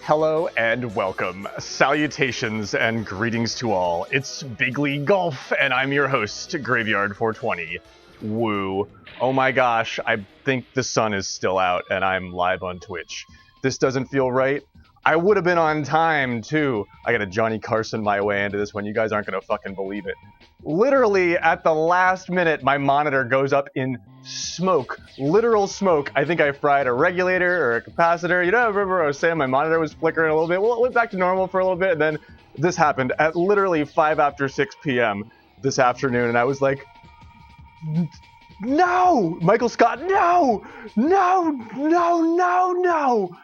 Hello and welcome. Salutations and greetings to all. It's Big League Golf, and I'm your host, Graveyard 420. Woo. Oh my gosh, I think the sun is still out, and I'm live on Twitch. This doesn't feel right. I would have been on time, too. I gotta Johnny Carson my way into this one. You guys aren't gonna fucking believe it. Literally, at the last minute, my monitor goes up in smoke. Literal smoke. I think I fried a regulator or a capacitor. You know, I remember I was saying my monitor was flickering a little bit. Well, it went back to normal for a little bit, and then this happened at literally 5 after 6 p.m. this afternoon, and I was like, no! Michael Scott, no! No! No, no, no!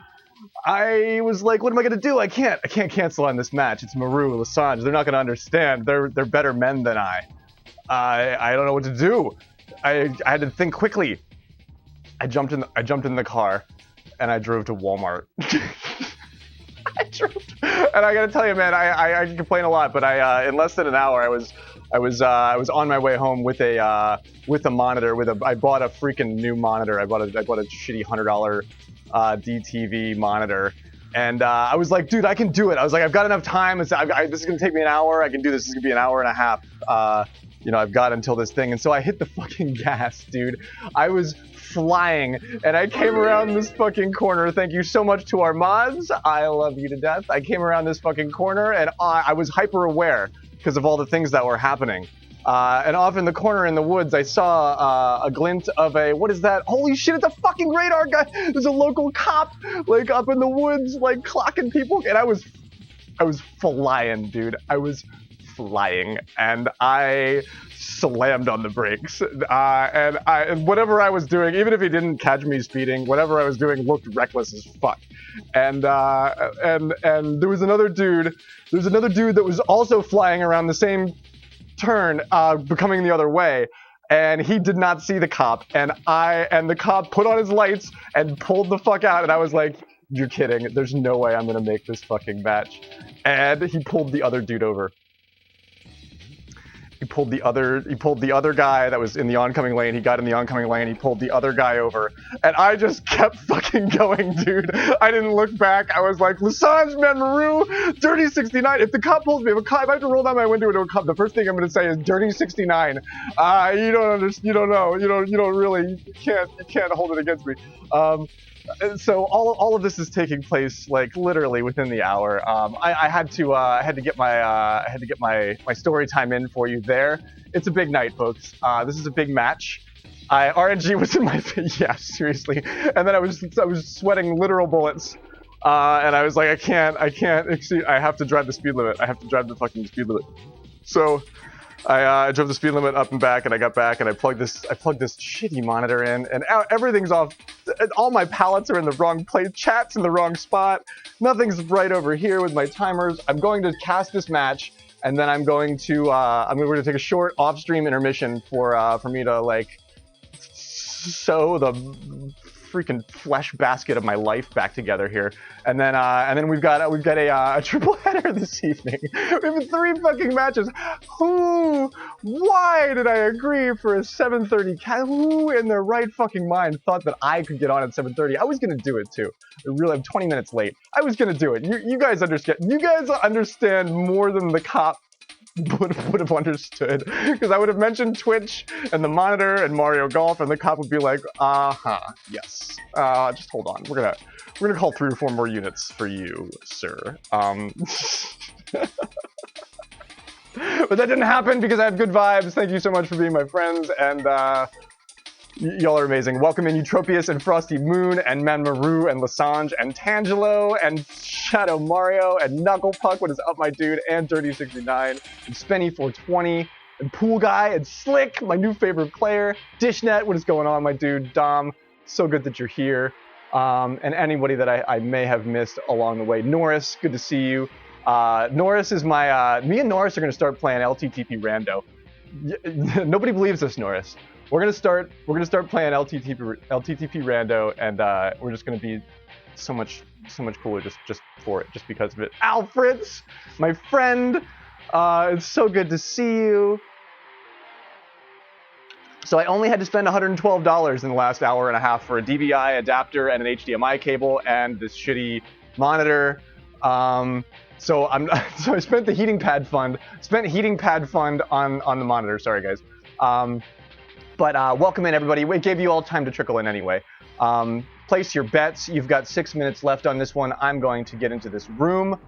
I was like, what am I gonna do? I can't cancel on this match. It's Maru, Lesinge. They're not gonna understand. They're better men than I don't know what to do. I had to think quickly. I jumped in the car, and I drove to Walmart. And I gotta tell you, man, I complain a lot, but in less than an hour, I was on my way home with a monitor. I bought a freaking new monitor. I bought a shitty $100 DTV monitor, and I was like, dude, I can do it. I was like, I've got enough time. This is gonna take me an hour. I can do this. This is gonna be an hour and a half. You know, I've got until this thing. And so I hit the fucking gas, dude. I was flying, and I came around this fucking corner. Thank you so much to our mods. I love you to death. I came around this fucking corner, and I was hyper aware because of all the things that were happening. And off in the corner in the woods, I saw a glint of what is that? Holy shit, it's a fucking radar guy. There's a local cop, like, up in the woods, like, clocking people. And I was flying, dude. I was flying, and I slammed on the brakes. And whatever I was doing, even if he didn't catch me speeding, whatever I was doing looked reckless as fuck. And there was another dude that was also flying around the same turn, coming the other way, and he did not see the cop, and the cop put on his lights and pulled the fuck out, and I was like, you're kidding, there's no way I'm gonna make this fucking match. And he pulled the other dude over. He pulled the other guy that was in the oncoming lane. He got in the oncoming lane. He pulled the other guy over, and I just kept fucking going, dude. I didn't look back. I was like, Lesinge, man, Maru, Dirty 69. If the cop pulls me, if I have to roll down my window into a cop, the first thing I'm gonna say is Dirty 69. You don't understand. You don't know. You don't really. You can't hold it against me. So all of this is taking place like literally within the hour. I had to get my story time in for you there. It's a big night, folks. This is a big match. RNG was in my face. Yeah, seriously. And then I was sweating literal bullets. And I was like, I can't exceed. I have to drive the speed limit. I have to drive the fucking speed limit. So I drove the speed limit up and back, and I got back, and I plugged this shitty monitor in, and everything's off. All my palettes are in the wrong place. Chat's in the wrong spot. Nothing's right over here with my timers. I'm going to cast this match, and then I'm going to take a short off-stream intermission for me to like sew the freaking flesh basket of my life back together here, and then we've got a triple header this evening. We have 3 fucking matches. Why did I agree for a 7:30? Who in their right fucking mind thought that I could get on at 7:30? I was gonna do it too. I'm 20 minutes late. I was gonna do it. You guys understand? You guys understand more than the cop would have understood, because I would have mentioned Twitch and the monitor and Mario Golf, and the cop would be like, yes. Just hold on. We're gonna call 3 or 4 more units for you, sir. But that didn't happen because I have good vibes. Thank you so much for being my friends, and y'all are amazing. Welcome in Eutropius and Frosty Moon and Maru and Lesinge and Tangelo and Shadow Mario and Knucklepuck, what is up, my dude, and Dirty 69 and Spenny 420 and Pool Guy and Slick, my new favorite player, Dishnet, what is going on, my dude, Dom, so good that you're here, and anybody that I may have missed along the way. Norris, good to see you. Norris is me and Norris are going to start playing LTTP Rando. Nobody believes us, Norris. We're gonna start playing LTTP Rando, and we're just gonna be so much cooler just for it, just because of it. Alfreds, my friend, it's so good to see you. So I only had to spend $112 in the last hour and a half for a DVI adapter and an HDMI cable and this shitty monitor. So I spent the heating pad fund. On the monitor. Sorry, guys. But welcome in, everybody. We gave you all time to trickle in anyway. Place your bets. You've got 6 minutes left on this one. I'm going to get into this room.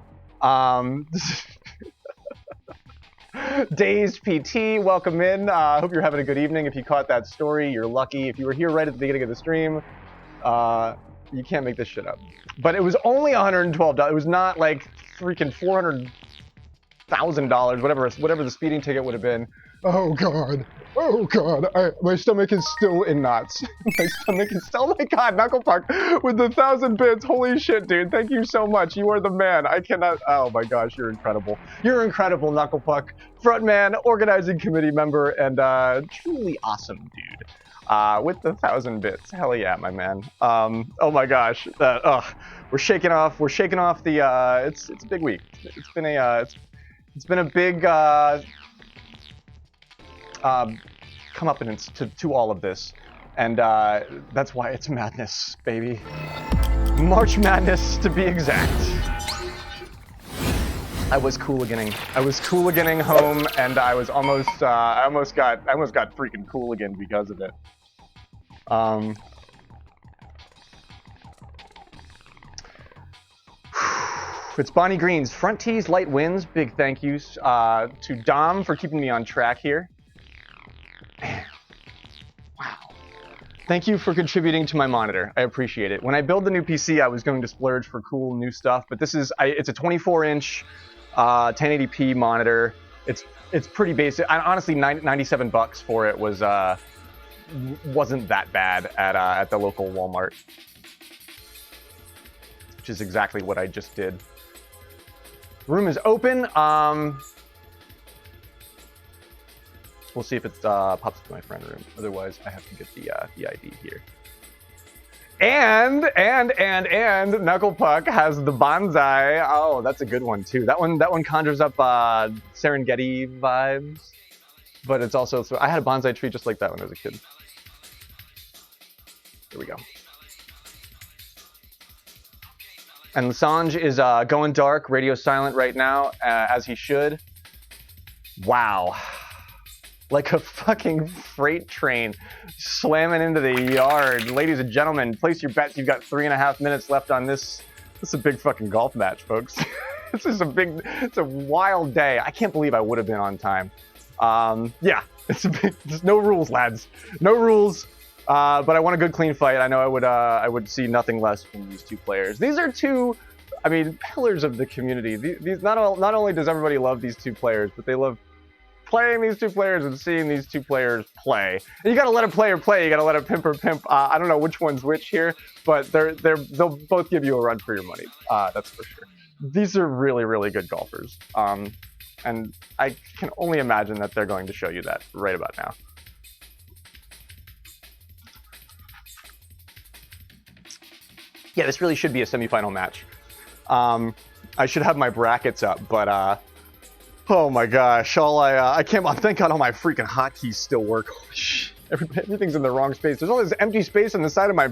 Dazed PT, welcome in. Hope you're having a good evening. If you caught that story, you're lucky. If you were here right at the beginning of the stream, you can't make this shit up. But it was only $112. It was not like freaking $400,000, whatever the speeding ticket would have been. Oh god. Oh god. My stomach is still in knots. My stomach is still. Oh my god, Knucklepuck with the 1,000 bits. Holy shit, dude. Thank you so much. You are the man. I cannot. Oh my gosh, you're incredible. You're incredible, Knucklepuck. Frontman, organizing committee member, and truly awesome dude. With the 1,000 bits. Hell yeah, my man. Oh my gosh. We're shaking off the it's a big week. It's been a big comeuppance to all of this, and that's why it's madness, baby. March Madness, to be exact. I was cooliganing home, and I was almost I almost got freaking cooligan because of it. It's Bonnie Green's front tees, light wins. Big thank yous to Dom for keeping me on track here. Man. Wow. Thank you for contributing to my monitor. I appreciate it. When I build the new PC, I was going to splurge for cool new stuff, but this is it's a 24-inch 1080p monitor. It's pretty basic. Honestly, $97 for it wasn't that bad at the local Walmart, which is exactly what I just did. Room is open. We'll see if it pops to my friend room. Otherwise, I have to get the ID here. And Knucklepuck has the bonsai. Oh, that's a good one too. That one conjures up Serengeti vibes, but it's also. I had a bonsai tree just like that when I was a kid. Here we go. And Lesinge is going dark, radio silent right now, as he should. Wow. Like a fucking freight train slamming into the yard. Ladies and gentlemen, place your bets. You've got 3.5 minutes left on this. This is a big fucking golf match, folks. It's a wild day. I can't believe I would have been on time. Yeah, there's no rules, lads. No rules. But I want a good, clean fight. I know I would see nothing less from these two players. These are two, I mean, pillars of the community. These not only does everybody love these two players, but they love playing these two players and seeing these two players play. And you gotta let a player play. You gotta let a pimper pimp. I don't know which one's which here, but they'll both give you a run for your money. That's for sure. These are really, really good golfers. And I can only imagine that they're going to show you that right about now. Yeah, this really should be a semifinal match. I should have my brackets up, but oh my gosh, I can't. Thank God all my freaking hotkeys still work. Holy shit, everything's in the wrong space. There's all this empty space on the side of my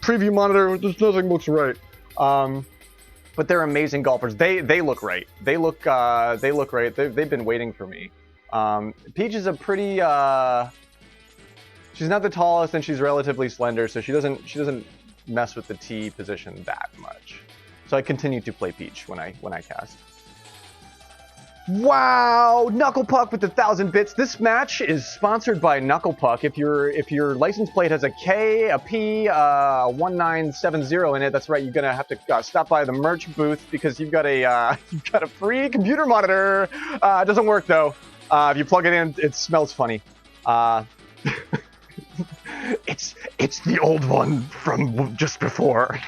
preview monitor. Just nothing looks right. But they're amazing golfers. They look right. They look right. They've been waiting for me. Peach is a pretty. She's not the tallest, and she's relatively slender, so she doesn't mess with the tee position that much. So I continue to play Peach when I cast. Wow, Knucklepuck with the 1,000 bits. This match is sponsored by Knucklepuck. If your license plate has a K, a P, 1970 in it, that's right. You're gonna have to stop by the merch booth because you've got a free computer monitor. It doesn't work though. If you plug it in, it smells funny. It's the old one from just before.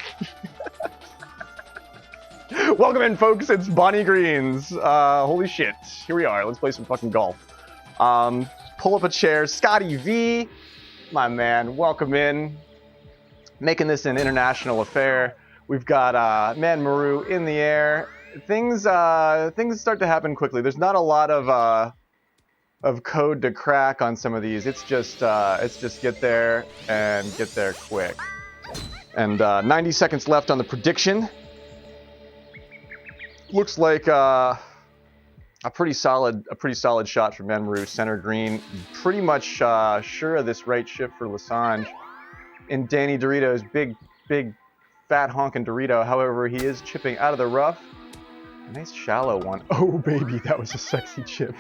Welcome in, folks. It's Bonnie Green's. Holy shit. Here we are. Let's play some fucking golf. Pull up a chair. Scotty V, my man. Welcome in. Making this an international affair. We've got man Maru in the air. Things start to happen quickly. There's not a lot of code to crack on some of these. It's just get there and get there quick. And 90 seconds left on the prediction. Looks like a pretty solid shot from Maru, center green. Pretty much sure of this right shift for Lesinge. And Danny Dorito's big fat honking Dorito. However, he is chipping out of the rough. Nice shallow one. Oh baby, that was a sexy chip.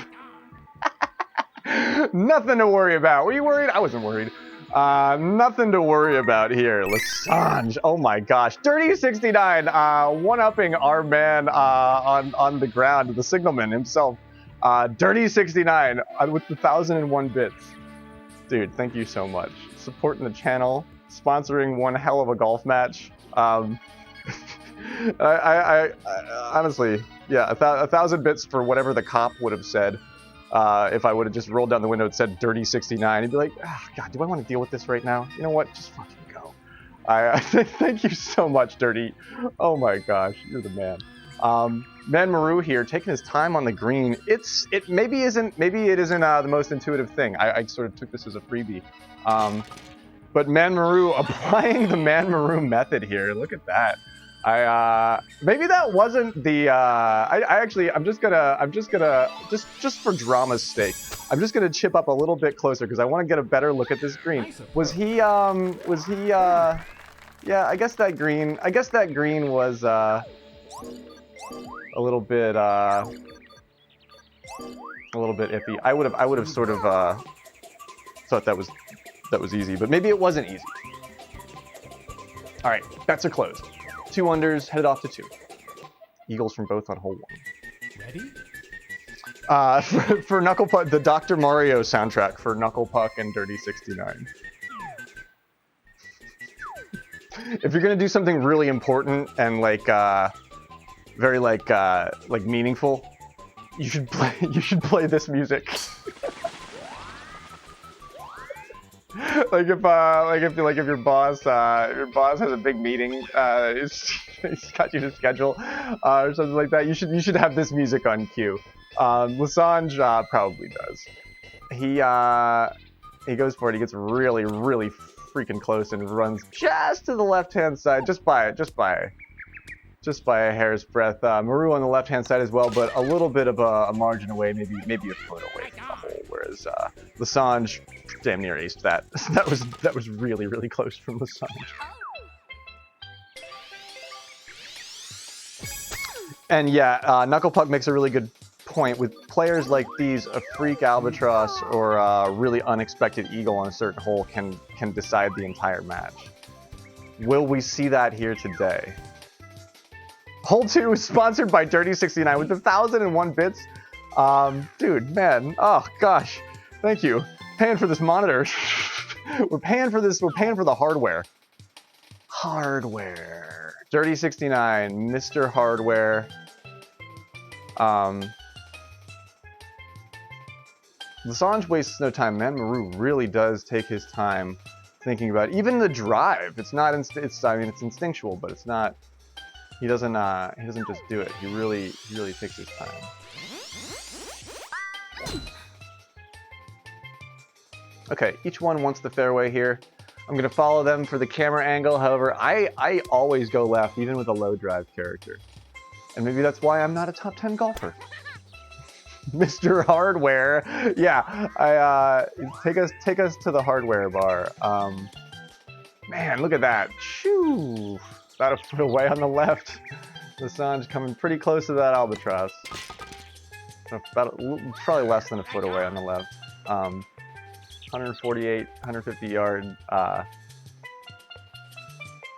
Nothing to worry about. Were you worried? I wasn't worried. Nothing to worry about here. Lesinge. Oh my gosh. Dirty 69. One-upping our man on the ground, the signalman himself. Dirty 69 with the 1,001 bits. Dude, thank you so much. Supporting the channel, sponsoring one hell of a golf match. I honestly, yeah, 1,000 bits for whatever the cop would have said. If I would have just rolled down the window and said Dirty 69, he'd be like, oh, God, do I want to deal with this right now? You know what? Just fucking go. Thank you so much, Dirty. Oh my gosh, you're the man. Man Maru here, taking his time on the green. Maybe it isn't the most intuitive thing. I sort of took this as a freebie. But Man Maru applying the Man Maru method here. Look at that. Maybe that wasn't the I'm just gonna for drama's sake, I'm just gonna chip up a little bit closer because I want to get a better look at this green. Was he yeah, I guess that green was a little bit iffy. I would have sort of thought that was easy, but maybe it wasn't easy. All right, bets are closed. 2 unders, headed off to 2. Eagles from both on hole 1. Ready? For Knuckle Puck, the Dr. Mario soundtrack for Knuckle Puck and Dirty 69. If you're gonna do something really important and very meaningful, you should play this music. If your boss has a big meeting, he's got you to schedule or something like that, you should have this music on cue. Lesinge probably does. He goes for it. He gets really freaking close and runs just to the left-hand side, just by a hair's breadth. Maru on the left-hand side as well, but a little bit of a margin away, maybe a foot away from the hole. Whereas Lesinge damn near aced that. that was really close from Lesinge. And yeah, Knuckle Puck makes a really good point. With players like these, a freak albatross or a really unexpected eagle on a certain hole can decide the entire match. Will we see that here today? Hole 2 is sponsored by Dirty 69 with 1,001 bits. Dude, man, oh gosh, thank you. Paying for this monitor. We're paying for this. We're paying for the hardware. Hardware. Dirty 69, Mr. Hardware. Lesinge wastes no time. Man Maru really does take his time thinking about it. Even the drive. It's not. I mean, it's instinctual, but it's not. He doesn't just do it. He really takes his time. Okay, each one wants the fairway here. I'm gonna follow them for the camera angle. However, I always go left, even with a low drive character. And maybe that's why I'm not a top 10 golfer. Mr. Hardware. Yeah, take us to the hardware bar. Man, look at that. Shoo! About a foot away on the left. Lesinge coming pretty close to that albatross. Probably less than a foot away on the left. 148, 150 yard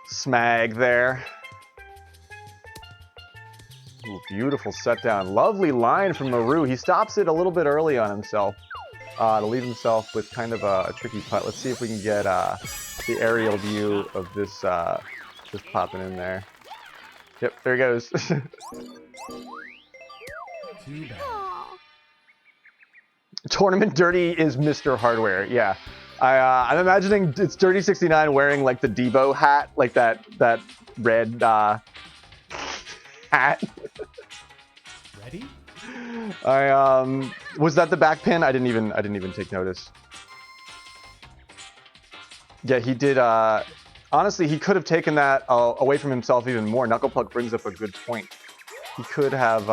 smag there. Ooh, beautiful set down. Lovely line from Maru. He stops it a little bit early on himself to leave himself with kind of a tricky putt. Let's see if we can get the aerial view of this just popping in there. Yep, there he goes. Tournament Dirty is Mr. Hardware. Yeah, I'm imagining it's Dirty 69 wearing like the Debo hat, like that red hat. Ready? Was that the back pin? I didn't even take notice. Yeah, he did. Honestly, he could have taken that away from himself even more. Knuckle Puck brings up a good point. he could have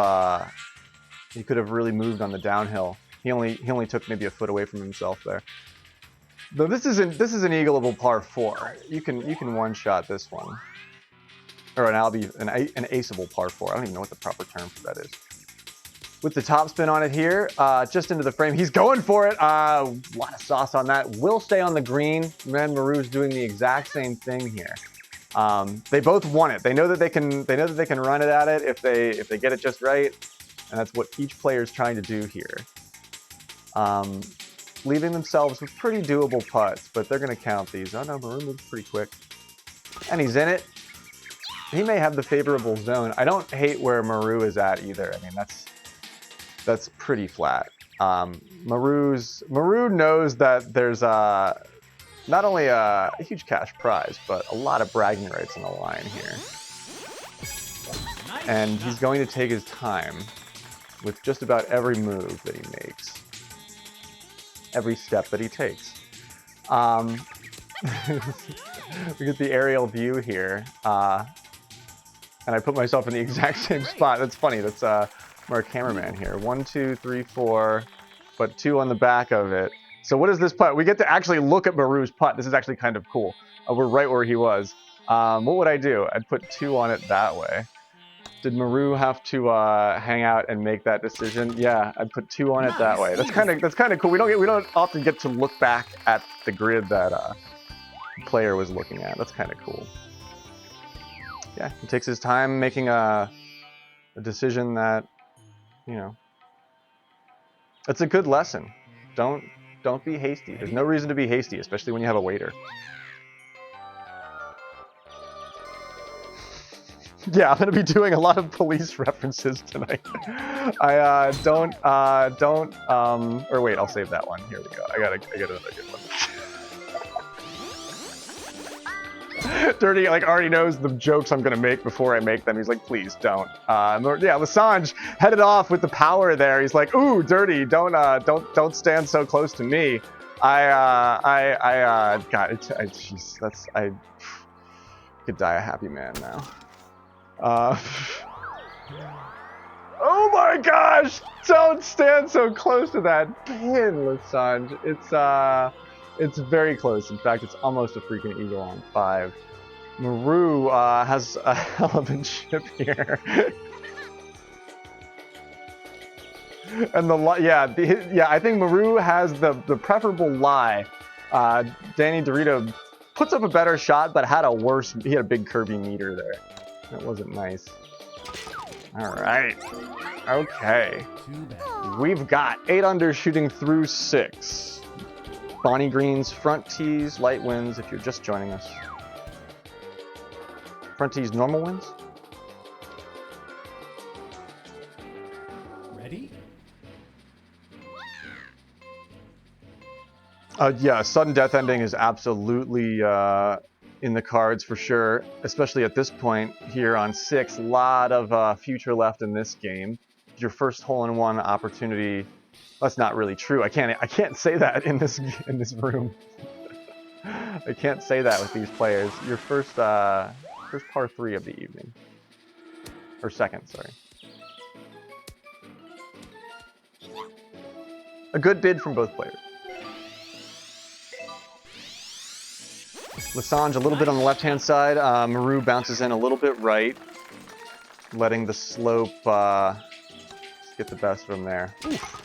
really moved on the downhill. He only took maybe a foot away from himself there. Though this is an eagleable par 4. You can one-shot this one, or an aceable par 4. I don't even know what the proper term for that is. With the top spin on it here, just into the frame. He's going for it. A lot of sauce on that. Will stay on the green. Man, Maru's doing the exact same thing here. They both want it. They know that they can run it at it if they get it just right, and that's what each player is trying to do here. Leaving themselves with pretty doable putts, but they're going to count these. Oh no, Maru moves pretty quick, and he's in it. He may have the favorable zone. I don't hate where Maru is at either. I mean, that's pretty flat. Maru knows that there's not only a huge cash prize, but a lot of bragging rights on the line here. And he's going to take his time with just about every move that he makes. Every step that he takes. We get the aerial view here. And I put myself in the exact same spot. That's funny. That's our cameraman here. 1, 2, 3, 4, but 2 on the back of it. So what is this putt? We get to actually look at Maru's putt. This is actually kind of cool. We're right where he was. What would I do? I'd put 2 on it that way. Did Maru have to hang out and make that decision? Yeah, I'd put 2 on it that way. That's kind of cool. We don't often get to look back at the grid that the player was looking at. That's kind of cool. Yeah, he takes his time making a decision that, you know, it's a good lesson. Don't be hasty. There's no reason to be hasty, especially when you have a waiter. Yeah, I'm gonna be doing a lot of police references tonight. Or wait, I'll save that one. Here we go. I got another good one. Dirty already knows the jokes I'm gonna make before I make them. He's like, please don't. Yeah, Lesinge headed off with the power there. He's like, ooh, Dirty, don't stand so close to me. God, jeez, I could die a happy man now. Oh my gosh! Don't stand so close to that pin, Lesinge. It's very close. In fact, it's almost a freaking eagle on 5. Maru has a hell of a chip here. And I think Maru has the preferable lie. Danny Dorito puts up a better shot, but had he had a big curvy meter there. That wasn't nice. All right. Okay. We've got 8 under shooting through 6. Bonnie Green's front tees, light winds if you're just joining us. Front tees, normal winds. Ready? Yeah, sudden death ending is absolutely in the cards for sure, especially at this point here on 6. A lot of future left in this game. Your first hole-in-one opportunity. That's not really true. I can't say that in this room. I can't say that with these players. Your first par 3 of the evening, or second, sorry. A good bid from both players. Lesinge a little bit on the left-hand side. Maru bounces in a little bit right, letting the slope get the best of him there. Oof.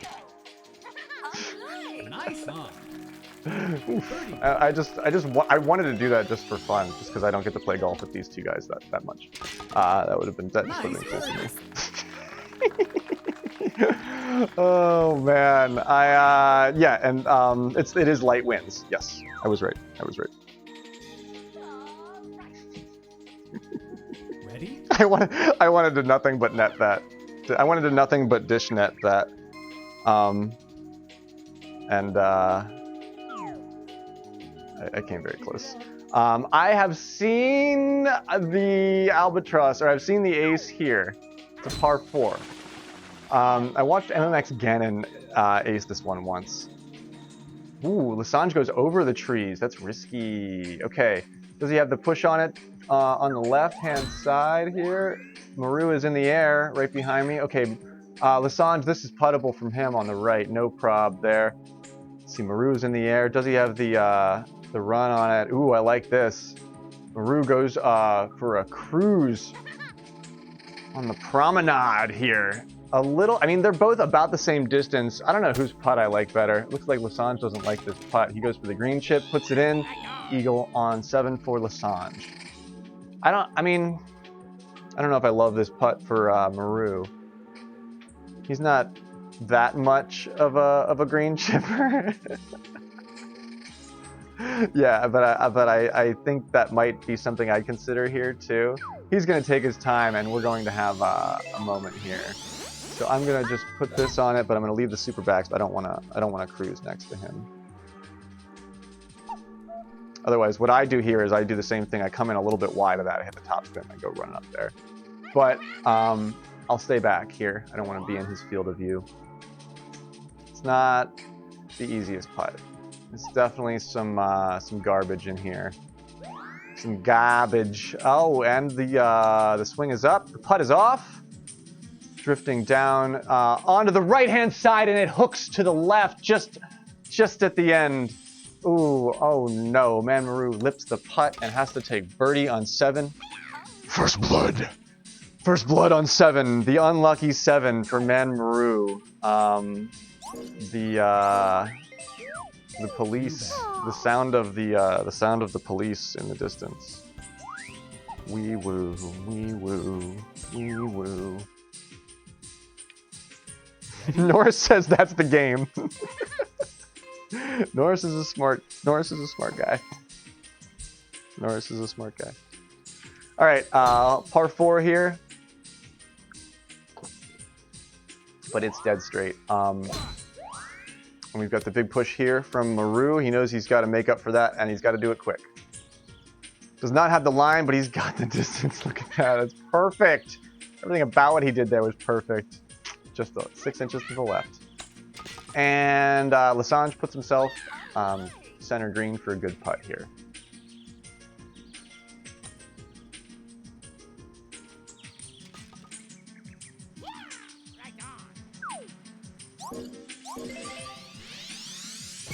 Nice on. I wanted to do that just for fun, just because I don't get to play golf with these two guys that much. That would have been cool for me. Oh man, it is light winds. Yes, I was right. Ready? I wanted to nothing but net that. I wanted to nothing but dish net that. I came very close. I have seen the albatross, or I've seen the ace here. It's a par 4. I watched MMX Gannon ace this one once. Ooh, Lesinge goes over the trees. That's risky. Okay, does he have the push on it on the left-hand side here? Maru is in the air right behind me. Okay, Lesinge, this is puttable from him on the right. No prob there. Let's see, Maru is in the air. Does he have the run on it? Ooh, I like this. Maru goes for a cruise on the promenade here. A little, I mean, they're both about the same distance. I don't know whose putt I like better. It looks like Lesinge doesn't like this putt. He goes for the green chip, puts it in. Eagle on 7 for Lesinge. I don't know if I love this putt for Maru. He's not that much of a green chipper. Yeah, but I think that might be something I'd consider here too. He's gonna take his time, and we're going to have a moment here. So I'm gonna just put this on it, but I'm gonna leave the super backs. But I don't wanna cruise next to him. Otherwise, what I do here is I do the same thing. I come in a little bit wide of that. I hit the top spin. I go running up there. But I'll stay back here. I don't want to be in his field of view. It's not the easiest putt. It's definitely some garbage in here. Some garbage. Oh, and the swing is up. The putt is off. Drifting down onto the right-hand side, and it hooks to the left just at the end. Ooh, oh no. Man Maru lips the putt and has to take birdie on 7. First blood. First blood on 7. The unlucky 7 for Man Maru. The police. The sound of the police in the distance. Wee woo, wee woo, wee woo. Norris says that's the game. Norris is a smart guy. Norris is a smart guy. All right, par 4 here. But it's dead straight. And we've got the big push here from Maru. He knows he's got to make up for that, and he's got to do it quick. Does not have the line, but he's got the distance. Look at that. It's perfect. Everything about what he did there was perfect. Just 6 inches to the left. And Lesinge puts himself center green for a good putt here.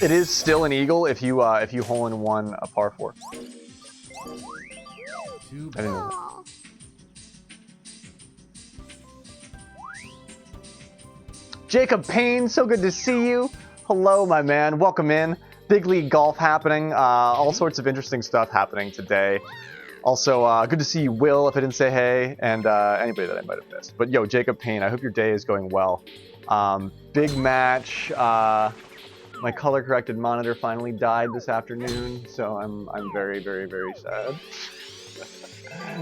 It is still an eagle if you hole in one a par 4. I didn't know that. Jacob Payne, so good to see you. Hello, my man. Welcome in. Big league golf happening. All sorts of interesting stuff happening today. Also, good to see you, Will, if I didn't say hey, and anybody that I might have missed. But yo, Jacob Payne, I hope your day is going well. Big match. My color-corrected monitor finally died this afternoon, so I'm very, very, very sad.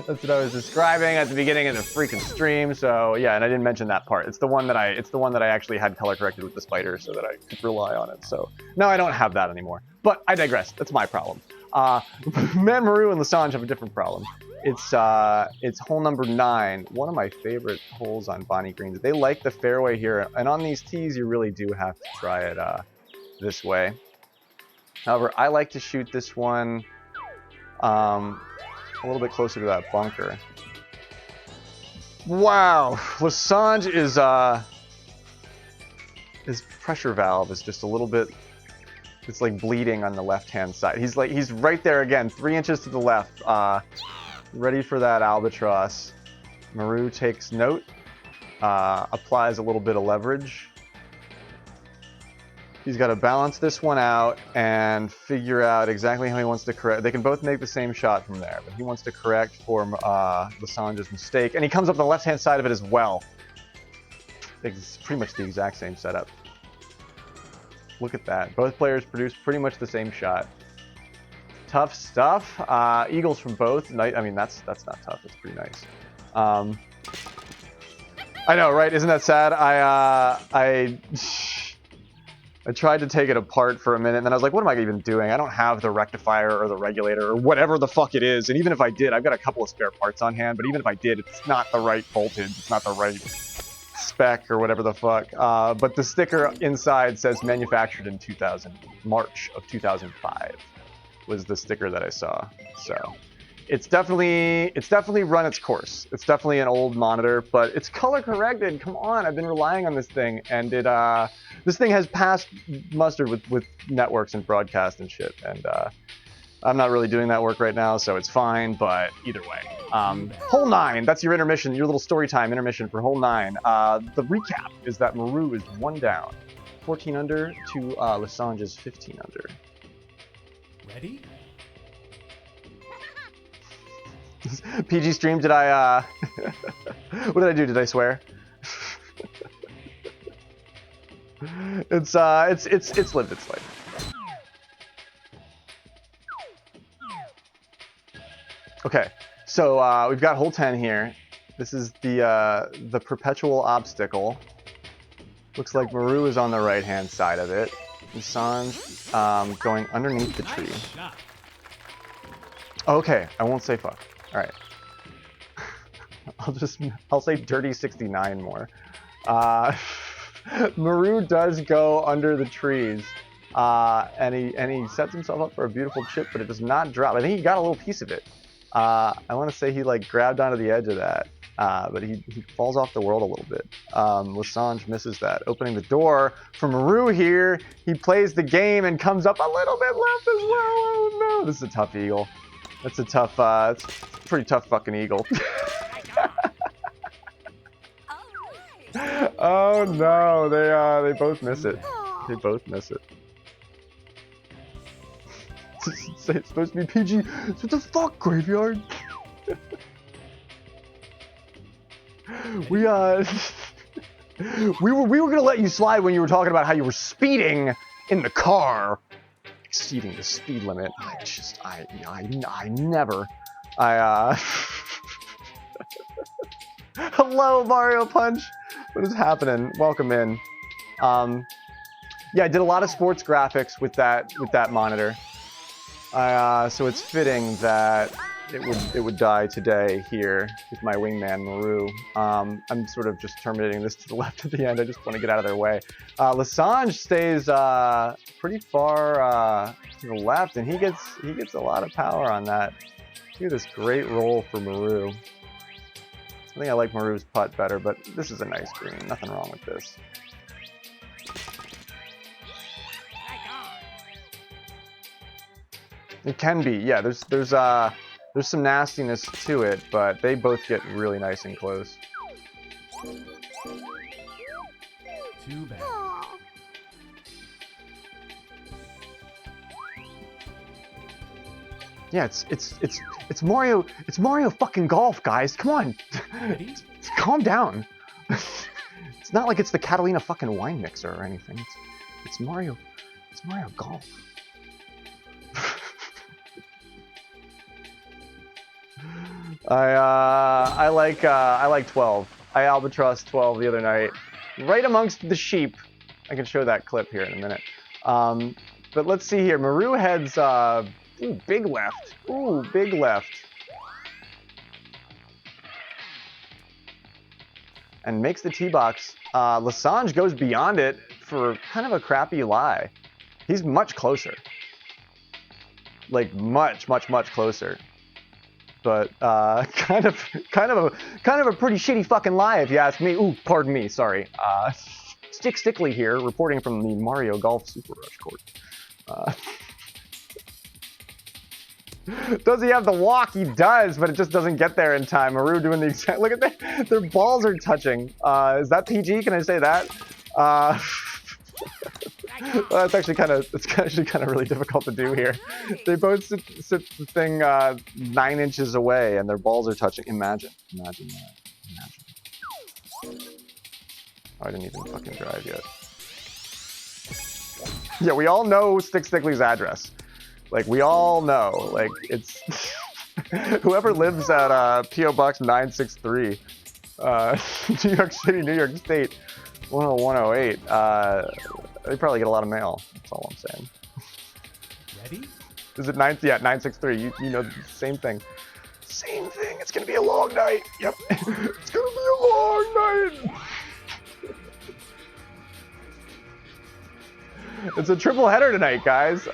That's what I was describing at the beginning of the freaking stream. So yeah, and I didn't mention that part. It's the one that I actually had color corrected with the spider so that I could rely on it. So now I don't have that anymore. But I digress. That's my problem. Man Maru and Lesinge have a different problem. It's hole number 9. One of my favorite holes on Bonnie Greens. They like the fairway here, and on these tees you really do have to try it this way. However, I like to shoot this one a little bit closer to that bunker. Wow, Lesinge his pressure valve is just a little bit, it's like bleeding on the left-hand side. He's right there again, 3 inches to the left, ready for that albatross. Maru takes note, applies a little bit of leverage. He's got to balance this one out and figure out exactly how he wants to correct. They can both make the same shot from there, but he wants to correct for Lesinge's mistake. And he comes up the left-hand side of it as well. It's pretty much the exact same setup. Look at that. Both players produce pretty much the same shot. Tough stuff. Eagles from both. I mean, that's not tough. That's pretty nice. I know, right? Isn't that sad? I tried to take it apart for a minute, and then I was like, what am I even doing? I don't have the rectifier or the regulator or whatever the fuck it is. And even if I did, I've got a couple of spare parts on hand, but even if I did, it's not the right voltage. It's not the right spec or whatever the fuck. But the sticker inside says manufactured in March of 2005 was the sticker that I saw. So it's definitely run its course. It's definitely an old monitor, but it's color corrected. Come on, I've been relying on this thing, and this thing has passed muster with networks and broadcast and shit. And I'm not really doing that work right now, so it's fine. But either way, hole 9. That's your intermission, your little story time intermission for hole 9. The recap is that Maru is 1 down, 14 under to Lesinge's 15 under. Ready? PG stream, did I, what did I do? Did I swear? It's lived its life. Okay, so we've got hole 10 here. This is the perpetual obstacle. Looks like Maru is on the right-hand side of it. Lesinge going underneath the tree. Okay, I won't say fuck. All right. I'll say dirty 69 more. Maru does go under the trees, and he sets himself up for a beautiful chip, but it does not drop. I think he got a little piece of it. I want to say he like grabbed onto the edge of that, but he falls off the world a little bit. Lesinge misses that, opening the door for Maru here. He plays the game and comes up a little bit left as well. Oh no, this is a tough eagle. That's a tough, it's a pretty tough fucking eagle. Oh no, they both miss it. They both miss it. It's supposed to be PG. What the fuck, graveyard? we were gonna let you slide when you were talking about how you were speeding in the car. Exceeding the speed limit. I never. Hello, Mario Punch. What is happening? Welcome in. Yeah, I did a lot of sports graphics with that monitor. So it's fitting that it would die today here with my wingman Maru. I'm sort of just terminating this to the left at the end. I just want to get out of their way. Lesinge stays pretty far to the left, and he gets a lot of power on that. Look at this great roll for Maru. I think I like Maru's putt better, but this is a nice green. Nothing wrong with this. It can be, yeah. There's some nastiness to it, but they both get really nice and close. Too bad. Yeah, it's Mario. It's Mario fucking Golf, guys. Come on, calm down. It's not like it's the Catalina fucking wine mixer or anything. It's Mario. It's Mario Golf. I like 12. I albatross 12 the other night, right amongst the sheep. I can show that clip here in a minute. But let's see here. Maru heads ooh, big left. Ooh, big left. And makes the tee box. Lesinge goes beyond it for kind of a crappy lie. He's much closer. Like much closer. But kind of a pretty shitty fucking lie if you ask me. Ooh, pardon me, sorry. Stickly here, reporting from the Mario Golf Super Rush Court. Does he have the walk? He does, but it just doesn't get there in time. Maru doing the exact. Look at that. Their balls are touching. Is that PG? Can I say that? Well, it's actually kind of really difficult to do here. They both sit the thing 9 inches away, and their balls are touching. Imagine that. Imagine. Oh, I didn't even fucking drive yet. Yeah, we all know Stickly's address. Like, we all know. Like, it's whoever lives at P.O. Box 963, New York City, New York State, 10108. They probably get a lot of mail. That's all I'm saying. Ready? Is it 963? You know, same thing. Same thing. It's gonna be a long night. Yep. It's gonna be a long night. It's a triple header tonight, guys.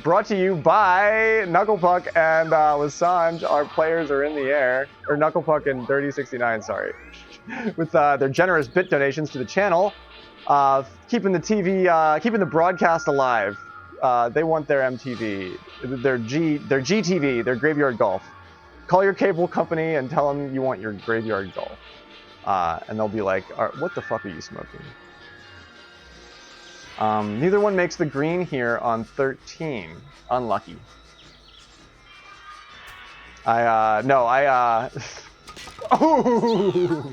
brought to you by Knucklepuck and Lesinge. Our players are in the air, or Knucklepuck and Dirty69, sorry, with their generous bit donations to the channel, keeping the broadcast alive. They want their MTV, their GTV, their Graveyard Golf. Call your cable company and tell them you want your Graveyard Golf, and they'll be like, "What the fuck are you smoking?" Neither one makes the green here on 13. Unlucky. Oh!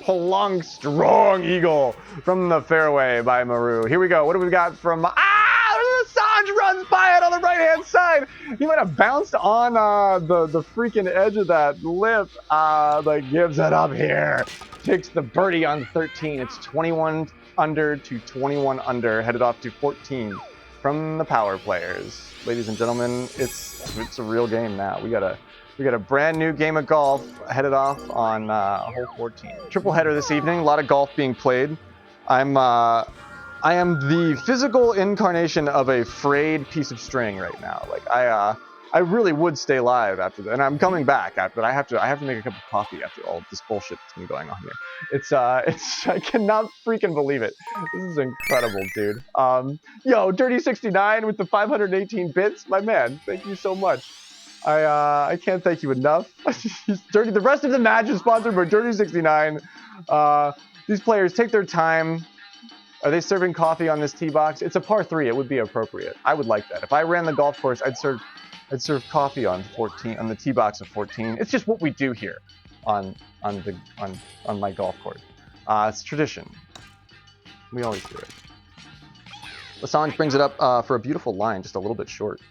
Long, strong eagle from the fairway by Maru. Here we go. What do we got from... Lesinge runs by it on the right-hand side. He might have bounced on the freaking edge of that lip, but gives it up here. Takes the birdie on 13. It's 21 under to 21 under, headed off to 14 from the power players. Ladies and gentlemen, it's a real game now. We got a brand new game of golf headed off on hole 14. Triple header this evening. A lot of golf being played. I am the physical incarnation of a frayed piece of string right now. Like I really would stay live after that, and I'm coming back after. But I have to make a cup of coffee after all this bullshit that's been going on here. I cannot freaking believe it. This is incredible, dude. Yo, Dirty69 with the 518 bits, my man. Thank you so much. I can't thank you enough. The rest of the match is sponsored by Dirty69. These players take their time. Are they serving coffee on this tee box? It's a par 3. It would be appropriate. I would like that. If I ran the golf course, I'd serve coffee on 14 on the tee box of 14. It's just what we do here on my golf course. It's tradition. We always do it. Lesinge brings it up for a beautiful line, just a little bit short.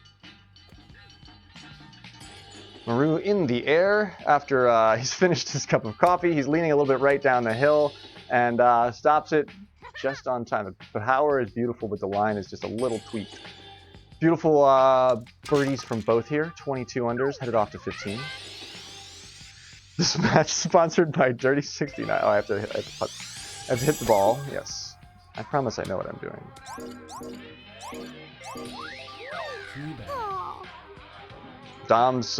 Maru in the air after he's finished his cup of coffee. He's leaning a little bit right down the hill and stops it just on time. The power is beautiful, but the line is just a little tweaked. Beautiful birdies from both here. 22 unders, headed off to 15. This match sponsored by Dirty69. Oh, I have to hit the ball. Yes. I promise I know what I'm doing. Dom is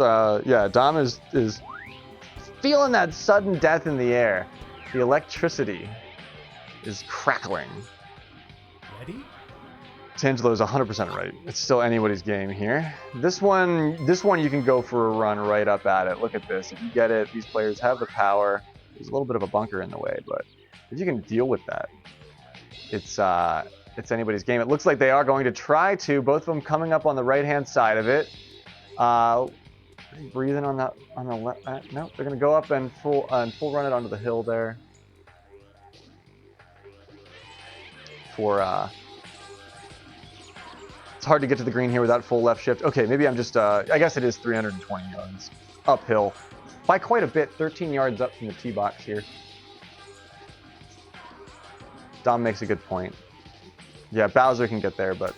feeling that sudden death in the air. The electricity is crackling. Ready? Tangelo's 100% right. It's still anybody's game here. This one you can go for a run right up at it. Look at this. If you get it, these players have the power. There's a little bit of a bunker in the way, but if you can deal with that, it's anybody's game. It looks like they are going to try to. Both of them coming up on the right-hand side of it. Breathing on the left. No, they're going to go up and full run it onto the hill there. It's hard to get to the green here without full left shift. Okay, maybe I'm just, I guess it is 320 yards uphill by quite a bit, 13 yards up from the tee box here. Dom makes a good point. Yeah, Bowser can get there, but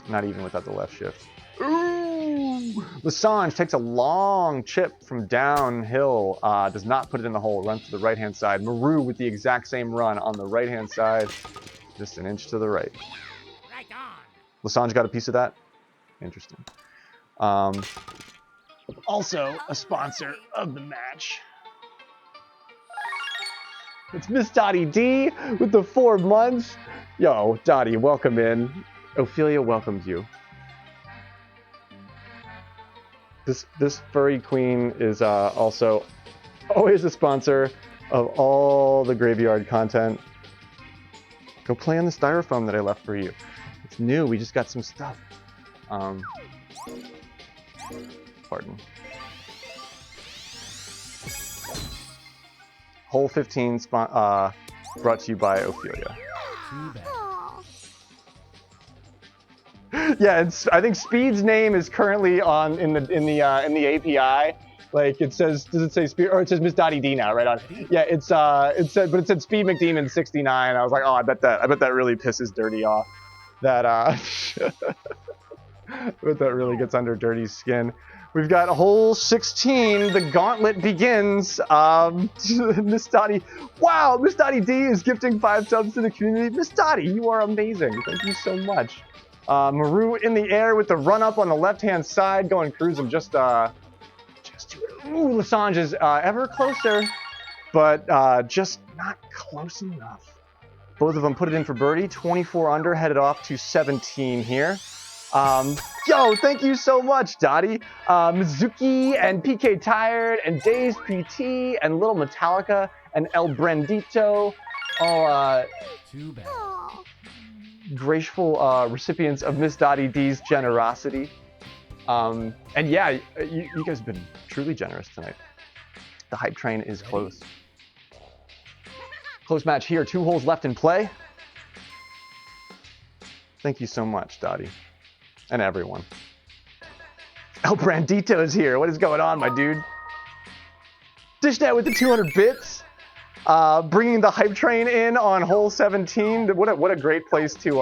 not even without the left shift. Ooh! Lesinge takes a long chip from downhill, does not put it in the hole, runs to the right-hand side. Maru with the exact same run on the right-hand side, just an inch to the right. Right on. Lesinge got a piece of that? Interesting. Also a sponsor of the match. It's Miss Dottie D with the 4 months. Yo, Dottie, welcome in. Ophelia welcomes you. This furry queen is also always a sponsor of all the graveyard content. Go play on the styrofoam that I left for you. It's new. We just got some stuff. Pardon. Hole 15 brought to you by Ophelia. Yeah, I think Speed's name is currently in the API. Like it says, does it say Speed or it says Miss Dottie D now, right on? Yeah, it said SpeedMcDemon 69. I was like, oh, I bet that really pisses Dirty off. That I bet that really gets under Dirty's skin. We've got hole 16. The gauntlet begins. Miss Dottie. Wow, Miss Dottie D is gifting 5 subs to the community. Miss Dottie, you are amazing. Thank you so much. Maru in the air with the run up on the left-hand side, going cruising just to it. Ooh, Lesinge is ever closer, but just not close enough. Both of them put it in for birdie. 24 under, headed off to 17 here. Yo, thank you so much, Dottie. Mizuki and PK Tired and Dazed PT and Little Metallica and El Brandito, all Too bad. graceful recipients of Miss Dottie D's generosity. And yeah, you guys have been truly generous tonight. The hype train is close. Close match here. 2 holes left in play. Thank you so much, Dottie. And everyone. El Brandito is here. What is going on, my dude? Dishnet with the 200 bits. Bringing the hype train in on hole 17. What a great place to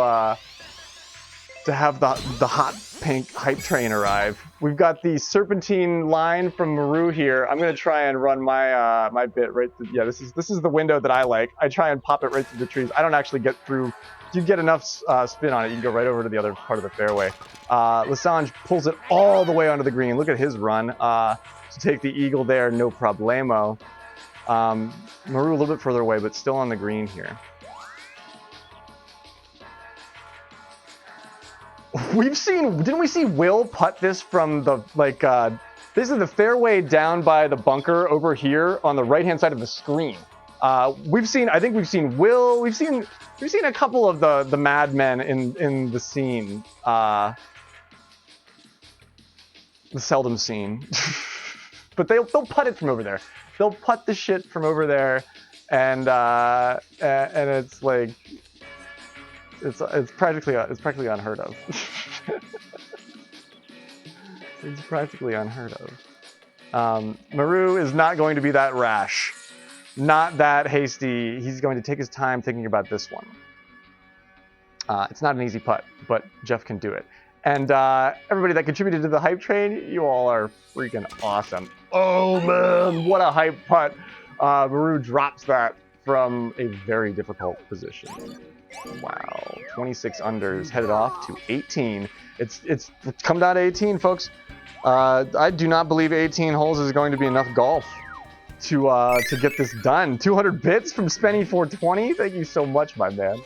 have the hot pink hype train arrive. We've got the serpentine line from Maru here. I'm gonna try and run my my bit right through. Yeah, this is the window that I like. I try and pop it right through the trees. I don't actually get through. You get enough spin on it, you can go right over to the other part of the fairway. Lesinge pulls it all the way onto the green. Look at his run to take the eagle there, no problemo. Maru a little bit further away, but still on the green here. Didn't we see Will putt this from the, this is the fairway down by the bunker over here on the right-hand side of the screen. I think we've seen Will, we've seen a couple of the madmen in the scene. The seldom seen. But they'll putt it from over there. They'll putt the shit from over there, and it's like, it's practically unheard of. It's practically unheard of. Maru is not going to be that rash, not that hasty. He's going to take his time thinking about this one. It's not an easy putt, but Jeff can do it. And everybody that contributed to the hype train, you all are freaking awesome. Oh man, what a hype putt. Maru drops that from a very difficult position. Wow, 26 unders, headed off to 18. It's come down to 18, folks. I do not believe 18 holes is going to be enough golf to get this done. 200 bits from Spenny420. Thank you so much, my man.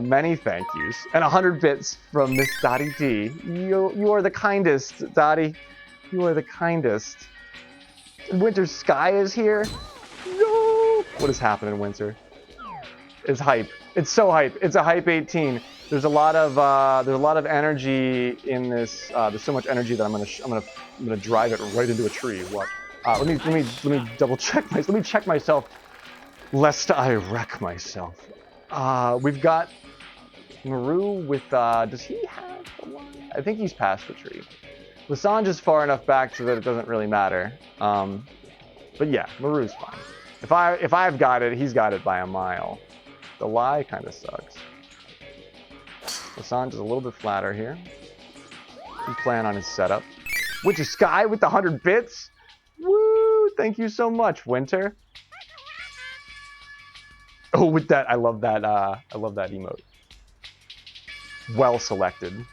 Many thank yous. And 100 bits from Miss Dottie D. You are the kindest, Dottie. You are the kindest. Winter Sky is here. No! What is happening, Winter? It's hype. It's so hype. It's a hype 18. There's a lot of energy in this. There's so much energy that I'm gonna drive it right into a tree. What? Let me double check myself. Let me check myself, lest I wreck myself. We've got Maru with. Does he have the line? I think he's past the tree. Lesinge is far enough back so that it doesn't really matter. But yeah, Maru's fine. If I've got it, he's got it by a mile. The lie kind of sucks. Lesinge is a little bit flatter here. He's playing on his setup. Winter Sky with the 100 bits. Woo! Thank you so much, Winter. Oh, with that, I love that emote. Well selected.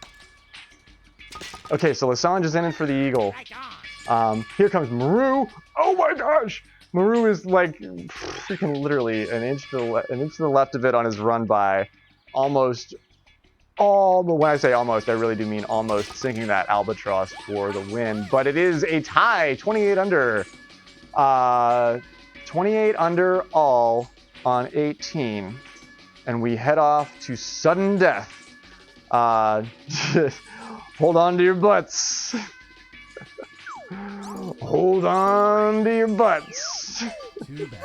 Okay, so Lesinge is in it for the eagle. Here comes Maru. Oh my gosh! Maru is like freaking literally an inch to the left of it on his run by. Almost when I say almost, I really do mean almost sinking that albatross for the win. But it is a tie, 28 under. 28 under all on 18. And we head off to sudden death. Hold on to your butts. Hold on to your butts. Too bad.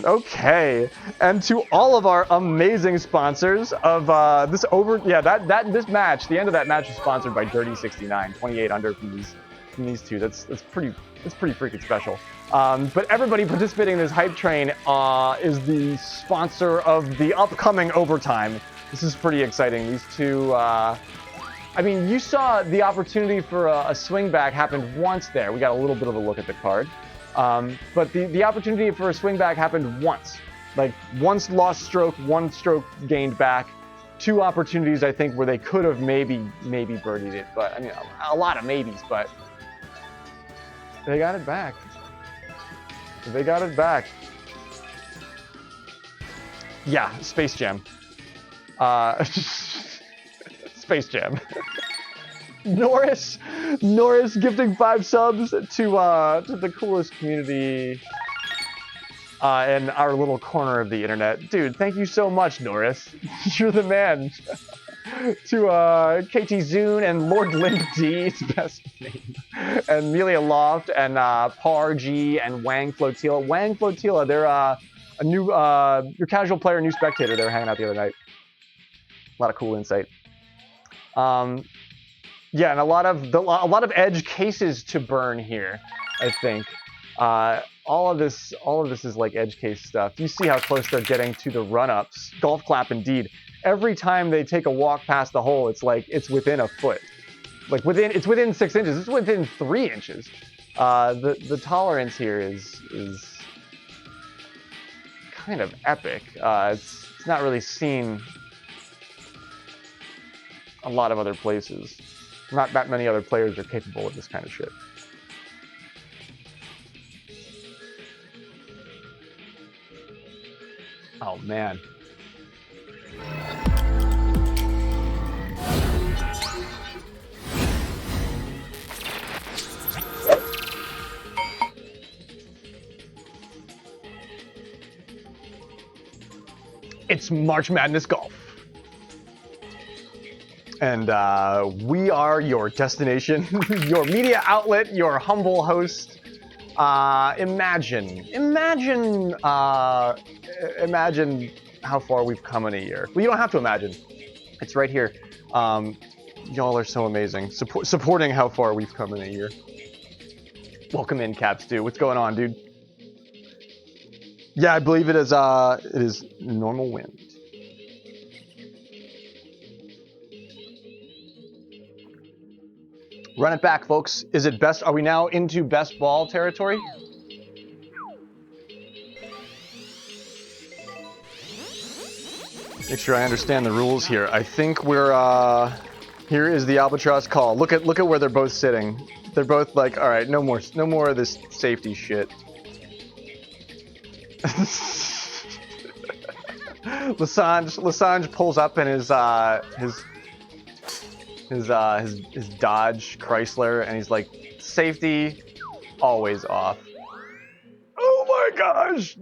Okay, and to all of our amazing sponsors of this match, the end of that match was sponsored by Dirty 69, 28 under from these two. That's pretty freaking special. But everybody participating in this hype train is the sponsor of the upcoming overtime. This is pretty exciting. These two, I mean, you saw the opportunity for a swing back happened once there. We got a little bit of a look at the card. But the opportunity for a swing back happened once. Like, once lost stroke, one stroke gained back. 2 opportunities, I think, where they could have maybe birdied it. But, I mean, a lot of maybes, but they got it back. They got it back. Yeah, Space Jam. Space Jam. Norris gifting 5 subs to the coolest community in our little corner of the internet. Dude, thank you so much, Norris. You're the man. To KT Zune and Lord Limp D, its best name, and Melia Loft and Par G and Wang Flotilla. Wang Flotilla, they're a new your casual player, new spectator. They were hanging out the other night. A lot of cool insight. Yeah, and a lot of edge cases to burn here, I think. All of this is like edge case stuff. You see how close they're getting to the run-ups. Golf clap indeed. Every time they take a walk past the hole, it's like it's within a foot. Like it's within 6 inches. It's within 3 inches. The tolerance here is kind of epic. It's not really seen a lot of other places. Not that many other players are capable of this kind of shit. Oh, man. It's March Madness Golf. And we are your destination, your media outlet, your humble host. Imagine how far we've come in a year. Well, you don't have to imagine. It's right here. Y'all are so amazing. Supporting how far we've come in a year. Welcome in, Caps, dude. What's going on, dude? Yeah, I believe it is normal wind. Run it back, folks. Is it best? Are we now into best ball territory? Make sure I understand the rules here. I think we're here is the albatross call. Look at where they're both sitting. They're both like, all right, no more of this safety shit. Lesinge pulls up in his Dodge Chrysler, and he's like, safety always off. Oh my gosh.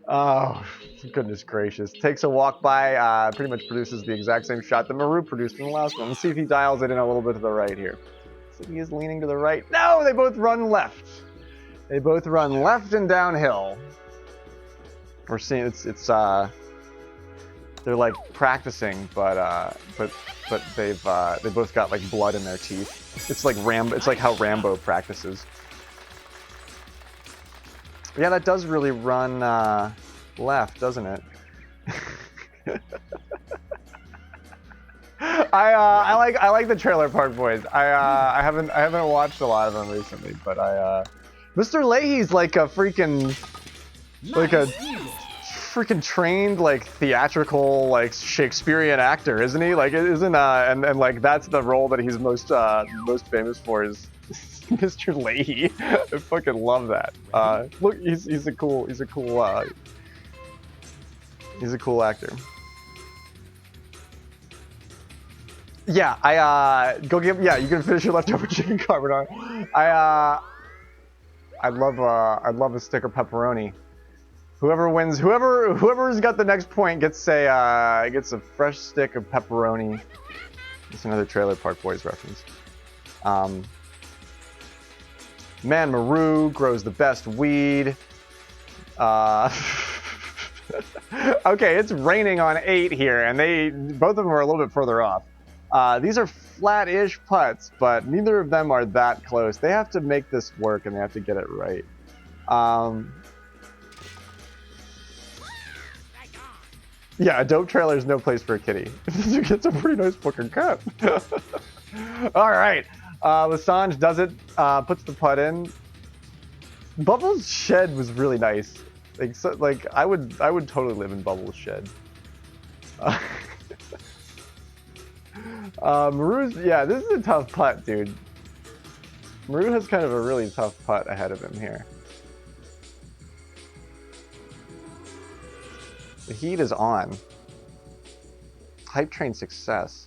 Oh, goodness gracious. Takes a walk by, pretty much produces the exact same shot that Maru produced in the last one. Let's see if he dials it in a little bit to the right here. So he is leaning to the right. No, they both run left. They both run left and downhill. We're seeing it's they're like practicing, but they've they both got like blood in their teeth. It's like Rambo. It's like how Rambo practices. Yeah, that does really run left, doesn't it? I like the Trailer Park Boys. I haven't watched a lot of them recently, but Mr. Leahy's like a freaking trained like theatrical like Shakespearean actor, isn't he? Like isn't and like that's the role that he's most famous for is Mr. Leahy. I fucking love that. Look, he's a cool actor. Yeah, go give. Yeah, you can finish your leftover chicken carbonara. I'd love a stick of pepperoni. Whoever wins, whoever's got the next point gets a fresh stick of pepperoni. It's another Trailer Park Boys reference. Man, Maru grows the best weed. Okay, it's raining on 8 here, and both of them are a little bit further off. These are flat-ish putts, but neither of them are that close. They have to make this work, and they have to get it right. Yeah, a dope trailer is no place for a kitty. It's a pretty nice fucking cat. All right, Lesinge does it, puts the putt in. Bubbles' shed was really nice. Like, I would totally live in Bubbles' shed. Maru's, yeah, this is a tough putt, dude. Maru has kind of a really tough putt ahead of him here. The heat is on. Hype train success.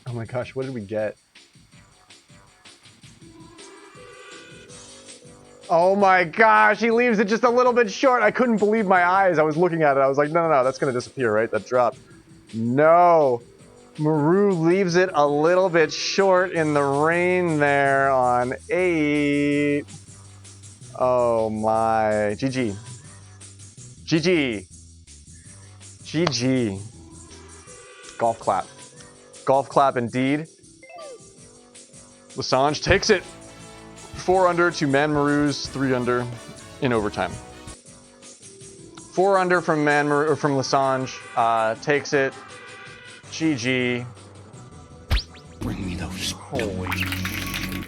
Oh my gosh, what did we get? Oh my gosh, he leaves it just a little bit short. I couldn't believe my eyes. I was looking at it. I was like, no, that's going to disappear, right? That drop. No. Maru leaves it a little bit short in the rain there on 8. Oh my. GG. GG. GG. Golf clap. Golf clap indeed. Lesinge takes it. 4 under to Man Maru's 3 under in overtime. 4 under from from Lesinge. Takes it. GG. Bring me those. Holy shit.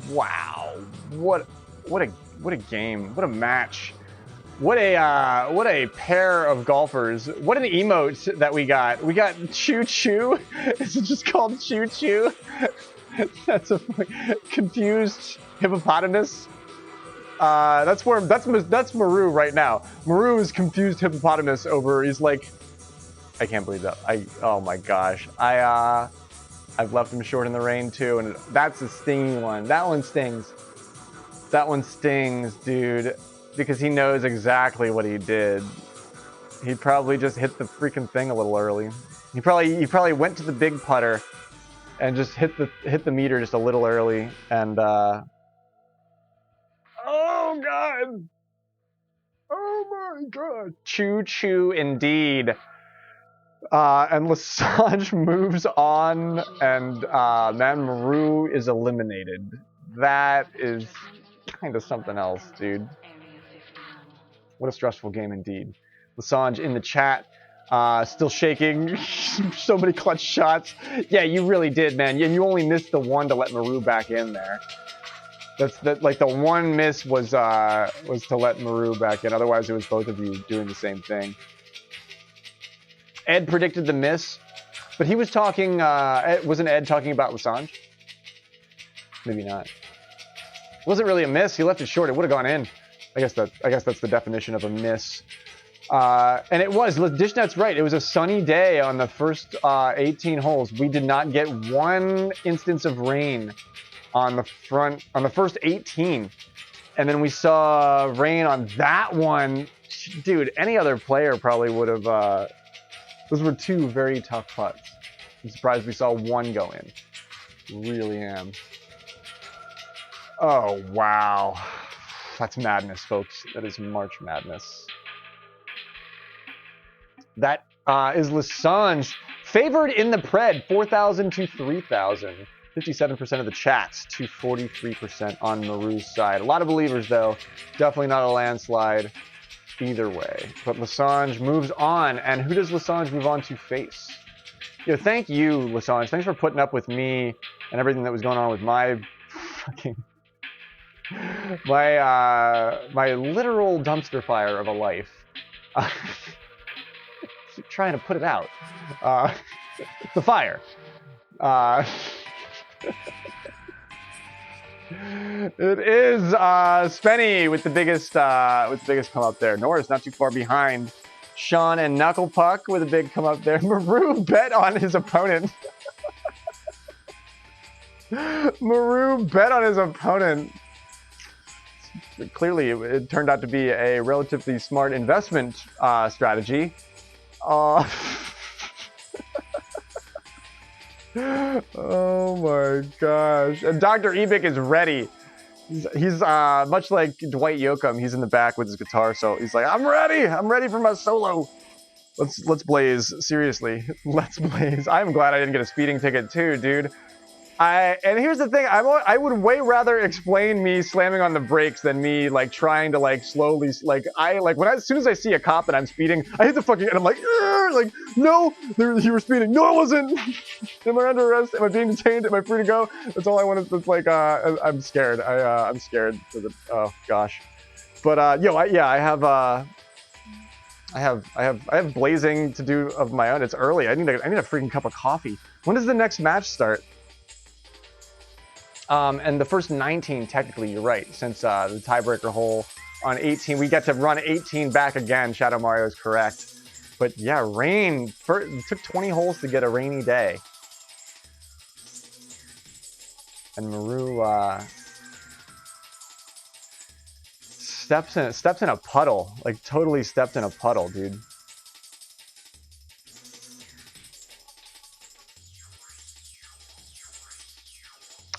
Wow. What a game. What a match. What a pair of golfers. What an emote that we got. We got Choo Choo. Is it just called Choo Choo? That's a confused hippopotamus. That's Maru right now. Maru is confused hippopotamus over. He's like, I can't believe that. Oh my gosh. I've left him short in the rain too, and that's a stingy one. That one stings. That one stings, dude, because he knows exactly what he did. He probably just hit the freaking thing a little early. He probably went to the big putter and just hit the meter just a little early, and oh god. Oh my god. Choo choo indeed. And Lesinge moves on, and Man Maru is eliminated. That is kind of something else, dude. What a stressful game indeed. Lesinge in the chat, still shaking. So many clutch shots. Yeah, you really did, man. And you only missed the one to let Maru back in there. Like the one miss was to let Maru back in. Otherwise, it was both of you doing the same thing. Ed predicted the miss, but he was talking. Wasn't Ed talking about Lesinge? Maybe not. It wasn't really a miss. He left it short. It would have gone in. I guess that's the definition of a miss. And it was. Dishnet's right. It was a sunny day on the first 18 holes. We did not get one instance of rain on the first 18, and then we saw rain on that one. Dude, any other player probably would have. Those were 2 very tough putts. I'm surprised we saw one go in. Really am. Oh, wow. That's madness, folks. That is March Madness. That is Lesinge. Favored in the Pred, 4,000 to 3,000. 57% of the chats to 43% on Maru's side. A lot of believers, though. Definitely not a landslide either way. But Lesinge moves on. And who does Lesinge move on to face? Yo, thank you, Lesinge. Thanks for putting up with me and everything that was going on with my fucking... my literal dumpster fire of a life. Keep trying to put it out. The fire. It is Spenny with the biggest come up there. Norris not too far behind. Sean and Knucklepuck with a big come up there. Maru bet on his opponent. Maru bet on his opponent. Clearly, it turned out to be a relatively smart investment strategy. Oh my gosh. And Dr. Ebick is ready. He's much like Dwight Yoakam. He's in the back with his guitar, so he's like, I'm ready for my solo. Let's blaze. Seriously, let's blaze. I'm glad I didn't get a speeding ticket too, dude. And here's the thing, I would way rather explain me slamming on the brakes than me like trying to like slowly like as soon as I see a cop and I'm speeding, I hit the fucking and I'm like no, you were speeding. No, I wasn't. Am I under arrest? Am I being detained? Am I free to go? That's all I want. It's like I'm scared. I'm scared. Oh gosh. But I have blazing to do of my own. It's early. I need a freaking cup of coffee. When does the next match start? And the first 19, technically, you're right. Since the tiebreaker hole on 18, we get to run 18 back again. Shadow Mario is correct. But yeah, rain. It took 20 holes to get a rainy day. And Maru steps in a puddle. Like totally stepped in a puddle, dude.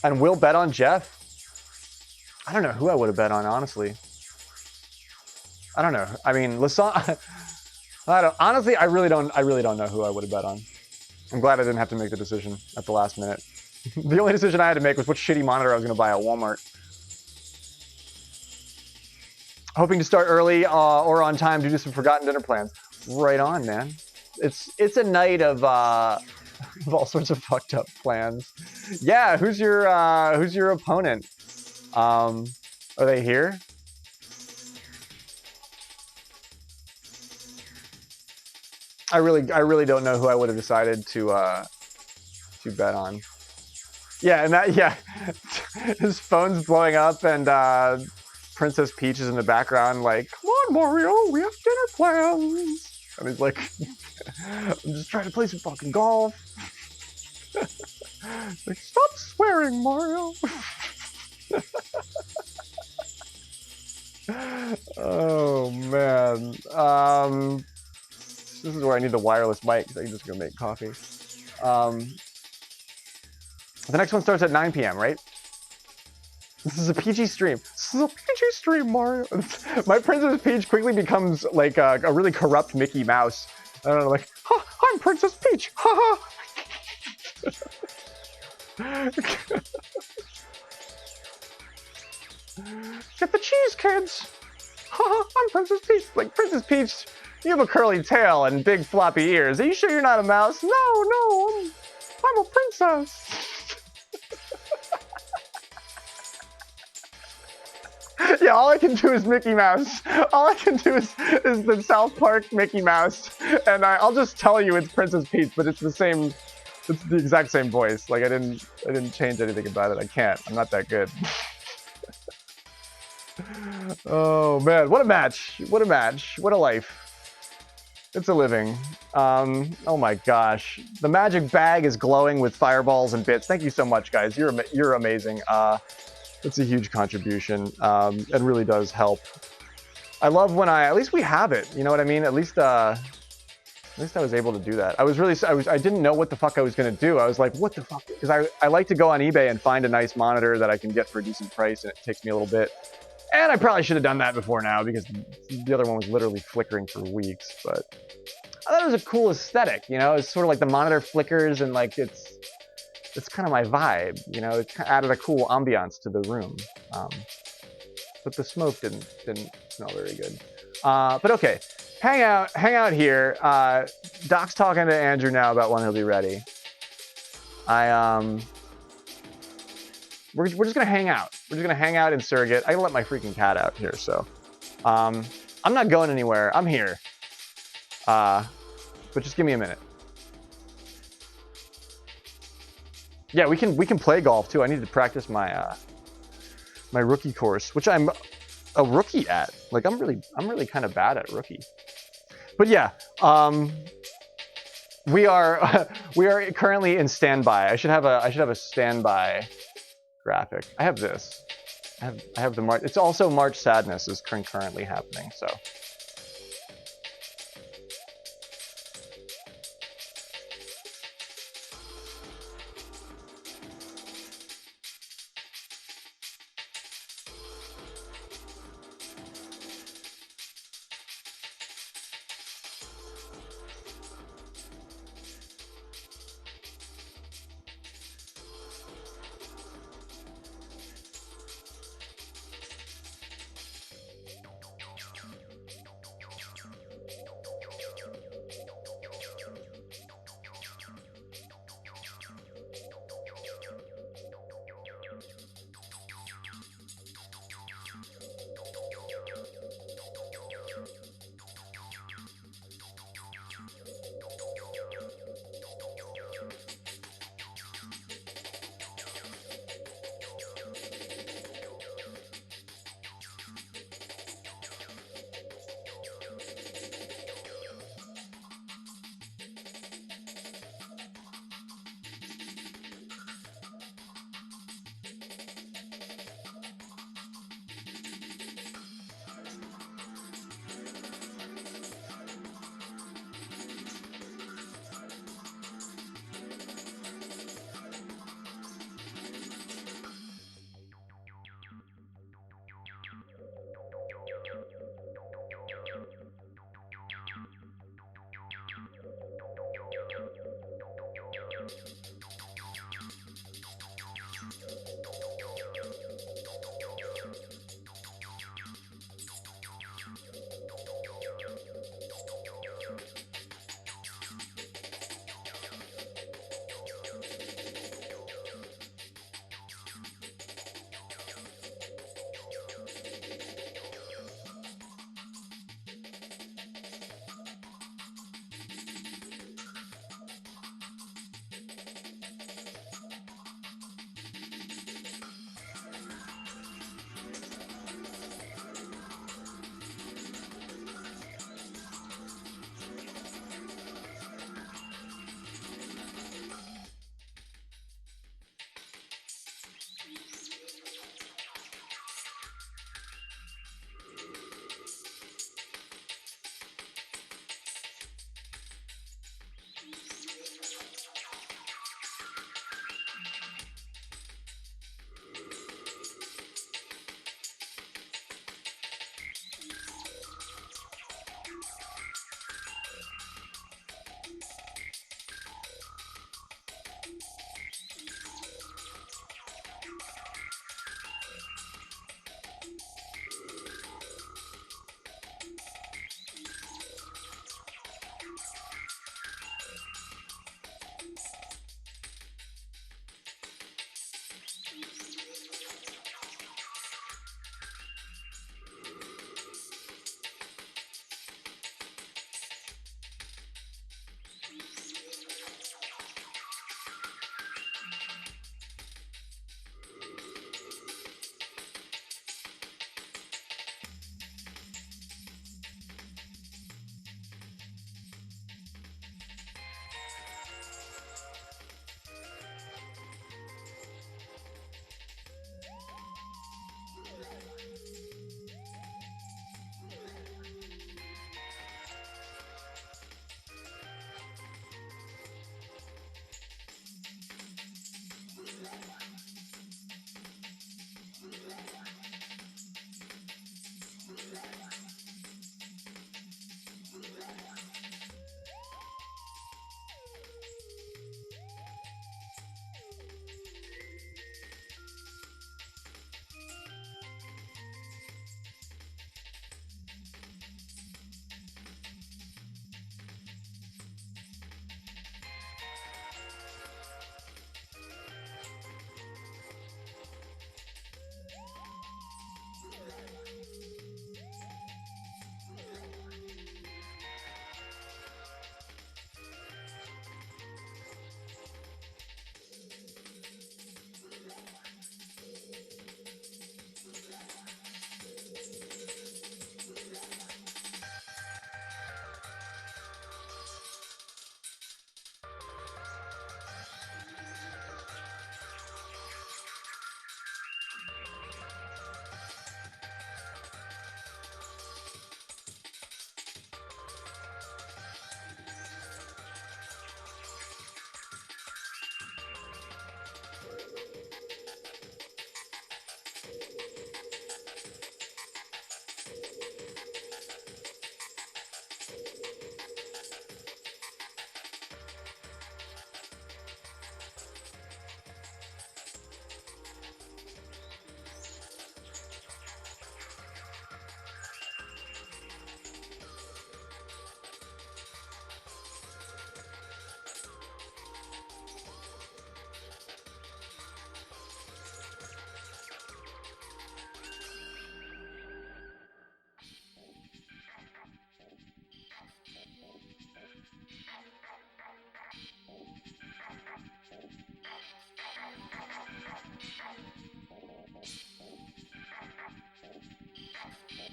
And we'll bet on Jeff. I don't know who I would have bet on, honestly. I don't know. I mean, Lesinge. Honestly, I really don't know who I would have bet on. I'm glad I didn't have to make the decision at the last minute. The only decision I had to make was what shitty monitor I was going to buy at Walmart. Hoping to start early or on time to do some forgotten dinner plans. Right on, man. It's a night of all sorts of fucked up plans. Yeah, who's your opponent? Are they here? I really don't know who I would have decided to bet on. Yeah, and his phone's blowing up and Princess Peach is in the background like, come on Mario, we have dinner plans. And he's like, I'm just trying to play some fucking golf. Like, stop swearing, Mario. Oh man. This is where I need the wireless mic because I'm just gonna make coffee. The next one starts at 9 p.m., right? This is a PG stream. This is a PG stream, Mario. My Princess Peach quickly becomes like a really corrupt Mickey Mouse. I don't know, like, ha, I'm Princess Peach. Ha ha. Get the cheese, kids. Ha ha, I'm Princess Peach. Like, Princess Peach, you have a curly tail and big floppy ears. Are you sure you're not a mouse? No, I'm a princess. Yeah, all I can do is Mickey Mouse. All I can do is the South Park Mickey Mouse, and I'll just tell you it's Princess Peach, but it's the same. It's the exact same voice. Like I didn't change anything about it. I can't. I'm not that good. Oh man, what a match! What a match! What a life! It's a living. Oh my gosh, the magic bag is glowing with fireballs and bits. Thank you so much, guys. You're amazing. It's a huge contribution. It really does help. I love when at least we have it. You know what I mean? At least I was able to do that. I didn't know what the fuck I was gonna do. I was like, what the fuck? Because I like to go on eBay and find a nice monitor that I can get for a decent price, and it takes me a little bit. And I probably should have done that before now because the other one was literally flickering for weeks. But I thought it was a cool aesthetic. You know, it's sort of like the monitor flickers and like it's kind of my vibe, you know. It added a cool ambiance to the room, but the smoke didn't smell very good. But okay, hang out here. Doc's talking to Andrew now about when he'll be ready. We're just gonna hang out. We're just gonna hang out in Surrogate. I gotta let my freaking cat out here, so I'm not going anywhere. I'm here, but just give me a minute. Yeah, we can play golf too. I need to practice my my rookie course, which I'm a rookie at. Like I'm really kind of bad at rookie. But yeah, we are currently in standby. I should have a standby graphic. I have this. I have the March. It's also March Sadness is concurrently happening. So.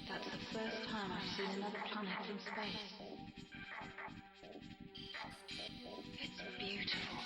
That's the first time I've seen another planet from space. It's beautiful.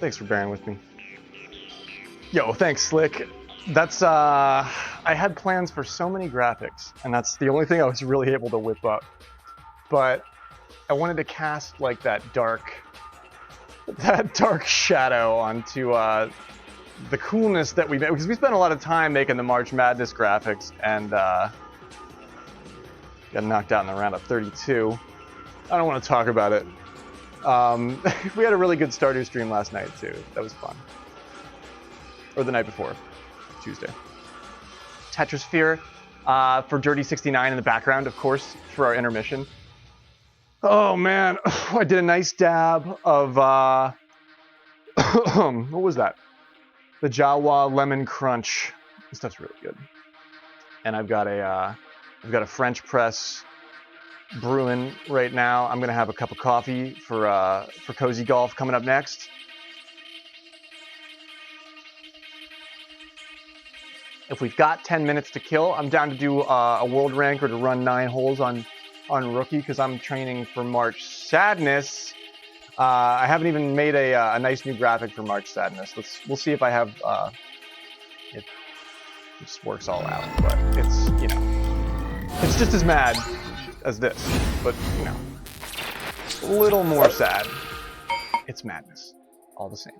Thanks for bearing with me. Yo, thanks, Slick. That's, I had plans for so many graphics, and that's the only thing I was really able to whip up. But I wanted to cast, like, that dark shadow onto, the coolness that we made, because we spent a lot of time making the March Madness graphics, and, got knocked out in the round of 32. I don't want to talk about it. We had a really good Stardew stream last night, too. That was fun. Or the night before, Tuesday. Tetrasphere for Dirty 69 in the background, of course, for our intermission. Oh, man. I did a nice dab of, what was that? The Jawa Lemon Crunch. This stuff's really good. And I've got a French press brewing right now. I'm gonna have a cup of coffee for Cozy Golf coming up next. If we've got 10 minutes to kill, I'm down to do a world rank or to run 9 holes on rookie because I'm training for March Sadness. I haven't even made a nice new graphic for March Sadness. We'll see if I have it just works all out, but it's, you know, it's just as mad as this, but, you know, a little more sad. It's madness, all the same.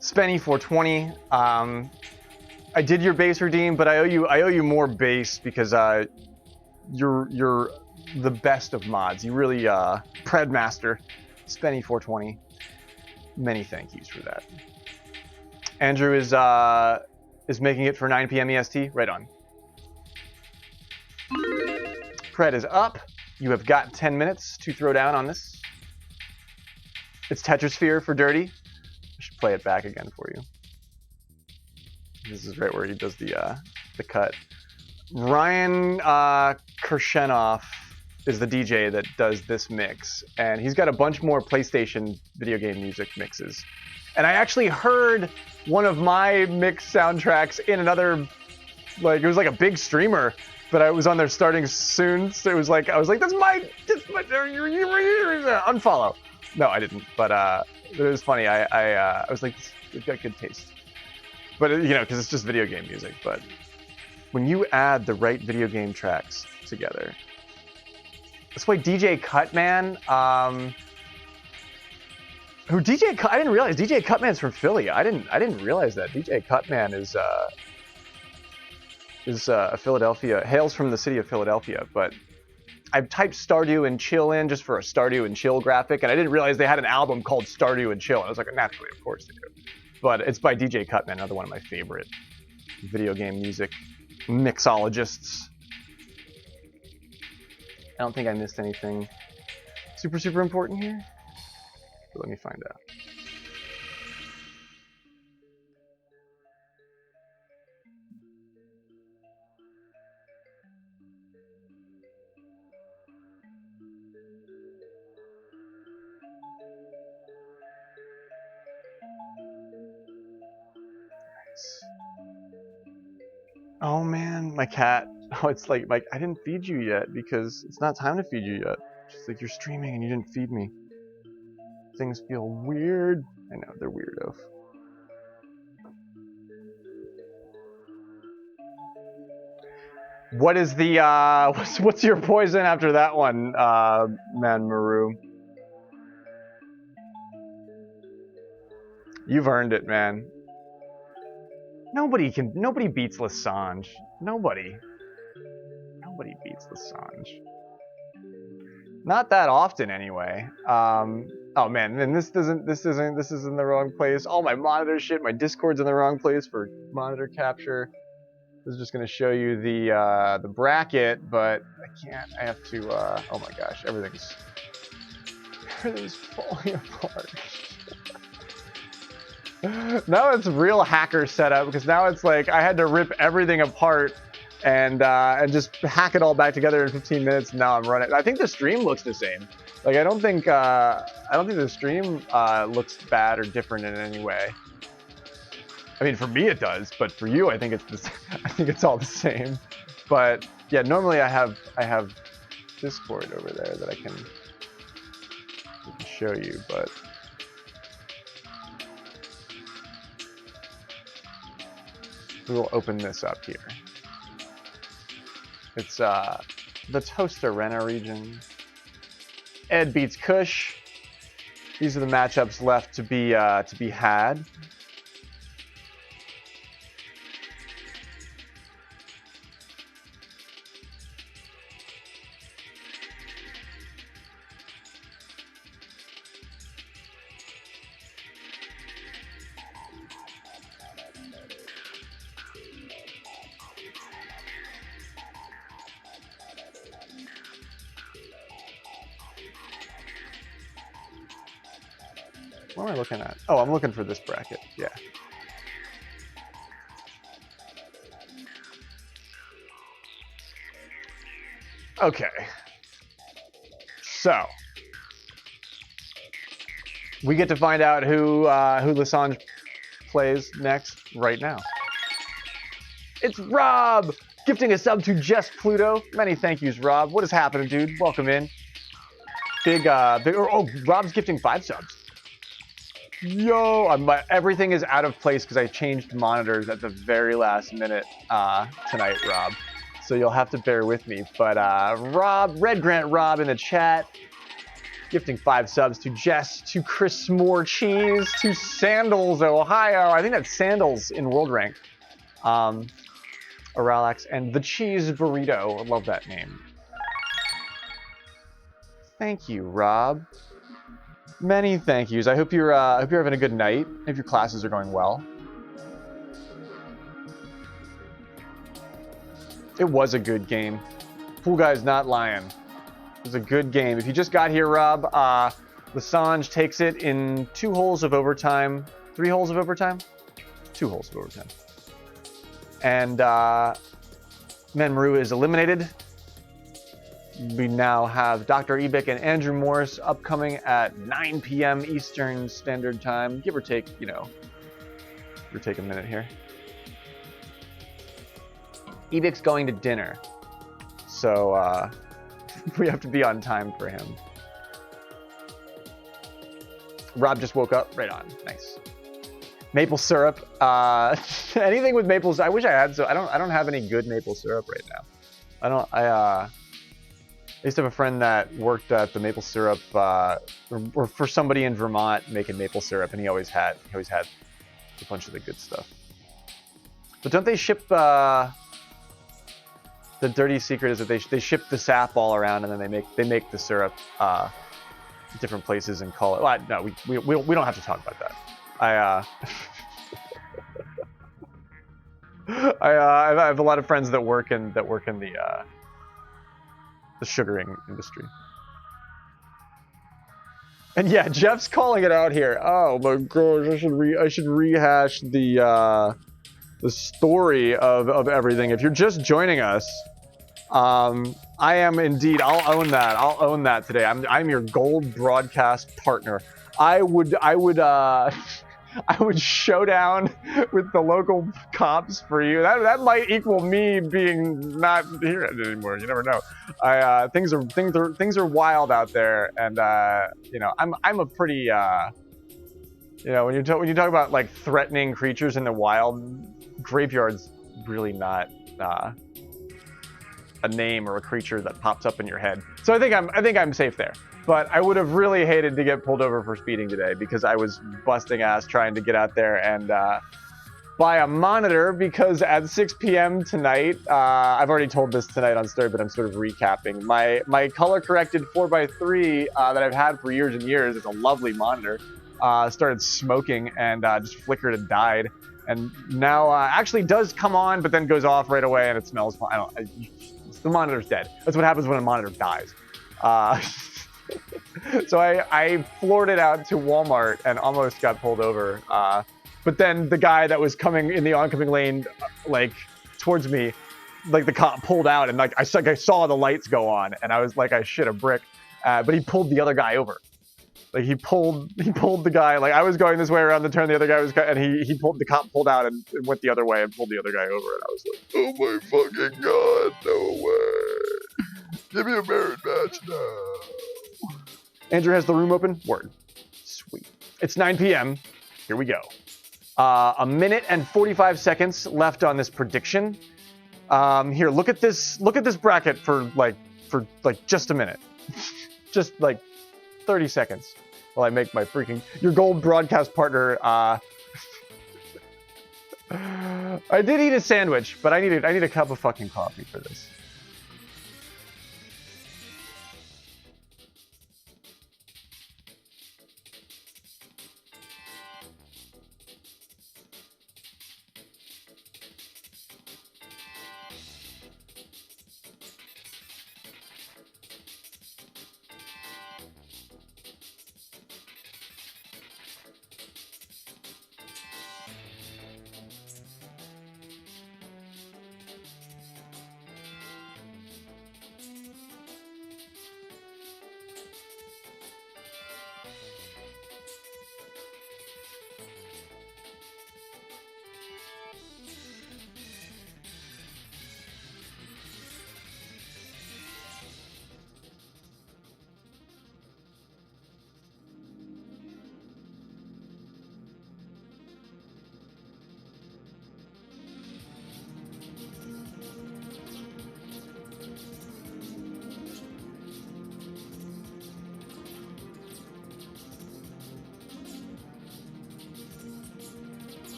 Spenny 420. I did your base redeem, but I owe you more base because you're the best of mods. You really Predmaster. Spenny 420. Many thank yous for that. Andrew is making it for 9 p.m. EST. Right on. Pred is up. You have got 10 minutes to throw down on this. It's Tetrasphere for Dirty. I should play it back again for you. This is right where he does the cut. Ryan Kirshenoff is the DJ that does this mix, and he's got a bunch more PlayStation video game music mixes. And I actually heard one of my mix soundtracks in another, like, it was like a big streamer, but I was on there starting soon, so it was like, I was like, that's my unfollow. No, I didn't, but it was funny. I was like, you've got good taste. But, you know, because it's just video game music, but when you add the right video game tracks together, that's why DJ Cutman, I didn't realize DJ Cutman's from Philly. I didn't realize that. DJ Cutman is a Philadelphia, hails from the city of Philadelphia, but I typed Stardew and Chill in just for a Stardew and Chill graphic, and I didn't realize they had an album called Stardew and Chill. And I was like, naturally, of course they do. But it's by DJ Cutman, another one of my favorite video game music mixologists. I don't think I missed anything super important here. But let me find out. Oh man, my cat. Oh, it's like I didn't feed you yet because it's not time to feed you yet. She's like, you're streaming and you didn't feed me. Things feel weird. I know, they're weirdo. What is the what's your poison after that one, man, Maru? You've earned it, man. Nobody beats Lesinge. Nobody beats Lesinge. Not that often, anyway. Oh man, and this is in the wrong place. All my monitor shit, my Discord's in the wrong place for monitor capture. This is just gonna show you the bracket, but I can't. I have to. Oh my gosh, everything's falling apart. Now it's real hacker setup because now it's like I had to rip everything apart and just hack it all back together in 15 minutes. And now I'm running. I think the stream looks the same. Like I don't think the stream looks bad or different in any way. I mean, for me it does, but for you, I think it's all the same. But yeah, normally I have Discord over there that I can show you, but we will open this up here. It's the Toast Arena region. Ed beats Kush. These are the matchups left to be had. What am I looking at? Oh, I'm looking for this bracket. Yeah. Okay. So we get to find out who Lesinge plays next right now. It's Rob gifting a sub to Just Pluto. Many thank yous, Rob. What is happening, dude? Welcome in. Oh, Rob's gifting 5 subs. Yo, everything is out of place because I changed monitors at the very last minute tonight, Rob. So you'll have to bear with me. But Rob, Red Grant Rob in the chat, gifting 5 subs to Jess, to Chris Moore Cheese, to Sandals Ohio. I think that's Sandals in World Rank. Aralax and the Cheese Burrito. I love that name. Thank you, Rob. Many thank yous. I hope you're having a good night. I hope your classes are going well. It was a good game. Pool Guy's not lying. It was a good game. If you just got here, Rob, Lesinge takes it in 2 holes of overtime. 3 holes of overtime? 2 holes of overtime. And Maru is eliminated. We now have Dr. Ebick and Andrew Morse upcoming at 9 p.m. Eastern Standard Time, give or take, give or take a minute here. Ebick's going to dinner, so we have to be on time for him. Rob just woke up. Right on. Nice. Maple syrup. Anything with maple syrup. I wish I had. So I don't have any good maple syrup right now. I used to have a friend that worked at the maple syrup, or for somebody in Vermont making maple syrup, and he always had a bunch of the good stuff. But don't they ship? The dirty secret is that they ship the sap all around, and then they make the syrup different places and call it. Well, no, we don't have to talk about that. I have a lot of friends that work in the sugaring industry. And yeah, Jeff's calling it out here. Oh my gosh, I should rehash the story of everything. If you're just joining us, I am indeed. I'll own that. I'll own that today. I'm your gold broadcast partner. I would showdown with the local cops for you. That might equal me being not here anymore. You never know. Things are wild out there, and I'm a pretty when you talk about like threatening creatures in the wild, Graveyard's really not a name or a creature that pops up in your head. So I think I'm safe there. But I would have really hated to get pulled over for speeding today because I was busting ass trying to get out there and buy a monitor, because at 6 p.m. tonight, I've already told this tonight on story, but I'm sort of recapping. My color corrected 4x3 that I've had for years and years, it's a lovely monitor, started smoking and just flickered and died. And now actually does come on, but then goes off right away and it smells fine. The monitor's dead. That's what happens when a monitor dies. So I floored it out to Walmart and almost got pulled over. But then the guy that was coming in the oncoming lane, like towards me, like the cop pulled out, and like I saw the lights go on, and I was like, I shit a brick. But he pulled the other guy over. Like he pulled the guy. Like I was going this way around the turn, the other guy was, and the cop pulled out and went the other way and pulled the other guy over, and I was like, oh my fucking god, no way! Give me a merit badge now. Andrew has the room open. Word. Sweet. It's 9 p.m. Here we go. A minute and 45 seconds left on this prediction. Here, look at this bracket for just a minute. Just like 30 seconds while I make my your gold broadcast partner. I did eat a sandwich, but I need a cup of fucking coffee for this.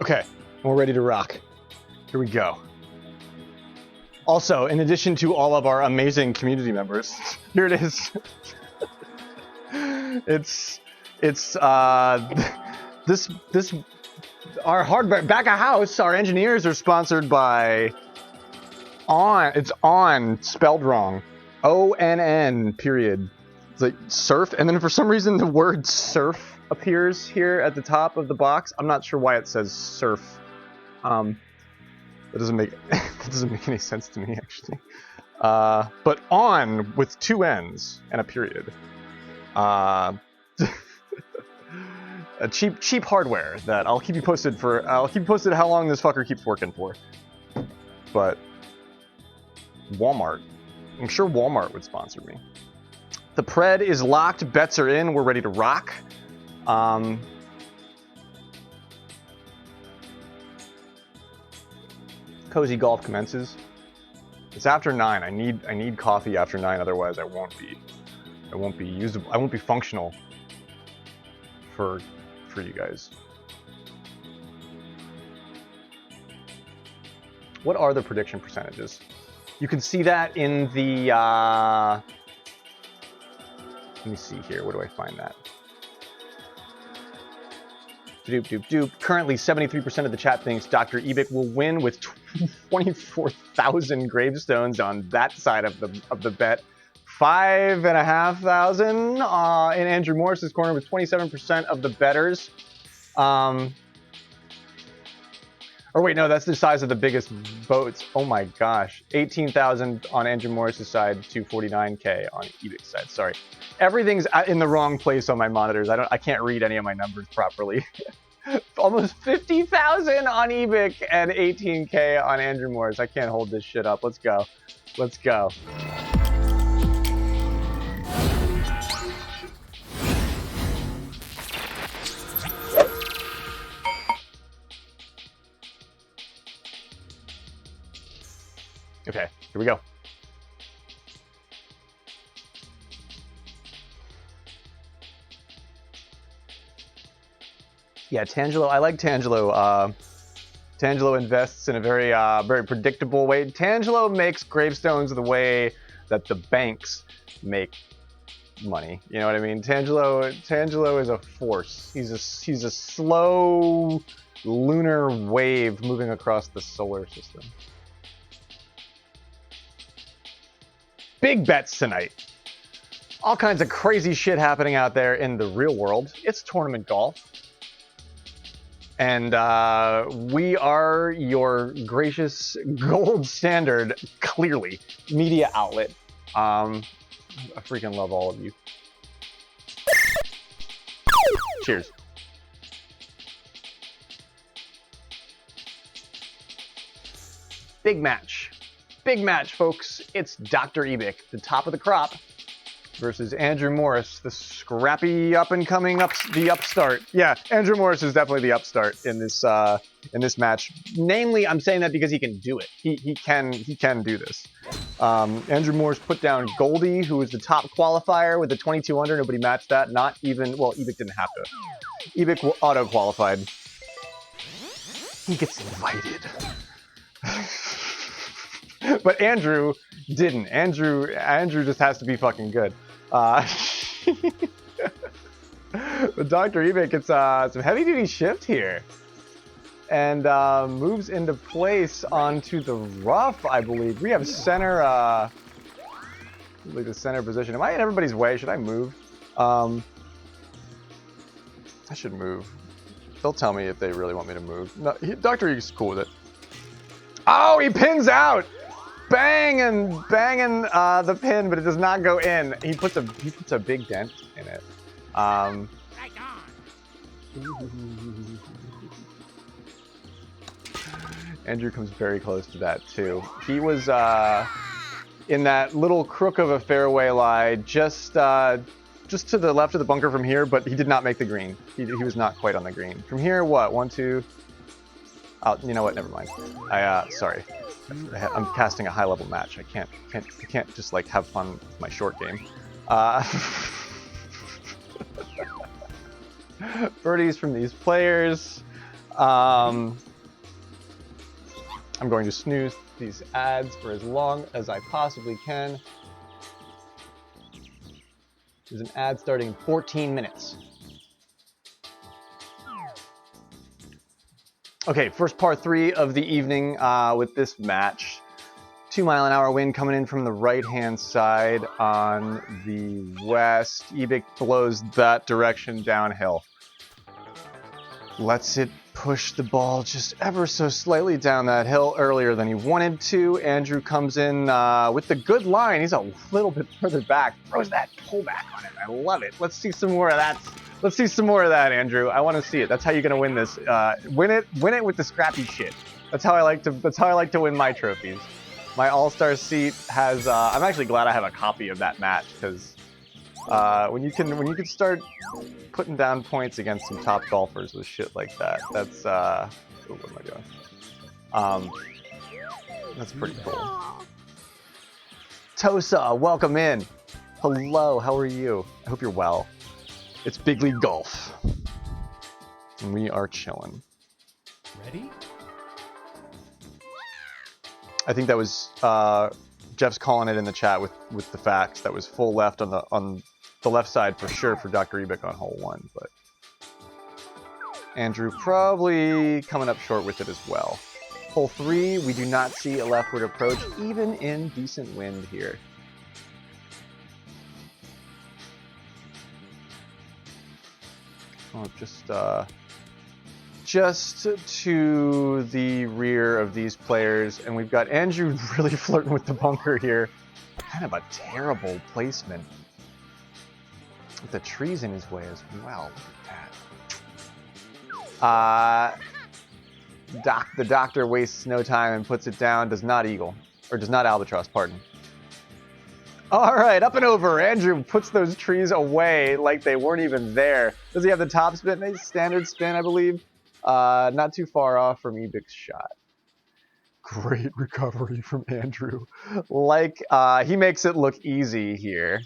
Okay, we're ready to rock. Here we go. Also, in addition to all of our amazing community members, here it is. It's our hardware back of house. Our engineers are sponsored by It's On spelled wrong. ONN period. It's like surf, and then for some reason the word surf appears here at the top of the box. I'm not sure why it says surf. That doesn't make any sense to me actually. But On with two N's and a period. A cheap hardware that I'll keep you posted how long this fucker keeps working for. But Walmart. I'm sure Walmart would sponsor me. The pred is locked, bets are in, we're ready to rock. Cozy golf commences. It's after 9. I need coffee after 9, otherwise I won't be usable. I won't be functional for you guys. What are the prediction percentages? You can see that in the let me see here. Where do I find that? Doop, doop, doop. Currently, 73% of the chat thinks Dr. Ebick will win with 24,000 gravestones on that side of the bet. 5,500 in Andrew Morse's corner with 27% of the bettors. Or wait, no, that's the size of the biggest boats. Oh my gosh. 18,000 on Andrew Morse's side, 249K on Ebick's side. Sorry. Everything's in the wrong place on my monitors. I can't read any of my numbers properly. Almost 50,000 on Ebick and 18K on Andrew Morse. I can't hold this shit up. Let's go. Let's go. Okay, here we go. Yeah, Tangelo. I like Tangelo. Tangelo invests in a very, very predictable way. Tangelo makes gravestones the way that the banks make money. You know what I mean? Tangelo is a force. He's a slow lunar wave moving across the solar system. Big bets tonight. All kinds of crazy shit happening out there in the real world. It's tournament golf. And we are your gracious gold standard, clearly, media outlet. I freaking love all of you. Cheers. Big match. Big match, folks. It's Dr. Ebick, the top of the crop, versus Andrew Morse, the scrappy up-and-coming the upstart. Yeah, Andrew Morse is definitely the upstart in this match. Namely, I'm saying that because he can do it. He can do this. Andrew Morse put down Goldie, who was the top qualifier with the 22 under. Nobody matched that. Not even, well, Ebick didn't have to. Ebick auto-qualified. He gets invited. But Andrew didn't. Andrew just has to be fucking good. But Dr. Ebick gets some heavy-duty shift here. And moves into place onto the rough, I believe. We have center, the center position. Am I in everybody's way? Should I move? I should move. They'll tell me if they really want me to move. No, Dr. Ebick's cool with it. Oh, he pins out! Banging the pin, but it does not go in. He puts a big dent in it. Andrew comes very close to that too. He was in that little crook of a fairway lie, just to the left of the bunker from here, but he did not make the green. He was not quite on the green. From here, what? 1, 2. Oh, you know what? Never mind. Sorry. I'm casting a high-level match. I can't just like have fun with my short game. Birdies from these players. I'm going to snooze these ads for as long as I possibly can. There's an ad starting in 14 minutes. Okay, first par 3 of the evening with this match. 2-mile-an-hour wind coming in from the right-hand side on the west. Ebick blows that direction downhill. Lets it push the ball just ever so slightly down that hill earlier than he wanted to. Andrew comes in with the good line. He's a little bit further back. Throws that pullback on it. I love it. Let's see some more of that. Let's see some more of that, Andrew. I want to see it. That's how you're gonna win this. Win it with the scrappy shit. That's how I like to win my trophies. My all-star seat has. I'm actually glad I have a copy of that match because when you can start putting down points against some top golfers with shit like that, that's what am I doing? That's pretty cool. Tosa, welcome in. Hello, how are you? I hope you're well. It's Big League Golf. And we are chilling. Ready? I think that was Jeff's calling it in the chat with the facts. That was full left on the left side for sure for Dr. Ebick on hole 1, but Andrew probably coming up short with it as well. Hole 3, we do not see a leftward approach, even in decent wind here. Oh, just to the rear of these players, and we've got Andrew really flirting with the bunker here. Kind of a terrible placement. With the trees in his way as well. Look at that. The doctor wastes no time and puts it down. Does not eagle. Or does not albatross, pardon. Alright, up and over. Andrew puts those trees away like they weren't even there. Does he have the top spin? A standard spin, I believe. Not too far off from Ebick's shot. Great recovery from Andrew. Like, he makes it look easy here.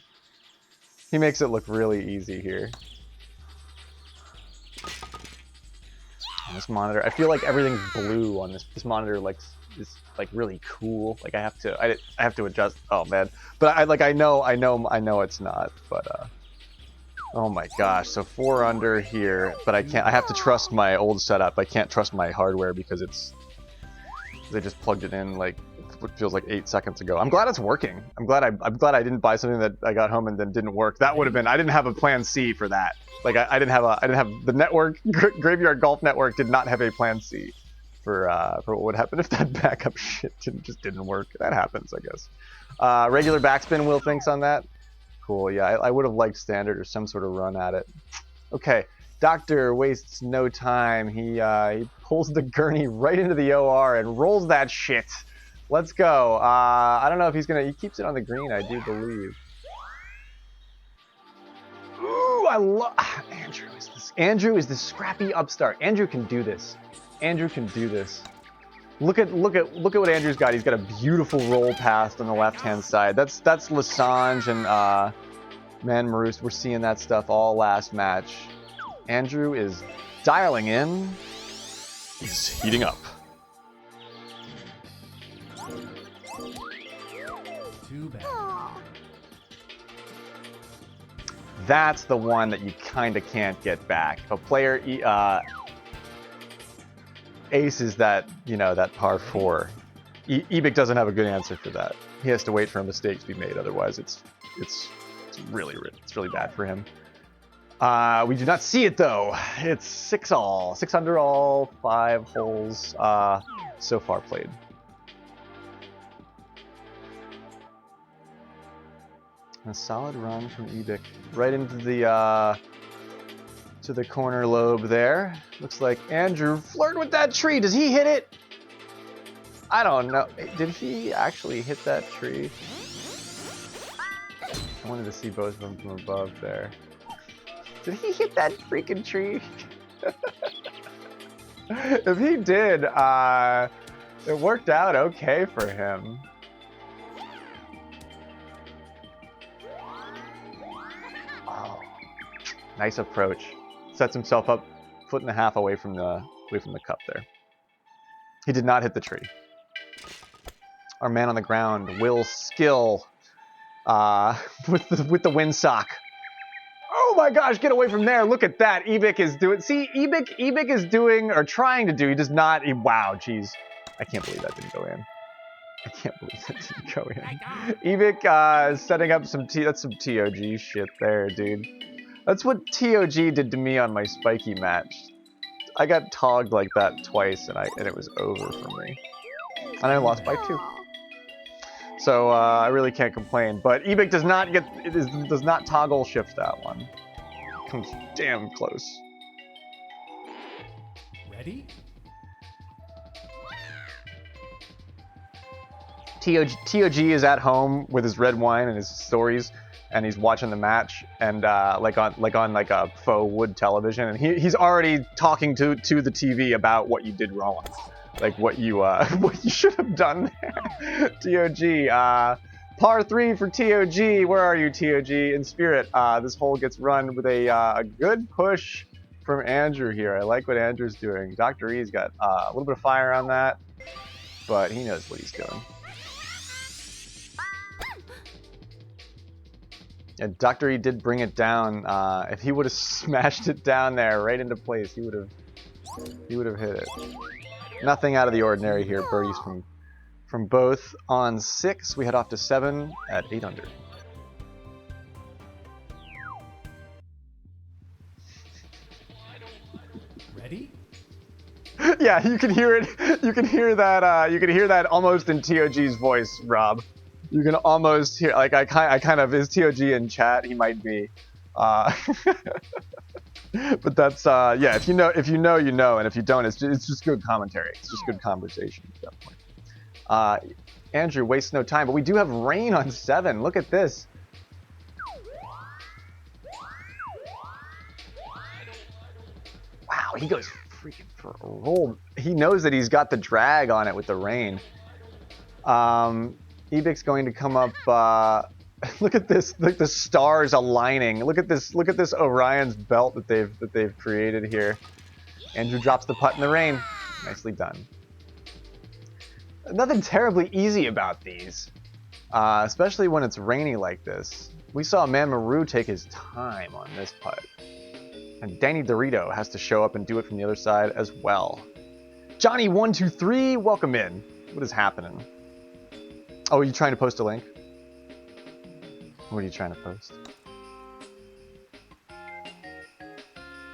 He makes it look really easy here. On this monitor, I feel like everything's blue on this monitor. Like, is like really cool. Like I have to adjust. Oh man, but I know it's not. But oh my gosh, so 4 under here. But I can't. I have to trust my old setup. I can't trust my hardware because they just plugged it in like what feels like 8 seconds ago. I'm glad it's working. I'm glad I didn't buy something that I got home and then didn't work. That would have been. I didn't have a plan C for that. Like I didn't have the network. Graveyard Golf Network did not have a plan C for what would happen if that backup shit just didn't work. That happens, I guess. Regular backspin. Will thinks on that. Cool. Yeah, I would have liked standard or some sort of run at it. Okay. Doctor wastes no time. He pulls the gurney right into the OR and rolls that shit. Let's go. I don't know if he's gonna. He keeps it on the green, I do believe. Ooh, I love Andrew. Andrew is the scrappy upstart. Andrew can do this. Andrew can do this. Look at what Andrew's got. He's got a beautiful roll past on the left-hand side. That's Lesinge and Maru. We're seeing that stuff all last match. Andrew is dialing in. He's heating up. Too bad. That's the one that you kind of can't get back. If a player aces that, that par 4, Ebick doesn't have a good answer for that. He has to wait for a mistake to be made. Otherwise, it's really bad for him. We do not see it though. It's 6 under all, 5 holes so far played. A solid run from Ebick right into the to the corner lobe there. Looks like Andrew flirted with that tree. Does he hit it? I don't know. Did he actually hit that tree? I wanted to see both of them from above there. Did he hit that freaking tree? If he did, it worked out okay for him. Oh, nice approach. Sets himself up 1.5 feet away from the cup there. He did not hit the tree. Our man on the ground, Will Skill, with the windsock. Oh my gosh, get away from there. Look at that. Ebick is doing... See, Ebick is doing, or trying to do, he does not... Wow, jeez. I can't believe that didn't go in. I can't believe that didn't go in. Ebick is setting up some... That's some TOG shit there, dude. That's what TOG did to me on my spiky match. I got togged like that twice, and it was over for me. And I lost by 2. So I really can't complain. But Ebick does not toggle shift that one. Comes damn close. Ready? TOG is at home with his red wine and his stories, and he's watching the match, and like on a faux wood television, and he's already talking to the TV about what you did wrong. Like what you should have done there. TOG, par 3 for TOG. Where are you, TOG? In spirit, this hole gets run with a good push from Andrew here. I like what Andrew's doing. Dr. E's got a little bit of fire on that, but he knows what he's doing. And Dr. E did bring it down. If he would have smashed it down there right into place, he would have He would have hit it. Nothing out of the ordinary here. Birdies from both on 6. We head off to 7 at 8 under. Ready? Yeah, you can hear it. You can hear that. You can hear that almost in TOG's voice, Rob. You can almost hear, like, I kind of, is TOG in chat? He might be. But that's yeah. If you know, you know, and if you don't, it's just good commentary. It's just good conversation at that point. Andrew wastes no time, but we do have rain on 7. Look at this. Wow, he goes freaking for a roll. He knows that he's got the drag on it with the rain. Ebick's going to come up. Look at this, like the stars aligning. Look at this Orion's belt that they've created here. Andrew drops the putt in the rain. Nicely done. Nothing terribly easy about these, especially when it's rainy like this. We saw Maru take his time on this putt. And Danny Dorito has to show up and do it from the other side as well. Johnny123, welcome in. What is happening? Oh, are you trying to post a link? What are you trying to post?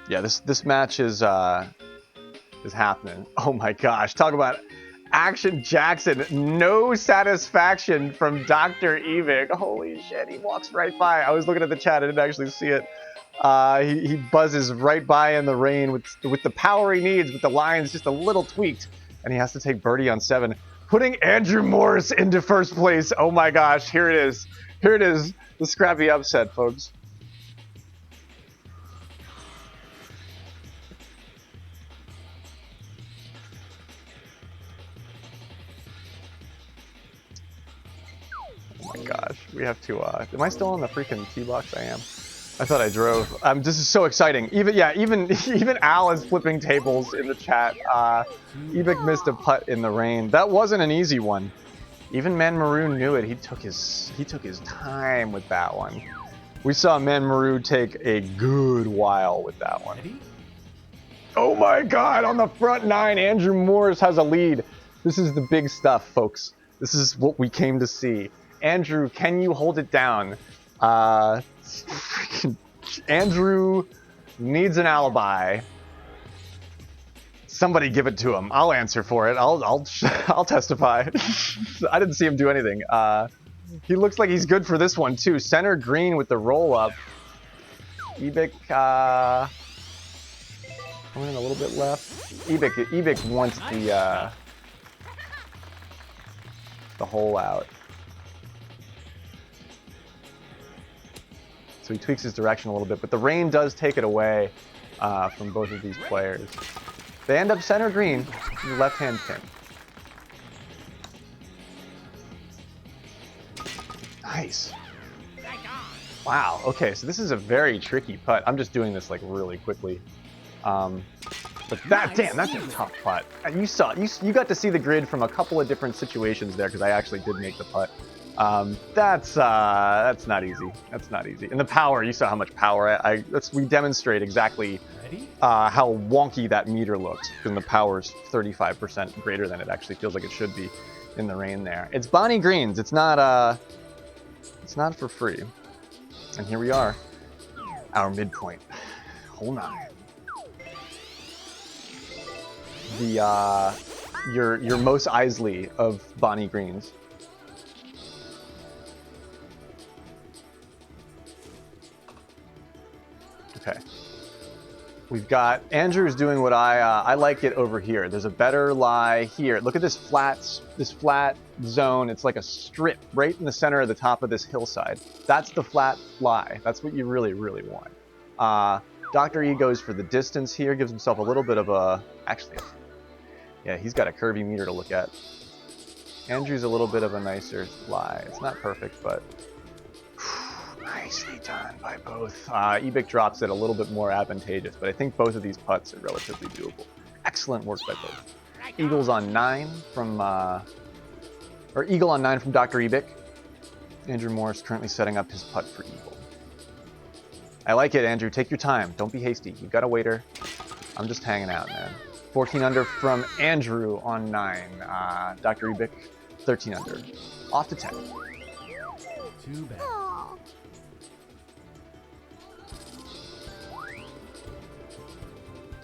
Yeah, this match is happening. Oh my gosh, talk about Action Jackson. No satisfaction from Dr. Ebick. Holy shit, he walks right by. I was looking at the chat, I didn't actually see it. He buzzes right by in the rain with the power he needs, with the lines just a little tweaked, and he has to take birdie on 7, putting Andrew Morse into first place. Oh my gosh, here it is. Here it is, the scrappy upset, folks. Oh my gosh, we have to, am I still on the freaking tee box? I am. I thought I drove. This is so exciting. Even Al is flipping tables in the chat. Ebick missed a putt in the rain. That wasn't an easy one. Even Maru knew it. He took his time with that one. We saw Maru take a good while with that one. Ready? Oh my God! On the front 9, Andrew Morse has a lead. This is the big stuff, folks. This is what we came to see. Andrew, can you hold it down? Andrew needs an alibi. Somebody give it to him. I'll answer for it. I'll testify. I didn't see him do anything. He looks like he's good for this one too. Center green with the roll up. Ebick coming in a little bit left. Ebick wants the hole out. So he tweaks his direction a little bit, but the rain does take it away from both of these players. They end up center green, left-hand pin. Nice. Wow, okay, so this is a very tricky putt. I'm just doing this like really quickly. But that's a tough putt. And you got to see the grid from a couple of different situations there because I actually did make the putt. That's not easy. That's not easy. And the power, you saw how much power we demonstrate exactly how wonky that meter looks, and the power is 35% greater than it actually feels like it should be in the rain there. It's Bonnie Greens. It's not for free. And here we are, our midpoint, hole 9. The your Mos Eisley of Bonnie Greens. Okay. We've got Andrew's doing what I like it over here. There's a better lie here. Look at this flat zone. It's like a strip right in the center of the top of this hillside. That's the flat lie. That's what you really, really want. Dr. E goes for the distance here, gives himself a little bit of a, actually, yeah, he's got a curvy meter to look at. Andrew's a little bit of a nicer lie. It's not perfect, but nicely done by both. Ebick drops it a little bit more advantageous, but I think both of these putts are relatively doable. Excellent work by both. Eagles on 9 from, or Eagle on 9 from Dr. Ebick. Andrew Morse currently setting up his putt for Eagle. I like it, Andrew. Take your time. Don't be hasty. You've got a waiter. I'm just hanging out, man. 14 under from Andrew on 9. Dr. Ebick, 13 under. Off to 10. Too bad.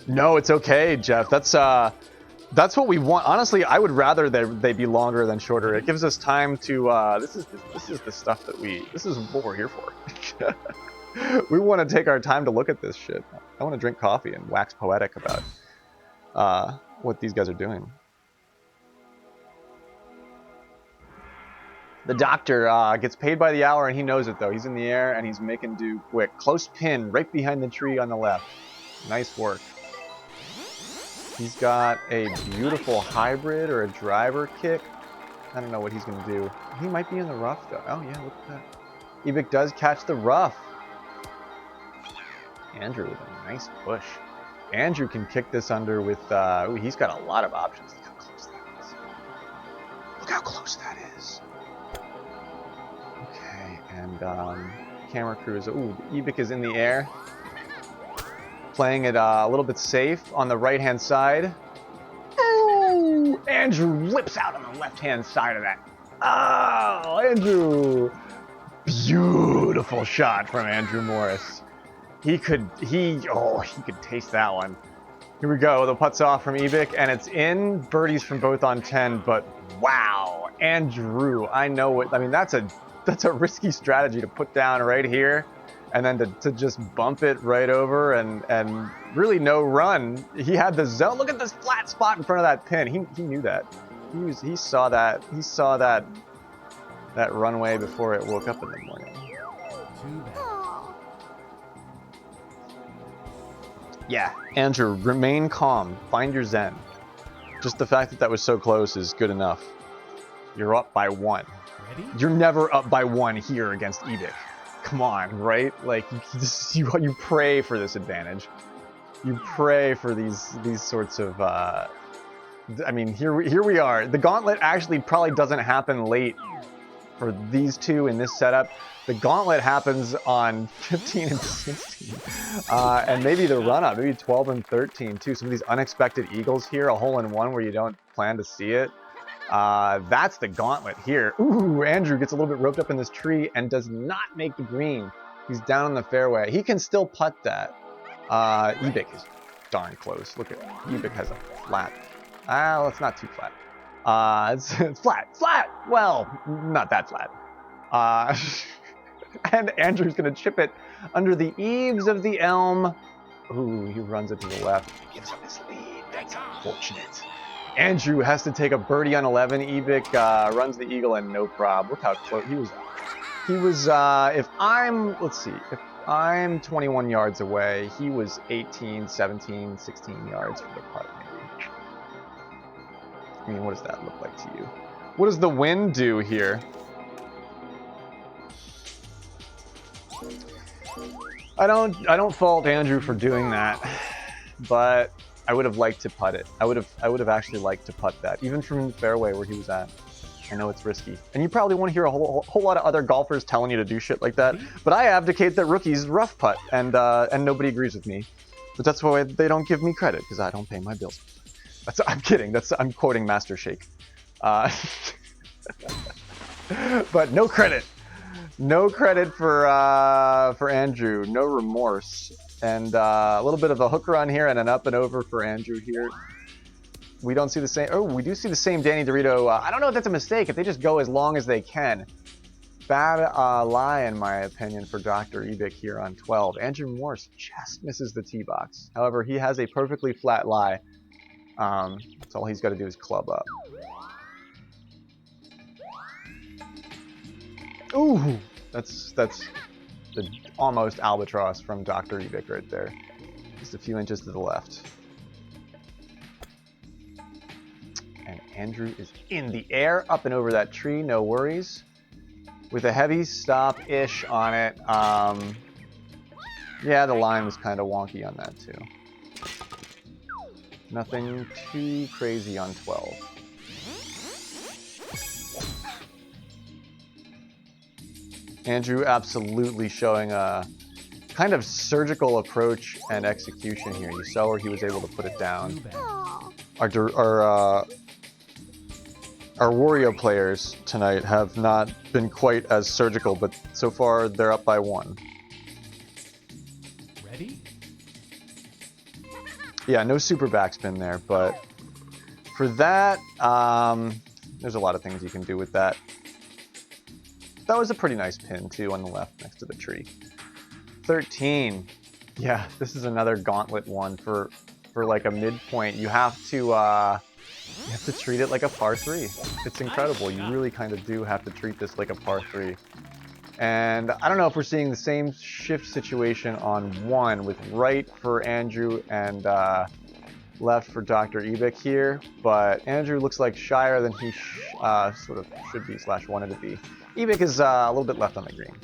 No, it's okay, Jeff. That's what we want. Honestly, I would rather they be longer than shorter. It gives us time to. This is the stuff that this is what we're here for. We want to take our time to look at this shit. I want to drink coffee and wax poetic about what these guys are doing. The doctor gets paid by the hour, and he knows it, though. He's in the air, and he's making do quick. Close pin right behind the tree on the left. Nice work. He's got a beautiful hybrid or a driver kick. I don't know what he's going to do. He might be in the rough, though. Oh, yeah, look at that. Ebick does catch the rough. Andrew with a nice push. Andrew can kick this under with... ooh, he's got a lot of options. Look how close that is. Look how close that is. Okay, and camera crew is... Ooh, Ebick is in the air. Playing it a little bit safe on the right-hand side. Ooh, Andrew lips out on the left-hand side of that. Oh, Andrew. Beautiful shot from Andrew Morse. He could taste that one. Here we go. The putt's off from Ebick, and it's in. Birdies from both on 10, but wow, Andrew. I know what. I mean, that's a risky strategy to put down right here, and then to just bump it right over, and really no run. He had the zone. Look at this flat spot in front of that pin. He knew that. He saw that. He saw that runway before it woke up in the morning. Too bad. Yeah, Andrew, remain calm. Find your zen. Just the fact that was so close is good enough. You're up by 1. Ready? You're never up by 1 here against Ebick. Come on, right? Like you pray for this advantage. You pray for these sorts of. I mean, here we are. The gauntlet actually probably doesn't happen late for these two in this setup. The gauntlet happens on 15 and 16. And maybe the run-up, maybe 12 and 13 too. Some of these unexpected eagles here, a hole-in-one where you don't plan to see it. That's the gauntlet here. Ooh, Andrew gets a little bit roped up in this tree and does not make the green. He's down on the fairway. He can still putt that. Ebick is darn close. Look at Ebick has a flat. Well, it's not too flat. It's flat. Well, not that flat. And Andrew's going to chip it under the eaves of the elm. Ooh, he runs it to the left. Gives up his lead. That's unfortunate. Andrew has to take a birdie on 11. Ebick runs the eagle and no prob. Look how close he was. If I'm 21 yards away, he was 18, 17, 16 yards from the putt, maybe. I mean, what does that look like to you? What does the wind do here? I don't fault Andrew for doing that, but I would have liked to putt it. I would have actually liked to putt that, even from the fairway where he was at. I know it's risky, and you probably want to hear a whole lot of other golfers telling you to do shit like that. But I advocate that rookies rough putt, and nobody agrees with me. But that's why they don't give me credit, because I don't pay my bills. I'm kidding. I'm quoting Master Shake. But no credit. No credit for Andrew. No remorse. And a little bit of a hook run here and an up and over for Andrew here. We don't see the same. Oh, we do see the same Danny Dorito. I don't know if that's a mistake. If they just go as long as they can. Bad lie, in my opinion, for Dr. Ebick here on 12. Andrew Morse just misses the tee box. However, he has a perfectly flat lie. So all he's got to do is club up. Ooh, that's the almost albatross from Dr. Ebick right there. Just a few inches to the left. And Andrew is in the air, up and over that tree, no worries. With a heavy stop-ish on it. Yeah, the line was kind of wonky on that too. Nothing too crazy on 12. Andrew absolutely showing a kind of surgical approach and execution here. You saw where he was able to put it down. Our Wario players tonight have not been quite as surgical, but so far they're up by 1. Ready? Yeah, no super backspin there, but for that, there's a lot of things you can do with that. That was a pretty nice pin, too, on the left next to the tree. 13. Yeah, this is another gauntlet one for like a midpoint. You have to treat it like a par 3. It's incredible. You really kind of do have to treat this like a par 3. And I don't know if we're seeing the same shift situation on 1 with right for Andrew and left for Dr. Ebick here, but Andrew looks like shyer than he sort of should be / wanted to be. Ebick is a little bit left on the green.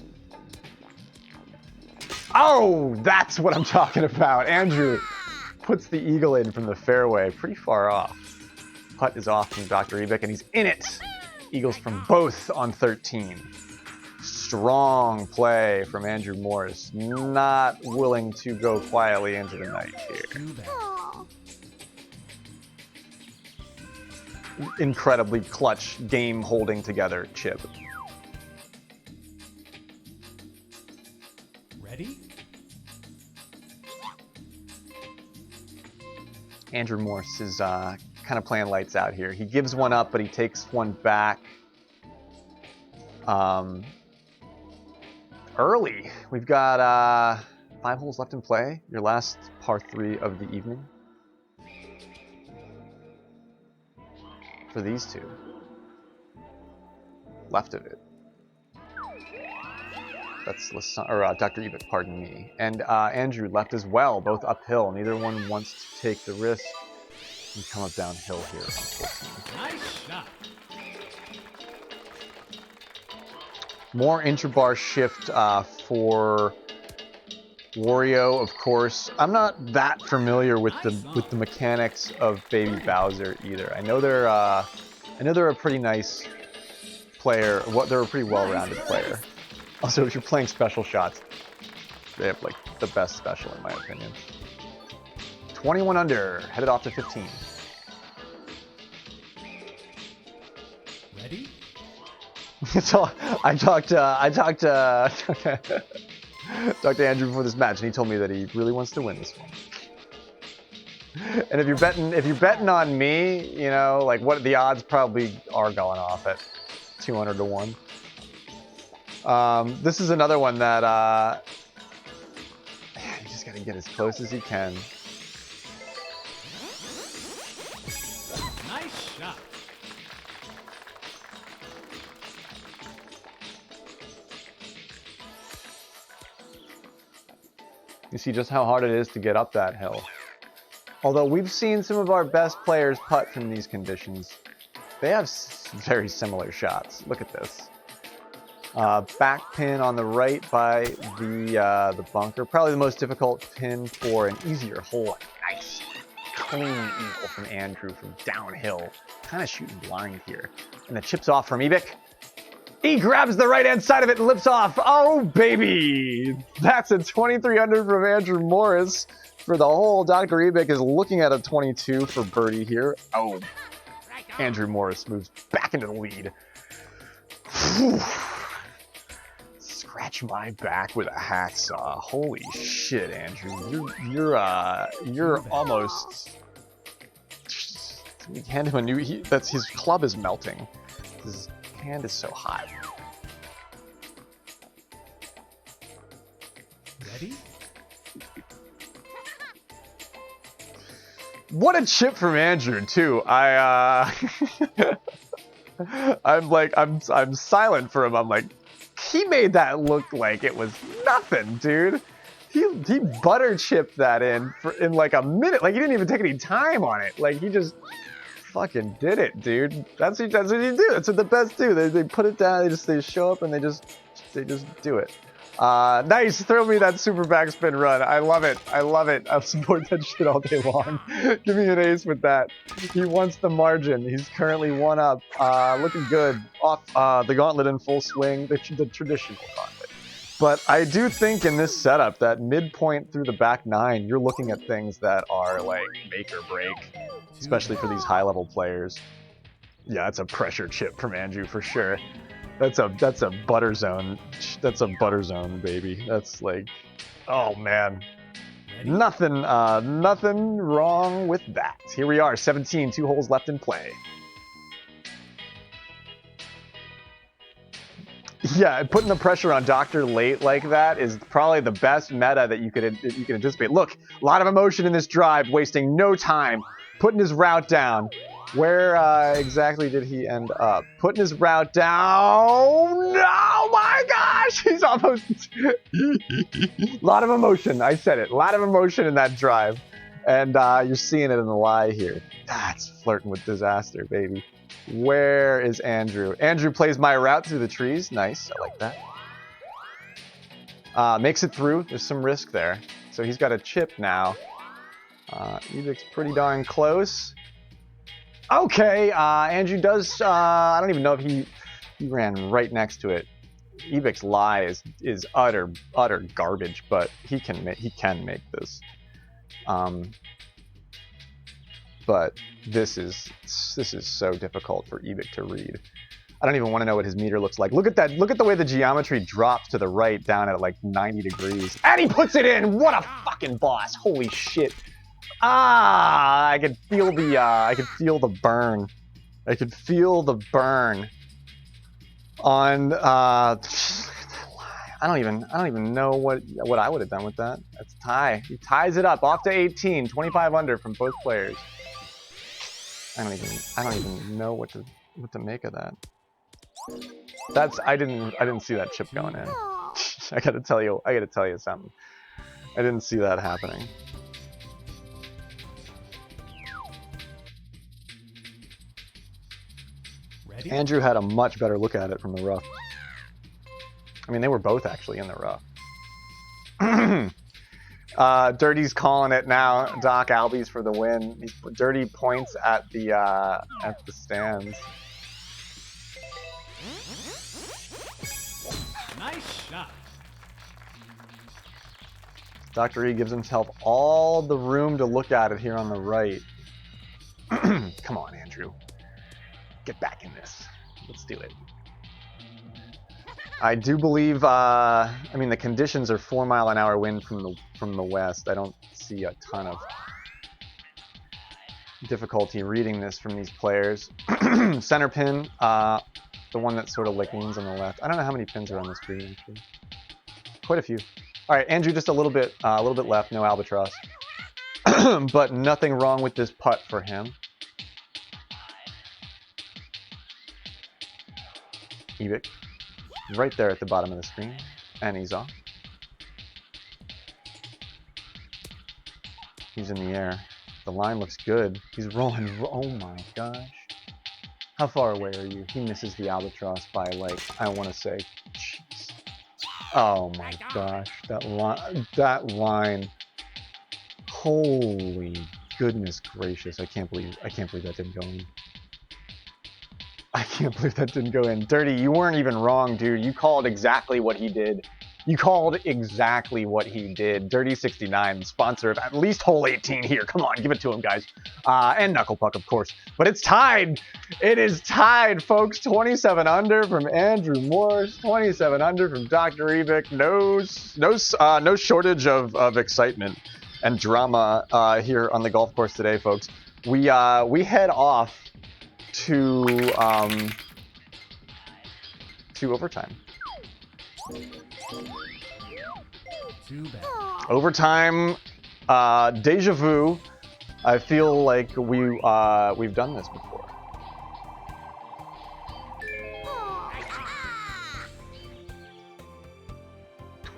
Oh, that's what I'm talking about. Andrew puts the eagle in from the fairway, pretty far off. Putt is off from Dr. Ebick, and he's in it. Eagles from both on 13. Strong play from Andrew Morse. Not willing to go quietly into the night here. Too bad. Incredibly clutch game holding together chip. Ready? Andrew Morse is kind of playing lights out here. He gives one up, but he takes one back early. We've got 5 holes left in play. Your last par 3 of the evening. For these two. Left of it. That's Dr. Ebick, pardon me. And Andrew left as well, both uphill. Neither one wants to take the risk and come up downhill here on 14. Nice shot. More intrabar shift for Wario, of course. I'm not that familiar with the mechanics of Baby Bowser either. I know they're a pretty nice player. They're a pretty well-rounded player. Also, if you're playing special shots, they have like the best special in my opinion. 21 under, headed off to 15. Ready? So I talked to Andrew before this match, and he told me that he really wants to win this one. And if you're betting on me, you know, like what the odds probably are going off at 200 to 1. This is another one that you just got to get as close as you can. Nice shot. You see just how hard it is to get up that hill. Although we've seen some of our best players putt from these conditions, they have very similar shots. Look at this. Back pin on the right by the bunker. Probably the most difficult pin for an easier hole. Nice, clean eagle from Andrew from downhill. Kind of shooting blind here. And the chip's off from Ebick. He grabs the right-hand side of it and lifts off. Oh, baby! That's a 2300 from Andrew Morris for the hole. Dr. Ebick is looking at a 22 for birdie here. Oh, Andrew Morris moves back into the lead. Whew. Scratch my back with a hacksaw. Holy shit, Andrew! You're almost. We hand him a new. That's his club is melting. His hand is so hot. Ready? What a chip from Andrew too. I'm silent for him. I'm like, he made that look like it was nothing, dude. He butter chipped that in like a minute. Like he didn't even take any time on it. Like he just fucking did it, dude. That's what you do. That's what the best do. They put it down. They show up and they just do it. Nice. Throw me that super backspin run. I love it. I'll support that shit all day long. Give me an ace with that. He wants the margin. He's currently 1 up. Looking good. Off the gauntlet in full swing. The traditional gauntlet. But I do think in this setup that midpoint through the back 9, you're looking at things that are like make or break. especially for these high-level players. Yeah, that's a pressure chip from Andrew for sure. That's a butter zone. That's a butter zone, baby. That's like, oh man, nothing wrong with that. Here we are, 17, 2 holes left in play. Yeah, putting the pressure on Doctor late like that is probably the best meta that you could anticipate. Look, a lot of emotion in this drive, wasting no time, putting his route down. Where exactly did he end up? Putting his route down. Oh my gosh, he's almost. A lot of emotion. I said it. A lot of emotion in that drive, and you're seeing it in the lie here. That's flirting with disaster, baby. Where is Andrew? Andrew plays my route through the trees. Nice, I like that. Makes it through. There's some risk there. So he's got a chip now. Ebick's pretty darn close. Okay, Andrew does. I don't even know if he ran right next to it. Ebick's lie is utter garbage, but he can make this. But this is so difficult for Ebick to read. I don't even want to know what his meter looks like. Look at that. Look at the way the geometry drops to the right down at like 90 degrees. And he puts it in. What a fucking boss. Holy shit. I could feel the burn. I could feel the burn on I don't even know what I would have done with that. That's a tie. He ties it up off to 18, 25 under from both players. I don't even know what to make of that. I didn't see that chip going in. I gotta tell you something. I didn't see that happening. Ready? Andrew had a much better look at it from the rough. I mean, they were both actually in the rough. Dirty's calling it now. Doc Albies for the win. Dirty points at the stands. Nice shot. Dr. E gives himself all the room to look at it here on the right. Come on, Andrew. Get back in this. Let's do it. I do believe, I mean, the conditions are 4-mile-an-hour wind from the west. I don't see a ton of difficulty reading this from these players. Center pin, the one that sort of like leans on the left. I don't know how many pins are on the screen. Actually. Quite a few. All right, Andrew, just a little bit left. No albatross, but nothing wrong with this putt for him. Ebick, right there at the bottom of the screen, and he's off. He's in the air. The line looks good. He's rolling. Oh my gosh. How far away are you? He misses the albatross by like, I want to say, jeez. Oh my gosh. That line. Holy goodness gracious. I can't believe that didn't go in. I can't believe that didn't go in. Dirty, you weren't even wrong, dude. You called exactly what he did. Dirty69, sponsor of at least hole 18 here. Come on, give it to him, guys. And Knuckle Puck, of course. But it's tied. It is tied, folks. 27 under from Andrew Morse. 27 under from Dr. Ebick. No shortage of excitement and drama here on the golf course today, folks. We head off to overtime. Too bad. Overtime, deja vu. I feel like we've done this before.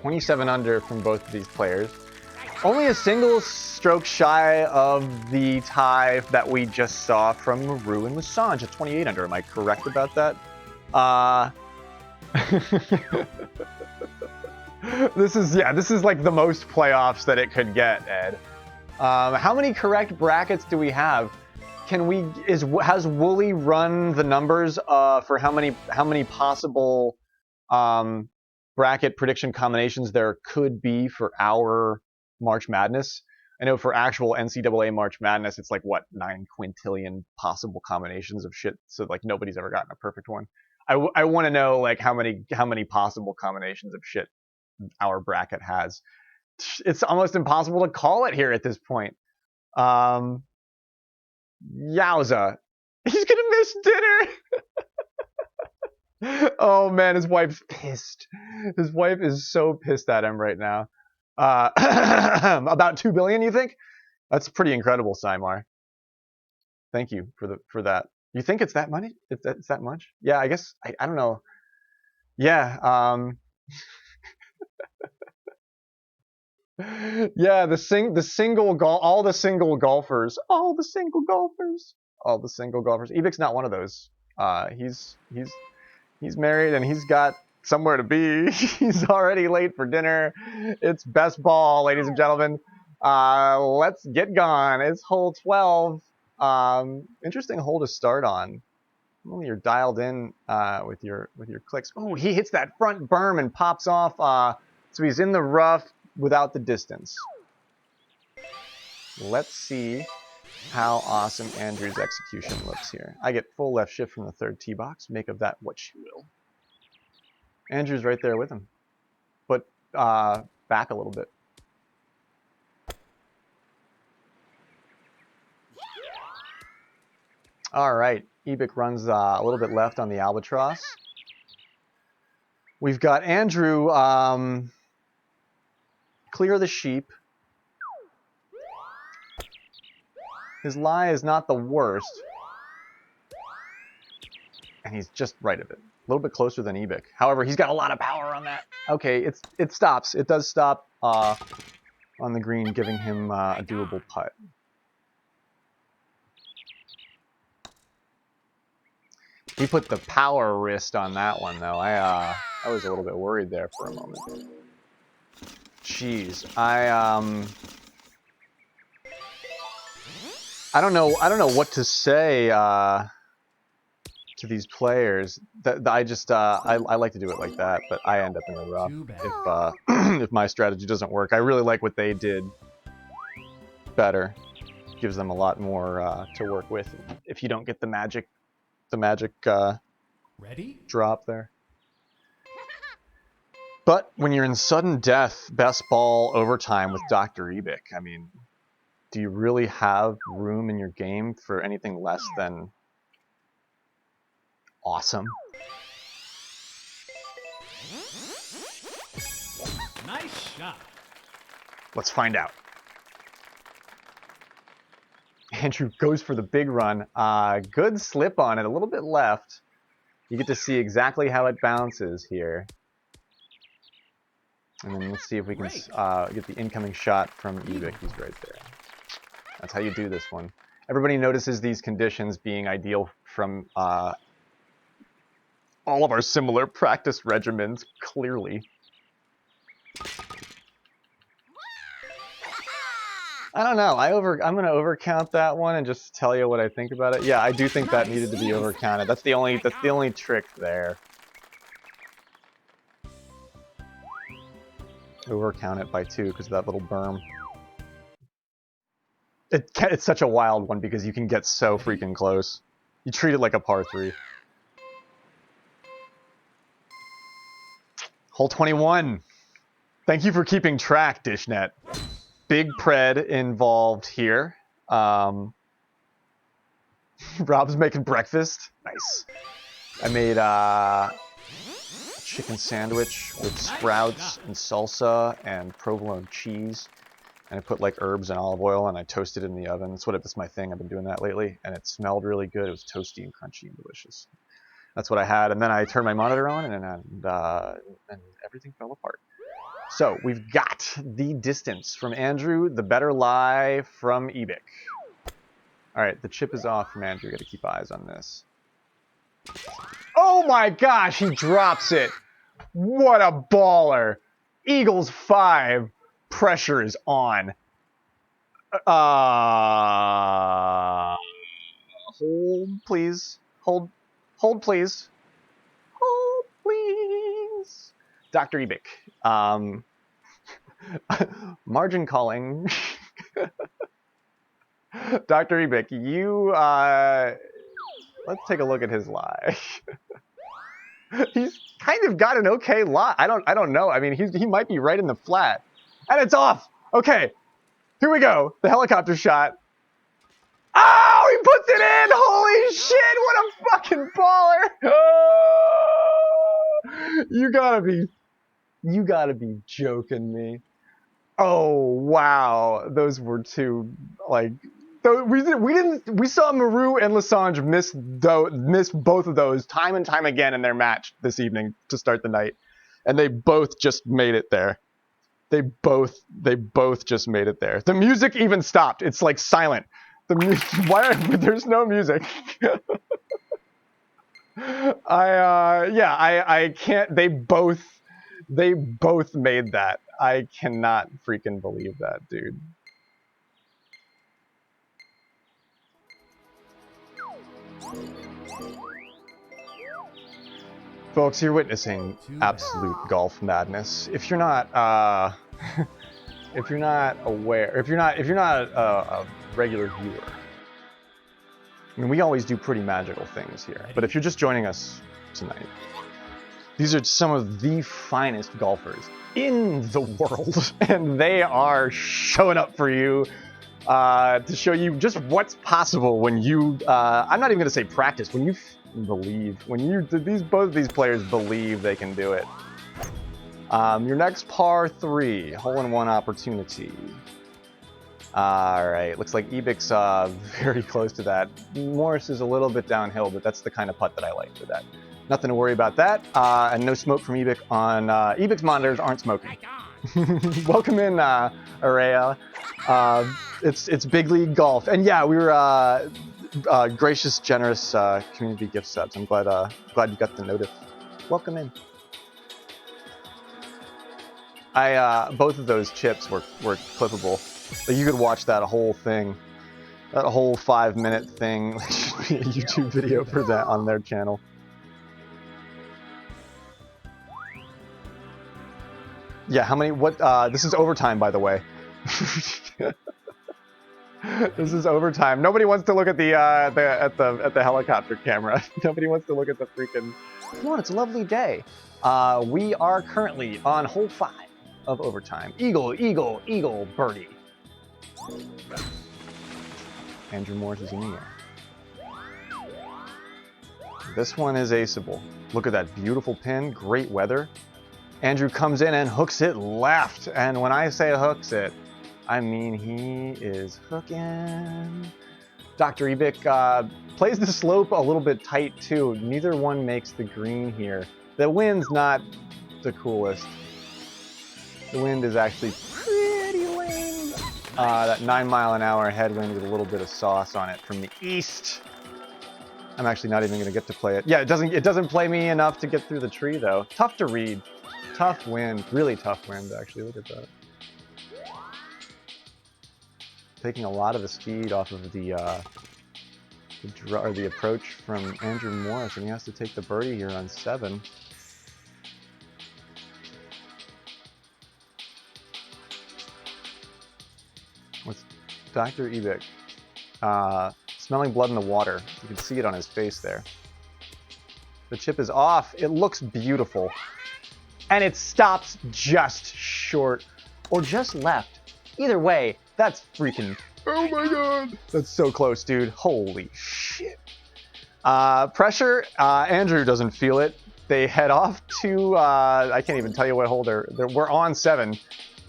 $27 under from both of these players. Only a single stroke shy of the tie that we just saw from Maru and Lesinge at 28 under. Am I correct about that? This is like the most playoffs that it could get, Ed. How many correct brackets do we have? Has Wooly run the numbers for how many possible bracket prediction combinations there could be for our March Madness? I know for actual NCAA March Madness, it's like what 9 quintillion possible combinations of shit. So like nobody's ever gotten a perfect one. I want to know like how many possible combinations of shit our bracket has. It's almost impossible to call it here at this point. Yowza. He's gonna miss dinner. Oh man, his wife's pissed. His wife is so pissed at him right now. About 2 billion, you think? That's pretty incredible, Simar. Thank you for that. You think it's that money? It's that much? Yeah, I guess I don't know. Yeah, yeah, all the single golfers. Ebick's not one of those. He's married and he's got somewhere to be. He's already late for dinner. It's best ball, ladies and gentlemen. Let's get gone. It's hole 12. Interesting hole to start on. Well, you're dialed in with your clicks. Oh, he hits that front berm and pops off. So he's in the rough without the distance. Let's see how awesome Andrew's execution looks here. I get full left shift from the third tee box. Make of that what you will. Andrew's right there with him, but back a little bit. All right, Ebick runs a little bit left on the albatross. We've got Andrew clear the sheep. His lie is not the worst. And he's just right of it. A little bit closer than Ebick. However, he's got a lot of power on that. Okay, it stops. It does stop on the green, giving him a doable putt. He put the power wrist on that one, though. I was a little bit worried there for a moment. Jeez, I don't know what to say to these players. I like to do it like that, but I end up in the rough if my strategy doesn't work. I really like what they did better. Gives them a lot more to work with if you don't get the magic Ready? drop there. But when you're in sudden death, best ball overtime with Dr. Ebick, I mean, do you really have room in your game for anything less than awesome? Nice shot. Let's find out. Andrew goes for the big run. Good slip on it, a little bit left. You get to see exactly how it bounces here. And then let's see if we can get the incoming shot from Ebick. He's right there. That's how you do this one. Everybody notices these conditions being ideal from all of our similar practice regimens, clearly. I don't know. I'm going to overcount that one and just tell you what I think about it. Yeah, I do think that needed to be overcounted. That's the only trick there. Overcount it by 2 because of that little berm. It's such a wild one because you can get so freaking close. You treat it like a par 3. Hole 21. Thank you for keeping track, Dishnet. Big pred involved here. Rob's making breakfast. Nice. I made a chicken sandwich with sprouts and salsa and provolone cheese. And I put like herbs and olive oil and I toasted it in the oven. That's my thing. I've been doing that lately. And it smelled really good. It was toasty and crunchy and delicious. That's what I had. And then I turned my monitor on and everything fell apart. So we've got the distance from Andrew, the better lie from Ebick. All right, the chip is off from Andrew. Got to keep eyes on this. Oh my gosh, he drops it. What a baller. Eagles 5. Pressure is on. Hold, please. Hold, please. Hold, please. Dr. Ebick. Margin calling. Dr. Ebick, you, let's take a look at his lie. He's kind of got an okay lie. I don't know. I mean, he might be right in the flat. And it's off! Okay, here we go. The helicopter shot. Oh, he puts it in! Holy shit, what a fucking baller! Oh, you gotta be joking me. Oh, wow. Those were two, like, we saw Maru and Lesinge miss both of those time and time again in their match this evening to start the night. And they both just made it there. They both just made it there. The music even stopped. It's like silent. There's no music. I can't. They both made that. I cannot freaking believe that, dude. Folks, you're witnessing absolute golf madness. If you're not aware, if you're not a regular viewer, I mean, we always do pretty magical things here. But if you're just joining us tonight, these are some of the finest golfers in the world, and they are showing up for you to show you just what's possible when you. I'm not even going to say practice. When you believe, both of these players believe they can do it. Your next par 3 hole-in-one opportunity. All right, looks like Ebick's very close to that. Morse is a little bit downhill, but that's the kind of putt that I like for that. Nothing to worry about that. And no smoke from Ebick on Ebick's monitors aren't smoking. Welcome in, Araya. It's big league golf, and yeah, we were gracious, generous community gift subs. I'm glad you got the notice. Welcome in. Both of those chips were clippable. Like, you could watch that whole thing, that whole 5-minute thing. Like, should be a YouTube video for that on their channel. Yeah, how many? What? This is overtime, by the way. This is overtime. Nobody wants to look at the helicopter camera. Nobody wants to look at the freaking. Come on, it's a lovely day. We are currently on hole 5 of overtime. Eagle, eagle, eagle, birdie. Andrew Morse is in the air. This one is aceable. Look at that beautiful pin. Great weather. Andrew comes in and hooks it left. And when I say hooks it, I mean he is hooking. Dr. Ebick plays the slope a little bit tight too. Neither one makes the green here. The wind's not the coolest. The wind is actually pretty lame. That 9-mile-an-hour headwind with a little bit of sauce on it from the east. I'm actually not even going to get to play it. Yeah, it doesn't play me enough to get through the tree though. Tough to read. Tough wind. Really tough wind actually. Look at that. Taking a lot of the speed off of the approach from Andrew Morse, and he has to take the birdie here on 7. With Dr. Ebick smelling blood in the water. You can see it on his face there. The chip is off. It looks beautiful. And it stops just short or just left. Either way, that's freaking... Oh my god! That's so close, dude. Holy shit. Pressure, Andrew doesn't feel it. They head off to, I can't even tell you what hole we're on 7.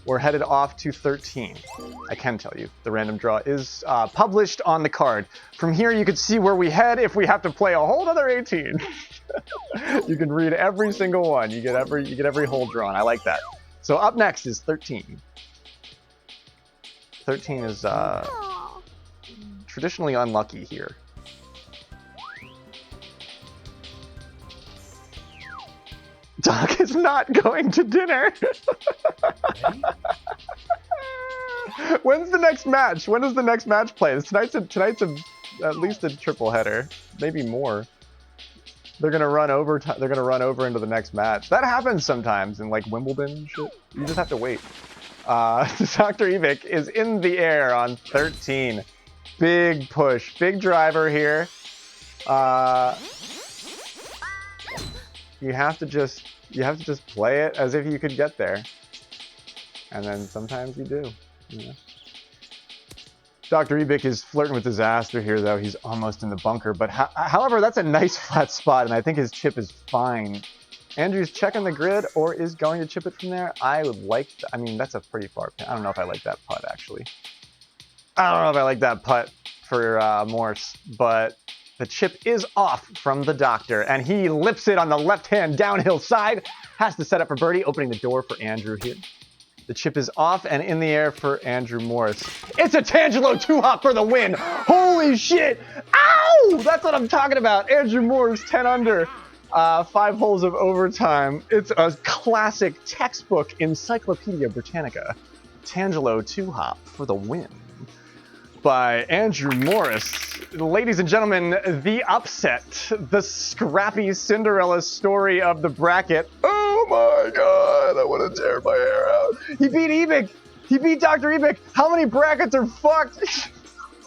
We're headed off to 13. I can tell you, the random draw is published on the card. From here, you can see where we head if we have to play a whole other 18. You can read every single one. You get every hole drawn. I like that. So up next is 13. 13 is traditionally unlucky here. Doc is not going to dinner. When's the next match? When is the next match played? Tonight's at least a triple header, maybe more. They're gonna run over. They're gonna run over into the next match. That happens sometimes in like Wimbledon and shit. You just have to wait. Dr. Ebick is in the air on 13. Big push, big driver here. You have to just play it as if you could get there, and then sometimes you do. You know? Dr. Ebick is flirting with disaster here, though. He's almost in the bunker, but however, that's a nice flat spot, and I think his chip is fine. Andrew's checking the grid, or is going to chip it from there. I would like. I mean, that's a pretty far. I don't know if I like that putt actually. I don't know if I like that putt for Morse, but the chip is off from the doctor, and he lips it on the left-hand downhill side. Has to set up for birdie, opening the door for Andrew here. The chip is off and in the air for Andrew Morris. It's a Tangelo 2-hop for the win. Holy shit. Ow! That's what I'm talking about. Andrew Morris, 10 under. 5 holes of overtime. It's a classic textbook Encyclopedia Britannica. Tangelo 2-hop for the win by Andrew Morris. Ladies and gentlemen, the upset, the scrappy Cinderella story of the bracket. Oh my god, I want to tear my hair out. He beat Ebick. He beat Dr. Ebick. How many brackets are fucked?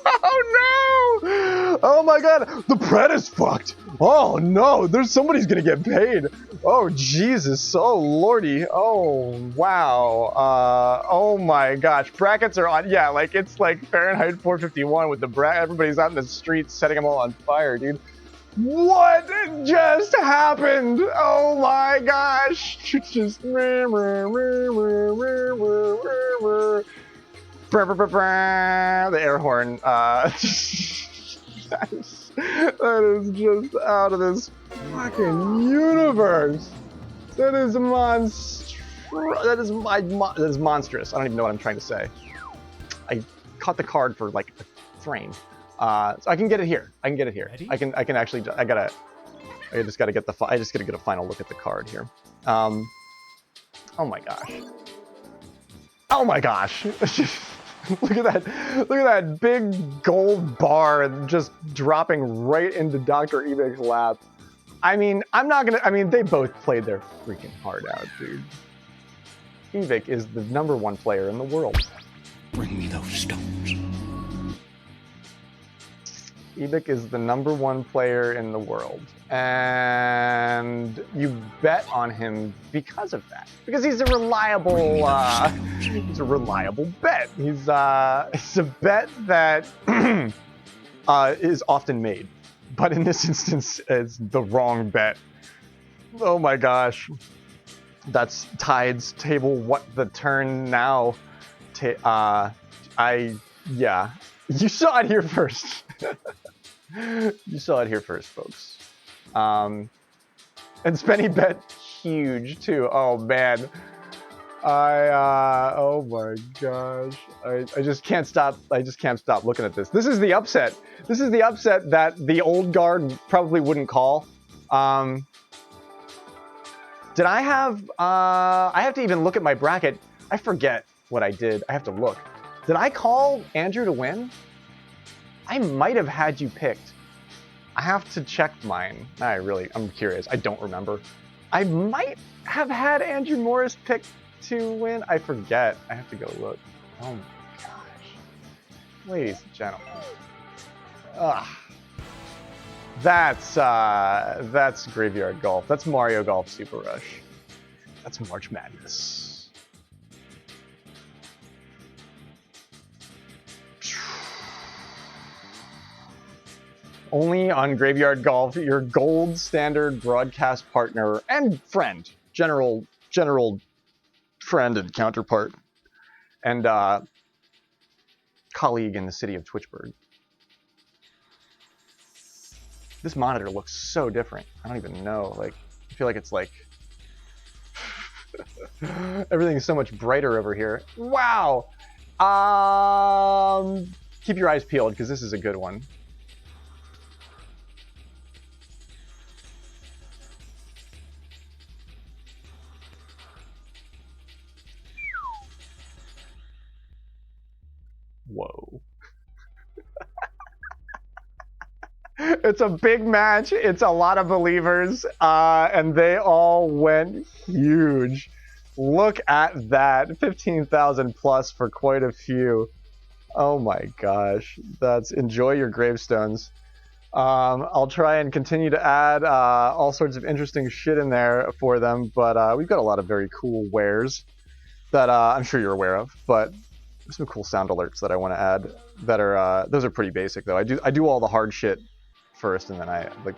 Oh no! Oh my god, the pret is fucked. Oh no, somebody's gonna get paid. Oh Jesus, oh lordy, oh wow. Oh my gosh, brackets are on. Yeah, like it's like Fahrenheit 451 with the everybody's out in the streets setting them all on fire, dude. What just happened? Oh my gosh, it's just the air horn. That is just out of this fucking universe. That is that is monstrous. I don't even know what I'm trying to say. I caught the card for like a frame. So I can get it here. I can get it here. Ready? I can actually. I just gotta get a final look at the card here. Oh my gosh. Oh my gosh. Look at that big gold bar just dropping right into Dr. Ebick's lap. I mean, they both played their freaking heart out, dude. Ebick is the #1 player in the world. Bring me those stones. Ebick is the #1 player in the world. And you bet on him because of that. Because he's a reliable bet. He's a bet that is often made. But in this instance, it's the wrong bet. Oh my gosh. That's Tide's table. What the turn now? Yeah. You saw it here first. You saw it here first, folks. And Spenny bet huge too. Oh man. Oh my gosh. I just can't stop. I just can't stop looking at this. This is the upset. This is the upset that the old guard probably wouldn't call. Did I have to even look at my bracket. I forget what I did. I have to look. Did I call Andrew to win? I might have had you picked. I have to check mine. I'm curious. I don't remember. I might have had Andrew Morris picked to win. I forget. I have to go look. Oh my gosh. Ladies and gentlemen. Ugh. That's Graveyard Golf. That's Mario Golf Super Rush. That's March Madness. Only on Graveyard Golf, your gold standard broadcast partner and friend, general friend and counterpart, and colleague in the city of Twitchburg. This monitor looks so different. I don't even know. Like, I feel like it's like everything's so much brighter over here. Wow. Keep your eyes peeled because this is a good one. Whoa. It's a big match. It's a lot of believers, and they all went huge. Look at that. 15,000 plus for quite a few. Oh my gosh. That's enjoy your gravestones. I'll try and continue to add all sorts of interesting shit in there for them, but we've got a lot of very cool wares that I'm sure you're aware of, but there's some cool sound alerts that I want to add that are those are pretty basic though. I do all the hard shit first, and then I like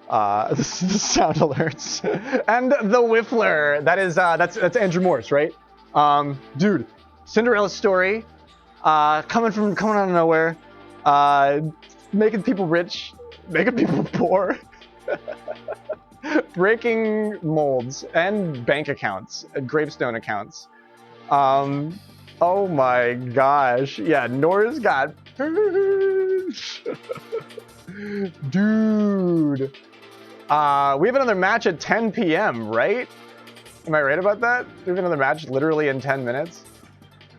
the sound alerts and the whiffler. That's Andrew Morse, right? Dude, Cinderella's story, coming out of nowhere, making people rich, making people poor, breaking molds and bank accounts, gravestone accounts. Oh my gosh, yeah, Nora's got dude. We have another match at 10 p.m., right? Am I right about that? We have another match literally in 10 minutes.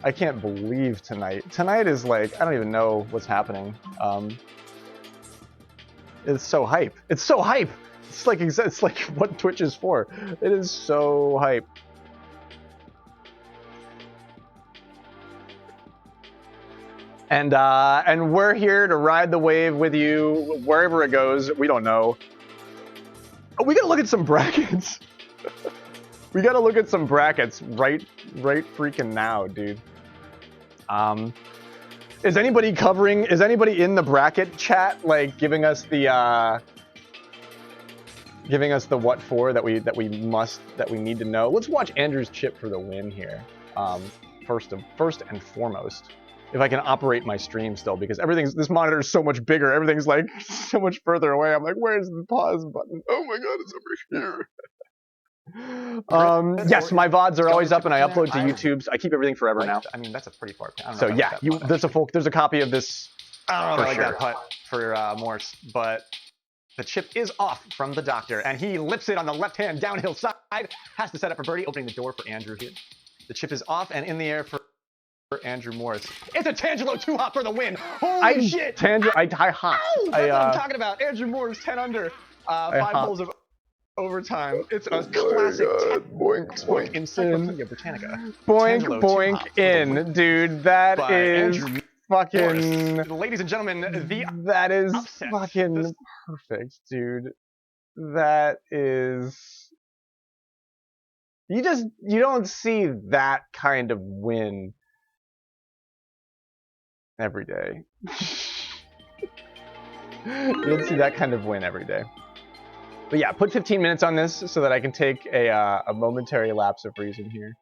I can't believe tonight. Tonight is like, I don't even know what's happening. It's so hype. It's so hype. It's like what Twitch is for. It is so hype. And we're here to ride the wave with you wherever it goes. We don't know. Oh, we gotta look at some brackets. We gotta look at some brackets right freaking now, dude. Is anybody in the bracket chat, like giving us the what for that we need to know? Let's watch Andrew's chip for the win here. First and foremost, if I can operate my stream still, because this monitor is so much bigger, everything's like so much further away. I'm like, where's the pause button? Oh my god, it's over here. Yes, my VODs are always up and I upload to YouTube. I keep everything forever now. I mean, that's a pretty far. So yeah, there's a copy of this. I don't know for like sure. that putt for Morse, but the chip is off from the doctor, and he lips it on the left-hand downhill side. Has to set up for birdie, opening the door for Andrew here. The chip is off and in the air for Andrew Morse. It's a Tangelo 2-hop for the win. Holy shit! I hopped. That's what I'm talking about. Andrew Morse 10 under, 5 holes of overtime. It's a classic boink Encyclopedia Britannica. Boink Tangelo boink 2-hop in, dude. That by is Andrew fucking. Morse. Ladies and gentlemen, That is upset. fucking perfect, dude. That is. You don't see that kind of win every day. You don't see that kind of win every day. But yeah, put 15 minutes on this so that I can take a momentary lapse of reason here.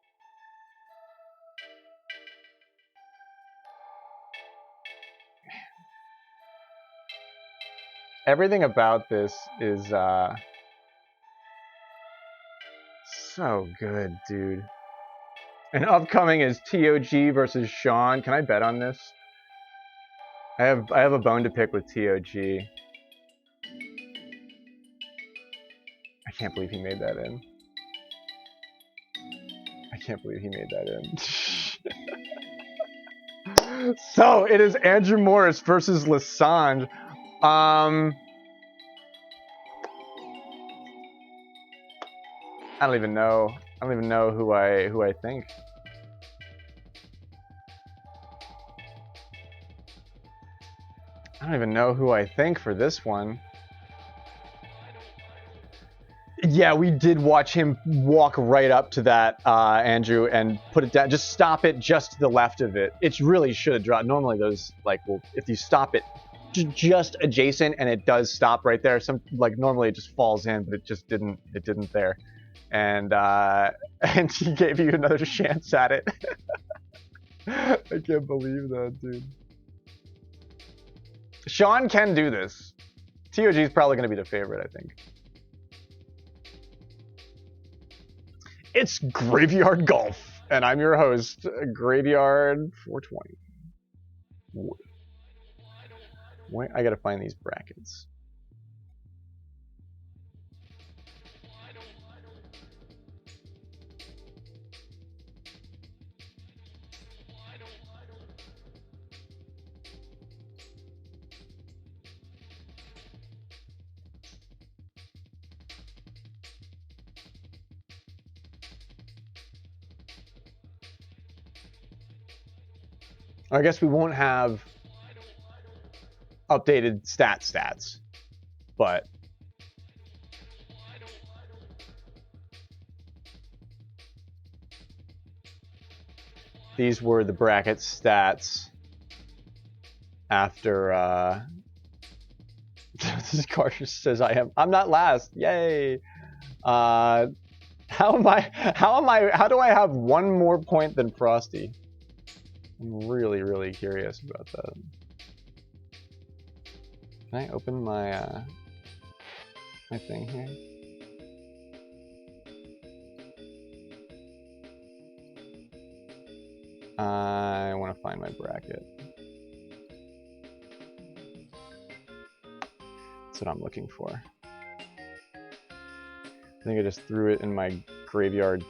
Everything about this is so good, dude. And upcoming is TOG versus Sean. Can I bet on this? I have a bone to pick with TOG. I can't believe he made that in. I can't believe he made that in. So it is Andrew Morse versus Lesinge. I don't even know. I don't even know who I think. I don't even know who I think for this one. Yeah, we did watch him walk right up to that, Andrew, and put it down. Just stop it just to the left of it. It really should have dropped. Normally those, like, well, if you stop it just adjacent and it does stop right there, normally it just falls in, but it just didn't. It didn't there. And he gave you another chance at it. I can't believe that, dude. Sean can do this. TOG is probably going to be the favorite, I think. It's Graveyard Golf, and I'm your host, Graveyard 420. Wait, I gotta find these brackets. I guess we won't have updated stats, but these were the bracket stats after this car just says I'm not last. Yay. How do I have one more point than Frosty? I'm really, really curious about that. Can I open my my thing here? I want to find my bracket. That's what I'm looking for. I think I just threw it in my graveyard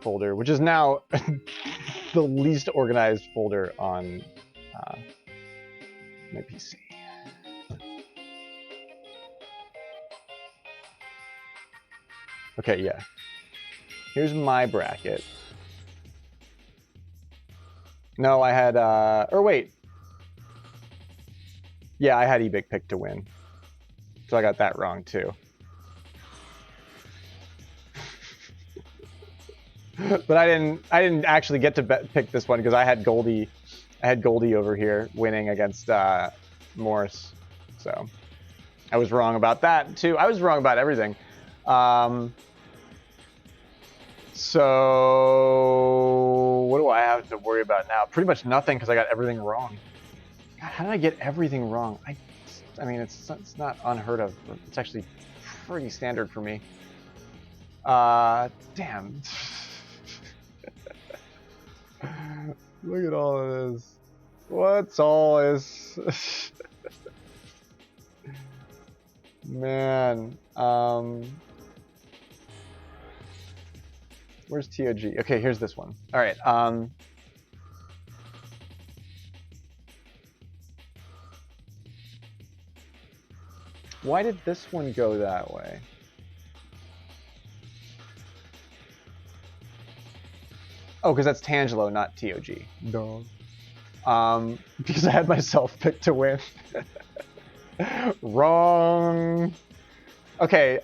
folder, which is now the least organized folder on my PC. Okay, yeah. Here's my bracket. No, I had, or wait. Yeah, I had Ebick picked to win. So I got that wrong too. But I didn't actually get to pick this one because I had Goldie over here winning against Morse. So I was wrong about that too. I was wrong about everything. So what do I have to worry about now? Pretty much nothing because I got everything wrong. God, how did I get everything wrong? I mean, it's not unheard of. It's actually pretty standard for me. Damn. Look at all of this. What's all this? Man. Where's TOG? Okay, here's this one. All right. Why did this one go that way? Oh, because that's Tangelo, not TOG. No. Because I had myself picked to win. Wrong. Okay.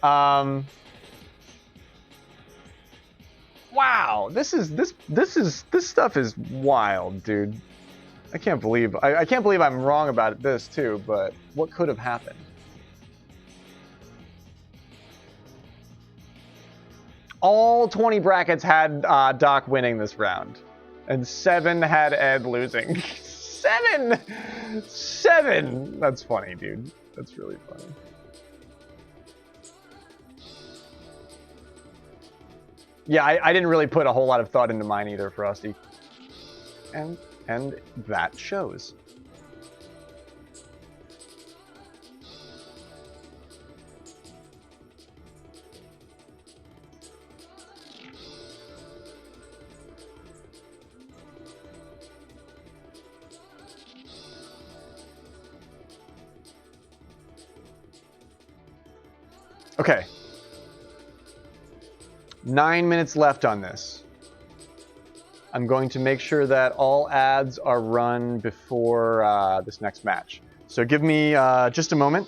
Wow. This stuff is wild, dude. I can't believe I'm wrong about this too. But what could have happened? All 20 brackets had Doc winning this round, and 7 had Ed losing. 7! That's funny, dude. That's really funny. Yeah, I didn't really put a whole lot of thought into mine either, Frosty. And that shows. Okay. 9 minutes left on this. I'm going to make sure that all ads are run before this next match. So give me just a moment.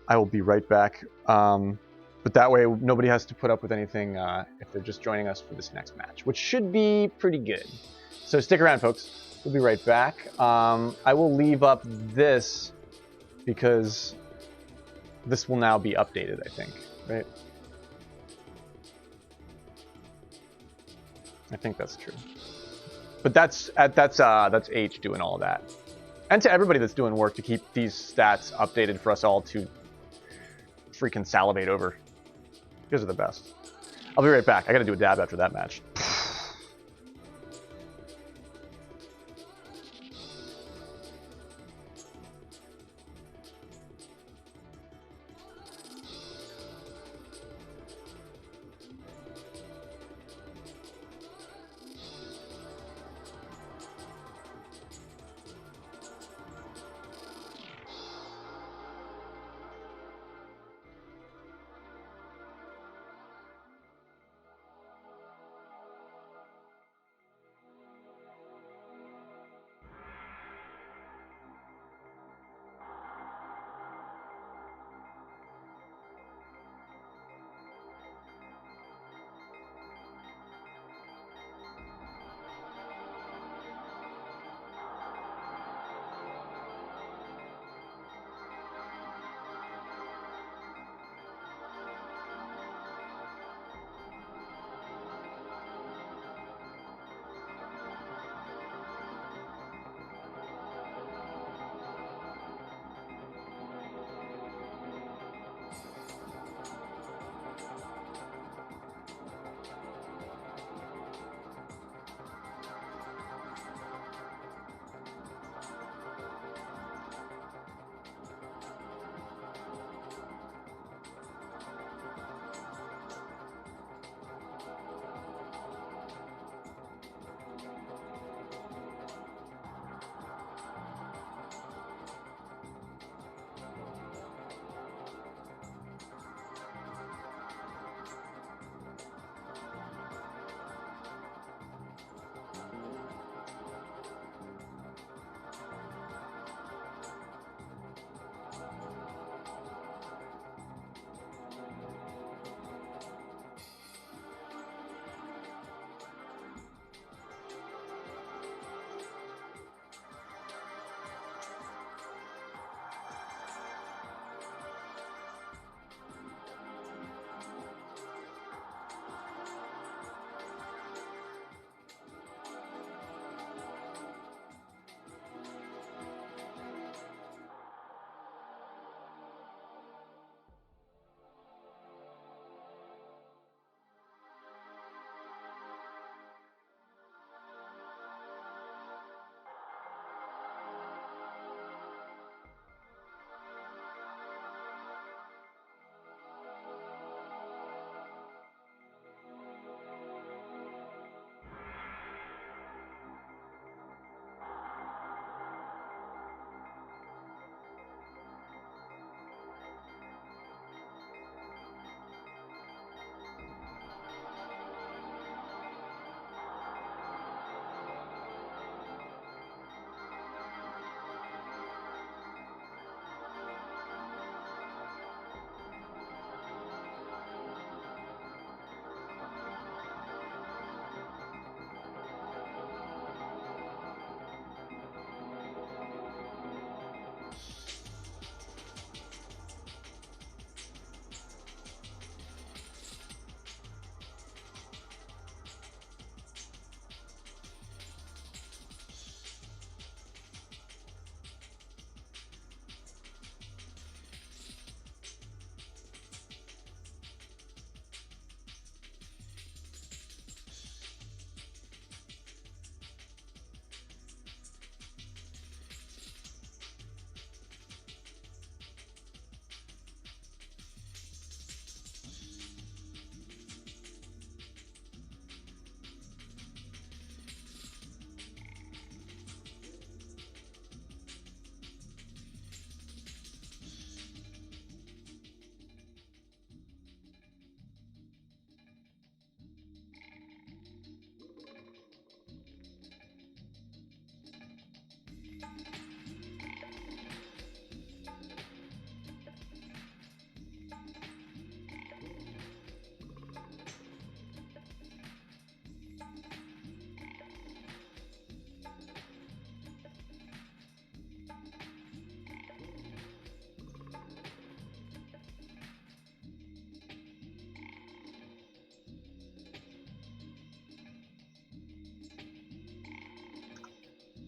I will be right back. But that way nobody has to put up with anything if they're just joining us for this next match, which should be pretty good. So stick around, folks. We'll be right back. I will leave up this because this will now be updated, I think, right? I think that's true. But that's H doing all of that. And to everybody that's doing work to keep these stats updated for us all to freaking salivate over. You guys are the best. I'll be right back. I gotta do a dab after that match.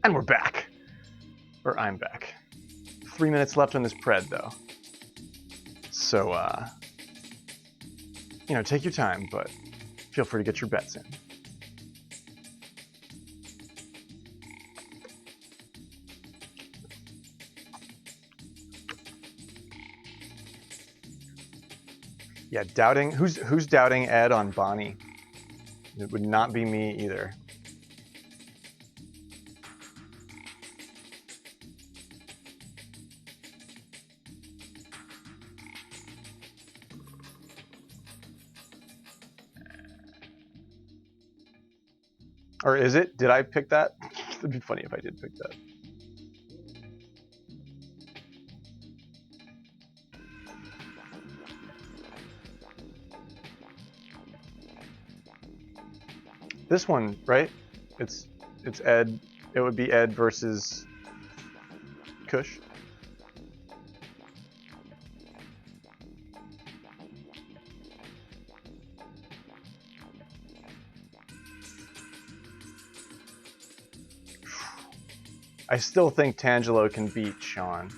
And we're back. Or I'm back. 3 minutes left on this pred, though. So, you know, take your time, but feel free to get your bets in. Yeah, doubting. Who's doubting Ed on Bonnie? It would not be me either. Or is it? Did I pick that? It'd be funny if I did pick that. This one, right? It's Ed. It would be Ed versus Kush. I still think Tangelo can beat Sean.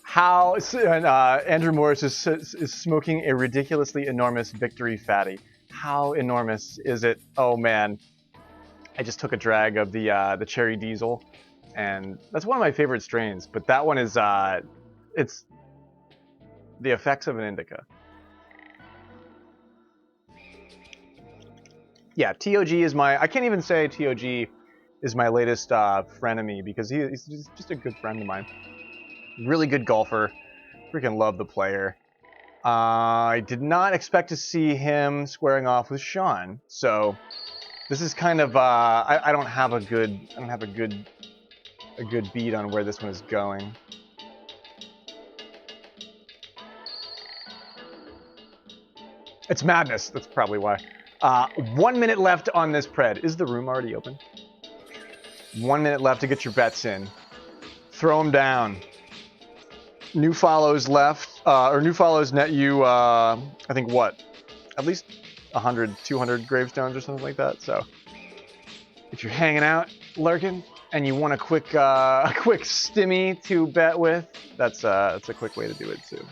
How and Andrew Morse is smoking a ridiculously enormous Victory Fatty. How enormous is it? Oh man, I just took a drag of the Cherry Diesel, and that's one of my favorite strains. But that one is it's the effects of an indica. Yeah, TOG is my. I can't even say TOG is my latest frenemy because he's just a good friend of mine. Really good golfer. Freaking love the player. I did not expect to see him squaring off with Sean. So this is kind of I don't have a good beat on where this one is going. It's madness. That's probably why. 1 minute left on this pred. Is the room already open? 1 minute left to get your bets in. Throw them down. New follows left, or new follows net you, I think what? At least 100, 200 gravestones or something like that. So if you're hanging out, lurking, and you want a quick stimmy to bet with, that's a quick way to do it too.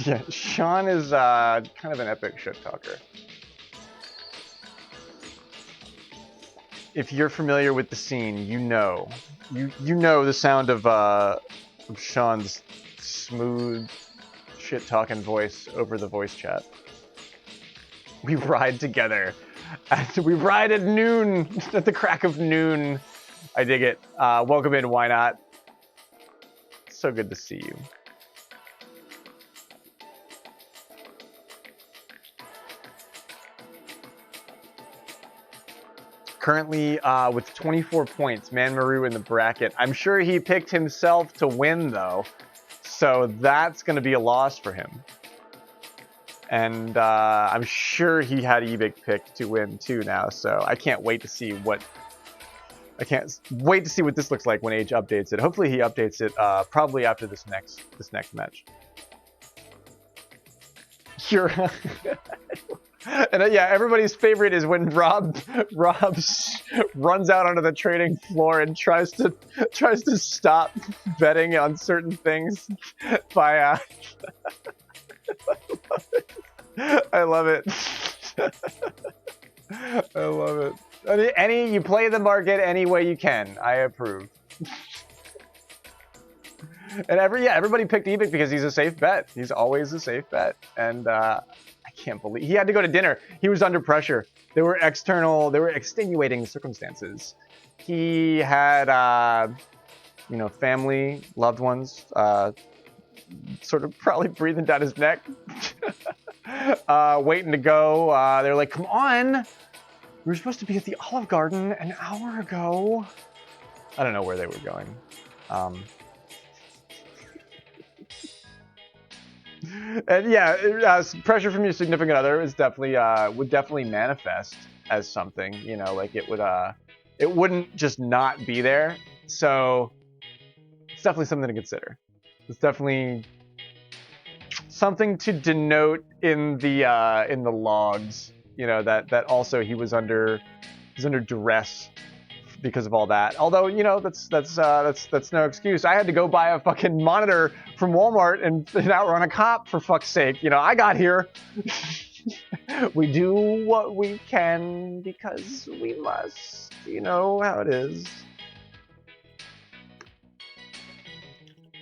Yeah, Sean is kind of an epic shit talker. If you're familiar with the scene, you know the sound of Sean's smooth shit-talking voice over the voice chat. We ride together. We ride at noon, at the crack of noon. I dig it. Welcome in, why not? So good to see you. Currently with 24 points, Maru in the bracket. I'm sure he picked himself to win, though. So that's going to be a loss for him. And I'm sure he had Ebick picked to win, too, now. So I can't wait to see what... this looks like when Age updates it. Hopefully he updates it probably after this next match. You're... And yeah, everybody's favorite is when Rob runs out onto the trading floor and tries to stop betting on certain things by I love it. I love it. You play the market any way you can. I approve. And everybody picked Ebick because he's a safe bet. He's always a safe bet. And I can't believe he had to go to dinner. He was under pressure. There were extenuating circumstances. He had family, loved ones, sort of probably breathing down his neck, waiting to go. They're like, come on, we were supposed to be at the Olive Garden an hour ago. I don't know where they were going. And yeah, pressure from your significant other is definitely would definitely manifest as something. You know, like it wouldn't just not be there. So it's definitely something to consider. It's definitely something to denote in the logs. You know, that also he was under duress because of all that. Although, you know, that's no excuse. I had to go buy a fucking monitor from Walmart and outrun a cop, for fuck's sake. You know, I got here. We do what we can because we must. You know how it is.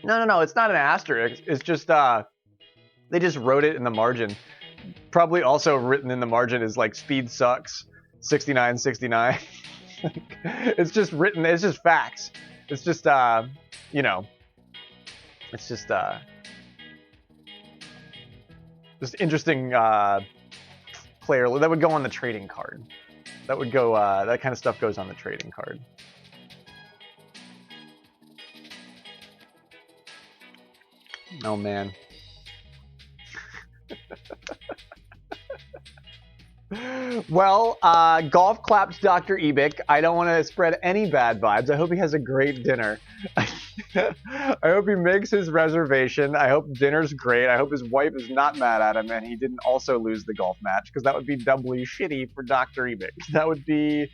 No, it's not an asterisk. It's just they just wrote it in the margin. Probably also written in the margin is like speed sucks 6969. It's just written, it's just facts. It's just you know, it's just interesting player that would go on the trading card. That would go that kind of stuff goes on the trading card. Oh man. Well, golf claps Dr. Ebick. I don't want to spread any bad vibes. I hope he has a great dinner. I hope he makes his reservation. I hope dinner's great. I hope his wife is not mad at him and he didn't also lose the golf match, because that would be doubly shitty for Dr. Ebick. That would be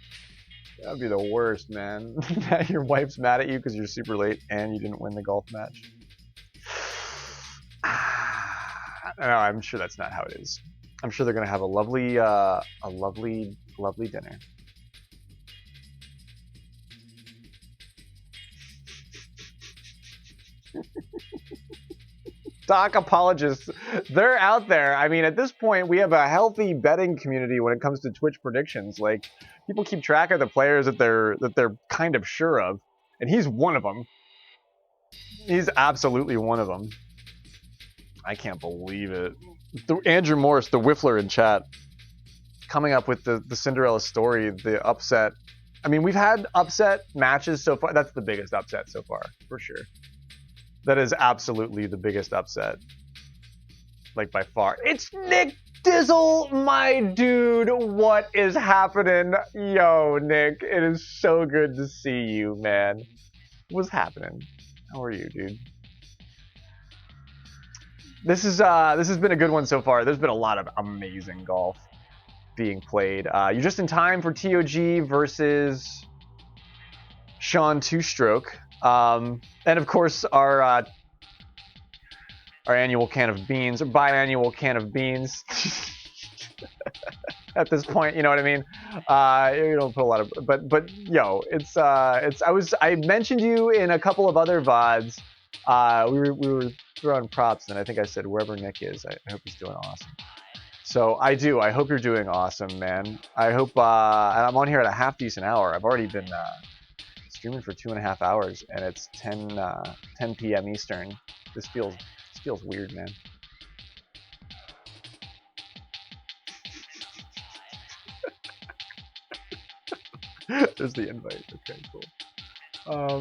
the worst, man. Your wife's mad at you because you're super late and you didn't win the golf match. No, I'm sure that's not how it is. I'm sure they're gonna have a lovely dinner. Doc apologists, they're out there. I mean, at this point, we have a healthy betting community when it comes to Twitch predictions. Like, people keep track of the players that they're kind of sure of, and he's one of them. He's absolutely one of them. I can't believe it. Andrew Morse, the Whiffler in chat, coming up with the Cinderella story, the upset. I mean, we've had upset matches so far. That's the biggest upset so far, for sure. That is absolutely the biggest upset. Like, by far. It's Nick Dizzle, my dude. What is happening? Yo, Nick, it is so good to see you, man. What's happening? How are you, dude? This has been a good one so far. There's been a lot of amazing golf being played. You're just in time for TOG versus Sean Two Stroke, and of course our annual can of beans, or biannual can of beans. At this point, you know what I mean. You don't put a lot of, but yo, I mentioned you in a couple of other VODs. We were throwing props, and I think I said wherever Nick is, I hope he's doing awesome. So I do. I hope you're doing awesome, man. I hope. And I'm on here at a half decent hour. I've already been streaming for 2.5 hours, and it's 10 p.m. Eastern. This feels weird, man. There's the invite. Okay, cool. Oh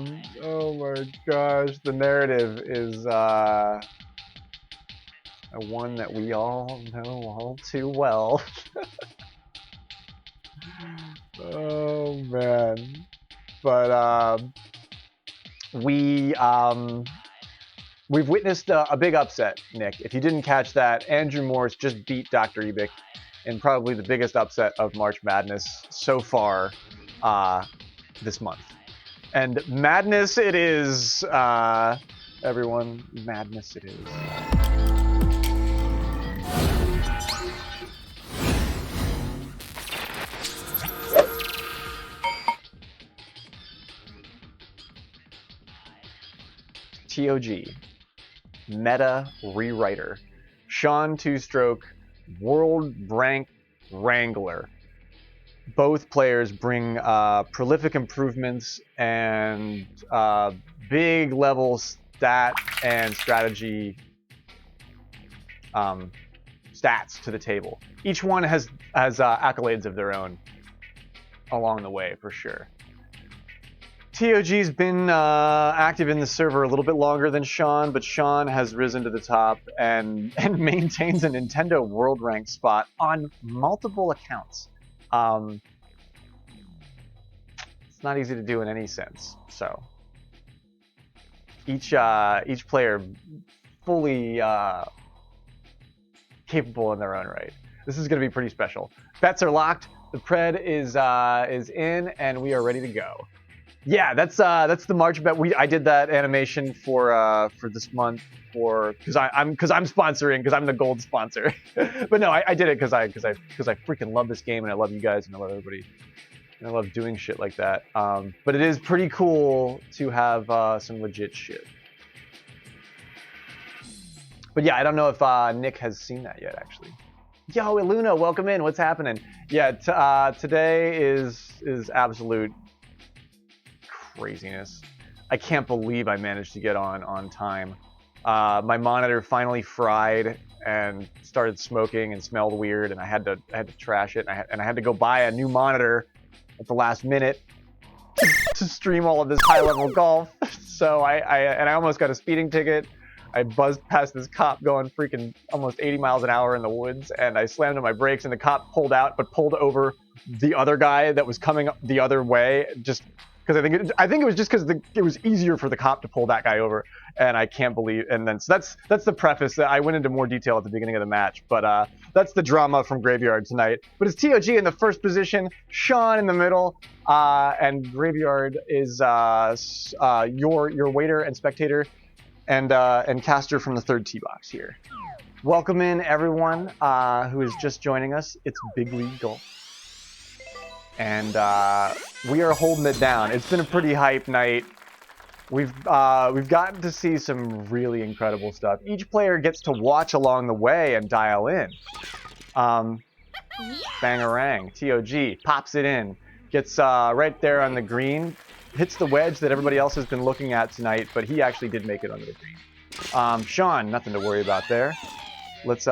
my gosh, the narrative is one that we all know all too well. Oh man. But we've witnessed a big upset, Nick. If you didn't catch that, Andrew Morse just beat Dr. Ebick in probably the biggest upset of March Madness so far this month. And madness it is, everyone. Madness it is. TOG, Meta Rewriter, Sean Two Stroke, World Rank Wrangler. Both players bring prolific improvements and big level stat and strategy stats to the table. Each one has accolades of their own along the way, for sure. TOG's been active in the server a little bit longer than Sean, but Sean has risen to the top and maintains a Nintendo World Rank spot on multiple accounts. It's not easy to do in any sense. So each player fully capable in their own right. This is going to be pretty special. Bets are locked. The pred is in, and we are ready to go. Yeah, that's the March bet. I did that animation for this month because I'm sponsoring, because I'm the gold sponsor. But no, I did it because I freaking love this game, and I love you guys, and I love everybody, and I love doing shit like that. But it is pretty cool to have some legit shit. But yeah, I don't know if Nick has seen that yet, actually. Yo, Iluna, welcome in. What's happening? Yeah, today is absolute craziness. I can't believe I managed to get on time. My monitor finally fried and started smoking and smelled weird, and I had to trash it, and I had to go buy a new monitor at the last minute to stream all of this high-level golf. So I almost got a speeding ticket. I buzzed past this cop going freaking almost 80 miles an hour in the woods, and I slammed on my brakes, and the cop pulled out, but pulled over the other guy that was coming the other way, just because I think it was just because it was easier for the cop to pull that guy over, and I can't believe. And then so that's the preface. I went into more detail at the beginning of the match, but that's the drama from Graveyard tonight. But it's TOG in the first position, Sean in the middle, and Graveyard is your waiter and spectator, and caster from the third tee box here. Welcome in everyone who is just joining us. It's Big League Golf, and we are holding it down. It's been a pretty hype night. We've gotten to see some really incredible stuff. Each player gets to watch along the way and dial in. Bangarang, TOG pops it in, gets right there on the green. Hits the wedge that everybody else has been looking at tonight, but he actually did make it under the green. Sean, nothing to worry about there. Let's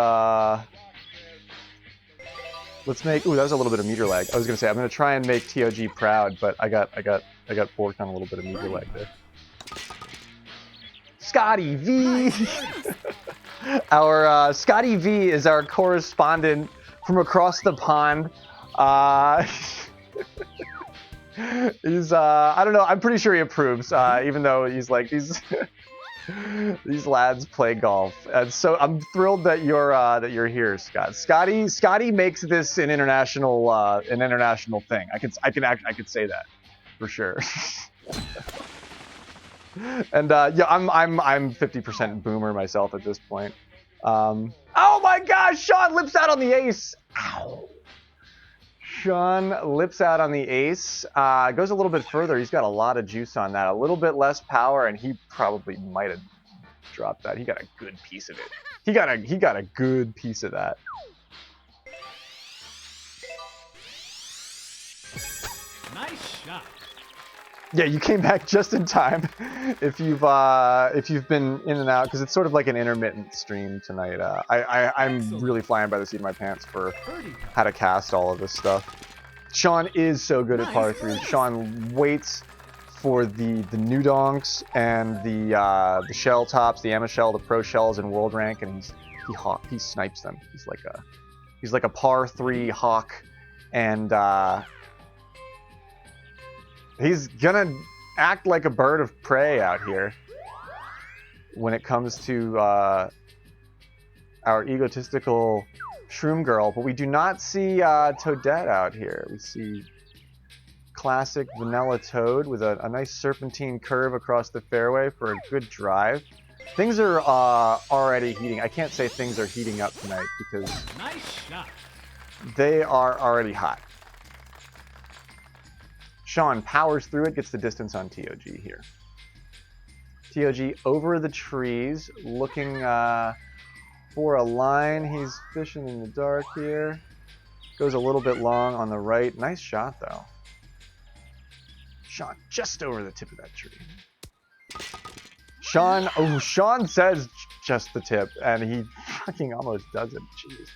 make. Ooh, that was a little bit of meter lag. I was gonna say I'm gonna try and make TOG proud, but I got forked on a little bit of meter lag there. Scotty V. Our Scotty V is our correspondent from across the pond. He's I don't know, I'm pretty sure he approves, even though he's like these lads play golf. And so I'm thrilled that you're here, Scott. Scotty makes this an international thing. I could say that for sure. And yeah, I'm 50% boomer myself at this point. Oh my gosh, Sean lips out on the ace. Ow. Sean lips out on the ace, goes a little bit further. He's got a lot of juice on that, a little bit less power, and he probably might have dropped that. He got a good piece of it. He got a good piece of that. Nice shot. Yeah, you came back just in time. If you've been in and out, because it's sort of like an intermittent stream tonight. I'm really flying by the seat of my pants for how to cast all of this stuff. Sean is so good at par 3. Sean waits for the new donks and the shell tops, the Amma shell, the pro shells in world rank, and he snipes them. He's like a par 3 hawk, and he's gonna act like a bird of prey out here when it comes to our egotistical Shroom Girl, but we do not see Toadette out here. We see classic vanilla Toad with a nice serpentine curve across the fairway for a good drive. Things are already heating. I can't say things are heating up tonight because Nice shot. they are already hot. Sean powers through it, gets the distance on TOG here. TOG over the trees, looking for a line. He's fishing in the dark here. Goes a little bit long on the right. Nice shot, though. Sean just over the tip of that tree. Sean says just the tip, and he fucking almost does it. Jeez.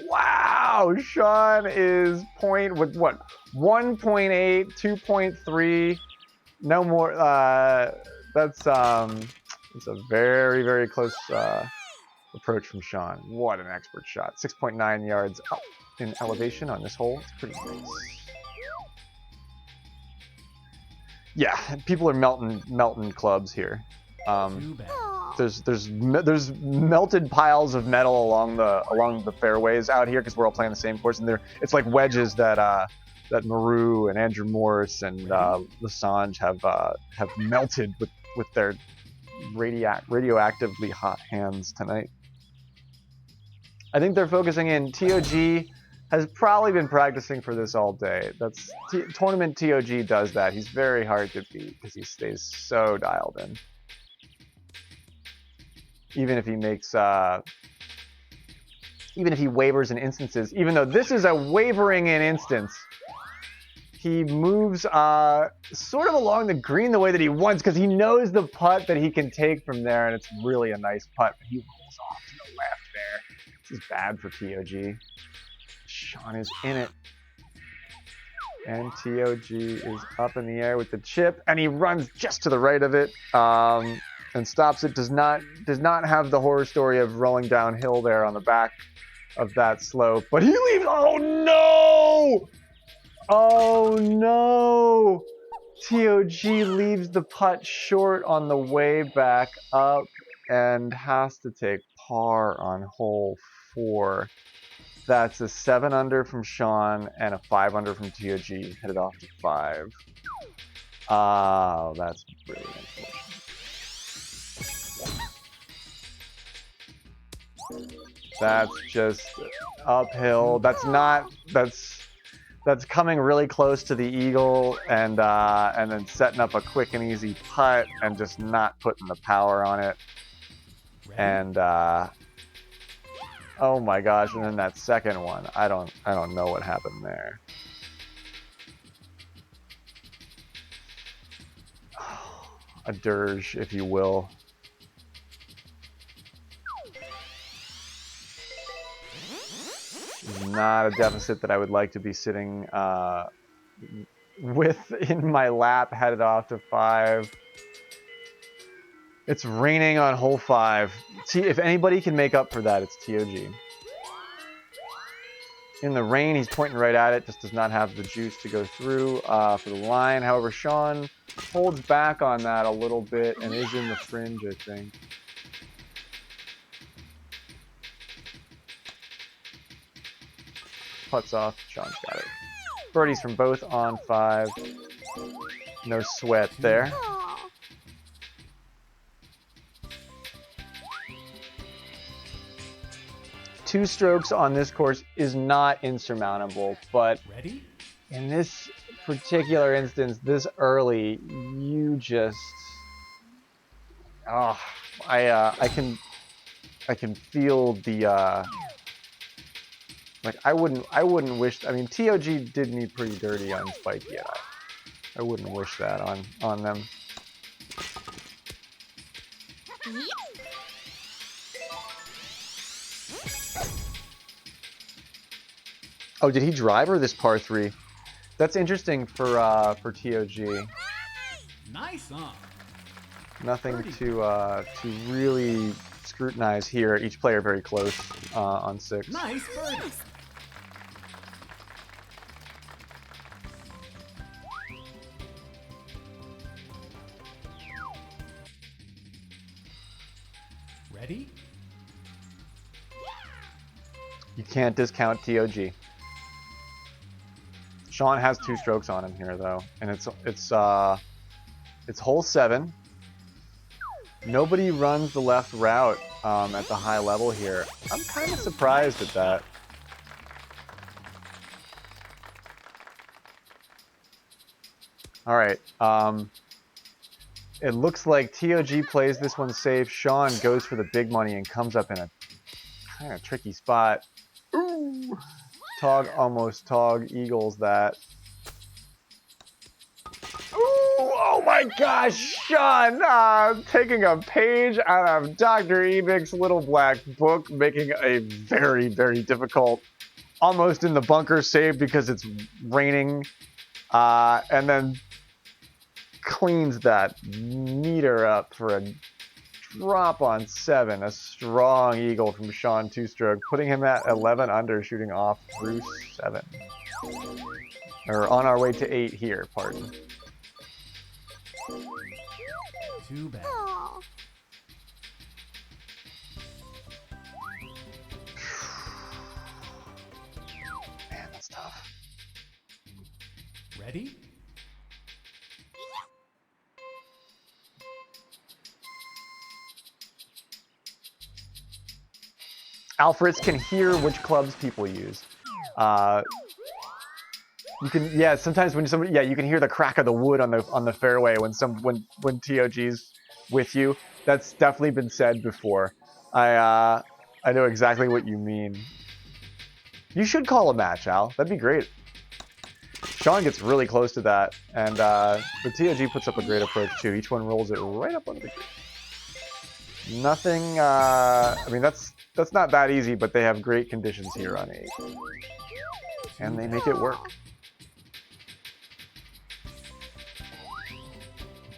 Wow, Sean is with what? 1.8, 2.3. No more. That's it's a very, very close approach from Sean. What an expert shot. 6.9 yards up in elevation on this hole. It's pretty nice. Yeah, people are melting clubs here. Too bad. There's melted piles of metal along the fairways out here because we're all playing the same course, and it's like wedges that Maru and Andrew Morse and Lesinge have melted with their radioactively hot hands tonight. I think they're focusing in. TOG has probably been practicing for this all day. Tournament TOG does that. He's very hard to beat because he stays so dialed in. Even if he makes, even if he wavers in instances, even though this is a wavering in instance, he moves sort of along the green the way that he wants because he knows the putt that he can take from there, and it's really a nice putt. But he rolls off to the left there. This is bad for TOG. Sean is in it. And TOG is up in the air with the chip, and he runs just to the right of it. And stops it. Does not have the horror story of rolling downhill there on the back of that slope. But he leaves. Oh no! Oh no! TOG leaves the putt short on the way back up and has to take par on hole 4. That's a 7 under from Sean and a 5 under from TOG, headed off to 5. Oh, that's really unfortunate. That's just uphill. That's coming really close to the eagle and then setting up a quick and easy putt and just not putting the power on it. And oh my gosh! And then that second one, I don't know what happened there. A dirge, if you will. Not a deficit that I would like to be sitting with in my lap, headed off to 5. It's raining on hole 5. See, if anybody can make up for that, it's TOG. In the rain, he's pointing right at it, just does not have the juice to go through for the line. However, Sean holds back on that a little bit and is in the fringe, I think. Putts off. Sean's got it. Birdies from both on 5. No sweat there. Two strokes on this course is not insurmountable, but Ready? in this particular instance, this early, you just, I can feel the like I wouldn't wish. I mean, TOG did me pretty dirty on Spike yet. I wouldn't wish that on them. Oh, did he drive her this par 3? That's interesting for TOG. Nice on. Nothing to really scrutinize here. Each player very close on 6. Nice birdie. Ready? You can't discount TOG. Sean has 2 strokes on him here though, and it's hole 7. Nobody runs the left route at the high level here. I'm kind of surprised at that. All right. It looks like TOG plays this one safe. Sean goes for the big money and comes up in a kind of tricky spot. Ooh. Tog almost eagles that. Ooh, oh my gosh, Sean taking a page out of Dr. Ebick's little black book, making a very, very difficult, almost in the bunker save because it's raining. And then cleans that meter up for a drop on 7. A strong eagle from Sean Two-Stroke, putting him at 11 under, shooting off through 7. Or on our way to 8 here, pardon. Too bad. Man, that's tough. Ready? Alfreds can hear which clubs people use. You can, yeah. Sometimes when somebody, yeah, you can hear the crack of the wood on the fairway when TOG's with you. That's definitely been said before. I know exactly what you mean. You should call a match, Al. That'd be great. Sean gets really close to that, and the TOG puts up a great approach too. Each one rolls it right up on the green. Nothing. I mean, that's not that easy, but they have great conditions here on 8, and they make it work.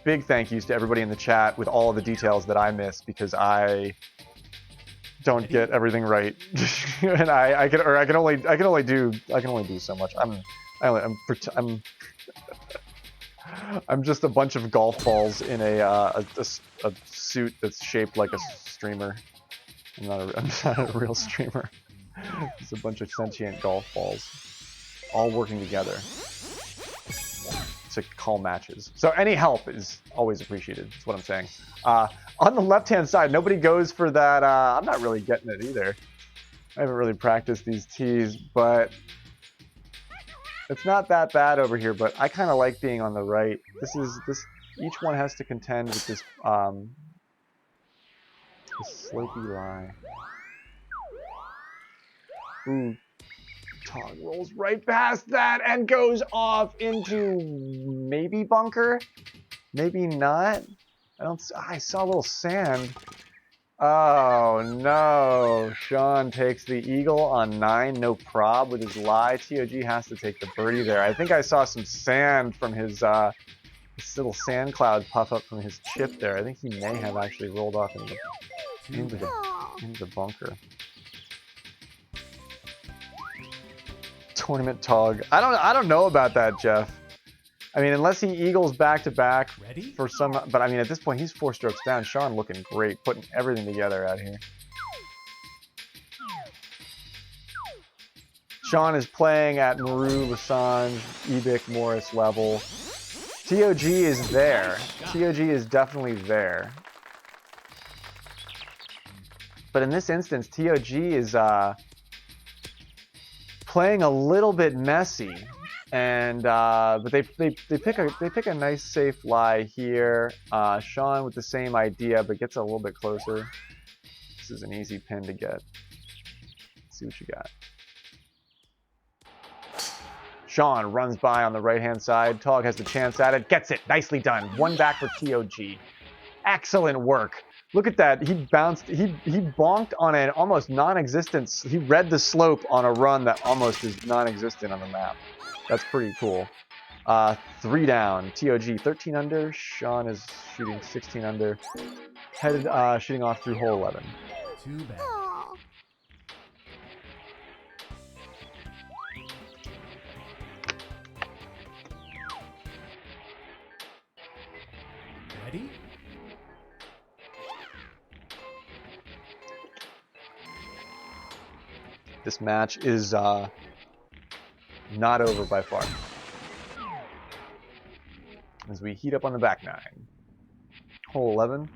Big thank yous to everybody in the chat with all of the details that I missed, because I don't get everything right, and I can only do so much. I'm just a bunch of golf balls in a suit that's shaped like a streamer. I'm not a real streamer. It's a bunch of sentient golf balls, all working together to call matches. So any help is always appreciated. That's what I'm saying. On the left-hand side, nobody goes for that. I'm not really getting it either. I haven't really practiced these tees, but it's not that bad over here. But I kind of like being on the right. Each one has to contend with this slopey lie. Ooh. Tog rolls right past that and goes off into maybe bunker, maybe not. I saw a little sand. Oh no! Sean takes the eagle on 9, no prob with his lie. TOG has to take the birdie there. I think I saw some sand from his this little sand cloud puff up from his chip there. I think he may have actually rolled off into the bunker. Tournament Tog. I don't know about that, Jeff. I mean, unless he eagles back to back for some, but I mean, at this point he's 4 strokes down. Sean looking great, putting everything together out here. Sean is playing at Maru, Lesinge, Ebick, Morse level. TOG is there. TOG is definitely there. But in this instance, TOG is playing a little bit messy, and but they pick a nice safe lie here. Sean with the same idea, but gets a little bit closer. This is an easy pin to get. Let's see what you got. Sean runs by on the right-hand side. Tog has the chance at it. Gets it. Nicely done. 1 back for TOG. Excellent work. Look at that. He bounced. He bonked on an almost non-existent. He read the slope on a run that almost is non-existent on the map. That's pretty cool. 3 down. TOG 13 under. Sean is shooting 16 under. Headed shooting off through hole 11. Too bad. Ready? This match is not over by far. As we heat up on the back 9. Hole 11.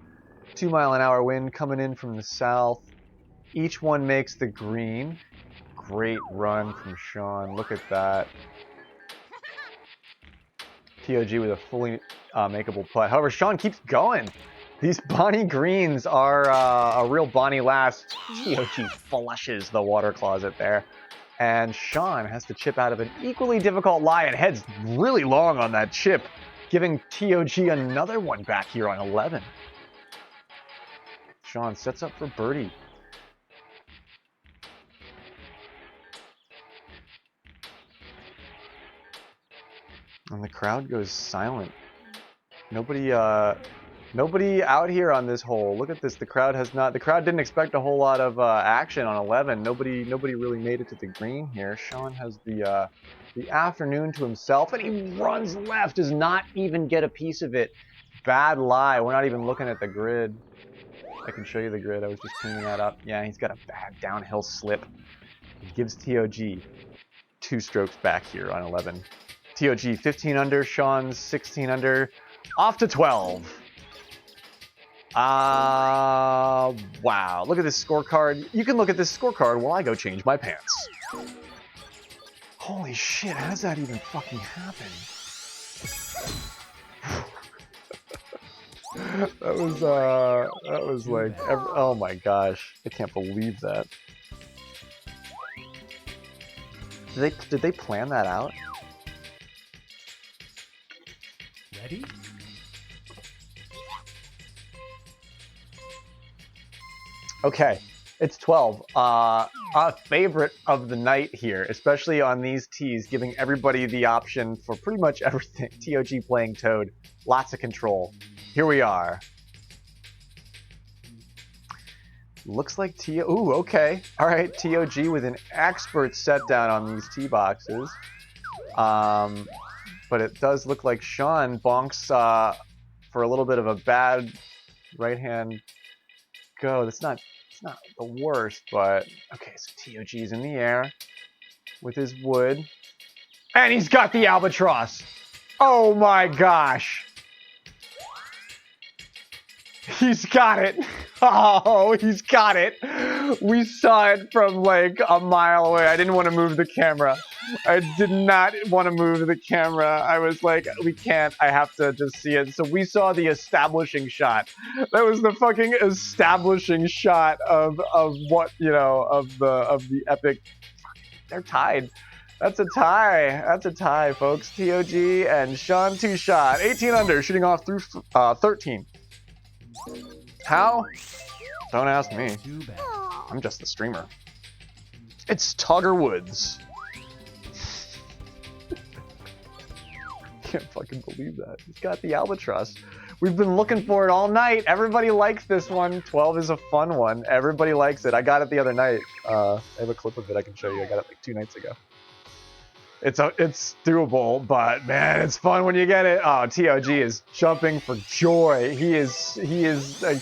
2 mile an hour wind coming in from the south. Each one makes the green. Great run from Sean. Look at that. TOG with a fully makeable putt. However, Sean keeps going. These Bonnie greens are a real Bonnie last. TOG flushes the water closet there. And Sean has to chip out of an equally difficult lie and heads really long on that chip, giving TOG another one back here on 11. Sean sets up for birdie. And the crowd goes silent. Nobody nobody out here on this hole. Look at this. The crowd didn't expect a whole lot of action on 11. Nobody really made it to the green here. Sean has the afternoon to himself, and he runs left, does not even get a piece of it. Bad lie. We're not even looking at the grid. I can show you the grid. I was just cleaning that up. Yeah, he's got a bad downhill slip. He gives TOG 2 strokes back here on 11. TOG 15 under, Sean's 16 under, off to 12. Wow. Look at this scorecard. You can look at this scorecard while I go change my pants. Holy shit, how does that even fucking happen? that was like, oh my gosh. I can't believe that. Did they plan that out? Ready? Okay, it's 12. A favorite of the night here, especially on these tees, giving everybody the option for pretty much everything. TOG playing Toad, lots of control. Here we are. Looks like ooh, okay. All right, TOG with an expert set down on these tee boxes. But it does look like Sean bonks for a little bit of a bad right-hand go. It's not the worst, but okay, so TOG's in the air with his wood. And he's got the albatross. Oh my gosh. He's got it. Oh, he's got it. We saw it from like a mile away. I didn't want to move the camera. I did not want to move the camera. I was like, we can't. I have to just see it. So we saw the establishing shot. That was the fucking establishing shot of what, you know, of the Epic. They're tied. That's a tie. That's a tie, folks. TOG and Sean 2-shot. 18 under, shooting off through 13. How? Don't ask me. Too bad. I'm just the streamer. It's Tugger Woods. Can't fucking believe that. He's got the albatross. We've been looking for it all night. Everybody likes this one. 12 is a fun one. Everybody likes it. I got it the other night. I have a clip of it I can show you. I got it like 2 nights ago. It's doable, but man, it's fun when you get it. Oh, TOG is jumping for joy. He is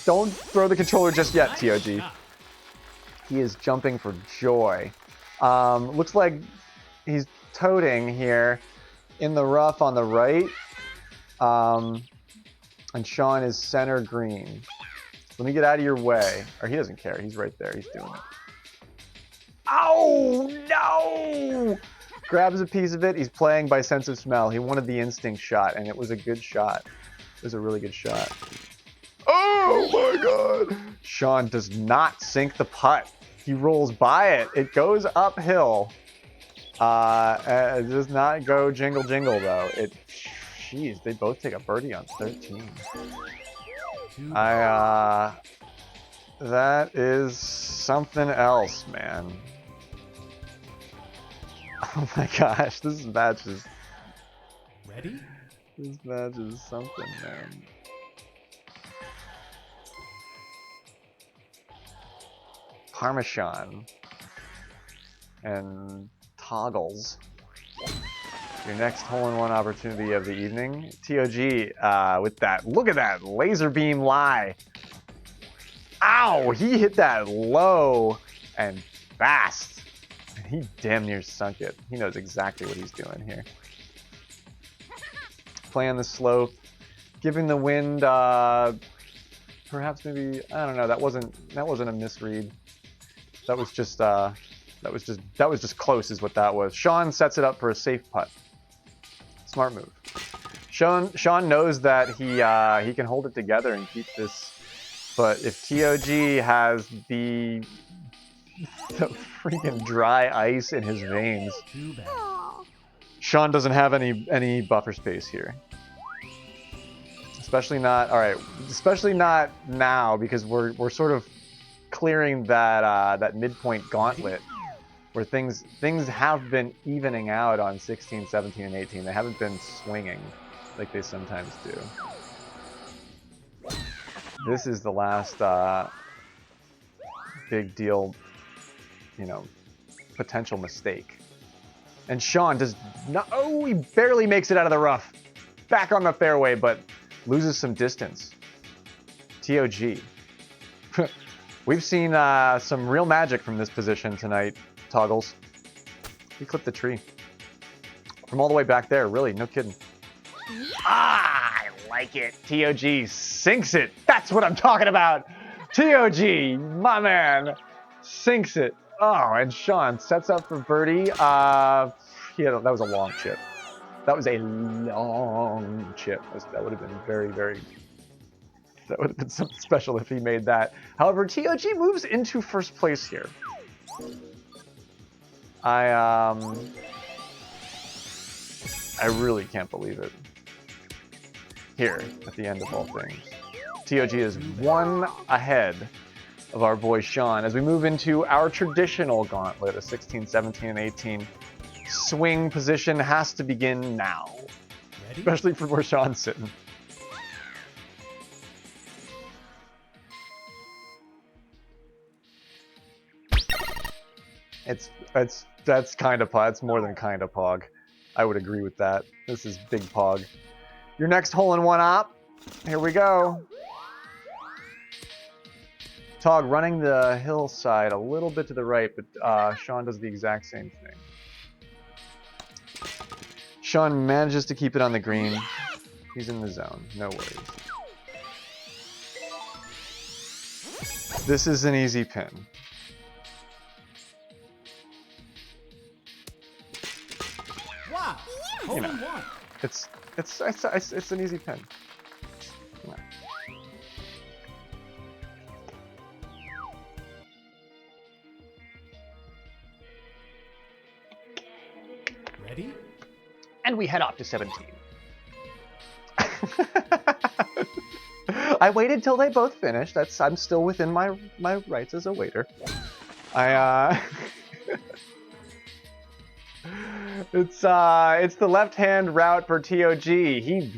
don't throw the controller just yet, TOG. He is jumping for joy. Looks like he's toting here in the rough on the right. And Sean is center green. Let me get out of your way. Or he doesn't care. He's right there. He's doing it. Oh, no! Grabs a piece of it. He's playing by sense of smell. He wanted the instinct shot, and it was a good shot. It was a really good shot. Oh my god! Sean does not sink the putt. He rolls by it. It goes uphill. It does not go jingle jingle though. Jeez, they both take a birdie on 13. That is something else, man. Oh my gosh, this match is... Ready? This match is something, man. Parmesan. And toggles. Your next hole-in-one opportunity of the evening. TOG with that, look at that laser beam lie. Ow, he hit that low and fast. He damn near sunk it. He knows exactly what he's doing here. Playing the slope, giving the wind, perhaps maybe, I don't know. That wasn't a misread. That was just close, is what that was. Sean sets it up for a safe putt. Smart move. Sean knows that he can hold it together and keep this. But if TOG has the freaking dry ice in his veins, Too bad. Sean doesn't have any buffer space here. Especially not, all right, especially not now, because we're sort of clearing that midpoint gauntlet where things have been evening out on 16, 17, and 18. They haven't been swinging like they sometimes do. This is the last big deal, you know, potential mistake. And Sean does not, oh, he barely makes it out of the rough. Back on the fairway, but loses some distance. TOG. We've seen some real magic from this position tonight, Toggles. He clipped the tree. From all the way back there, really, no kidding. Ah, I like it. TOG sinks it. That's what I'm talking about. TOG, my man, sinks it. Oh, and Sean sets up for birdie. That was a long chip. That was a long chip. That would have been very, very... That would have been something special if he made that. However, TOG moves into first place here. I really can't believe it. Here, at the end of all things. TOG is one ahead of our boy Sean as we move into our traditional gauntlet of 16, 17, and 18. Swing position has to begin now. Ready? Especially for where Sean's sitting. That's kind of pog. It's more than kind of pog. I would agree with that. This is big pog. Your next hole-in-one op. Here we go. Tog running the hillside a little bit to the right, but Sean does the exact same thing. Sean manages to keep it on the green. He's in the zone. No worries. This is an easy pin. Wow! Hole in one. It's an easy pin. Come on. Ready? And we head off to 17. I waited till they both finished. I'm still within my rights as a waiter. It's the left-hand route for TOG. He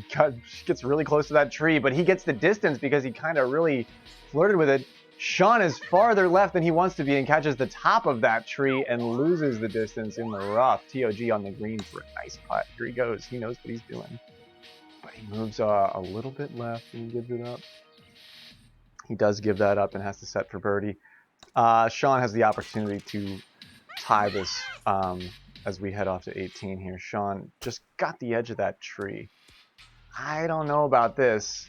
gets really close to that tree, but he gets the distance because he kind of really flirted with it. Sean is farther left than he wants to be and catches the top of that tree and loses the distance in the rough. TOG on the green for a nice putt. Here he goes. He knows what he's doing. But he moves a little bit left and gives it up. He does give that up and has to set for birdie. Sean has the opportunity to tie this as we head off to 18 here. Sean just got the edge of that tree. I don't know about this.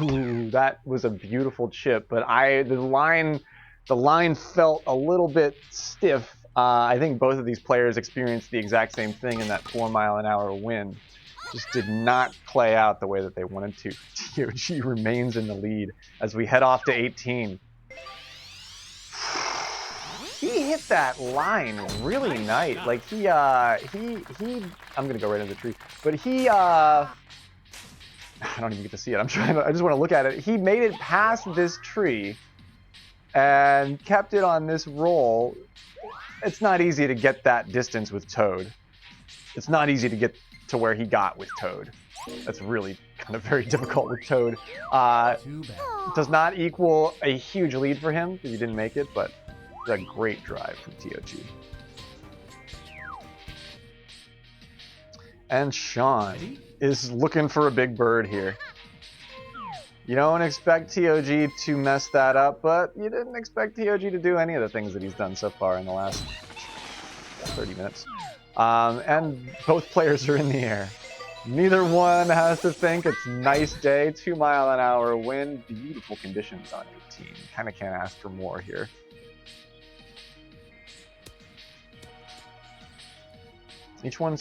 Ooh, that was a beautiful chip, but the line felt a little bit stiff. I think both of these players experienced the exact same thing in that 4-mile-an-hour wind. Just did not play out the way that they wanted to. TOG remains in the lead as we head off to 18. He hit that line really nice. Like I'm gonna go right into the tree, but I don't even get to see it. I just want to look at it. He made it past this tree and kept it on this roll. It's not easy to get that distance with Toad. It's not easy to get to where he got with Toad. That's really kind of very difficult with Toad. Too bad. Does not equal a huge lead for him because he didn't make it, but it's a great drive from TOG. And Sean is looking for a big bird here. You don't expect TOG to mess that up, but you didn't expect TOG to do any of the things that he's done so far in the last 30 minutes. And both players are in the air. Neither one has to think. It's a nice day, 2-mile-an-hour wind, beautiful conditions on 18. Kind of can't ask for more here. Each one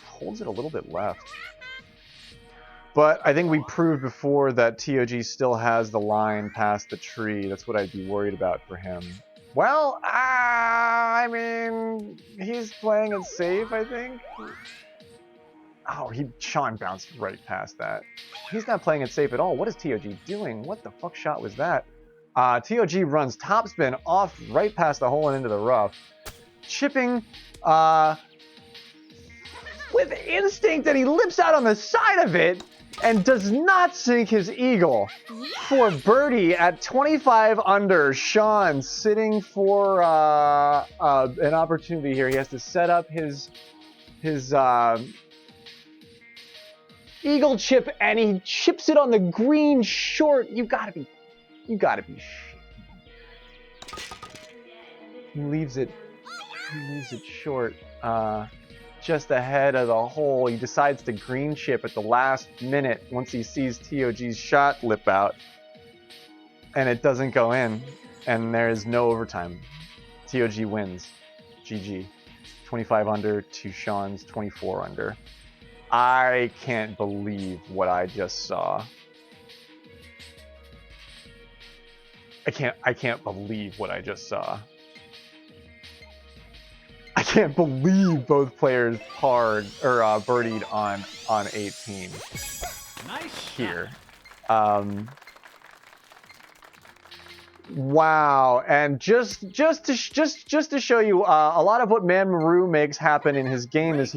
holds it a little bit left. But I think we proved before that TOG still has the line past the tree. That's what I'd be worried about for him. Well, I mean, he's playing it safe, I think. Oh, Sean bounced right past that. He's not playing it safe at all. What is TOG doing? What the fuck shot was that? TOG runs topspin off right past the hole and into the rough. Chipping with instinct, and he lips out on the side of it. and does not sink his eagle. For birdie at 25 under, Sean sitting for an opportunity here. He has to set up his eagle chip, and he chips it on the green short. You gotta be shit. He leaves it short, just ahead of the hole. He decides to green chip at the last minute once he sees TOG's shot lip out, and it doesn't go in, and there's no overtime. TOG wins. GG. 25 under to Sean's 24 under. I can't believe what I just saw. I can't believe what I just saw. I can't believe both players parred or birdied on 18 Nice here. Wow, and just to show you a lot of what Man Maru makes happen in his game is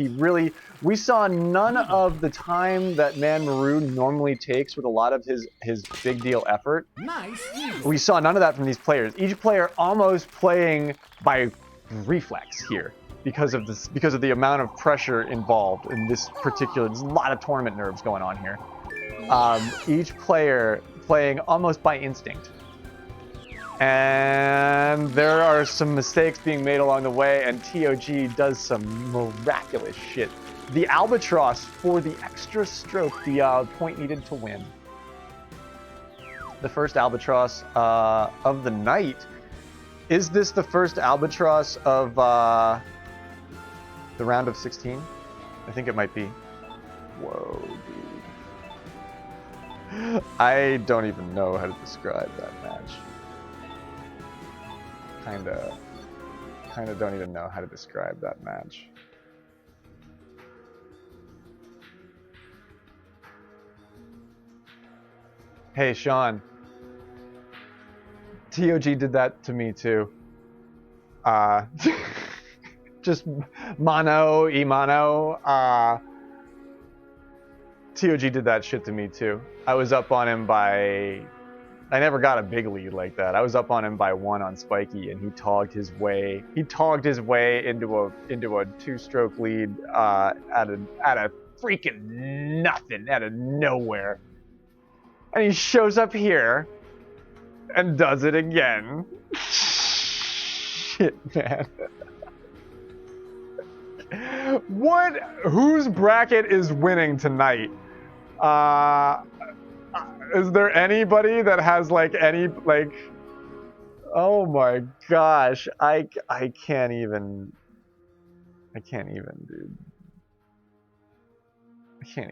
we saw none of the time that Man Maru normally takes with a lot of his big deal effort. Nice. We saw none of that from these players. Each player almost playing by reflex here because of the amount of pressure involved in this particular. There's a lot of tournament nerves going on here. Each player playing almost by instinct. And there are some mistakes being made along the way, and TOG does some miraculous shit. The albatross for the extra stroke, the point needed to win. The first albatross of the night. Is this the first albatross of the round of 16? I think it might be. Whoa, dude. I don't even know how to describe that match. Kinda don't even know how to describe that match. Hey, Sean. TOG did that to me too. Just mano y mano. TOG did that shit to me too. I was up on him by... I never got a big lead like that. I was up on him by 1 on Spiky, and he togged his way into a 2-stroke lead at a freaking nothing, out of nowhere. And he shows up here and does it again. Shit, man. What? Whose bracket is winning tonight? Is there anybody that has oh my gosh, I can't even, dude. I can't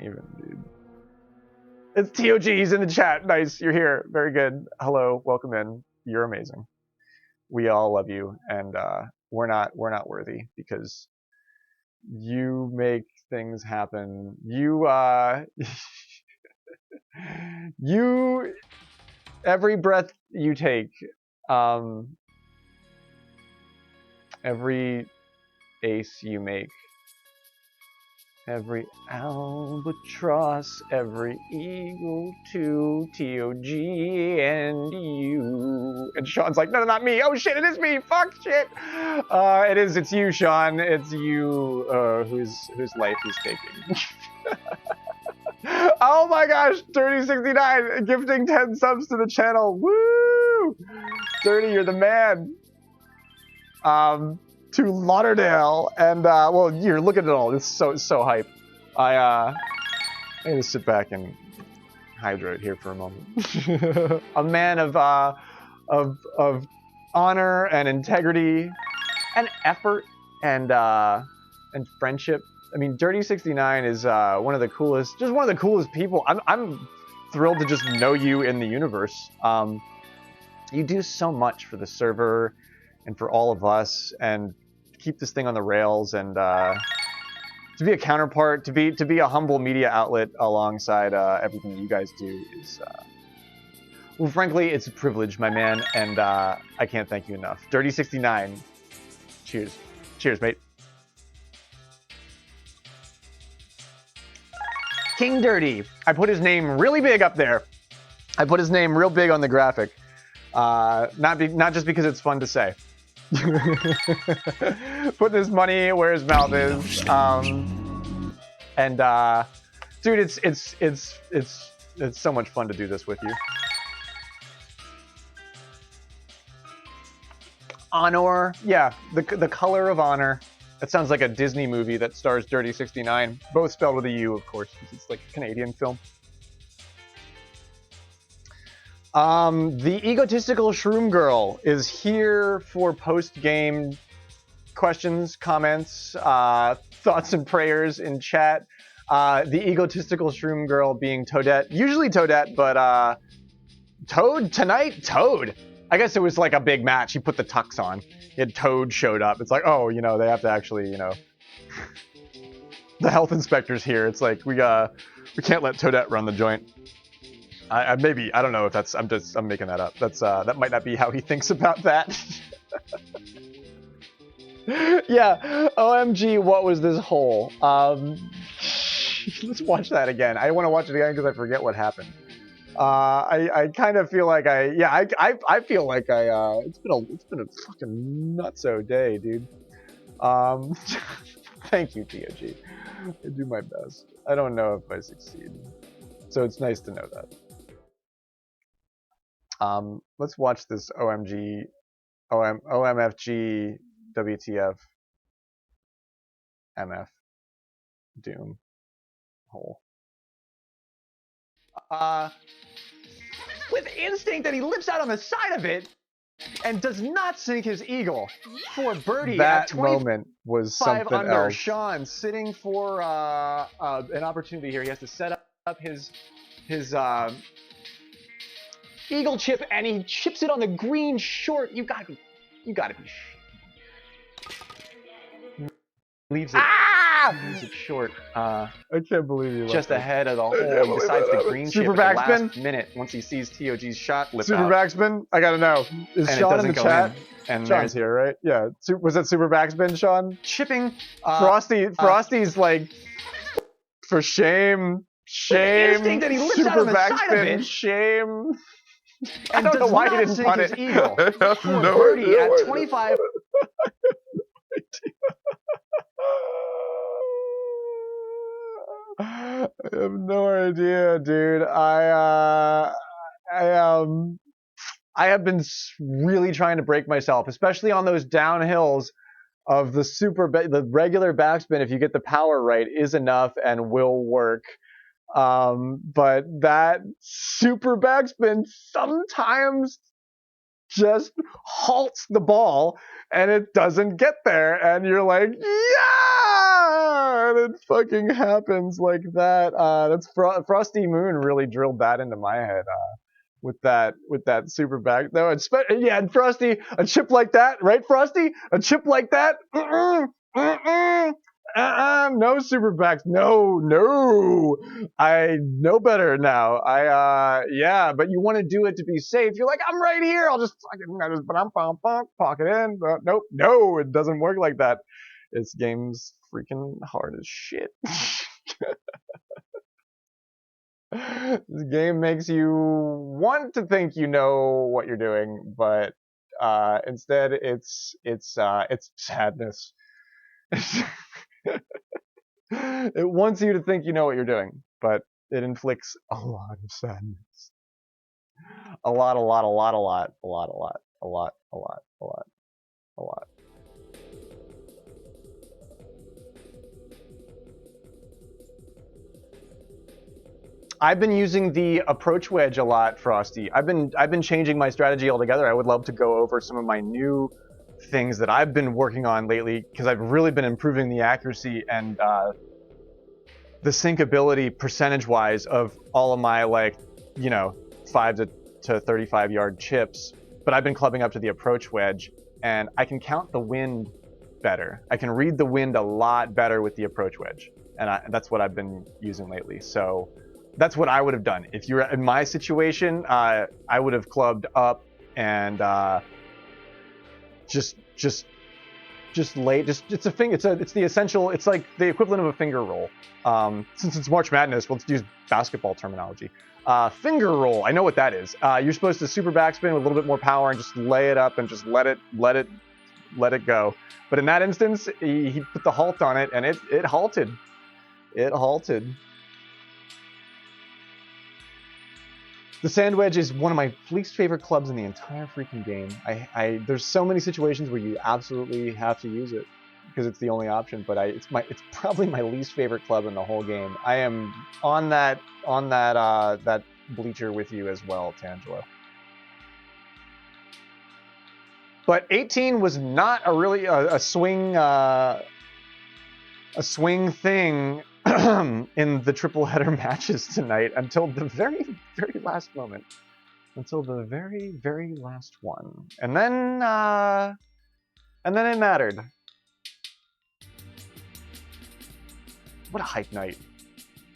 even, dude. It's TOG, he's in the chat. Nice, you're here. Very good. Hello, welcome in. You're amazing. We all love you, and we're not worthy because you make things happen. Every breath you take, every ace you make, every albatross, every eagle to TOG and you. And Sean's like, no, not me. Oh shit, it is me. Fuck shit. It's you, Sean. It's you whose life he's taking. Oh my gosh, Dirty69 gifting 10 subs to the channel. Woo! Dirty, you're the man. To Lauderdale, and well, here, look at it all. It's so hype. I'm gonna sit back and hydrate here for a moment. A man of honor and integrity and effort and friendship. I mean, Dirty69 is one of the coolest people. I'm thrilled to just know you in the universe. You do so much for the server and for all of us, and keep this thing on the rails, and to be a counterpart, to be a humble media outlet alongside everything you guys do is, well, frankly, it's a privilege, my man, and I can't thank you enough. Dirty69, cheers. Cheers, mate. King Dirty. I put his name really big up there. I put his name real big on the graphic. Not just because it's fun to say. Putting his money where his mouth is. Dude, it's so much fun to do this with you. Honor, yeah, the color of honor. That sounds like a Disney movie that stars Dirty 69. Both spelled with a U, of course, because it's like a Canadian film. The egotistical shroom girl is here for post-game questions, comments, thoughts and prayers in chat. The egotistical shroom girl being Toadette, usually Toadette, but Toad tonight, Toad. I guess it was like a big match. He put the tux on. He had Toad showed up. It's like, oh, you know, they have to actually, you know, the health inspector's here. It's like we can't let Toadette run the joint. Maybe, I don't know if that's, I'm making that up. That's that might not be how he thinks about that. Yeah, OMG, what was this hole? Let's watch that again. I want to watch it again because I forget what happened. I kind of feel like I feel like it's been a fucking nutso day, dude. Thank you, TOG. I do my best. I don't know if I succeed, so it's nice to know that. Let's watch this OMFG WTF MF Doom hole. With instinct that he lips out on the side of it and does not sink his eagle for birdie. That moment was something under. Else. Sean sitting for an opportunity here. He has to set up his eagle chip, and he chips it on the green short. You gotta be leaves it. Leaves it short. I can't believe you. Just ahead of the hole. He decides the green chip at the last minute once he sees TOG's shot lip Super out. backspin? I gotta know. Is and Sean in the chat? And Sean's here, right? Yeah. Was that super backspin, Sean? Chipping. Frosty's like, for shame. Shame. That he lips super out on the backspin. Side of it. Shame. And I don't know why he didn't sink putt his it. eagle. I have no birdie idea. At 25. I have no idea, dude. I have been really trying to break myself, especially on those downhills of the regular backspin. If you get the power right, is enough and will work. But that super backspin sometimes just halts the ball and it doesn't get there, and you're like, yeah, and it fucking happens like that. That's Frosty Moon really drilled that into my head with that super back. No, and Frosty, a chip like that, right, Frosty? A chip like that? No super backs. No. I know better now. Yeah, but you want to do it to be safe. You're like, I'm right here. I'll just pocket in. Nope. No, it doesn't work like that. This game's freaking hard as shit. This game makes you want to think you know what you're doing, but instead it's sadness. It wants you to think you know what you're doing, but it inflicts a lot of sadness. A lot. I've been using the approach wedge a lot, Frosty. I've been changing my strategy altogether. I would love to go over some of my new things that I've been working on lately, because I've really been improving the accuracy and the sinkability percentage-wise of all of my 5 to 35 yard chips. But I've been clubbing up to the approach wedge, and I can count the wind better. I can read the wind a lot better with the approach wedge, and that's what I've been using lately. So that's what I would have done if you were in my situation. I would have clubbed up and just just it's a thing. It's the essential. It's like the equivalent of a finger roll. Since it's March Madness, let's use basketball terminology. Finger roll. I know what that is. You're supposed to super backspin with a little bit more power and just lay it up and just let it go. But in that instance, he put the halt on it, and it halted. It halted. The sand wedge is one of my least favorite clubs in the entire freaking game. There's so many situations where you absolutely have to use it because it's the only option. But it's probably my least favorite club in the whole game. I am on that bleacher with you as well, Tangelo. But 18 was not a really a swing thing in the triple header matches tonight until the very, very last moment. Until the very, very last one. And then it mattered. What a hype night.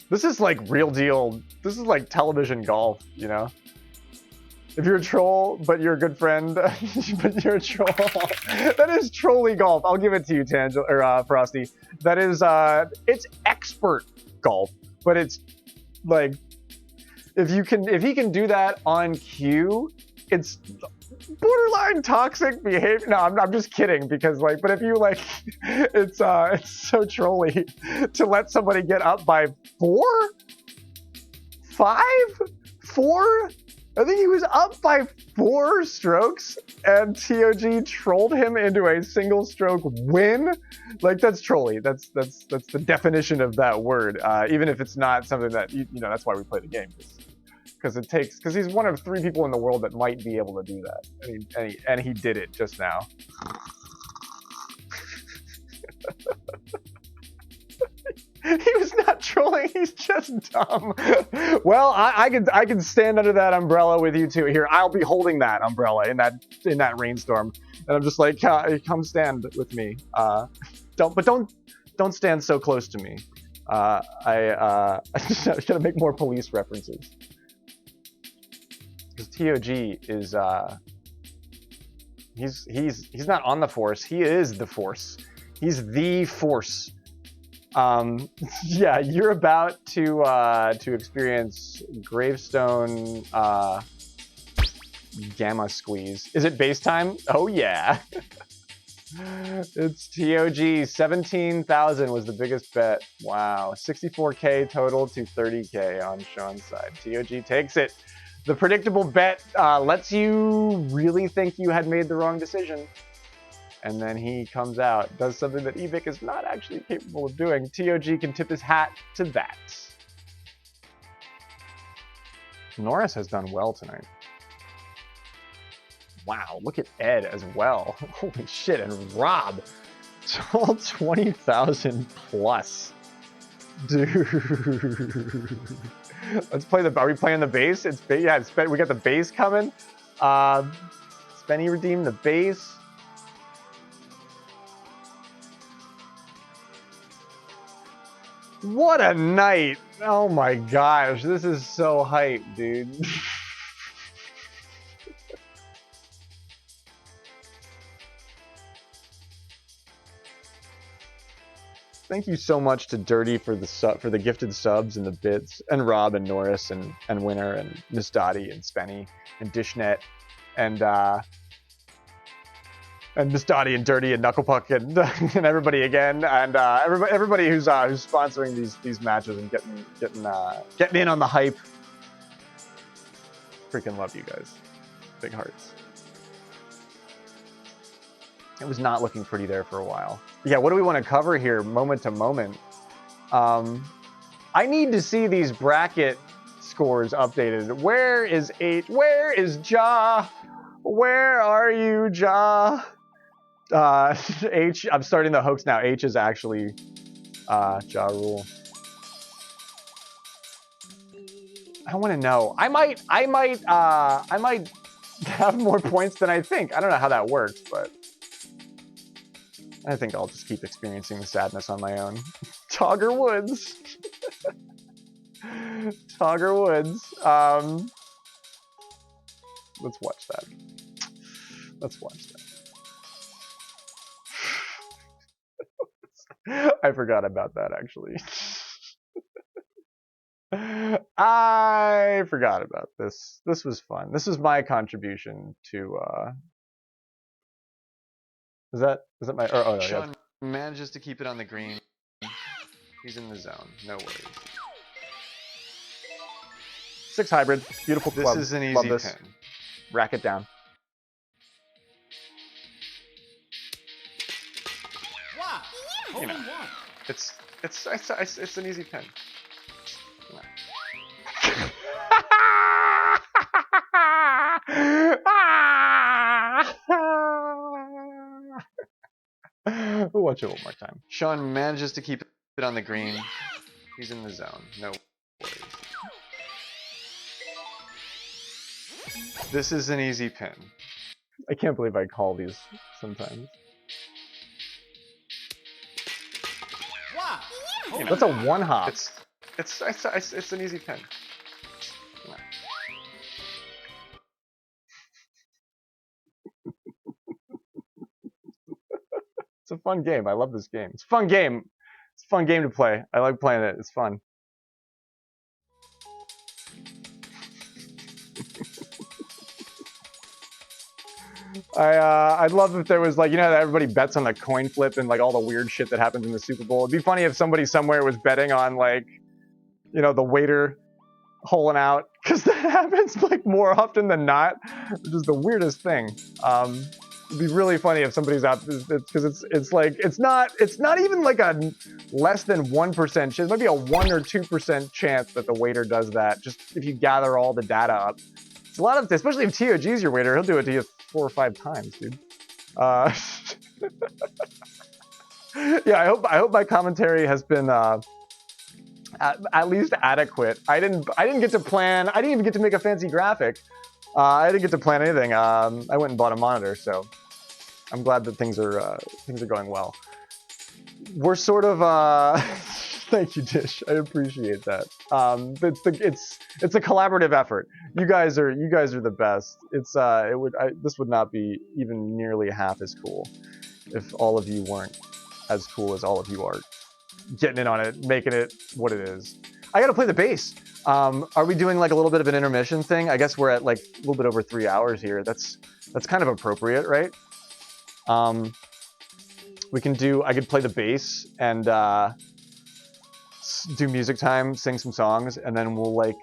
This is like real deal. This is like television golf, you know? If you're a troll, but you're a good friend, but you're a troll. That is trolly golf. I'll give it to you, Frosty. That is, it's expert golf, but it's like, if he can do that on cue, it's borderline toxic behavior. No, I'm just kidding because like, but if you like, it's so trolly to let somebody get up by 4. I think he was up by 4 strokes, and TOG trolled him into a single stroke win. Like, that's trolly. That's the definition of that word. Even if it's not something that you know, that's why we play the game, because he's one of 3 people in the world that might be able to do that, and he did it just now. He was not trolling, he's just dumb. Well, I can stand under that umbrella with you too. Here, I'll be holding that umbrella in that rainstorm. And I'm just like, come stand with me. Don't stand so close to me. I just gotta make more police references. Because TOG is he's not on the force, he is the force. He's the force. Yeah, you're about to experience Gravestone Gamma Squeeze. Is it base time? Oh yeah. It's TOG. 17,000 was the biggest bet. Wow. 64K total to 30K on Sean's side. TOG takes it. The predictable bet lets you really think you had made the wrong decision. And then he comes out, does something that Ebick is not actually capable of doing. TOG can tip his hat to that. Norris has done well tonight. Wow, look at Ed as well. Holy shit, and Rob. It's all 20,000 plus. Dude. Let's play are we playing the base? We got the base coming. Spenny redeemed the base. What a night! Oh my gosh, this is so hype, dude. Thank you so much to Dirty for the gifted subs and the bits, and Rob and Norris and Winner and Miss Dottie and Spenny and Dishnet and Miss Dottie and Dirty and Knucklepuck and everybody again, and everybody who's sponsoring these matches and getting in on the hype. Freaking love you guys. Big hearts. It was not looking pretty there for a while. Yeah, what do we want to cover here, moment to moment? I need to see these bracket scores updated. Where is H? Where is Ja? Where are you, Ja? H, I'm starting the hoax now. H is actually Ja Rule. I want to know. I might have more points than I think. I don't know how that works, but I think I'll just keep experiencing the sadness on my own. Togger Woods. Togger Woods. Let's watch that. Let's watch that. I forgot about that actually. I forgot about this. This was fun. This was my contribution to is that my oh no, Sean manages to keep it on the green. He's in the zone. No worries. 6 hybrid. Beautiful This club. is an Love easy this. pin. Rack it down. Wow. Hole You know. in one. It's an easy pin. We'll watch it one more time. Sean manages to keep it on the green. He's in the zone. No worries. This is an easy pin. I can't believe I call these sometimes. Wow. Hole in That's a one. one hop. It's an easy pin. It's a fun game. I love this game. It's a fun game. It's a fun game to play. I like playing it. It's fun. I'd love if there was like, you know how everybody bets on the coin flip and like all the weird shit that happens in the Super Bowl. It'd be funny if somebody somewhere was betting on like, you know, the waiter holing out, because that happens like more often than not, which is the weirdest thing. It'd be really funny if somebody's out, because it's like it's not even like a less than 1% chance. It might be a 1 or 2% chance that the waiter does that. Just if you gather all the data up, it's a lot of, especially if TOG's your waiter, he'll do it to you 4 or 5 times, dude. Yeah, I hope my commentary has been at least adequate. I didn't get to plan. I didn't even get to make a fancy graphic. I didn't get to plan anything. I went and bought a monitor, so I'm glad that things are going well. We're sort of thank you, Dish. I appreciate that. It's a collaborative effort. You guys are the best. This would not be even nearly half as cool if all of you weren't as cool as all of you are. Getting in on it, making it what it is. I gotta play the bass. Are we doing like a little bit of an intermission thing? I guess we're at like a little bit over 3 hours here. That's kind of appropriate, right? We can do. I could play the bass and do music time, sing some songs, and then we'll like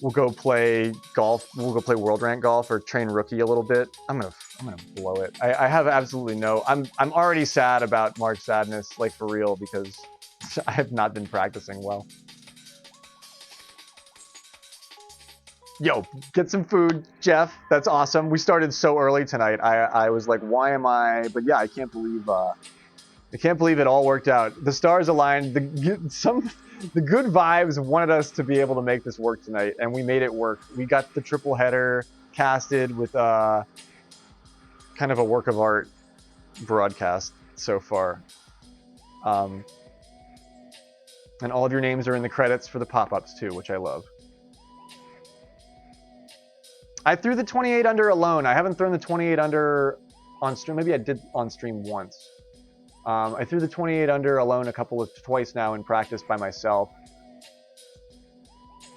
we'll go play golf. We'll go play World Rank Golf or train rookie a little bit. I'm gonna blow it. I have absolutely no. I'm already sad about March Sadness, like for real, because I have not been practicing well. Yo, get some food, Jeff. That's awesome. We started so early tonight. I was like, why am I? But yeah, I can't believe it all worked out. The stars aligned. The good vibes wanted us to be able to make this work tonight, and we made it work. We got the triple header casted with kind of a work of art broadcast so far. And all of your names are in the credits for the pop-ups too, which I love. I threw the 28 under alone. I haven't thrown the 28 under on stream. Maybe I did on stream once. I threw the 28 under alone twice now in practice by myself.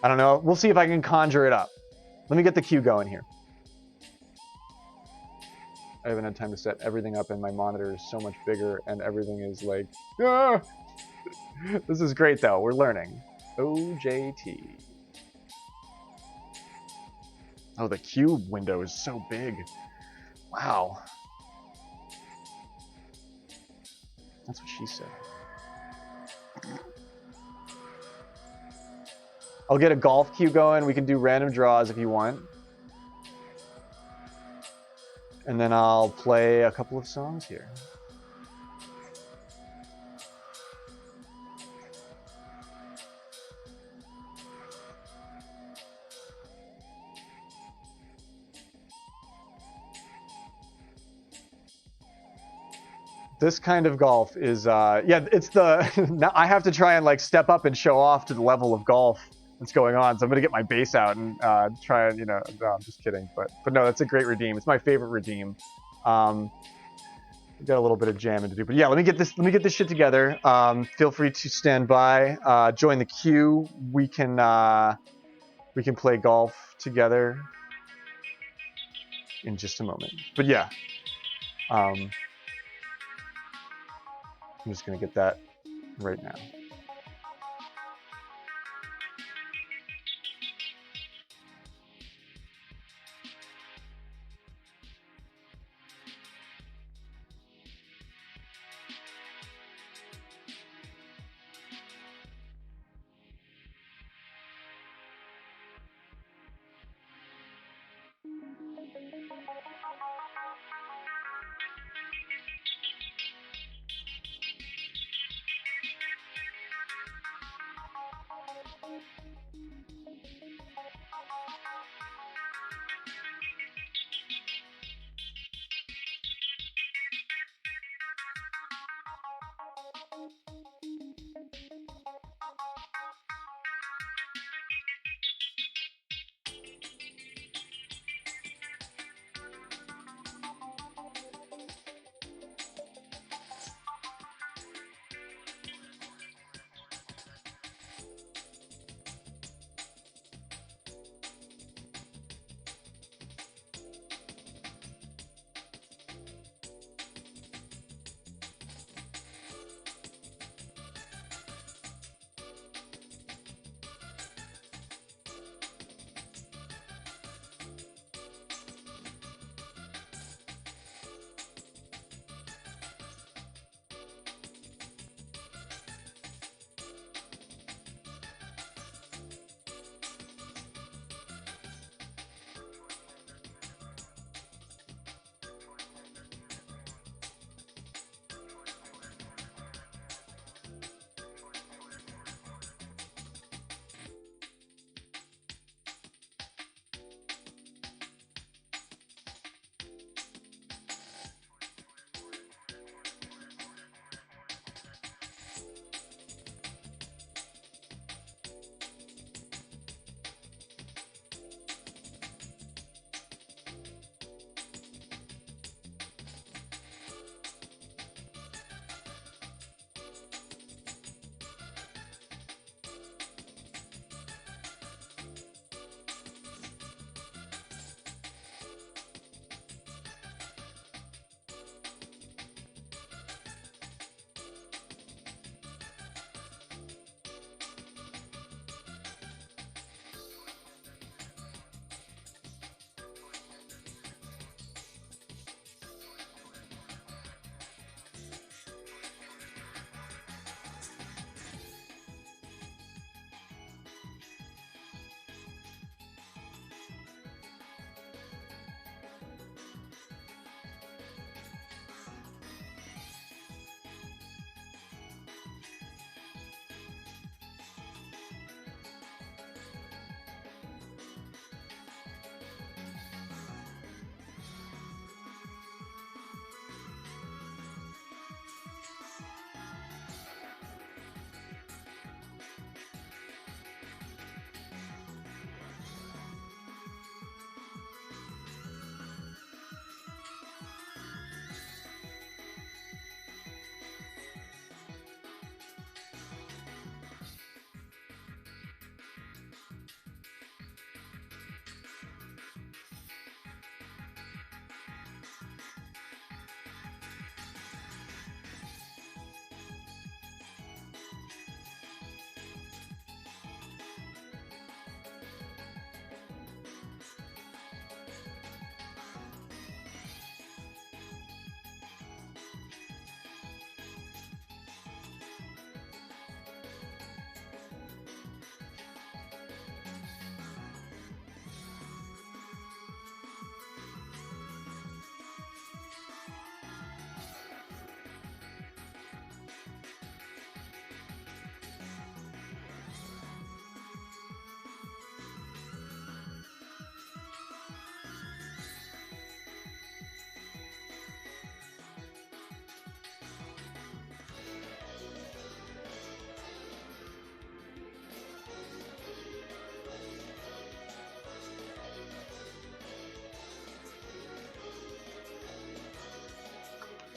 I don't know. We'll see if I can conjure it up. Let me get the cue going here. I haven't had time to set everything up, and my monitor is so much bigger, and everything is like, ah! This is great though. We're learning. OJT. Oh, the cube window is so big. Wow. That's what she said. I'll get a golf cue going. We can do random draws if you want. And then I'll play a couple of songs here. This kind of golf is, yeah, it's now I have to try and like step up and show off to the level of golf that's going on. So I'm gonna get my bass out and try and, no, I'm just kidding. But no, that's a great redeem. It's my favorite redeem. We got a little bit of jamming to do, but yeah, let me get this shit together. Feel free to stand by, join the queue. We can play golf together in just a moment. But yeah, I'm just gonna get that right now.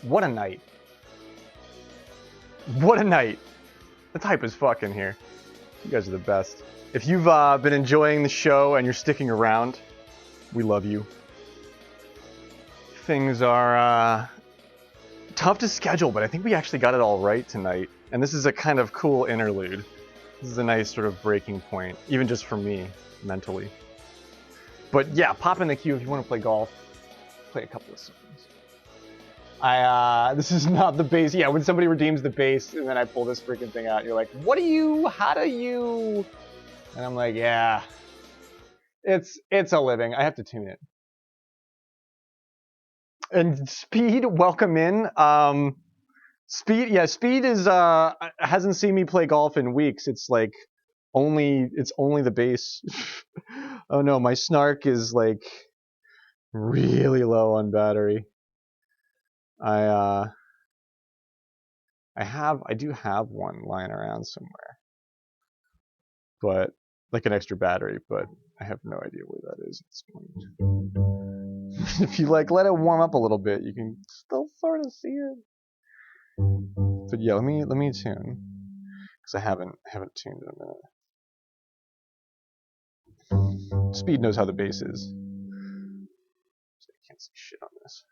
What a night. What a night. The type is fucking here. You guys are the best. If you've been enjoying the show and you're sticking around, we love you. Things are tough to schedule, but I think we actually got it all right tonight. And this is a kind of cool interlude. This is a nice sort of breaking point, even just for me, mentally. But yeah, pop in the queue if you want to play golf. Play a couple of songs. This is not the base. Yeah, when somebody redeems the base and then I pull this freaking thing out, you're like, what do you, how do you? And I'm like, yeah, it's a living. I have to tune it. And Speed, welcome in. Speed is hasn't seen me play golf in weeks. It's like only the base. Oh no, my snark is like really low on battery. I do have one lying around somewhere, but like an extra battery, but I have no idea where that is at this point. If you like let it warm up a little bit, you can still sort of see it. But yeah, let me tune, because I haven't tuned in a minute. Speed knows how the bass is. So I can't see shit on this.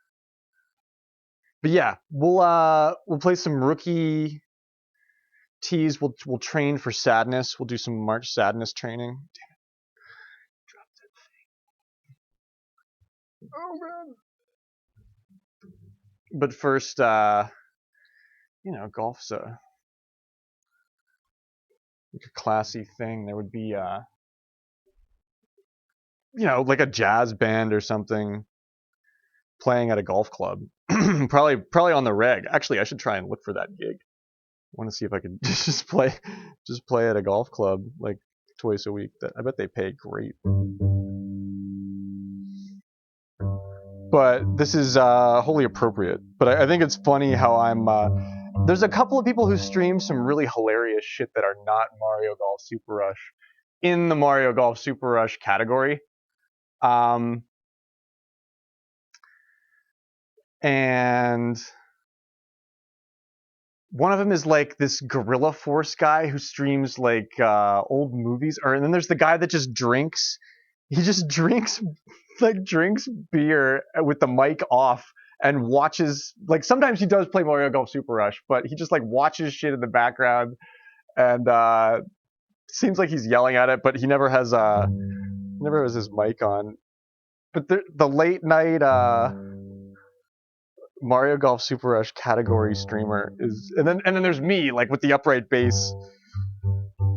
But yeah, we'll play some rookie tees. We'll train for sadness. We'll do some March sadness training. Damn it. Drop that thing. Oh man. But first, golf's a classy thing. There would be like a jazz band or something playing at a golf club. probably on the reg. Actually, I should try and look for that gig. I want to see if I could just play at a golf club like twice a week. I bet they pay great. But this is wholly appropriate. But I think it's funny how I'm. There's a couple of people who stream some really hilarious shit that are not Mario Golf Super Rush in the Mario Golf Super Rush category. And one of them is like this Gorilla Force guy who streams like old movies, and then there's the guy that just drinks. He just drinks beer with the mic off and watches. Like sometimes he does play Mario Golf Super Rush, but he just like watches shit in the background and seems like he's yelling at it, but he never has his mic on. But the late night Mario Golf Super Rush category streamer is, and then there's me like with the upright bass.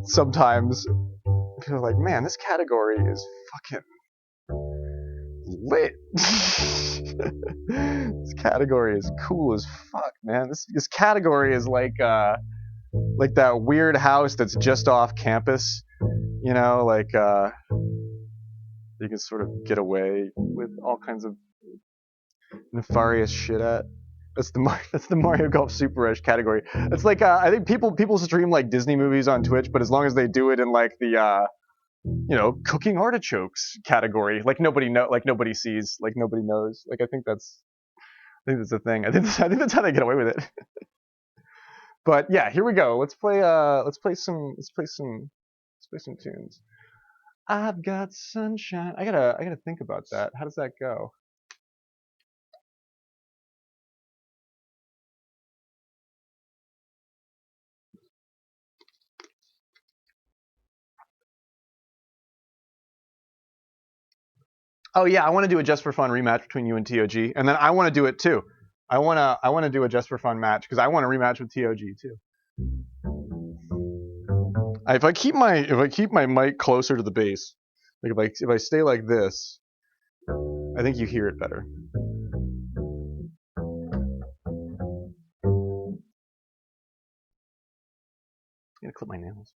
Sometimes people are like, man, this category is fucking lit. This category is cool as fuck, man. This category is like that weird house that's just off campus, like you can sort of get away with all kinds of nefarious shit at. That's the Mario Golf Super Rush category. It's like I think people stream like Disney movies on Twitch, but as long as they do it in like the cooking artichokes category, like nobody sees, like nobody knows. Like I think that's the thing. I think that's how they get away with it. But yeah, here we go. Let's play some tunes. I've got sunshine. I gotta think about that. How does that go? Oh yeah, I want to do a just for fun rematch between you and TOG, and then I want to do it too. I want to do a just for fun match because I want to rematch with TOG too. If I keep my mic closer to the base, like if I stay like this, I think you hear it better. I'm gonna clip my nails.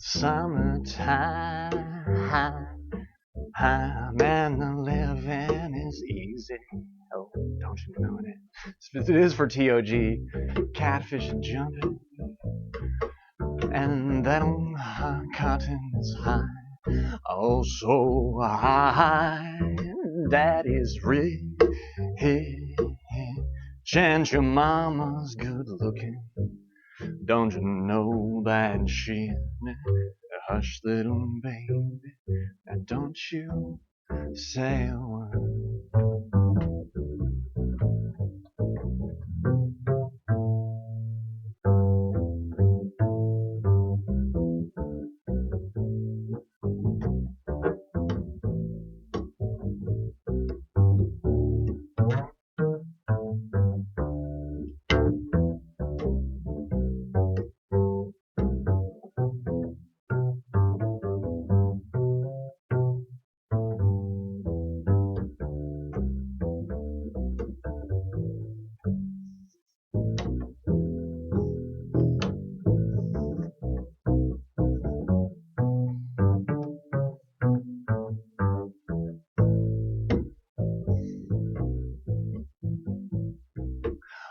Summertime, and the living is easy. Oh, don't you know it? It is for TOG. Catfish and jumping, and that old cotton is high. Oh, so high. Daddy's rich, and your mama's good looking. Don't you know that she hush, little baby, and don't you say a word.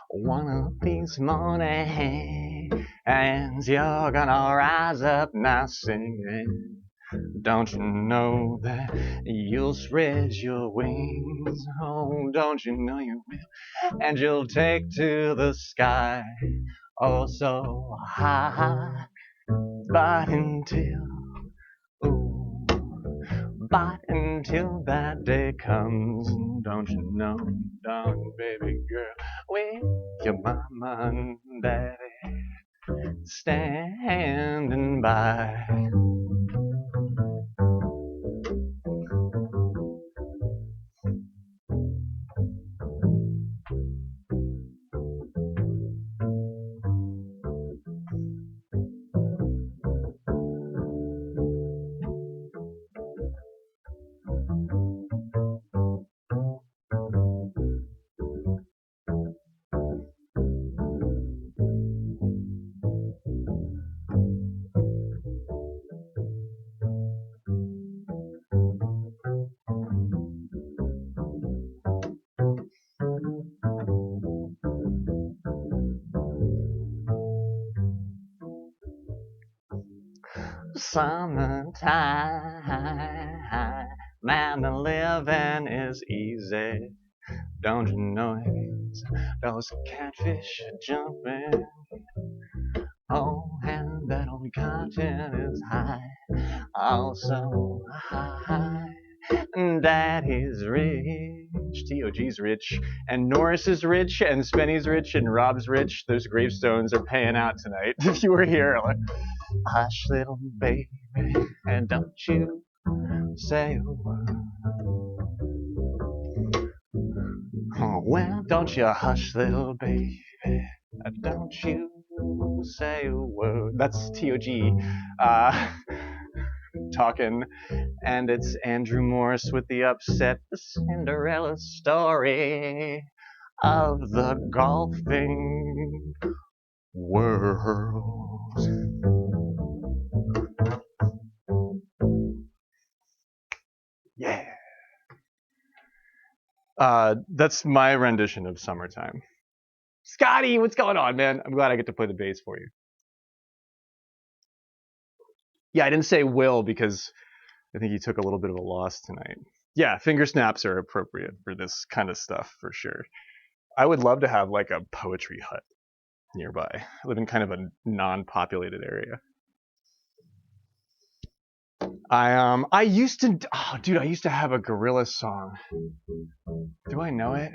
One of these mornings, you're gonna rise up now singing. Don't you know that you'll spread your wings? Oh, don't you know you will? And you'll take to the sky, oh so high. But until that day comes, don't you know, darling baby girl, with your mama and daddy standing by. Summertime, man, the living is easy. Don't you know it? Those catfish are jumping. Oh, and that old cotton is high, oh so high. Daddy's rich, TOG's rich, and Norris is rich, and Spenny's rich, and Rob's rich. Those gravestones are paying out tonight. If you were here, like, hush, little baby, and don't you say a word. Oh, well, don't you hush, little baby, don't you say a word. That's TOG talking, and it's Andrew Morse with the upset, the Cinderella story of the golfing world. Yeah. That's my rendition of Summertime. Scotty, what's going on, man? I'm glad I get to play the bass for you. Yeah, I didn't say Will because I think he took a little bit of a loss tonight. Yeah, finger snaps are appropriate for this kind of stuff for sure. I would love to have like a poetry hut nearby. I live in kind of a non-populated area. I used to have a gorilla song. Do I know it?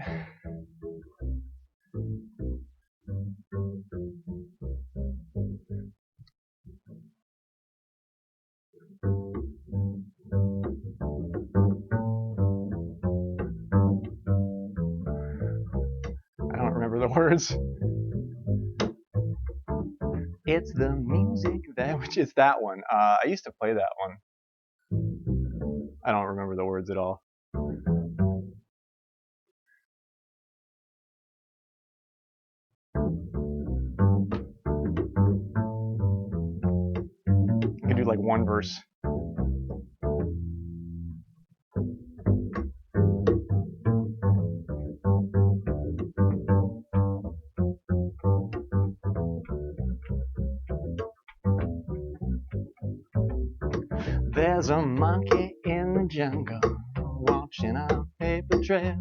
I don't remember the words. It's the music that, which is that one. I used to play that one. I don't remember the words at all. I could do like one verse. There's a monkey in the jungle watching a paper trail,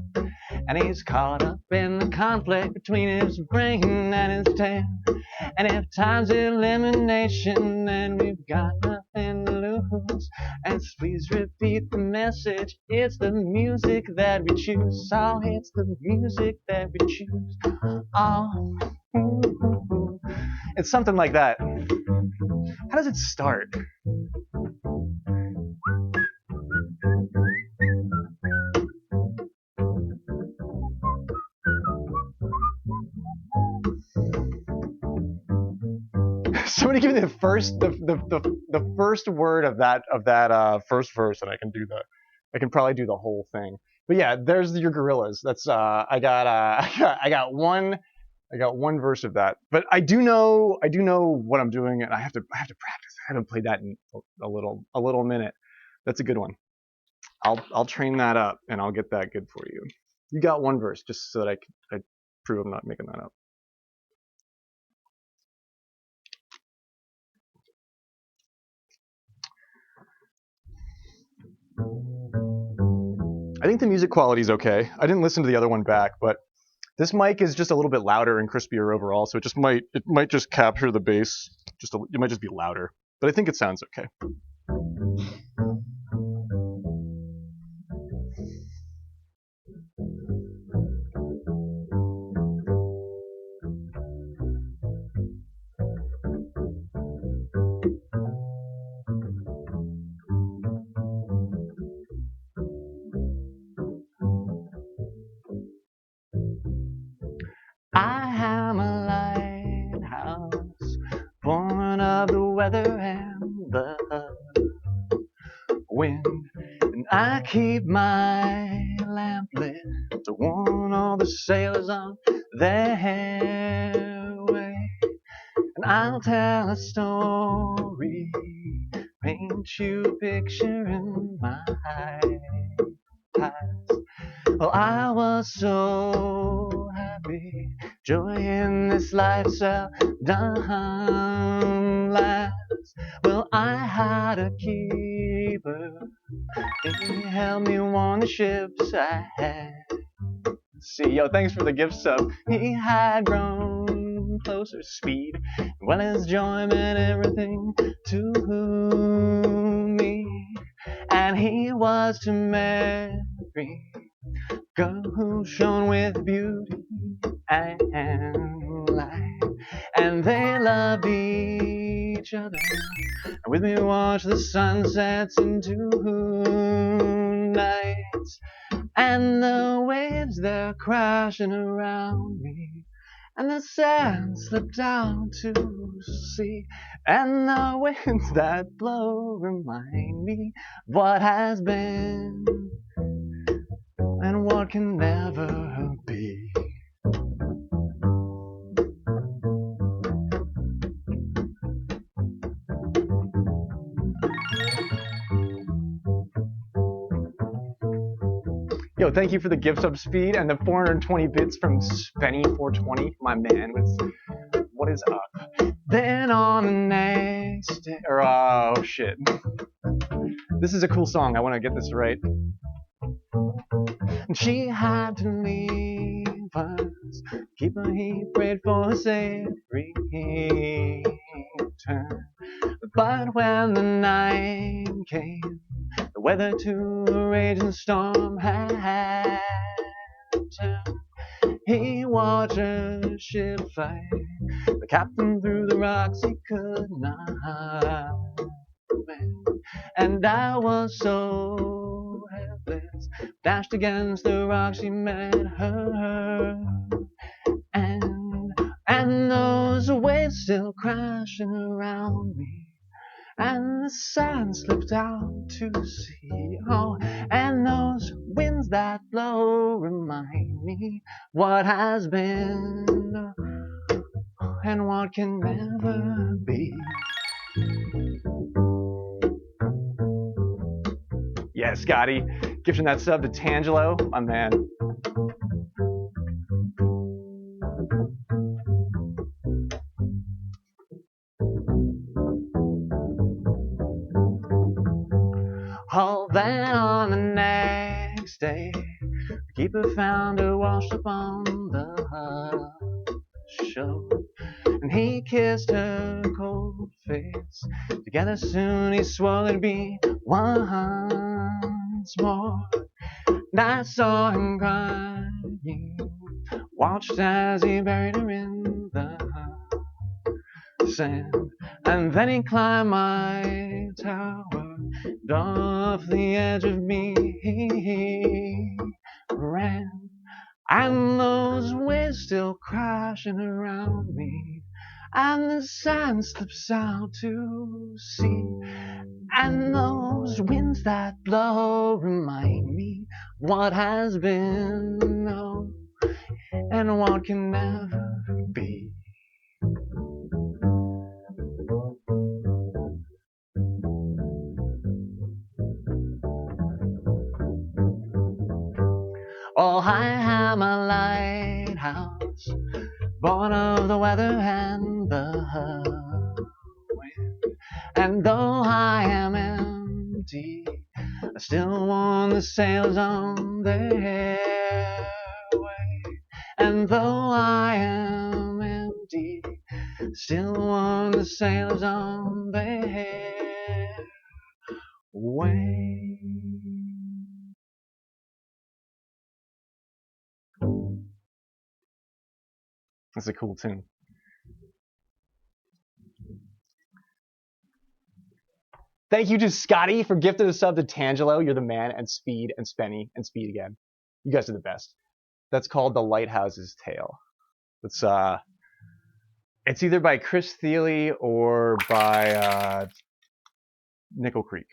and he's caught up in the conflict between his brain and his tail. And if time's elimination, then we've got nothing to lose. And please repeat the message. It's the music that we choose. Oh, it's the music that we choose. Oh, it's something like that. How does it start? Somebody give me the first word of that first verse, and I can do that. I can probably do the whole thing. But yeah, there's your gorillas. That's I got one verse of that. But I do know what I'm doing, and I have to practice. I haven't played that in a little minute. That's a good one. I'll train that up, and I'll get that good for you. You got one verse, just so that I prove I'm not making that up. I think the music quality is okay. I didn't listen to the other one back, but this mic is just a little bit louder and crispier overall, so it might just capture the bass. It might just be louder, but I think it sounds okay. I am a lighthouse, born of the weather and the wind, and I keep my lamp lit to warn all the sailors on their way. And I'll tell a story, paint you a picture in my eyes. Well, I was so happy, joy in this life seldom lasts. Well, I had a keeper, he helped me warn the ships I had. See, yo, thanks for the gift sub. He had grown closer to speed, well, his joy meant everything to me. And he was to marry girl who shone with beauty and light, and they loved each other, and with me watched the sunsets into nights, and the waves they're crashing around me, and the sand slipped down to sea, and the winds that blow remind me what has been and what can never be. Yo, thank you for the gift sub Speed and the 420 bits from Spenny420, my man. What is up? Then on the next day, oh shit. This is a cool song. I want to get this right. She had to leave us, keep her, he prayed for a safe return. But when the night came, the weather to a raging storm had turned. He watched her ship fight, the captain through the rocks he could not bend. And I was so helpless, dashed against the rocks, she met her, and those waves still crashing around me, and the sand slipped out to sea. Oh, and those winds that blow remind me what has been and what can never be. Yeah, Scotty. Gifting that sub to Tangelo, my man. Oh, then on the next day, the keeper found her washed up on the shore, and he kissed her cold face. Together soon he swore there'd be once more. And I saw him crying, watched as he buried her in the sand, and then he climbed my tower, and off the edge of me he ran, and those waves still crashing around me, and the sand slips out to sea, and those winds that blow remind me what has been known and what can never be. Oh, I am a lighthouse, born of the weather and the wind, and though I am empty, I still warn the sailors on their way. And though I am empty, still warn the sailors on their way. That's a cool tune. Thank you to Scotty for gifting a sub to Tangelo. You're the man, and Speed and Spenny and Speed again. You guys are the best. That's called The Lighthouse's Tale. It's either by Chris Thiele or by Nickel Creek.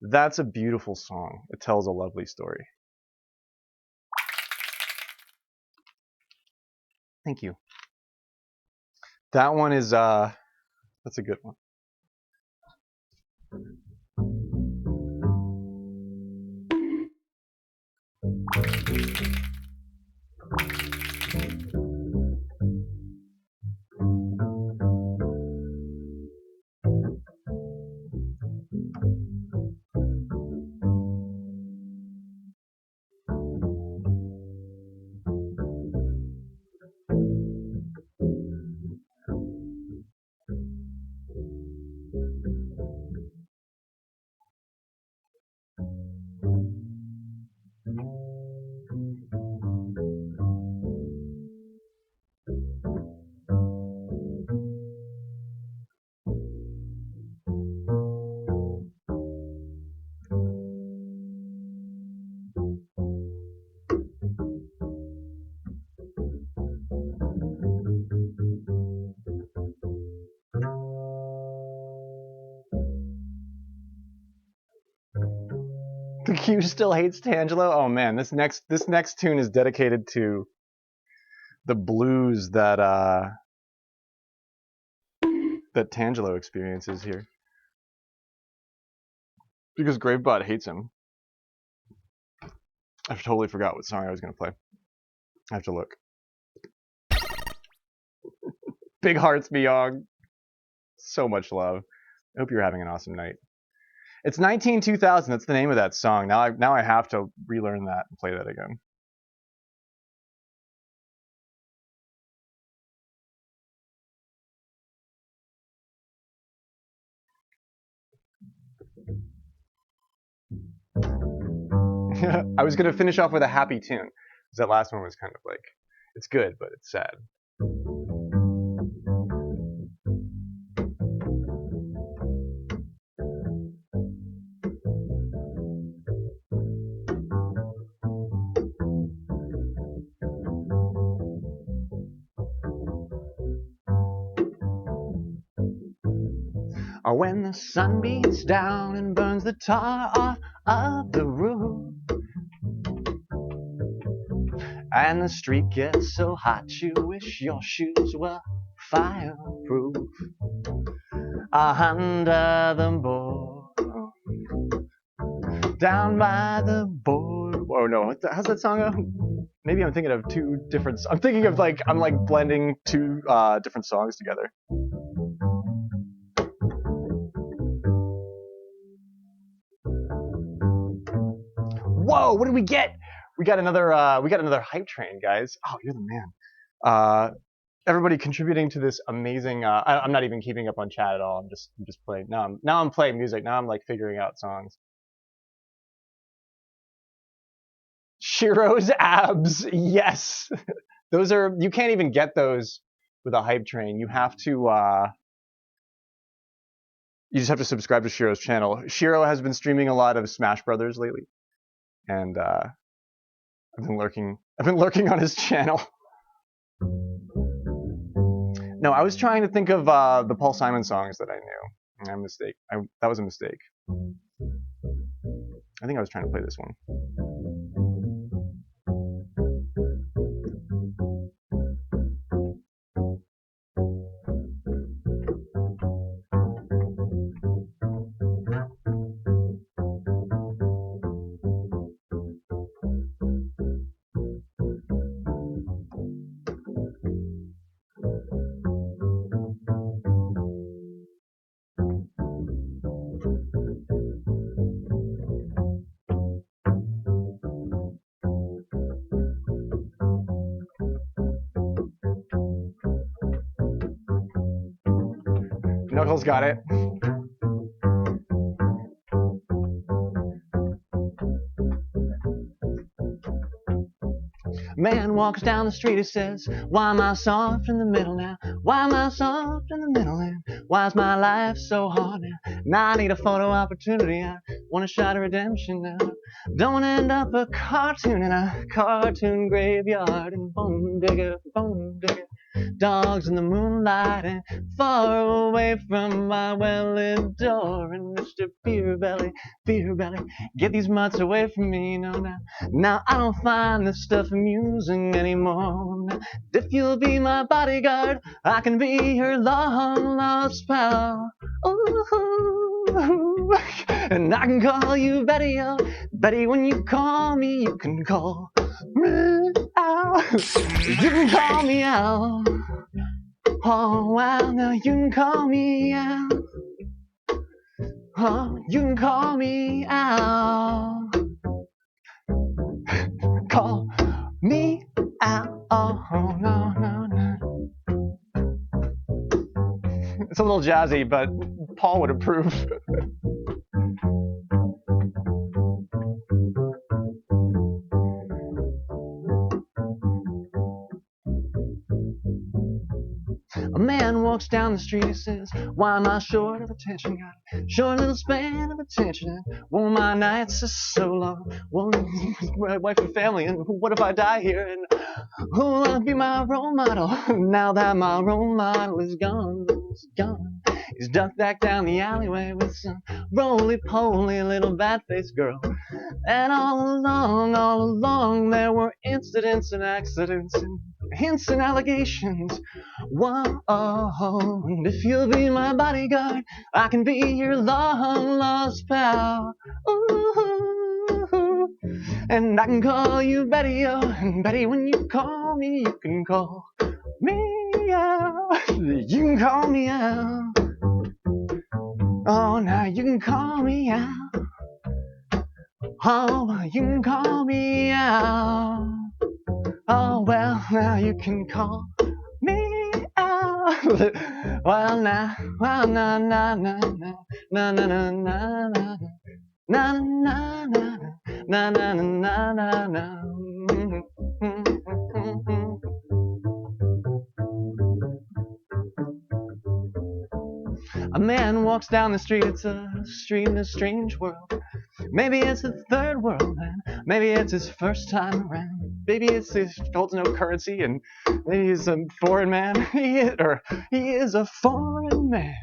That's a beautiful song. It tells a lovely story. Thank you. That one is that's a good one. The Q still hates Tangelo. Oh man, this next tune is dedicated to the blues that that Tangelo experiences here, because Gravebot hates him. I totally forgot what song I was gonna play. I have to look. Big Hearts Beyond. So much love. I hope you're having an awesome night. It's 19-2000. That's the name of that song. Now I have to relearn that and play that again. I was gonna finish off with a happy tune, because that last one was kind of like, it's good, but it's sad. Or when the sun beats down and burns the tar off of the roof, and the street gets so hot you wish your shoes were fireproof. Under the board, down by the board. Oh no, how's that song go? Maybe I'm thinking of two different. I'm thinking of like I'm like blending two different songs together. Whoa! What did we get? We got another hype train, guys. Oh, you're the man. Everybody contributing to this amazing. I'm not even keeping up on chat at all. I'm just playing. Now I'm playing music. Now I'm like figuring out songs. Shiro's abs, yes. Those are, you can't even get those with a hype train. You have to, you just have to subscribe to Shiro's channel. Shiro has been streaming a lot of Smash Brothers lately, and I've been lurking on his channel. No, I was trying to think of the Paul Simon songs that I knew. That was a mistake. I think I was trying to play this one. Knuckles got it. Man walks down the street, he says, why am I soft in the middle now? Why am I soft in the middle and why is my life so hard now? Now I need a photo opportunity, I want a shot of redemption now. Don't want to end up a cartoon in a cartoon graveyard and bone digger, dogs in the moonlight and far away from my well-lit door. And Mr. Beer Belly, get these mutts away from me. Now I don't find this stuff amusing anymore. Now, if you'll be my bodyguard, I can be your long-lost pal. Ooh, and I can call you Betty, oh, Betty, when you call me, you can call me out. You can call me out. Oh, wow, now you can call me out. Oh, you can call me out. Call me out. Oh, no. It's a little jazzy, but Paul would approve. A man walks down the street, he says, why am I short of attention? Got a short little span of attention. Well, my nights are so long. Well, my wife and family, and what if I die here? And who will be my role model? Now that my role model is gone, he's ducked back down the alleyway with some roly-poly little bat-faced girl. And all along, there were incidents and accidents and hints and allegations. Whoa, and if you'll be my bodyguard, I can be your long-lost pal. Ooh, and I can call you Betty, oh, and Betty, when you call me, you can call me out. You can call me out. Oh, now you can call me out. Oh, you can call me out. Oh, well, now you can call me out. Well, now, na. A man walks down the street, it's a street in a strange world. Maybe it's the third world, and maybe it's his first time around. Maybe it's his holds no currency, and maybe he's a foreign man. He is a foreign man.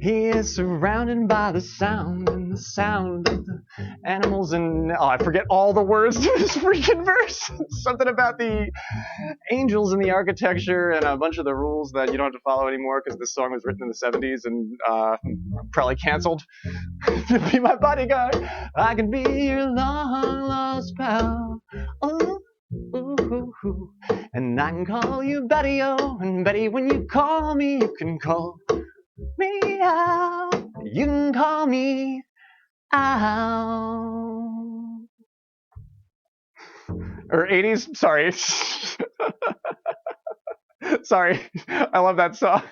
He is surrounded by the sound and the sound of the animals and I forget all the words to this freaking verse. Something about the angels and the architecture and a bunch of the rules that you don't have to follow anymore because this song was written in the 70s and probably canceled. Be my bodyguard. I can be your long lost pal. Oh. Ooh, ooh. And I can call you Betty-O, and Betty, when you call me, you can call me out. You can call me out. Or 80s, sorry. Sorry, I love that song.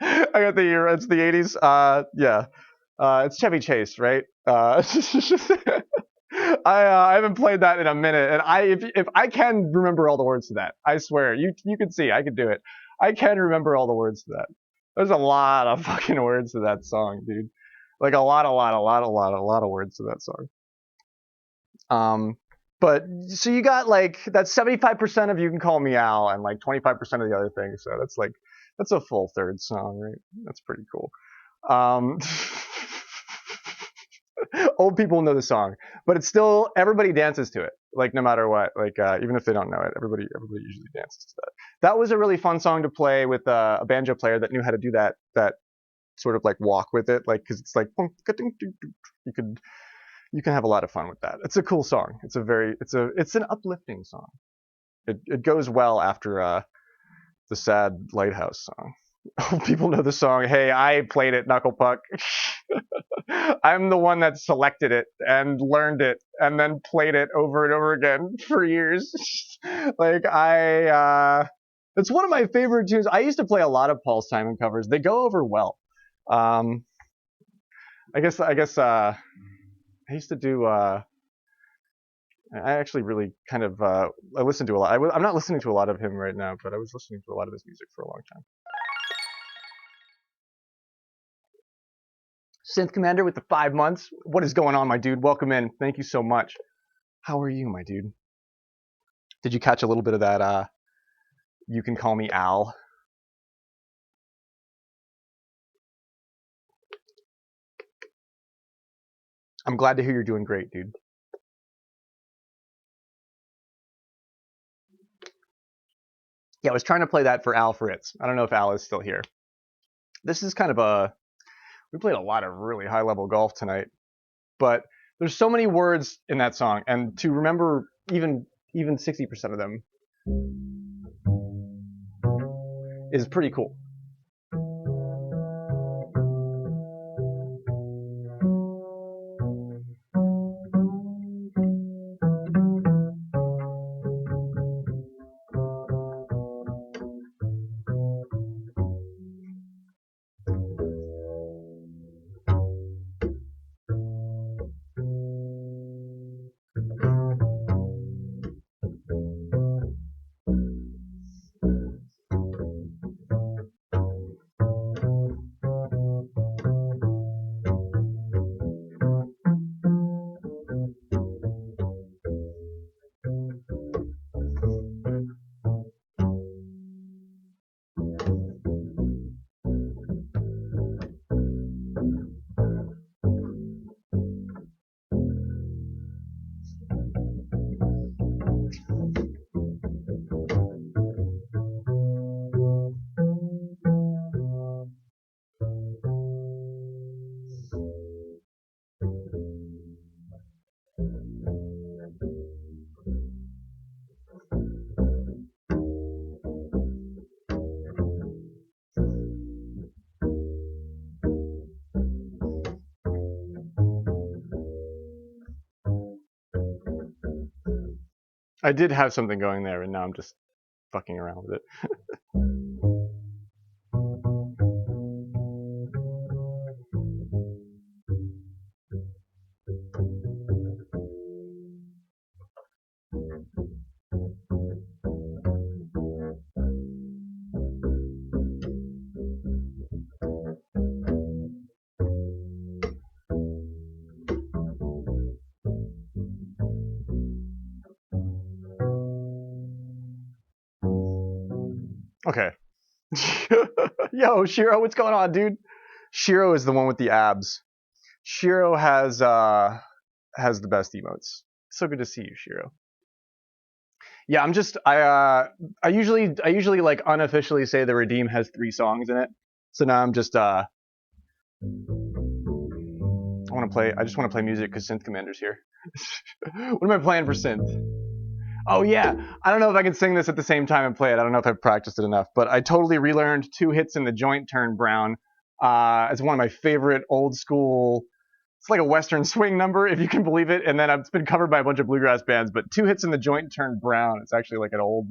I got the year, it's the 80s. Yeah. It's Chevy Chase, right? I haven't played that in a minute, and if I can remember all the words to that, I swear, you can see I can do it. I can remember all the words to that. There's a lot of fucking words to that song, dude. Like a lot of words to that song. But so you got like that's 75% of You Can Call Me Al and like 25% of the other things. So that's a full third song, right? That's pretty cool. Old people know the song, but it's still everybody dances to it. Like no matter what, like even if they don't know it, everybody usually dances to that. That was a really fun song to play with a banjo player that knew how to do that sort of like walk with it, like because it's like you can have a lot of fun with that. It's a cool song. It's an uplifting song. It goes well after the sad lighthouse song. People know the song. Hey, I played it, Knuckle Puck. I'm the one that selected it and learned it and then played it over and over again for years. Like it's one of my favorite tunes. I used to play a lot of Paul Simon covers. They go over well. I guess I used to do I actually really kind of I listened to a lot. I'm not listening to a lot of him right now, but I was listening to a lot of his music for a long time. Synth Commander with the 5 months. What is going on, my dude? Welcome in. Thank you so much. How are you, my dude? Did you catch a little bit of that You Can Call Me Al? I'm glad to hear you're doing great, dude. Yeah, I was trying to play that for Al Fritz. I don't know if Al is still here. This is kind of we played a lot of really high-level golf tonight, but there's so many words in that song, and to remember even 60% of them is pretty cool. I did have something going there, and now I'm just fucking around with it. Okay. Yo, Shiro, what's going on, dude? Shiro is the one with the abs. Shiro has the best emotes. So good to see you, Shiro. Yeah, I usually like unofficially say the Redeem has 3 songs in it. So now I'm just I just want to play music because Synth Commander's here. What am I playing for synth? Oh yeah, I don't know if I can sing this at the same time and play it. I don't know if I've practiced it enough, but I totally relearned 2 Hits in the Joint Turn Brown. It's one of my favorite old school. It's like a Western swing number, if you can believe it. And then it's been covered by a bunch of bluegrass bands. But 2 Hits in the Joint Turn Brown. It's actually like an old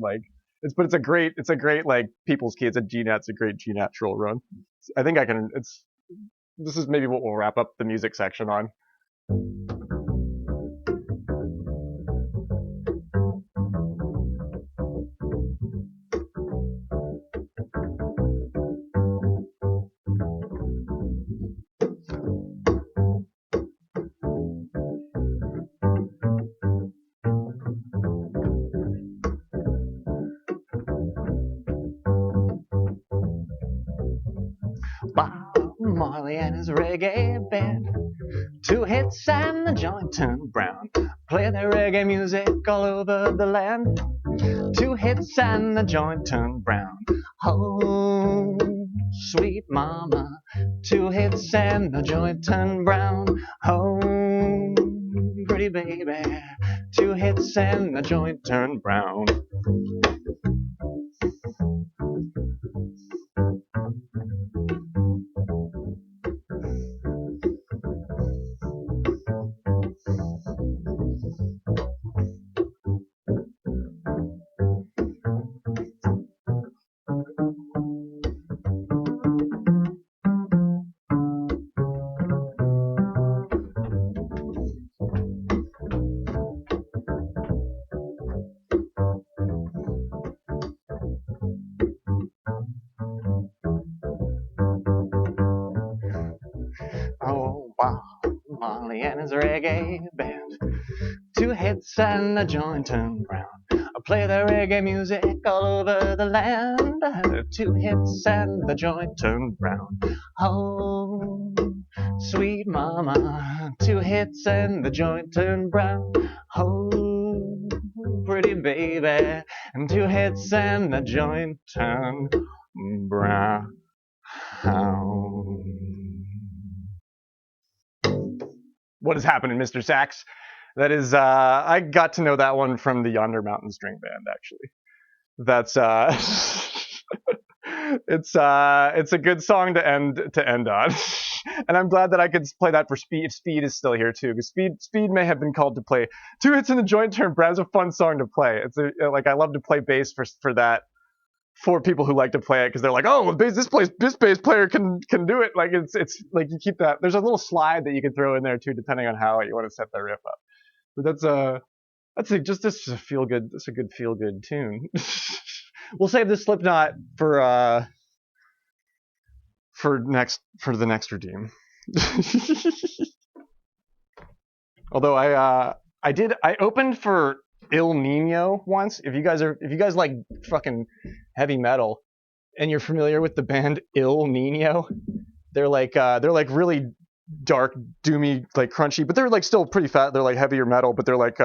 it's a great like people's key. It's a GNAT. It's a great GNAT troll run. I think I can. This is maybe what we'll wrap up the music section on. Bob Marley and his reggae band. 2 hits and the joint turned brown. Play their reggae music all over the land. 2 hits and the joint turned brown. Oh, sweet mama. 2 hits and the joint turned brown. Oh, pretty baby. 2 hits and the joint turned brown. Oh, wow, Marley and his reggae band. 2 hits and the joint turned brown. I play the reggae music all over the land. 2 hits and the joint turned brown. Oh, sweet mama. 2 hits and the joint turned brown. Oh, pretty baby. And 2 hits and the joint turned brown. What is happening, Mr. Sax? That is, I got to know that one from the Yonder Mountain String Band, actually. That's, it's a good song to end on. And I'm glad that I could play that for Speed. Speed is still here too, because Speed may have been called to play 2 Hits in the Joint Turn Brown. It's a fun song to play. It's like I love to play bass for that. For people who like to play it, because they're like, oh, this bass player can do it. Like it's like you keep that. There's a little slide that you can throw in there too, depending on how you want to set the riff up. But this is a feel good. That's a good feel good tune. We'll save this Slipknot for the next Redeem. Although I opened for Il Nino once. If you guys like fucking heavy metal and you're familiar with the band Il Nino, they're like really dark, doomy, like crunchy, but they're like still pretty fat. They're like heavier metal, but they're like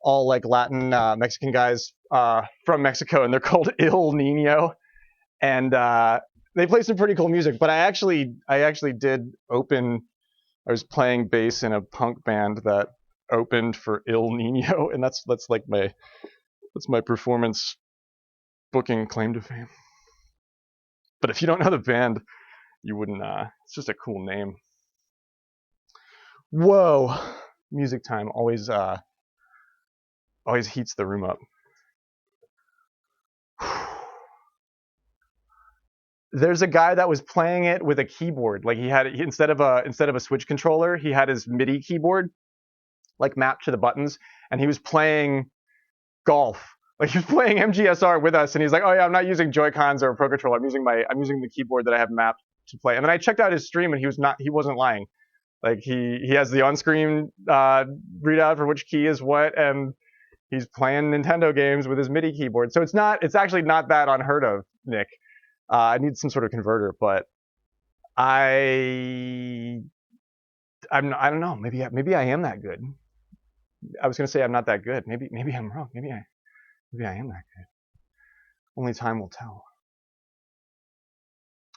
all like Latin Mexican guys from Mexico, and they're called Il Nino, and they play some pretty cool music. But I actually did open. I was playing bass in a punk band that opened for Il Nino, and that's my performance booking claim to fame. But if you don't know the band, you wouldn't. It's just a cool name. Whoa, music time always heats the room up. There's a guy that was playing it with a keyboard. Like instead of a Switch controller, he had his MIDI keyboard like mapped to the buttons, and he was playing golf. Like he was playing MGSR with us, and he's like, "Oh yeah, I'm not using Joy-Cons or a Pro Controller. I'm using the keyboard that I have mapped to play." And then I checked out his stream, and he wasn't lying. Like he has the on-screen readout for which key is what, and he's playing Nintendo games with his MIDI keyboard. So it's actually not that unheard of, Nick. I need some sort of converter, but I don't know. Maybe I am that good. I was gonna say I'm not that good. Maybe I'm wrong. Maybe I am that good. Only time will tell.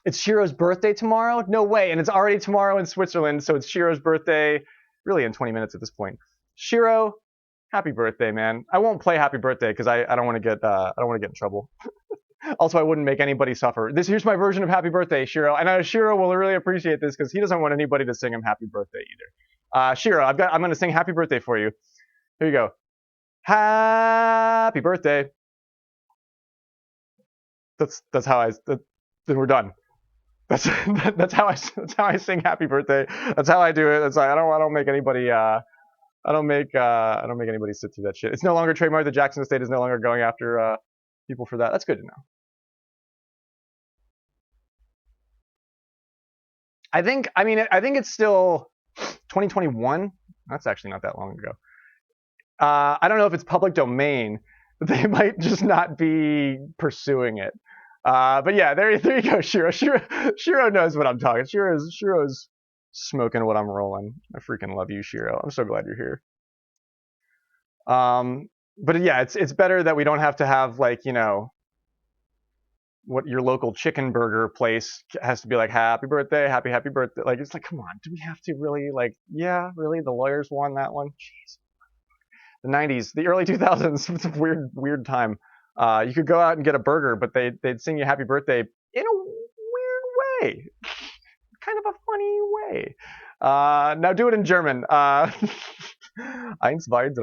It's Shiro's birthday tomorrow? No way. And it's already tomorrow in Switzerland, so it's Shiro's birthday really in 20 minutes at this point. Shiro, happy birthday, man. I won't play happy birthday because I don't want to get in trouble. Also, I wouldn't make anybody suffer. Here's my version of happy birthday, Shiro. And Shiro will really appreciate this because he doesn't want anybody to sing him happy birthday either. Shiro, I'm gonna sing happy birthday for you. Here you go. Happy birthday. That's how then we're done. That's how I sing happy birthday. That's how I do it. I don't make anybody anybody sit through that shit. It's no longer trademarked. The Jackson Estate is no longer going after people for that. That's good to know. I think it's still 2021. That's actually not that long ago. I don't know if it's public domain, but they might just not be pursuing it. But yeah, there you go, Shiro. Shiro knows what I'm talking. Shiro's smoking what I'm rolling. I freaking love you, Shiro. I'm so glad you're here. But yeah, it's better that we don't have to have like, you know, what your local chicken burger place has to be like, happy birthday, happy birthday. Like, it's like, come on, do we have to really, like, yeah, really? The lawyers won that one? Jeez. The 90s, the early 2000s, it's a weird time. You could go out and get a burger, but they'd sing you happy birthday in a weird way. Kind of a funny way. Now do it in German. 1, 2, 3, 4, 5,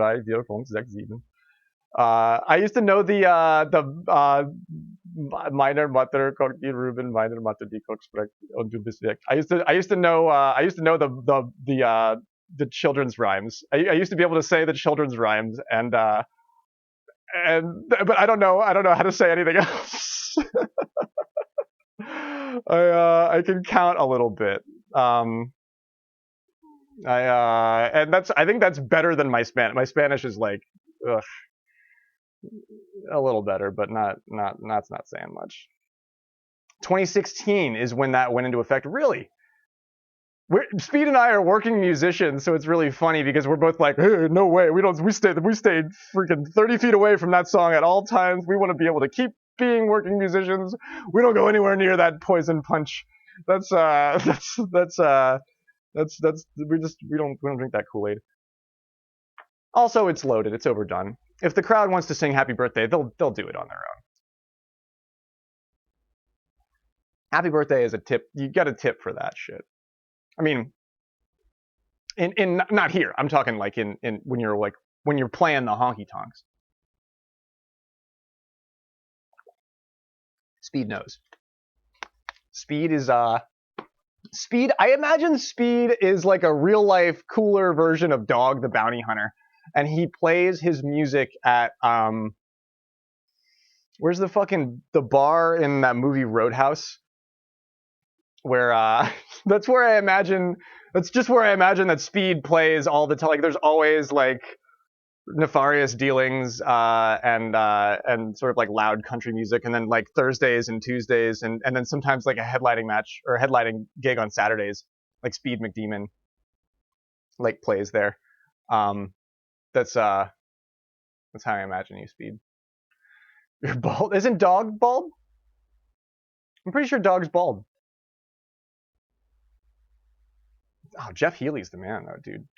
6, 7. I used to know the meiner Mutter kocht die Rüben, meiner Mutter die Koch spricht und du bist weg. I used to know the children's rhymes. I used to be able to say the children's rhymes, but I don't know how to say anything else. I can count a little bit. I think that's better than my Spanish. My Spanish is like, ugh, a little better, but not saying much. 2016 is when that went into effect. Really? Speed and I are working musicians, so it's really funny because we're both like, hey, no way, we stayed freaking 30 feet away from that song at all times. We want to be able to keep being working musicians. We don't go anywhere near that poison punch. We don't drink that Kool-Aid. Also, it's loaded. It's overdone. If the crowd wants to sing happy birthday, they'll do it on their own. Happy birthday is a tip. You get a tip for that shit. I mean, in not here. I'm talking like in when you're playing the honky tonks. Speed knows. Speed is Speed. I imagine Speed is like a real life cooler version of Dog the Bounty Hunter, and he plays his music at where's the bar in that movie Roadhouse? Where that's where I imagine that Speed plays all the time. Like there's always like nefarious dealings and sort of like loud country music, and then like Thursdays and Tuesdays and then sometimes like a headlining match or a headlining gig on Saturdays, like SpeedMcDemon like plays there. That's how I imagine you, Speed. You're bald. Isn't Dog bald? I'm pretty sure Dog's bald. Oh, Jeff Healy's the man, though, dude.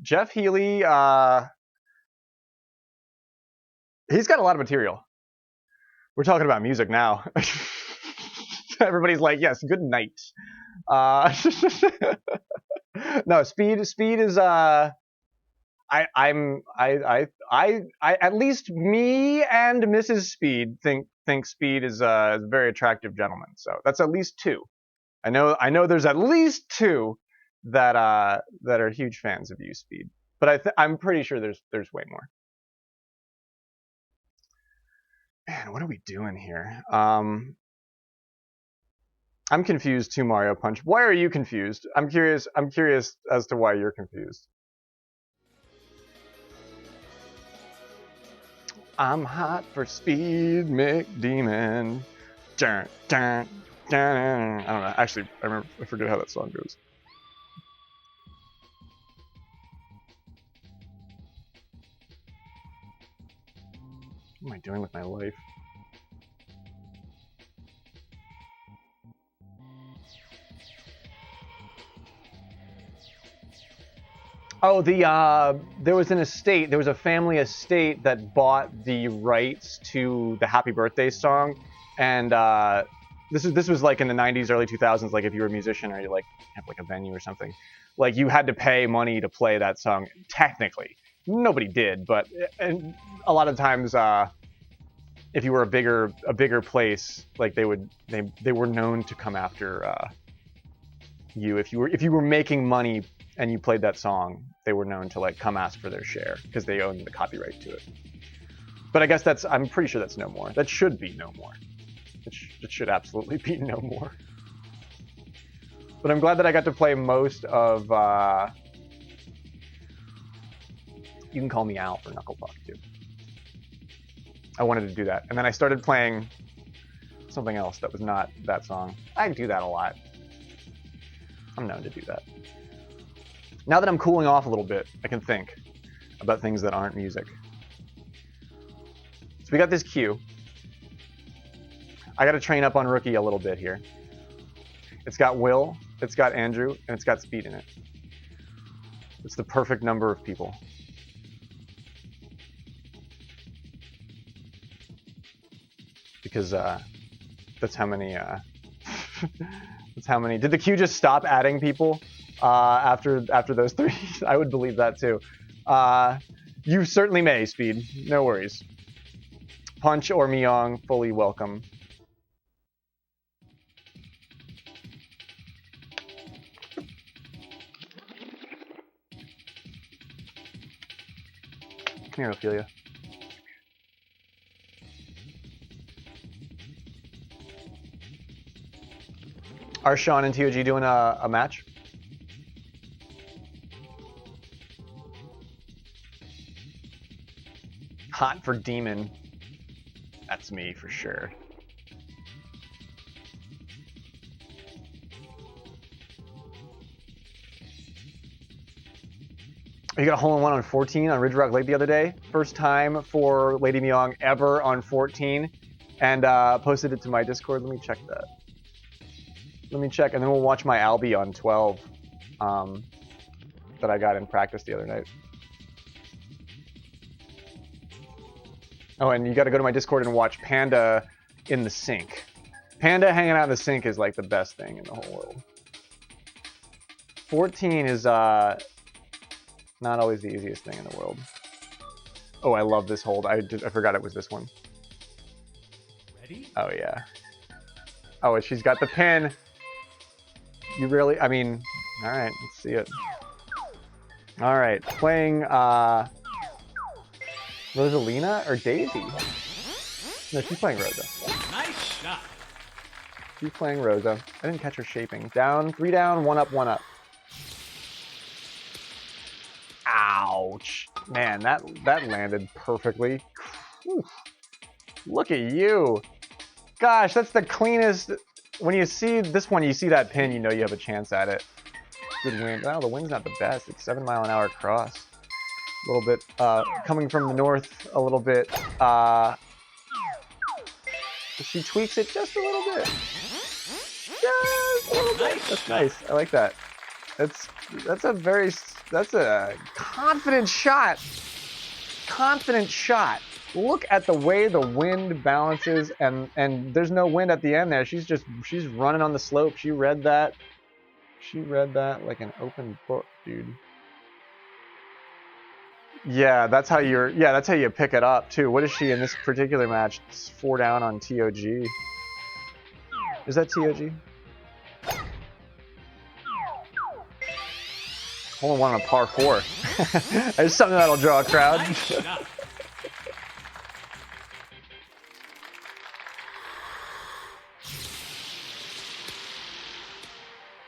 Jeff Healy, he's got a lot of material. We're talking about music now. Everybody's like, yes, good night. No, Speed is I at least me and Mrs. Speed think Speed is a very attractive gentleman. So that's at least two. I know there's at least two that are huge fans of you, Speed. But I'm pretty sure there's way more. Man, what are we doing here? I'm confused too, Mario Punch. Why are you confused? I'm curious as to why you're confused. I'm hot for SpeedMcDemon. Dun, dun. I don't know. Actually, I forget how that song goes. What am I doing with my life? Oh, there was a family estate that bought the rights to the Happy Birthday song, and this was like in the 90s, early 2000s. Like if you were a musician or you like have like a venue or something, like you had to pay money to play that song. Technically, nobody did, but and a lot of times, if you were a bigger place, like they were known to come after you if you were making money and you played that song. They were known to like come ask for their share because they owned the copyright to it. But I guess I'm pretty sure that's no more. That should be no more. It should absolutely be no more. But I'm glad that I got to play most of. You can call me Al for Knuckle Puck too. I wanted to do that, and then I started playing something else that was not that song. I do that a lot. I'm known to do that. Now that I'm cooling off a little bit, I can think about things that aren't music. So we got this queue. I got to train up on Rookie a little bit here. It's got Will, it's got Andrew, and it's got Speed in it. It's the perfect number of people. Because that's how many. That's how many. Did the queue just stop adding people after those 3? I would believe that too. You certainly may, Speed. No worries. Punch or Myong, fully welcome. Come here, Ophelia. Are Sean and TOG doing a match? Hot for Demon. That's me for sure. You got a hole-in-one on 14 on Ridge Rock Lake the other day. First time for Lady Myong ever on 14. And posted it to my Discord. Let me check that. Let me check, and then we'll watch my Albie on 12 that I got in practice the other night. Oh, and you got to go to my Discord and watch Panda in the sink. Panda hanging out in the sink is like the best thing in the whole world. 14 is not always the easiest thing in the world. Oh, I love this hold. I forgot it was this one. Ready? Oh, yeah. Oh, and she's got the pin. You really, I mean, all right, let's see it. All right, playing Rosalina or Daisy? No, she's playing Rosa. Nice shot. She's playing Rosa. I didn't catch her shaping. Down, 3 down, 1 up, 1 up. Ouch. Man, that landed perfectly. Whew. Look at you. Gosh, that's the cleanest. When you see this one, you see that pin, you know you have a chance at it. Good wind. Well, the wind's not the best. It's 7-mile-an-hour cross. A little bit coming from the north. A little bit. She tweaks it just a little bit. Just a little bit. That's nice. I like that. That's a confident shot. Confident shot. Look at the way the wind balances, and there's no wind at the end there. She's running on the slope. She read that. She read that like an open book, dude. Yeah, that's how you pick it up too. What is she in this particular match? It's 4 down on TOG. Is that TOG? Hole-in-one on a par 4. There's something that'll draw a crowd. Nice shot.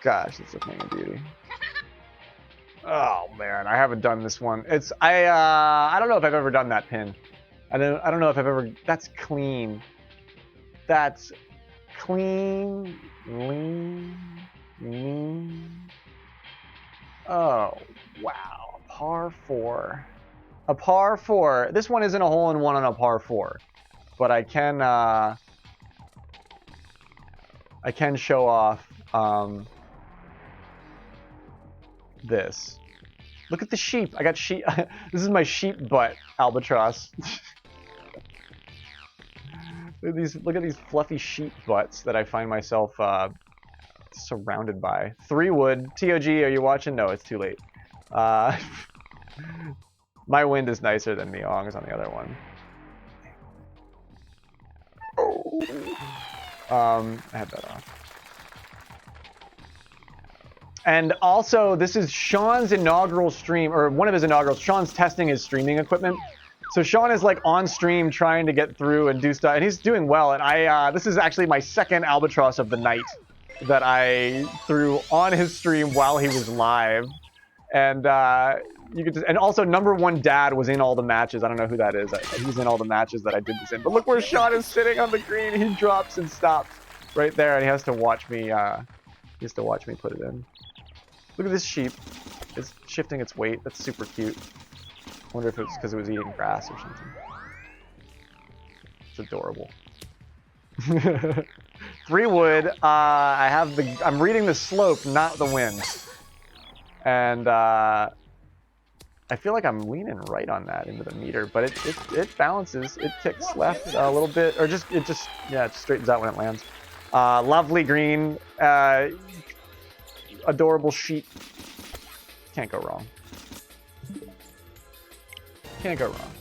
Gosh, it's a thing of beauty. Oh man, I haven't done this one. I don't know if I've ever done that pin. I don't know if I've ever. That's clean. That's Clean, lean, lean. Oh, wow. Par 4. A par 4. This one isn't a hole-in-one on a par 4. But I can show off this. Look at the sheep. I got sheep. This is my sheep butt albatross. Look at these fluffy sheep butts that I find myself surrounded by. 3 wood. TOG, are you watching? No, it's too late. My wind is nicer than Meong's on the other one. I had that off. And also, this is Sean's inaugural stream, or one of his inaugurals. Sean's testing his streaming equipment. So Sean is like on stream trying to get through and do stuff, and he's doing well. And this is actually my second albatross of the night that I threw on his stream while he was live. And you could just, and also #1 dad was in all the matches. I don't know who that is. He was in all the matches that I did this in. But look where Sean is sitting on the green. He drops and stops right there, and he has to watch me. He has to watch me put it in. Look at this sheep. It's shifting its weight. That's super cute. I wonder if it's because it was eating grass or something. It's adorable. 3 wood. I'm reading the slope, not the wind. And I feel like I'm leaning right on that into the meter, but it balances. It kicks left a little bit, or it just straightens out when it lands. Lovely green, adorable sheep. Can't go wrong. Can't go wrong.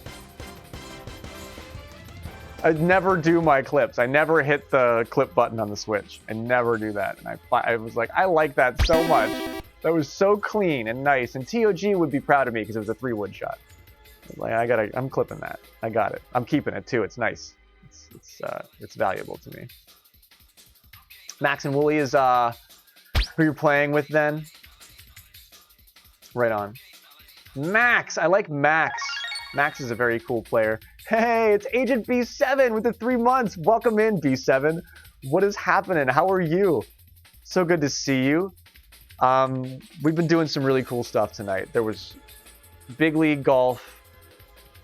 I never do my clips. I never hit the clip button on the Switch. I never do that. And I was like, I like that so much. That was so clean and nice. And TOG would be proud of me because it was a 3 wood shot. Like I'm clipping that. I got it. I'm keeping it too. It's nice. It's valuable to me. Max and Wooly is who you're playing with then. Right on. Max. I like Max. Max is a very cool player. Hey, it's Agent B7 with the 3 months. Welcome in, B7. What is happening? How are you? So good to see you. We've been doing some really cool stuff tonight. There was Big League Golf.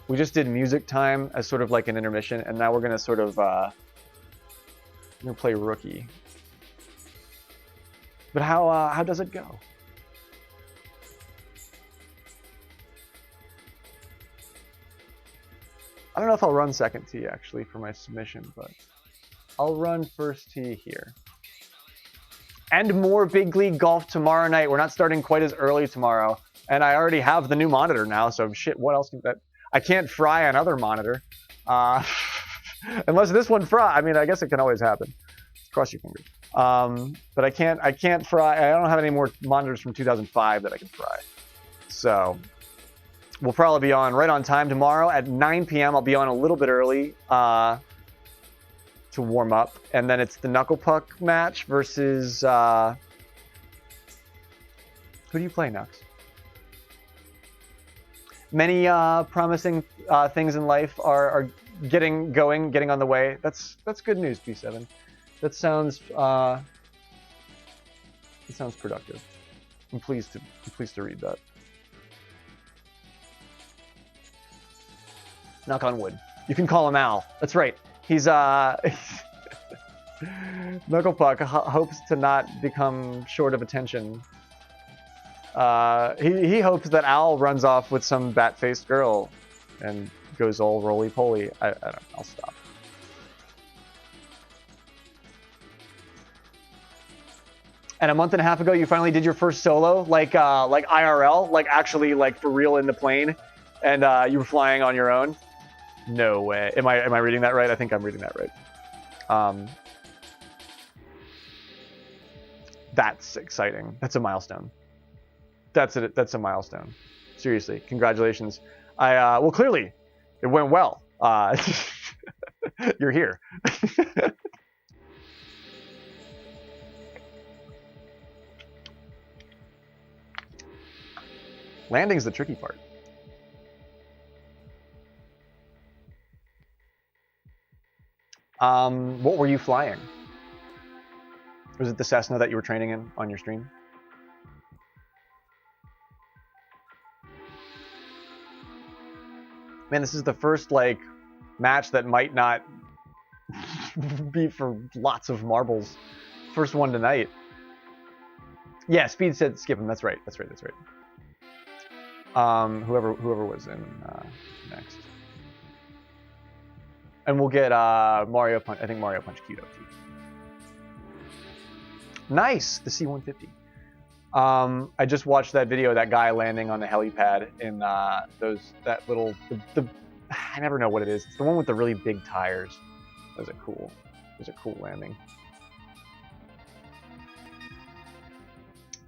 We just did music time as sort of like an intermission, and now we're gonna sort of we're gonna play Rookie. But how does it go? I don't know if I'll run second tee actually for my submission, but I'll run first tee here. And more Big League Golf tomorrow night. We're not starting quite as early tomorrow. And I already have the new monitor now, so shit, what else can that? I can't fry another monitor. Unless this one fry. I mean, I guess it can always happen. Cross your fingers. But I can't fry. I don't have any more monitors from 2005 that I can fry. So we'll probably be on right on time tomorrow at 9 p.m. I'll be on a little bit early to warm up, and then it's the Knuckle Puck match versus who do you play, Nux? Many promising things in life are getting on the way. That's good news, P7. That sounds productive. I'm pleased to read that. Knock on wood. You can call him Al. That's right. He's Knucklepuck hopes to not become short of attention. He hopes that Al runs off with some bat-faced girl and goes all roly-poly. I don't know. I'll stop. And a month and a half ago, you finally did your first solo, like IRL, like actually like for real in the plane, and you were flying on your own. No way. Am I reading that right? I think I'm reading that right. That's exciting. That's a milestone. That's a milestone. Seriously, congratulations. Well, clearly, it went well. You're here. Landing's the tricky part. What were you flying? Was it the Cessna that you were training in on your stream? Man, this is the first like match that might not be for lots of marbles. First one tonight. Yeah, Speed said skip him. That's right. That's right. That's right. Whoever was in next. And we'll get Mario Punch. I think Mario Punch queued up too. Nice, the C-150. I just watched that video of that guy landing on the helipad in I never know what it is. It's the one with the really big tires. That was a cool landing.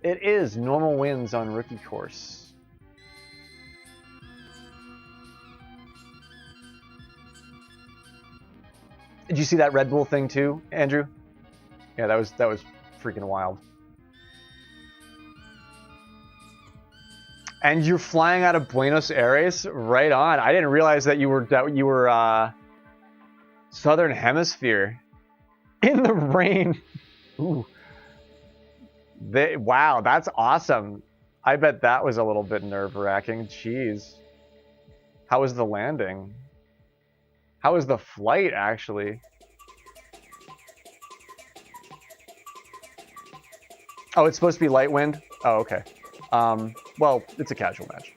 It is normal wins on rookie course. Did you see that Red Bull thing too, Andrew? Yeah, that was freaking wild. And you're flying out of Buenos Aires, right on. I didn't realize that you were Southern Hemisphere in the rain. Ooh. Wow, that's awesome. I bet that was a little bit nerve-wracking. Jeez. How was the landing? How was the flight, actually? Oh, it's supposed to be light wind? Oh, okay. Well, it's a casual match.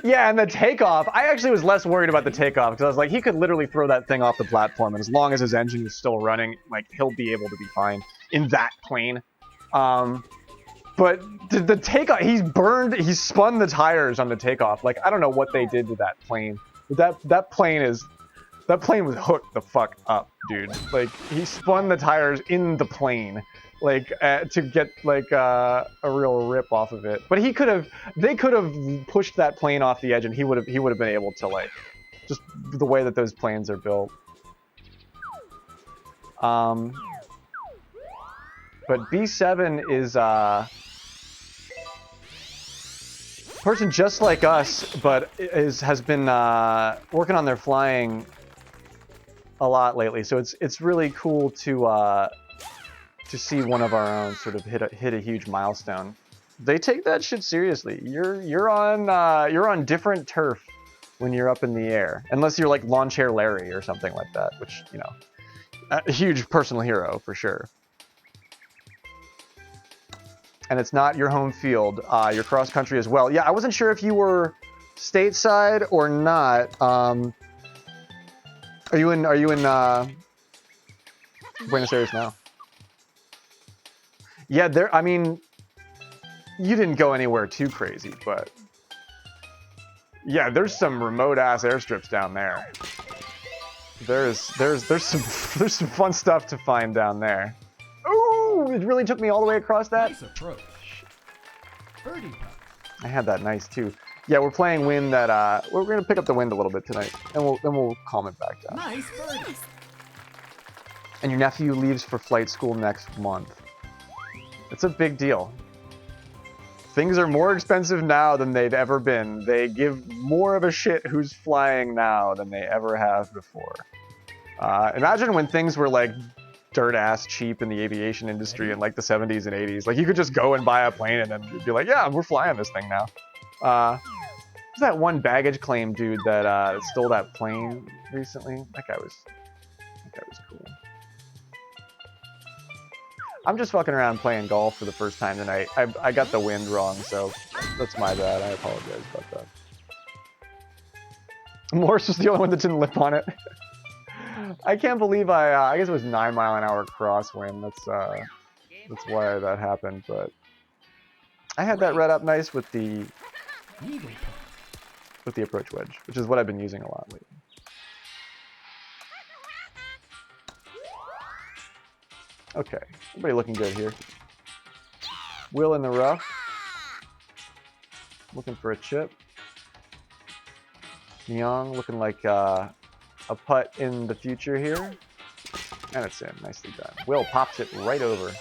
Yeah, and the takeoff, I actually was less worried about the takeoff because I was like, he could literally throw that thing off the platform, and as long as his engine is still running, like, he'll be able to be fine in that plane. But the takeoff, he spun the tires on the takeoff. Like, I don't know what they did to that plane. That plane was hooked the fuck up, dude. Like, he spun the tires in the plane, like, to get, like, a real rip off of it. But they could have pushed that plane off the edge, and he would have been able to, like, just the way that those planes are built. But B7 is, person just like us, but has been working on their flying a lot lately. So it's really cool to see one of our own sort of hit a huge milestone. They take that shit seriously. You're on different turf when you're up in the air, unless you're like Lawn Chair Larry or something like that, which, you know, a huge personal hero for sure. And it's not your home field, your cross country as well. Yeah, I wasn't sure if you were stateside or not. Are you in Buenos Aires now? Yeah, I mean, you didn't go anywhere too crazy, but yeah, there's some remote ass airstrips down there. There's some fun stuff to find down there. Ooh, it really took me all the way across that. Nice approach. Birdie putt. I had that nice too. Yeah, we're playing wind that we're gonna pick up the wind a little bit tonight, and we'll calm it back down. Nice birdie. And your nephew leaves for flight school next month. It's a big deal. Things are more expensive now than they've ever been. They give more of a shit who's flying now than they ever have before. Imagine when things were like dirt ass cheap in the aviation industry in like the 70s and 80s. Like you could just go and buy a plane and then you'd be like, yeah, we're flying this thing now. There's that one baggage claim dude that stole that plane recently. That guy was cool. I'm just fucking around playing golf for the first time tonight. I got the wind wrong, so that's my bad. I apologize about that. Morse was the only one that didn't lip on it. I can't believe I guess it was 9-mile-an-hour crosswind. That's why that happened. But I had that read up nice with the approach wedge, which is what I've been using a lot lately. Okay, everybody looking good here. Will in the rough. Looking for a chip. Nyong looking like a putt in the future here. And it's in. Nicely done. Will pops it right over.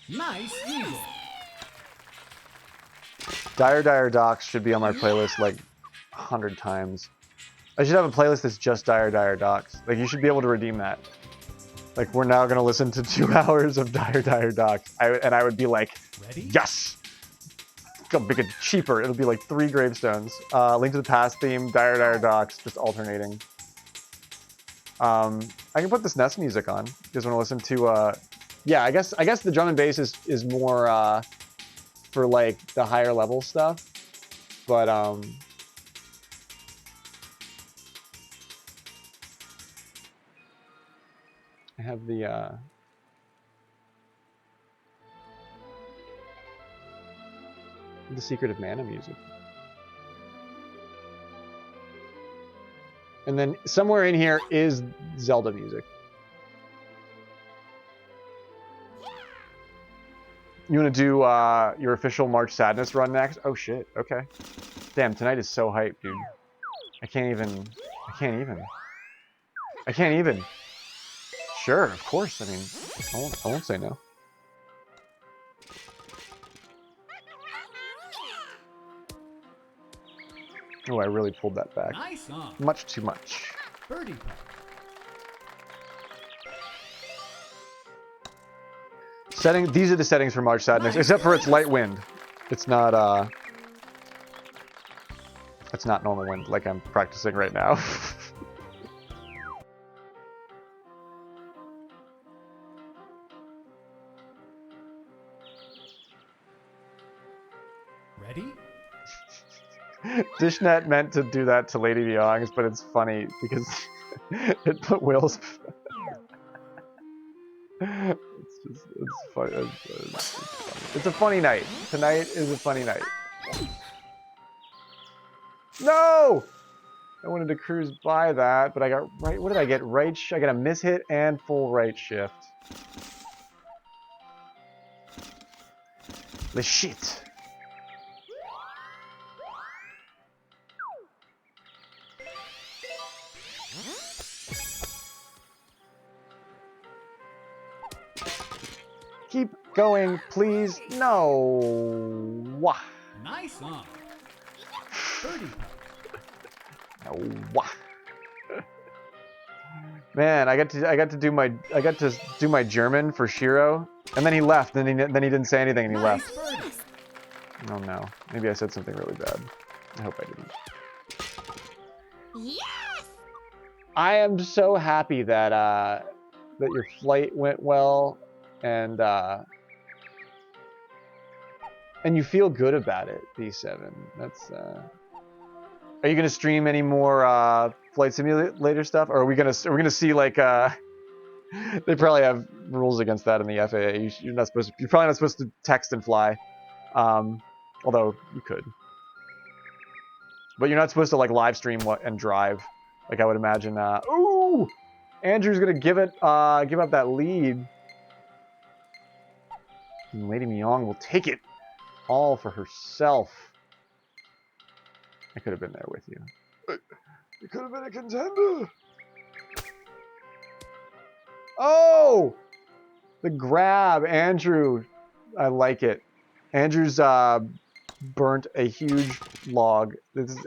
Nice eagle. Dire Docs should be on my playlist like 100 times. I should have a playlist that's just Dire Dire Docs. Like, you should be able to redeem that. Like, we're now going to listen to 2 hours of Dire Dire Docs. And I would be like, Ready? yes! It'll make it cheaper. It'll be like 3 gravestones. Link to the Past theme, Dire Dire Docs, just alternating. I can put this NES music on. You guys want to listen to, yeah, I guess the drum and bass is more, for like the higher level stuff. But, I have the Secret of Mana music. And then somewhere in here is Zelda music. You want to do your official March Sadness run next? Oh shit, okay. Damn, tonight is so hype, dude. I can't even. Sure, of course. I mean, I won't say no. Oh, I really pulled that back. Nice song. Much too much. Birdie putt. These are the settings for March Sadness, except for it's light wind. It's not normal wind like I'm practicing right now. Ready? Dishnet meant to do that to Lady Beyongs, but it's funny because it put Will's. It's funny. It's a funny night. Tonight is a funny night. No! I wanted to cruise by that, but I got right. What did I get? Right. I got a mishit and full right shift. The shit. Keep going, please. No. Wah. Nice song. Birdie putt. No. Wah. Man, I got to do my German for Shiro, and then he left. Then he didn't say anything, and he left. Birdie. Oh no. Maybe I said something really bad. I hope I didn't. Yes! I am so happy that that your flight went well, and you feel good about it, B7. That's Are you gonna stream any more flight simulator stuff, or are we gonna see like they probably have rules against that in the FAA. You're probably not supposed to text and fly, although you could. But you're not supposed to like live stream and drive, like I would imagine. Ooh, Andrew's gonna give up that lead. And Lady Myong will take it all for herself. I could have been there with you. You could have been a contender. Oh, the grab, Andrew. I like it. Andrew's burnt a huge log. This is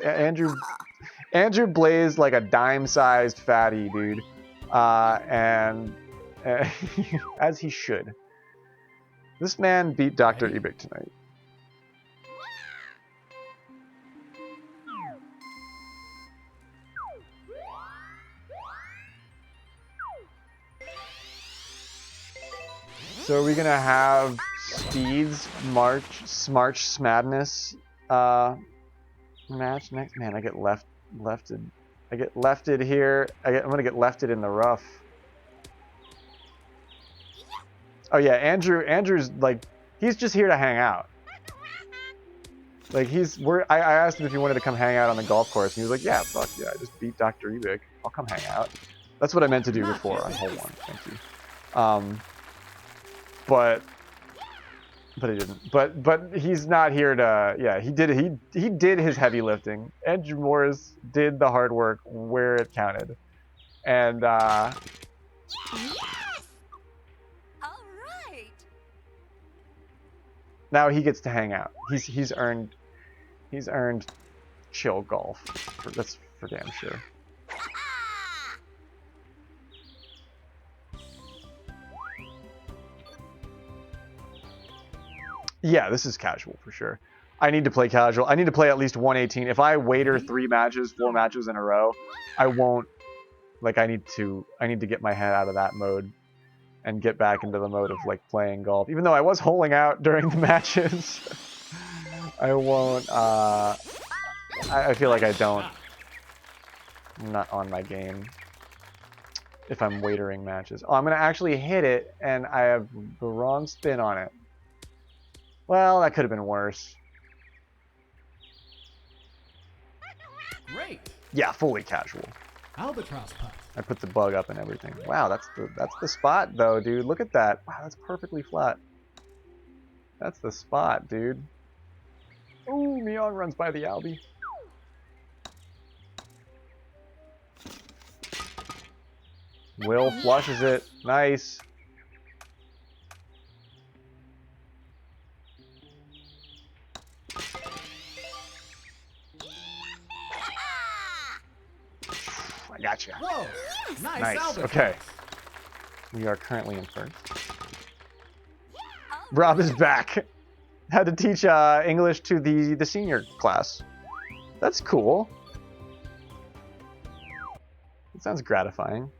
Andrew blazed like a dime-sized fatty, dude, and as he should. This man beat Dr. Ebick tonight. So are we gonna have Speed's March Smadness match next? Man, I get lefted. I get lefted here. I'm gonna get lefted in the rough. Oh yeah, Andrew's like, he's just here to hang out. Like I asked him if he wanted to come hang out on the golf course, and he was like, yeah, fuck yeah, I just beat Dr. Ebick. I'll come hang out. That's what I meant to do before on hole 1. Thank you. But he didn't. But he's not here to. Yeah, he did his heavy lifting. Andrew Morse did the hard work where it counted, and Yes! All right. now he gets to hang out. He's earned chill golf. That's for damn sure. Yeah, this is casual for sure. I need to play casual. I need to play at least 118. If I waiter 3 matches, 4 matches in a row, I won't. Like, I need to get my head out of that mode and get back into the mode of like playing golf. Even though I was holing out during the matches, I won't. I feel like I don't. I'm not on my game if I'm waitering matches. Oh, I'm gonna actually hit it, and I have the wrong spin on it. Well, that could have been worse. Great. Yeah, fully casual. Albatross putt. I put the bug up and everything. Wow, that's the spot though, dude. Look at that. Wow, that's perfectly flat. That's the spot, dude. Ooh, Mion runs by the Albie. Will flushes it. Nice. I gotcha. Whoa. Nice, Nice. albatross. Okay. We are currently in first. Rob is back. Had to teach English to the senior class. That's cool. It sounds gratifying.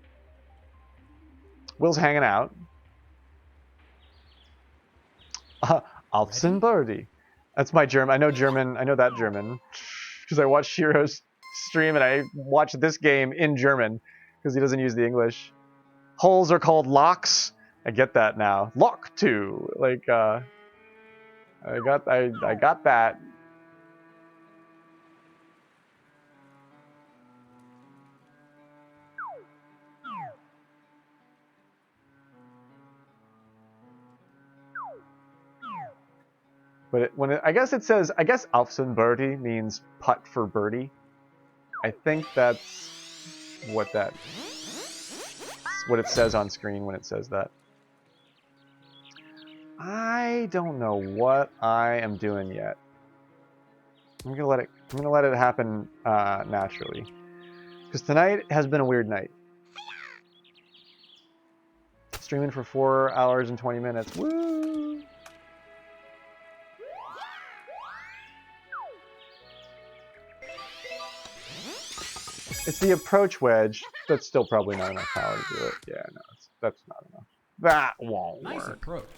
Will's hanging out. Alfsen Birdie. That's my German. I know German. I know that German. Because I watched Shiro's stream and I watched this game in German because he doesn't use the English. Holes are called locks. I get that now. Lock to. Like, I got that. But I guess it says, I guess Alfsen Birdie means putt for birdie. I think that's what it says on screen when it says that. I don't know what I am doing yet. I'm gonna let it happen naturally. Because tonight has been a weird night. Streaming for 4 hours and 20 minutes. Woo! It's the approach wedge. That's still probably not enough power to do it. Yeah, no, that's not enough. That won't Nice work. approach.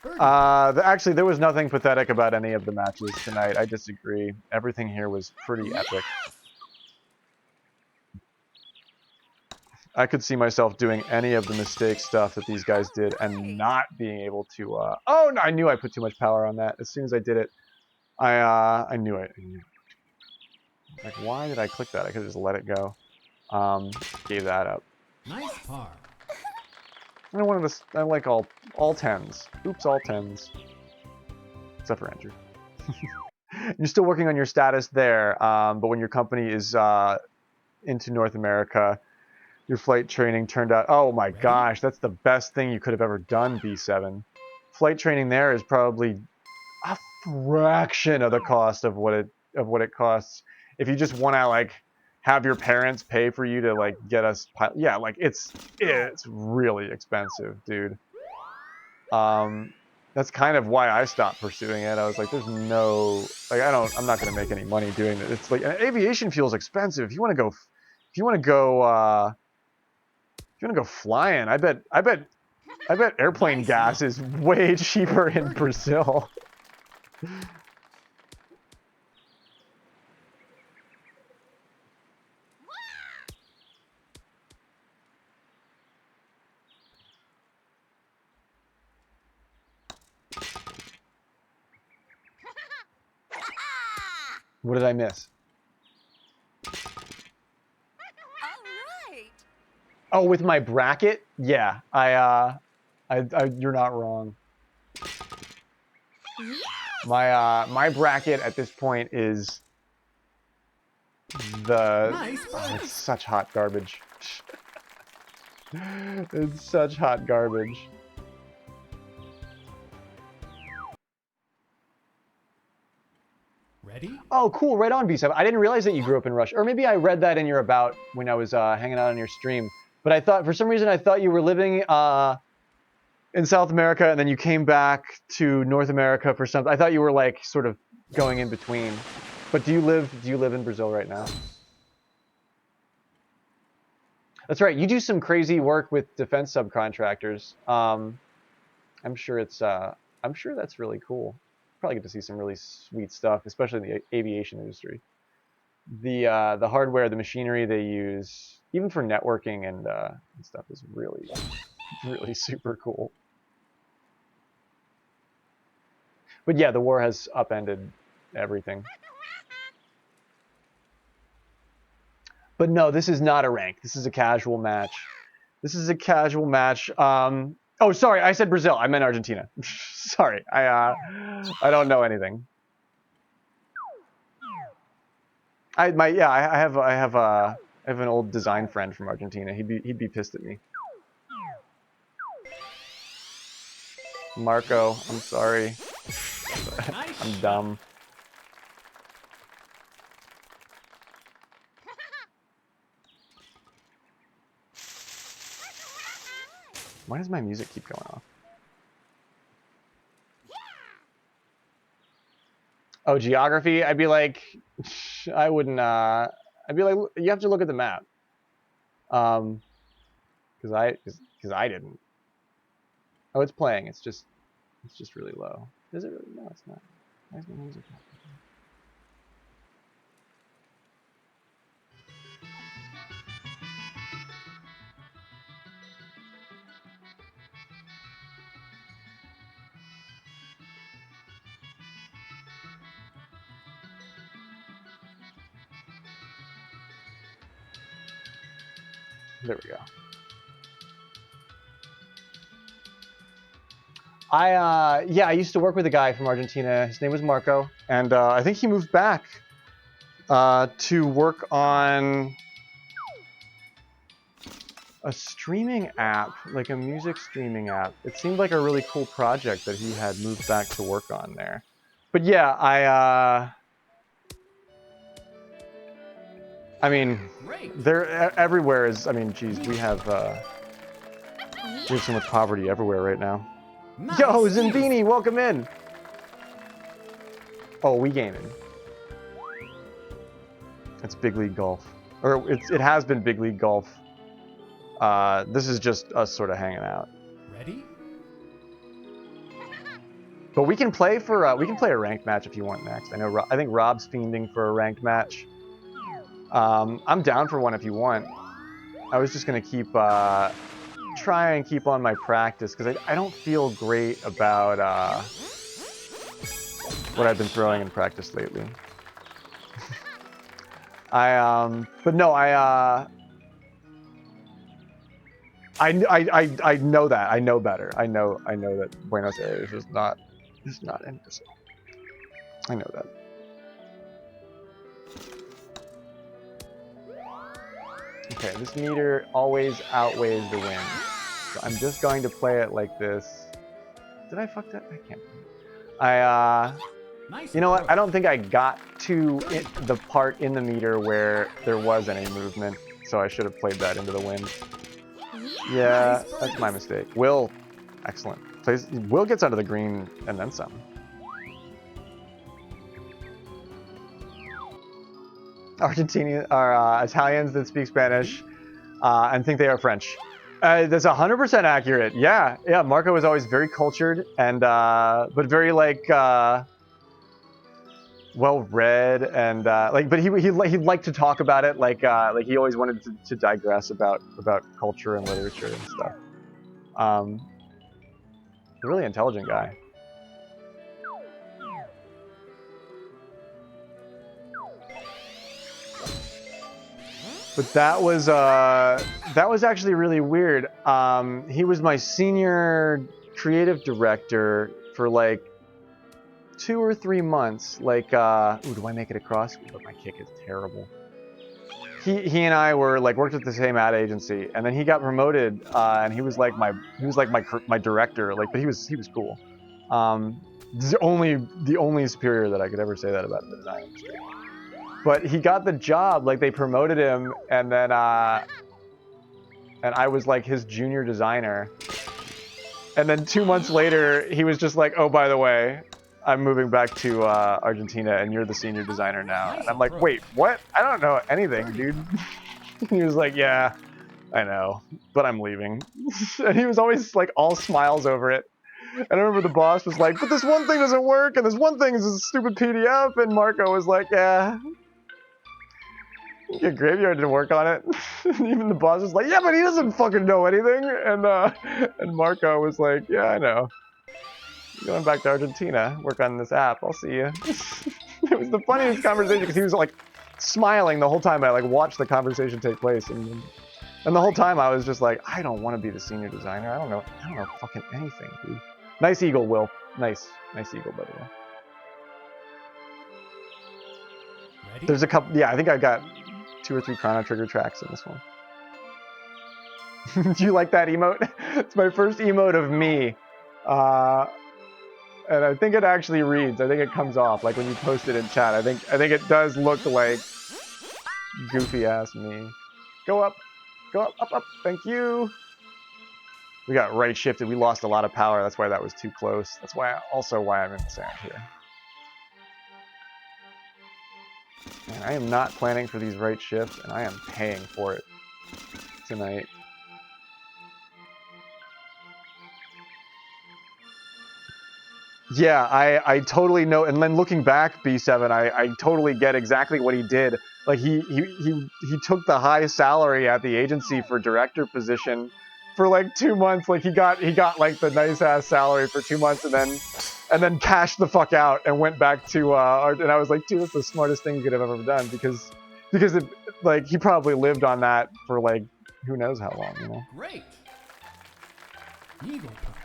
Birdie. Actually, there was nothing pathetic about any of the matches tonight. I disagree. Everything here was pretty epic. I could see myself doing any of the mistake stuff that these guys did and not being able to. Oh no! I knew I put too much power on that. As soon as I did it, I knew it. Like, why did I click that? I could have just let it go. Gave that up. Nice par. I wanted this. I like all 10s. Oops, all 10s. Except for Andrew. You're still working on your status there, but when your company is into North America, your flight training turned out. Oh my gosh, that's the best thing you could have ever done, B7. Flight training there is probably a fraction of the cost of what it costs if you just want to like have your parents pay for you to like get us. Yeah, like it's really expensive, dude. That's kind of why I stopped pursuing it. I was like, there's no, like, I'm not going to make any money doing it. It's like, aviation fuel is expensive. If you want to go flying, I bet airplane gas is way cheaper in Brazil. What did I miss? All right. Oh, with my bracket? Yeah, you're not wrong. My bracket at this point is Nice. it's such hot garbage. It's such hot garbage. Ready? Oh, cool. Right on, B7. I didn't realize that you grew up in Russia. Or maybe I read that in your about when I was hanging out on your stream. But I thought, for some reason, I thought you were living in South America and then you came back to North America for something. I thought you were like sort of going in between. But do you live in Brazil right now? That's right. You do some crazy work with defense subcontractors. I'm sure that's really cool. Probably get to see some really sweet stuff, especially in the aviation industry. The hardware, the machinery they use, even for networking and stuff, is really super cool. But yeah, the war has upended everything. But no, this is not a rank. This is a casual match. This is a casual match. Oh, sorry, I said Brazil. I meant Argentina. Sorry, I don't know anything. I have an old design friend from Argentina. He'd be pissed at me. Marco, I'm sorry. Nice I'm dumb. Why does my music keep going off? Oh, geography? I'd be like, I wouldn't, I'd be like, you have to look at the map. Because I didn't. Oh, it's playing. It's just really low. Is it really? No, it's not. Why is my music not? There we go. Yeah, I used to work with a guy from Argentina. His name was Marco, and I think he moved back to work on a streaming app, like a music streaming app. It seemed like a really cool project that he had moved back to work on there. But yeah, I mean, they're everywhere is. I mean, geez, we have so much poverty everywhere right now. Nice. Yo, Zimbini, welcome in. Oh, we gaming. It's Big League Golf, or it has been Big League Golf. This is just us sort of hanging out. Ready? But we can play for a ranked match if you want next. I think Rob's fiending for a ranked match. I'm down for one if you want. I was just gonna try and keep on my practice because I don't feel great about what I've been throwing in practice lately. But no, I know that. I know better. I know that Buenos Aires is not imbecile. I know that. Okay, this meter always outweighs the wind. So I'm just going to play it like this. Did I fuck that? I can't. Nice. You know what? I don't think I got to the part in the meter where there was any movement, so I should have played that into the wind. Yeah, that's my mistake. Will, excellent. Will gets onto the green and then some. Argentinians are Italians that speak Spanish and think they are French. That's 100% accurate. Yeah. Marco was always very cultured and but very like well read and but he liked to talk about it like he always wanted to digress about culture and literature and stuff. A really intelligent guy. But that was actually really weird. He was my senior creative director for like 2 or 3 months. Like, ooh, do I make it across? But my kick is terrible. He and I were like worked at the same ad agency, and then he got promoted, and he was like my director. Like, but he was cool. The only superior that I could ever say that about in the design industry. But he got the job, like they promoted him, and then and I was like his junior designer. And then 2 months later, he was just like, "Oh, by the way, I'm moving back to Argentina, and you're the senior designer now." And I'm like, "Wait, what? I don't know anything, dude." He was like, "Yeah, I know, but I'm leaving." And he was always like all smiles over it. And I remember the boss was like, "But this one thing doesn't work, and this one thing is a stupid PDF." And Marco was like, "Yeah, get Graveyard to work on it." And even the boss was like, "Yeah, but he doesn't fucking know anything." And Marco was like, "Yeah, I know. I'm going back to Argentina, work on this app. I'll see you." It was the funniest conversation because he was like smiling the whole time. I like watched the conversation take place, and the whole time I was just like, I don't want to be the senior designer. I don't know fucking anything, dude. Nice eagle, Will. Nice eagle, by the way. Ready? There's a couple. Yeah, I think I've got 2 or 3 Chrono Trigger tracks in this one. Do you like that emote? It's my first emote of me. And I think it actually reads. I think it comes off like when you post it in chat. I think it does look like goofy ass me. Go up, up. Thank you. We got right shifted. We lost a lot of power. That's why that was too close. That's why I'm in the sand here. Man, I am not planning for these right shifts, and I am paying for it tonight. Yeah, I totally know. And then looking back, B7, I totally get exactly what he did. Like he took the high salary at the agency for director position for like 2 months. Like he got like the nice ass salary for 2 months, and then cashed the fuck out and went back to art. And I was like, dude, that's the smartest thing you could have ever done, because it, like, he probably lived on that for like who knows how long, you know. Great. Eagle point.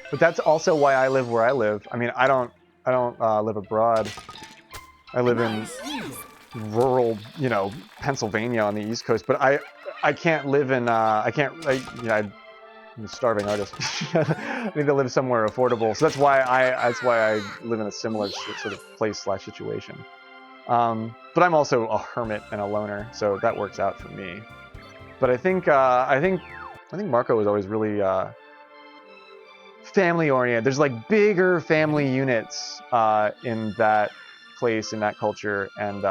But that's also why I live where I live. I mean, I don't live abroad. I live in rural, you know, Pennsylvania on the East Coast. But I can't live in I'm a starving artist. I need to live somewhere affordable. So that's why I live in a similar sort of place / situation. But I'm also a hermit and a loner, so that works out for me. But I think Marco was always really family oriented. There's like bigger family units in that place, in that culture, and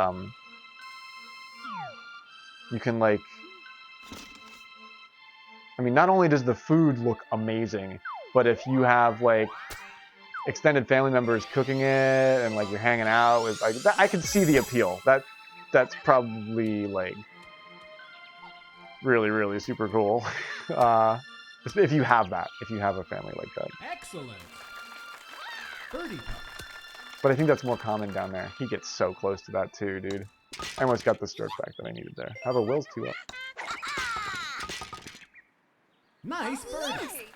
you can like, I mean, not only does the food look amazing, but if you have like extended family members cooking it and like you're hanging out with, like, I can see the appeal. That's probably like really, really super cool. If you have that, if you have a family like that. Excellent. Birdie putt. But I think that's more common down there. He gets so close to that too, dude. I almost got the stroke back that I needed there. However, Will's 2 up. Nice birdie.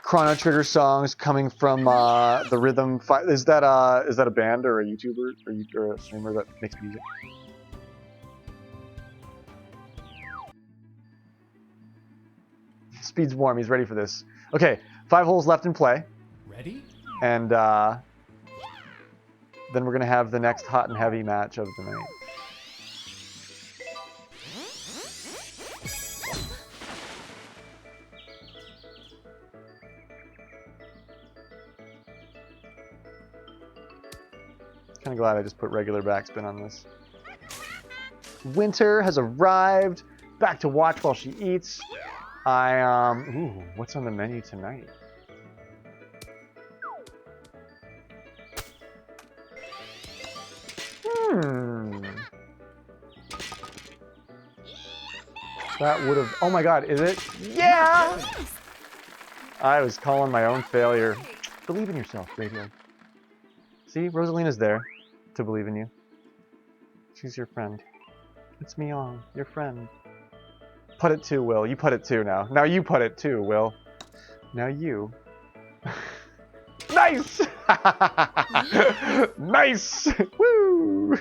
Chrono Trigger songs coming from the Rhythm. Is that a band or a YouTuber or a streamer that makes music? Speed's warm. He's ready for this. Okay, 5 holes left in play. Ready? And then we're gonna have the next hot and heavy match of the night. Kind of glad I just put regular backspin on this. Winter has arrived. Back to watch while she eats. Ooh, what's on the menu tonight? That would have, oh my god, is it? Yeah! I was calling my own failure. Believe in yourself, Graveyard. See, Rosalina's there to believe in you. She's your friend. It's me on, your friend. Put it too, Will. You put it too now. Now you put it too, Will. Now you. Nice! Nice! Woo!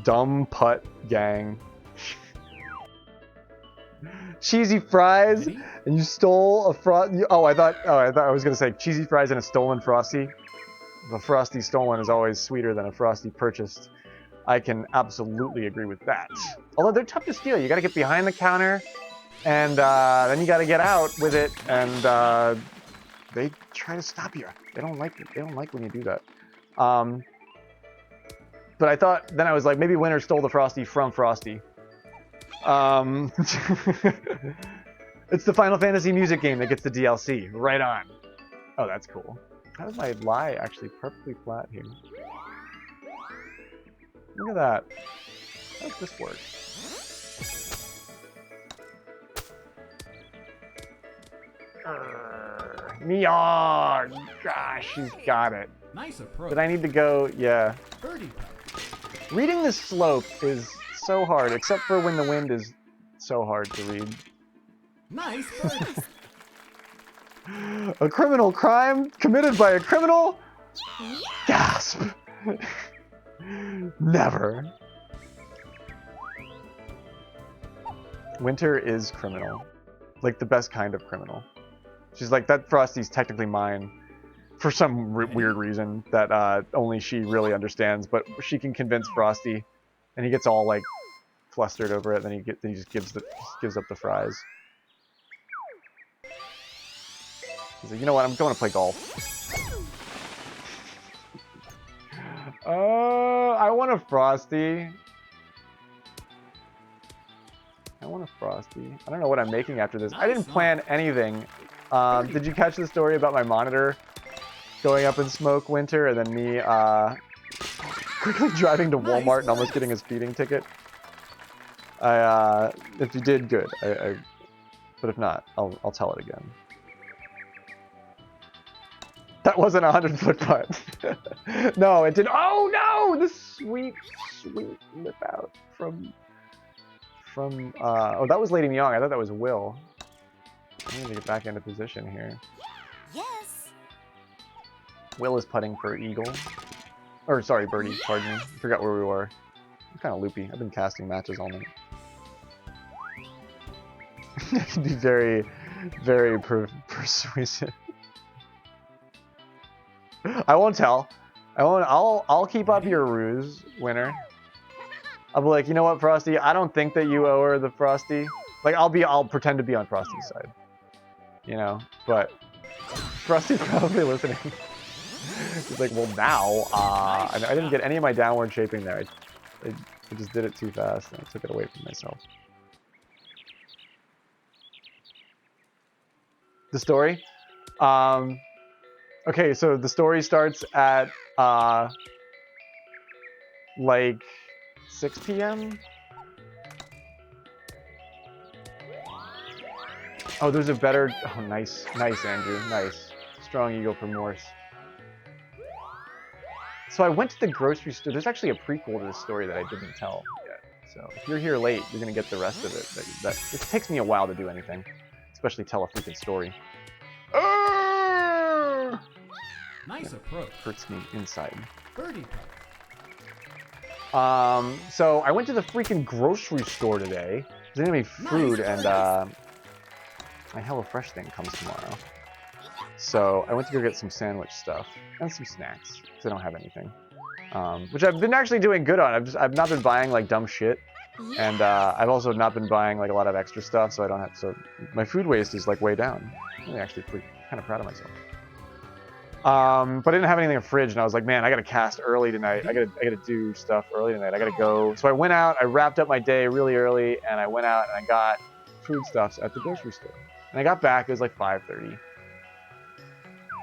Dumb putt gang. Cheesy fries, Ready? and you stole a frosty. Oh, I thought I was gonna say cheesy fries and a stolen frosty. The frosty stolen is always sweeter than a frosty purchased. I can absolutely agree with that. Although they're tough to steal, you got to get behind the counter, and then you got to get out with it, and they try to stop you. They don't like when you do that. But I thought then I was like, maybe Winter stole the frosty from Frosty. It's the Final Fantasy music game that gets the DLC. Right on. Oh, that's cool. How does my lie actually perfectly flat here? Look at that. How does this work? Meow! Gosh, she's got it. Nice approach. Did I need to go? Yeah. Birdie putt. Reading this slope is so hard, except for when the wind is so hard to read. Nice birdie. A criminal crime committed by a criminal? Gasp! Never. Winter is criminal. Like the best kind of criminal. She's like, that Frosty's technically mine. For some weird reason that only she really understands, but she can convince Frosty, and he gets all like flustered over it. Then he just gives up the fries. He's like, you know what? I'm going to play golf. I want a Frosty. I want a Frosty. I don't know what I'm making after this. I didn't plan anything. Did you catch the story about my monitor going up in smoke, Winter, and then me quickly driving to Walmart and almost getting a speeding ticket? If you did, good. But if not, I'll tell it again. That wasn't a 100-foot putt. No, it did. Oh no! The sweet lip out from. Oh, that was Lady Myung. I thought that was Will. I need to get back into position here. Yes. Will is putting for eagle. Or, sorry, birdie, pardon me. I forgot where we were. I'm kind of loopy. I've been casting matches all night. I can be very, very persuasive. I won't tell. I'll keep up your ruse, Winner. I'll be like, you know what, Frosty? I don't think that you owe her the Frosty. Like, I'll pretend to be on Frosty's side. You know, but Frosty's probably listening. He's like, well, now, I didn't get any of my downward shaping there. I just did it too fast, and I took it away from myself. The story? Okay, so the story starts at, like, 6 p.m.? Oh, there's a better... Oh, nice. Nice, Andrew. Nice. Strong eagle for Morse. So I went to the grocery store. There's actually a prequel to this story that I didn't tell yet. So if you're here late, you're going to get the rest of it. It takes me a while to do anything. Especially tell a freaking story. Nice approach. Hurts me inside. Birdie putt. So I went to the freaking grocery store today. There's gonna be food, and my HelloFresh thing comes tomorrow. So I went to go get some sandwich stuff and some snacks because I don't have anything. Which I've been actually doing good on. I've not been buying like dumb shit, and I've also not been buying like a lot of extra stuff, so I don't have. So my food waste is like way down. I'm actually kind of proud of myself. But I didn't have anything in the fridge, and I was like, man, I gotta cast early tonight. I gotta do stuff early tonight. I gotta go. So I went out. I wrapped up my day really early, and I went out and I got foodstuffs at the grocery store. And I got back. It was like 5:30,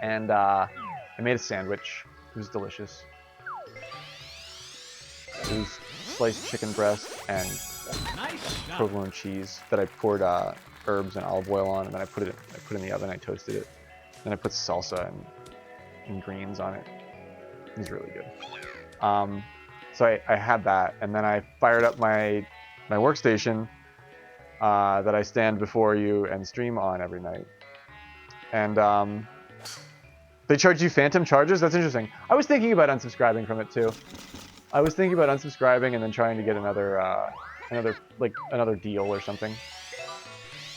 and I made a sandwich. It was delicious. It was sliced chicken breast and provolone cheese that I poured herbs and olive oil on, and then I put it in the oven. I toasted it. Then I put salsa and greens on it. It was really good. So I had that, and then I fired up my workstation that I stand before you and stream on every night. And they charge you phantom charges? That's interesting. I was thinking about unsubscribing from it too. I was thinking about unsubscribing and then trying to get another deal or something.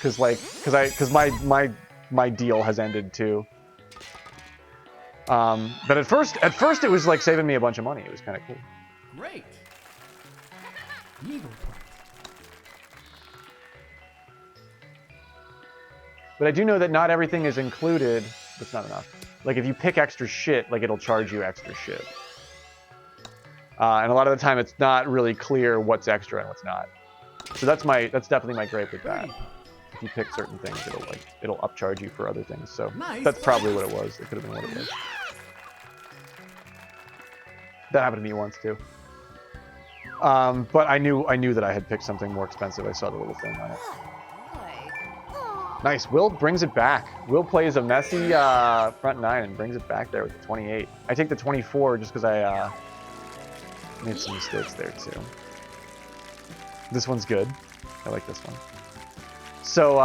Cause my deal has ended too. But at first it was like saving me a bunch of money. It was kind of cool. Great. Needle part. But I do know that not everything is included. That's not enough. Like if you pick extra shit, like it'll charge you extra shit. And a lot of the time it's not really clear what's extra and what's not. So that's definitely my gripe with that. If you pick certain things, it'll upcharge you for other things. So that's probably what it was. It could have been what it was. That happened to me once too. But I knew that I had picked something more expensive. I saw the little thing on it. Nice. Will brings it back. Will plays a messy front 9 and brings it back there with the 28. I take the 24 just because I made some mistakes there too. This one's good. I like this one. So,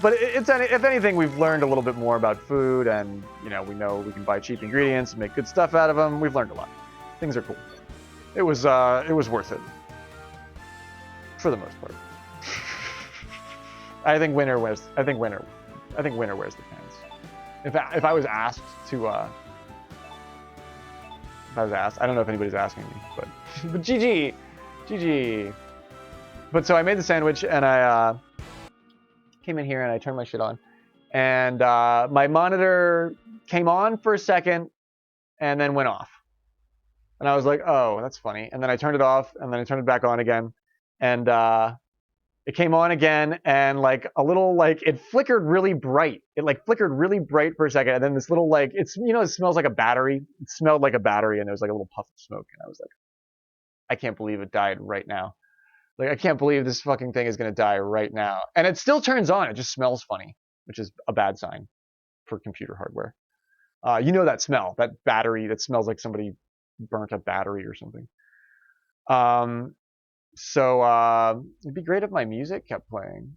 but if anything, we've learned a little bit more about food, and we know we can buy cheap ingredients and make good stuff out of them. We've learned a lot. Things are cool. It was worth it for the most part. I think winter wears the pants. If I was asked to, I don't know if anybody's asking me, but GG. But so I made the sandwich and I came in here and I turned my shit on, and my monitor came on for a second and then went off, and I was like, oh, that's funny. And then I turned it off and then I turned it back on again, and it came on again, and it flickered really bright. It flickered really bright for a second, and then this little it smells like a battery. It smelled like a battery, and there was like a little puff of smoke, and I was like, I can't believe it died right now. I can't believe this fucking thing is gonna die right now. And it still turns on. It just smells funny, which is a bad sign for computer hardware. That smell, that battery that smells like somebody burnt a battery or something. So it'd be great if my music kept playing.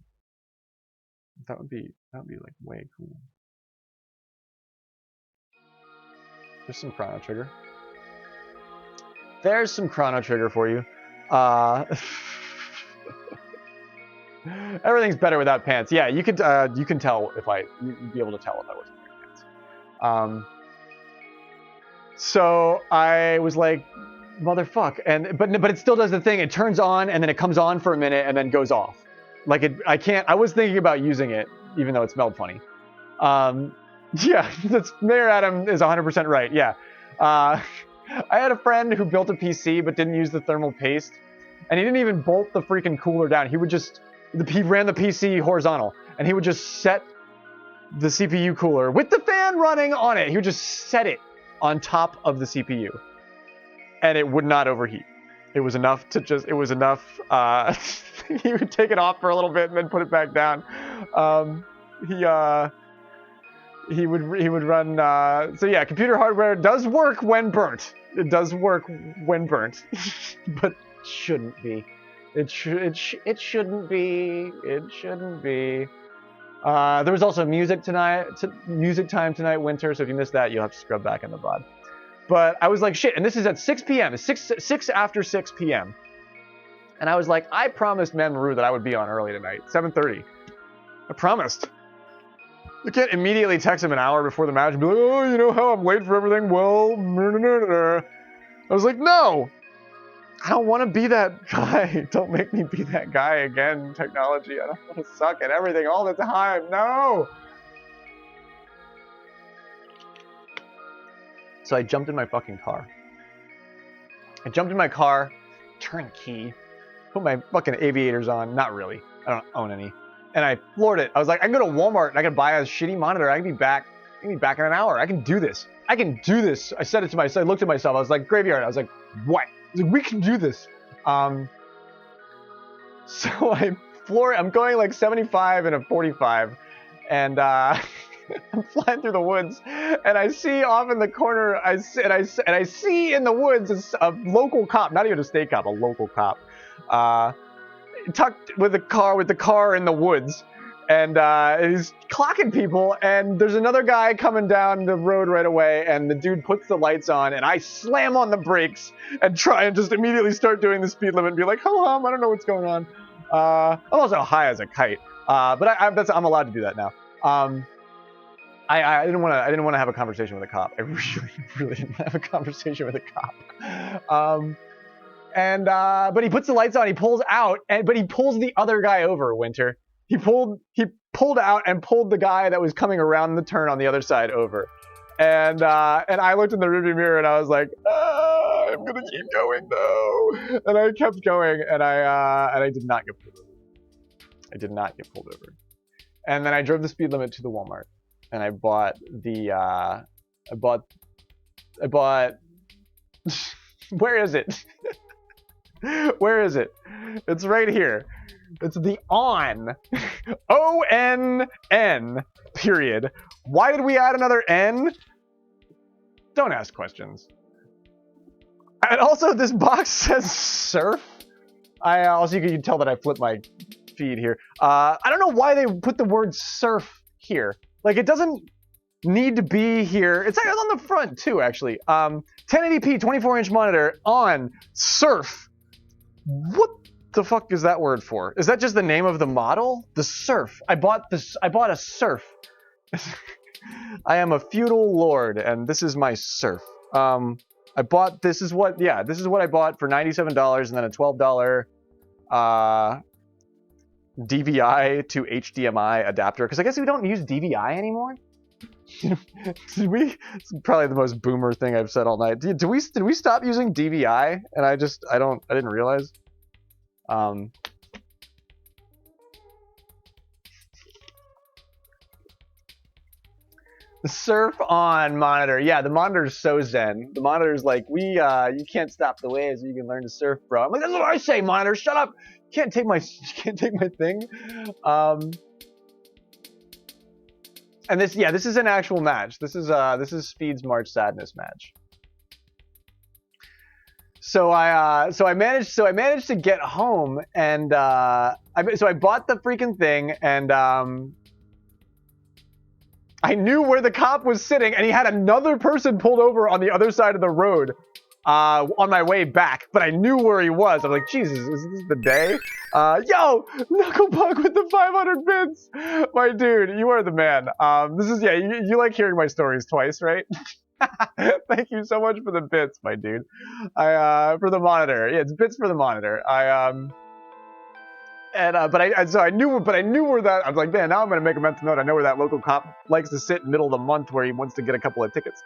That would be like way cool. There's some Chrono Trigger. There's some Chrono Trigger for you. Everything's better without pants. Yeah, you can tell you'd be able to tell if I wasn't wearing pants. So I was like, motherfuck, but it still does the thing. It turns on and then it comes on for a minute and then goes off. I was thinking about using it even though it smelled funny. Yeah, Mayor Adam is 100% right. Yeah. I had a friend who built a PC but didn't use the thermal paste, and he didn't even bolt the freaking cooler down. He ran the PC horizontal, and he would just set the CPU cooler with the fan running on it. He would just set it on top of the CPU, and it would not overheat. It was enough. He would take it off for a little bit and then put it back down. He would run. So yeah, computer hardware does work when burnt. It does work when burnt, but shouldn't be. It shouldn't be. It shouldn't be. There was also music time tonight, Winter. So if you missed that, you'll have to scrub back in the VOD. But I was like, shit, and this is at 6 p.m. It's 6 after 6 p.m. And I was like, I promised Maru that I would be on early tonight, 7:30. I promised. You can't immediately text him an hour before the match and be like, oh, you know how I'm late for everything? Well, I was like, no, I don't want to be that guy. Don't make me be that guy again, technology. I don't want to suck at everything all the time. No. So I jumped in my fucking car. Turned the key, put my fucking aviators on. Not really. I don't own any. And I floored it. I was like, I can go to Walmart and I can buy a shitty monitor. I can be back in an hour. I can do this. I said it to myself. I looked at myself. I was like, graveyard. I was like, what? I was like, we can do this. So I floor it. I'm going like 75 and a 45. And I'm flying through the woods. And I see off in the corner, I see in the woods a local cop, not even a state cop, a local cop. Tucked with the car in the woods, and he's clocking people, and there's another guy coming down the road right away, and the dude puts the lights on, and I slam on the brakes and try and just immediately start doing the speed limit and be like, hello, I don't know what's going on. I'm also high as a kite, but I'm allowed to do that now. I didn't want to have a conversation with a cop. I really didn't want to have a conversation with a cop. But he puts the lights on, he pulls out, but he pulls the other guy over, Winter. He pulled out and pulled the guy that was coming around the turn on the other side over. And I looked in the rearview mirror and I was like, I'm gonna keep going though. And I kept going, and I did not get pulled over. I did not get pulled over. And then I drove the speed limit to the Walmart, and I bought where is it? Where is it? It's right here. It's the ON. ONN, period. Why did we add another N? Don't ask questions. And also, this box says surf. Also, you can tell that I flipped my feed here. I don't know why they put the word surf here. Like, it doesn't need to be here. It's on the front, too, actually. 1080p, 24-inch monitor, on, surf. What the fuck is that word for? Is that just the name of the model? The surf. I bought a surf. I am a feudal lord, and this is my surf. This is what I bought for $97, and then a $12 DVI to HDMI adapter, because I guess we don't use DVI anymore. It's probably the most boomer thing I've said all night. Did we stop using DVI? And I didn't realize. The surf on monitor. Yeah, the monitor's so zen. The monitor's like, you can't stop the waves, you can learn to surf, bro. I'm like, that's what I say, monitor, shut up. You can't take my thing. And this is an actual match. This is Speed's March Sadness match. So I managed to get home, and so I bought the freaking thing, and I knew where the cop was sitting, and he had another person pulled over on the other side of the road on my way back, but I knew where he was. I'm like, Jesus, is this the day? Yo, Knucklebug with the 500 bits! My dude, you are the man. You like hearing my stories twice, right? Thank you so much for the bits, my dude. For the monitor. Yeah, it's bits for the monitor. So I knew where that. I was like, man, now I'm gonna make a mental note. I know where that local cop likes to sit in the middle of the month, where he wants to get a couple of tickets.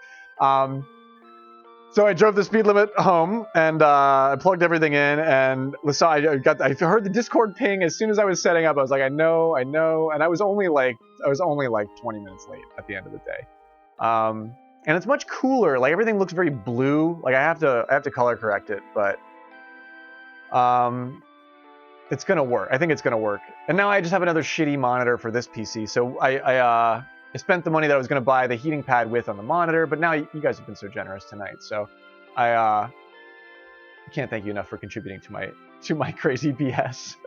So I drove the speed limit home, and I plugged everything in, and I heard the Discord ping as soon as I was setting up. I was like, I know, and I was only like 20 minutes late at the end of the day. And it's much cooler. Like, everything looks very blue. Like, I have to color correct it, but it's gonna work. I think it's gonna work. And now I just have another shitty monitor for this PC. So I spent the money that I was gonna buy the heating pad with on the monitor, but now you guys have been so generous tonight. So I can't thank you enough for contributing to my crazy BS.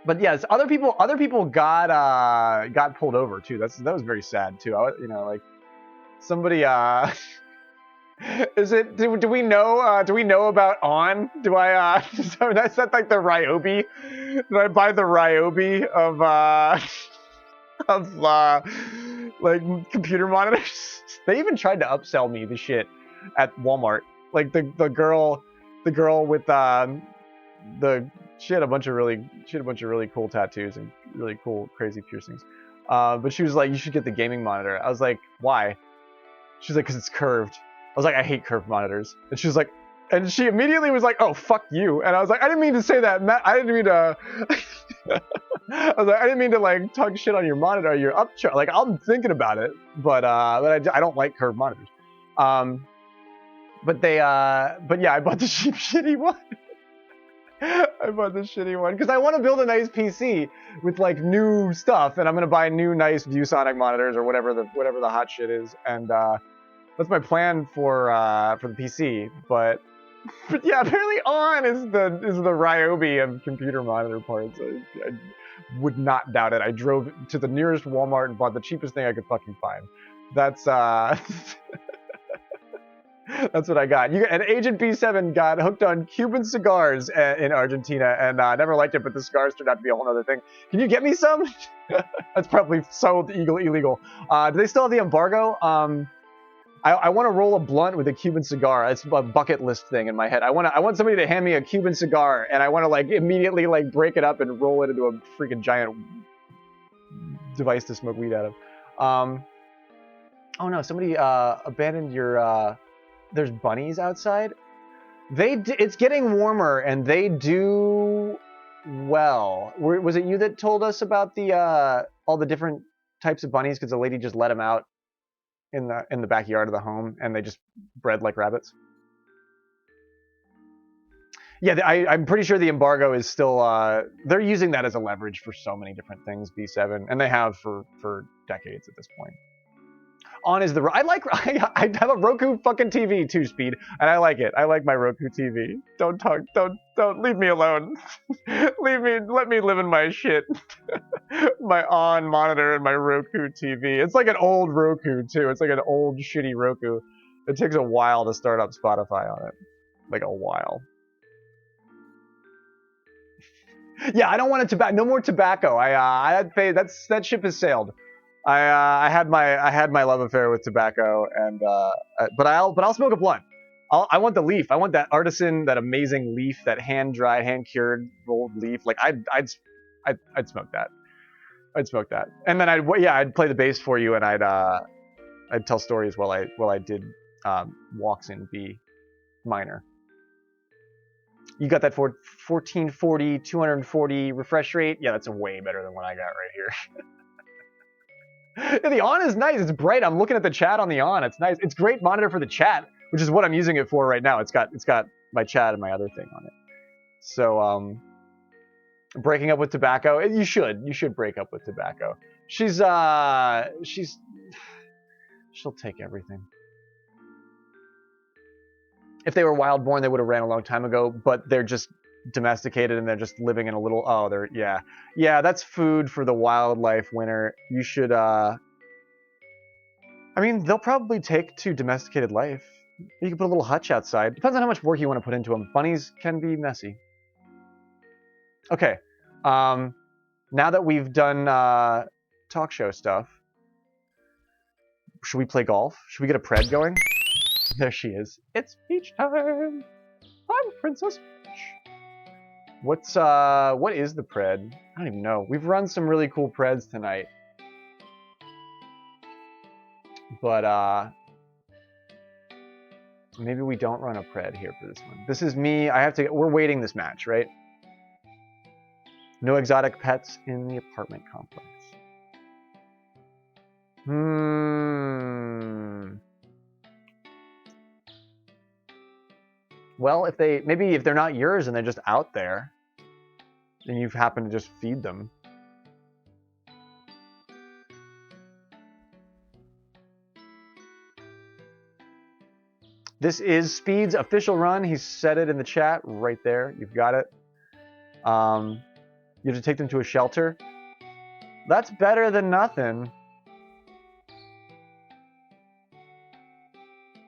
But yes, other people got pulled over too. That was very sad too. Like somebody do we know about On? Is that like the Ryobi? Did I buy the Ryobi of like computer monitors? They even tried to upsell me the shit at Walmart. Like the girl with she had a bunch of really cool tattoos and really cool crazy piercings. But she was like, you should get the gaming monitor. I was like, why? She's like, because it's curved. I was like, I hate curved monitors. And she was like, and she immediately was like, oh, fuck you. And I was like, I didn't mean to say that, Matt. I didn't mean to. I was like, I didn't mean to like talk shit on your monitor. You're upcharge. Like, I'm thinking about it, but I don't like curved monitors. But yeah, I bought the shitty one. I bought the shitty one because I want to build a nice PC with like new stuff, and I'm gonna buy new nice ViewSonic monitors or whatever the hot shit is, and that's my plan for the PC. But But yeah, apparently on is the Ryobi of computer monitor parts. I would not doubt it. I drove to the nearest Walmart and bought the cheapest thing I could fucking find. That's that's what I got. And Agent B7 got hooked on Cuban cigars in Argentina and never liked it, but the cigars turned out to be a whole other thing. Can you get me some? That's probably so illegal. Do they still have the embargo? I want to roll a blunt with a Cuban cigar. It's a bucket list thing in my head. I want somebody to hand me a Cuban cigar, and I want to like immediately like break it up and roll it into a freaking giant device to smoke weed out of. Oh no! Somebody abandoned your. There's bunnies outside. It's getting warmer, and they do well. Was it you that told us about the all the different types of bunnies? Because the lady just let them out in the backyard of the home, and they just bred like rabbits. Yeah, I'm pretty sure the embargo is still. They're using that as a leverage for so many different things. B7, and they have for decades at this point. On is I have a Roku fucking TV too, Speed, and I like it. I like my Roku TV. Don't leave me alone. Let me live in my shit. My on monitor and my Roku TV. It's like an old Roku too. It's like an old shitty Roku. It takes a while to start up Spotify on it. Like a while. Yeah, I don't want no more tobacco. I'd pay. That ship has sailed. I had my love affair with tobacco, and but I'll smoke a blunt. I want the leaf. I want that artisan, that amazing leaf, that hand dried, hand cured rolled leaf. Like I'd smoke that. I'd smoke that, and then I'd play the bass for you, and I'd tell stories while I did walks in B minor. You got that for 1440, 240 refresh rate. Yeah, that's way better than what I got right here. Yeah, the on is nice. It's bright. I'm looking at the chat on the on. It's nice. It's great monitor for the chat, which is what I'm using it for right now. It's got my chat and my other thing on it. So breaking up with tobacco. You should break up with tobacco. She'll take everything. If they were wild born, they would have ran a long time ago, but they're just domesticated and they're just living in a little, yeah, that's food for the wildlife winner. You should, I mean, they'll probably take to domesticated life. You can put a little hutch outside. Depends on how much work you want to put into them. Bunnies can be messy. Okay, now that we've done talk show stuff, should we play golf? Should we get a pred going? There she is. It's beach time. I'm Princess Peach. What is the pred? I don't even know. We've run some really cool preds tonight. But maybe we don't run a pred here for this one. This is me. We're waiting this match, right? No exotic pets in the apartment complex. Well, if they're not yours and they're just out there, then you happen to just feed them. This is Speed's official run. He said it in the chat right there. You've got it. You have to take them to a shelter. That's better than nothing.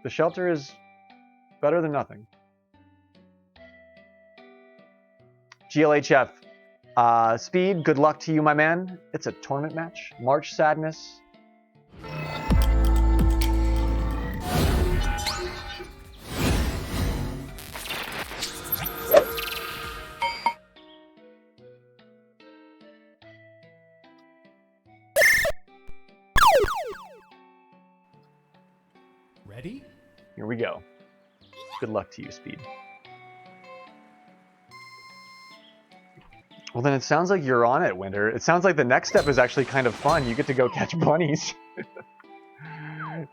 The shelter is better than nothing. GLHF. Speed, good luck to you, my man. It's a tournament match. March Sadness. Ready? Here we go. Good luck to you, Speed. Well, then it sounds like you're on it, Winter. It sounds like the next step is actually kind of fun. You get to go catch bunnies.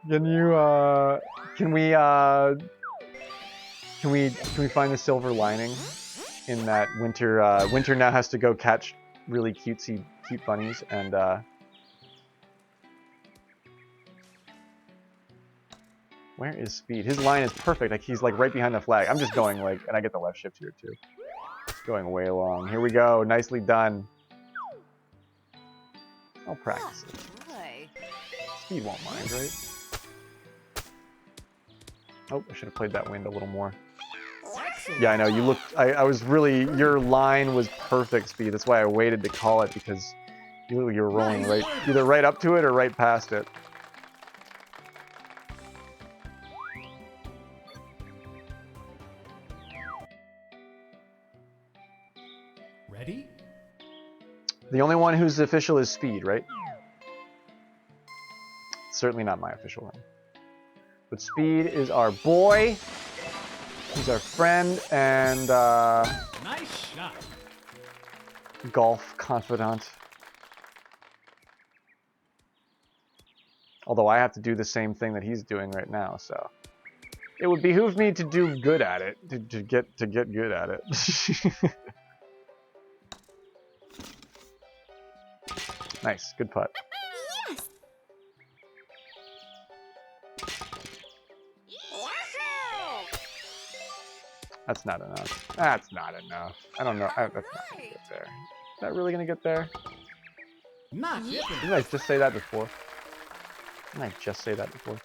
Can we find the silver lining in that Winter now has to go catch really cute bunnies and Where is Speed? His line is perfect. Like he's like right behind the flag. I'm just going like, and I get the left shift here too. Going way long. Here we go. Nicely done. I'll practice it. Boy. Speed won't mind, right? Oh, I should have played that wind a little more. Excellent. Yeah, I know. You looked. I was really. Your line was perfect, Speed. That's why I waited to call it because you were rolling right, either right up to it or right past it. Ready? The only one who's official is Speed, right? Certainly not my official one. But Speed is our boy. He's our friend and Nice shot. golf confidant. Although I have to do the same thing that he's doing right now, so it would behoove me to do good at it, to get good at it. Nice, good putt. That's not enough. That's not enough. I don't know. That's not gonna get there. Is that really gonna get there? Not yipping. Didn't I just say that before? Didn't I just say that before?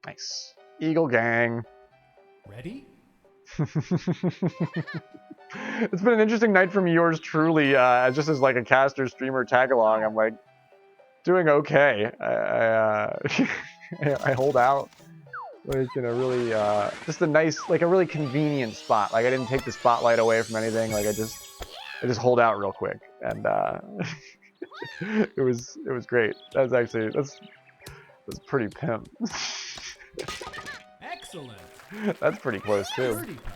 Nice. Eagle gang. Ready? It's been an interesting night from yours truly. Just as like a caster streamer tag along, I'm like doing okay. I hold out like in a really just a nice, like a really convenient spot. Like I didn't take the spotlight away from anything. Like I just hold out real quick, and it was great. That's pretty pimp. Excellent. That's pretty close too. Birdie putt.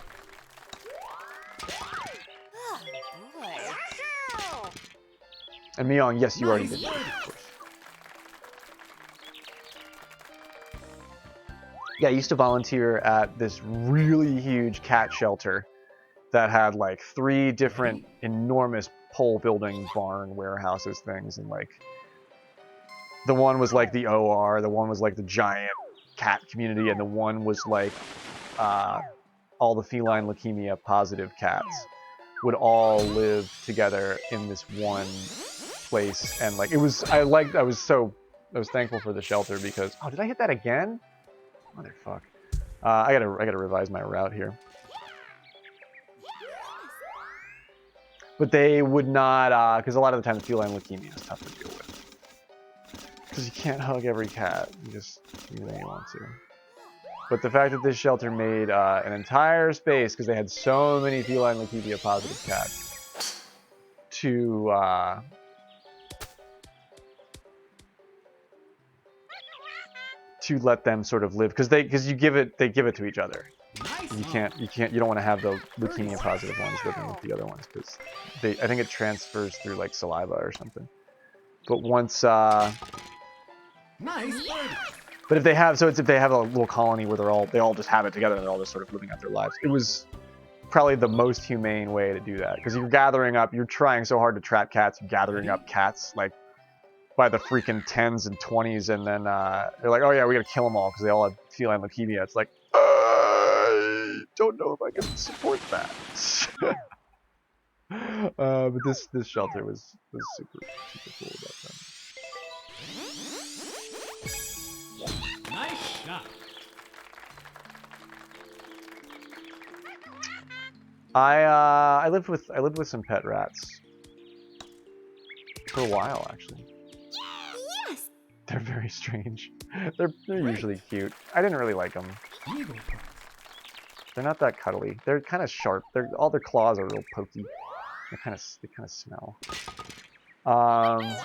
Oh, boy. And Myung, yes, you already Nice did. birdie. Of course. Yeah, I used to volunteer at this really huge cat shelter that had like 3 different enormous pole building barn warehouses things, and like the one was like the OR, the one was like the giant cat community, and the one was like all the feline leukemia positive cats would all live together in this one place. And like it was, I was thankful for the shelter because, oh, did I hit that again? Motherfuck. I gotta revise my route here. But they would not, because a lot of the time the feline leukemia is tough to deal with. Because you can't hug every cat. You just do when you want to. But the fact that this shelter made an entire space, because they had so many feline leukemia positive cats, to let them sort of live, because they give it to each other. Nice. You don't want to have the leukemia positive ones living with the other ones, because I think it transfers through like saliva or something. But once Nice birdie. but if they have a little colony where they all just have it together and they're all just sort of living out their lives, it was probably the most humane way to do that, because you're trying so hard to trap cats, you're gathering up cats like by the freaking 10s and 20s, and then they're like, oh yeah, we gotta kill them all because they all have feline leukemia. It's like, I don't know if I can support that. But this shelter was super cool about that. Nice shot. I lived with some pet rats for a while, actually. Yes. They're very strange. They're usually cute. I didn't really like them. Eagle putt. They're not that cuddly. They're kind of sharp. All their claws are real pokey. They kind of smell. I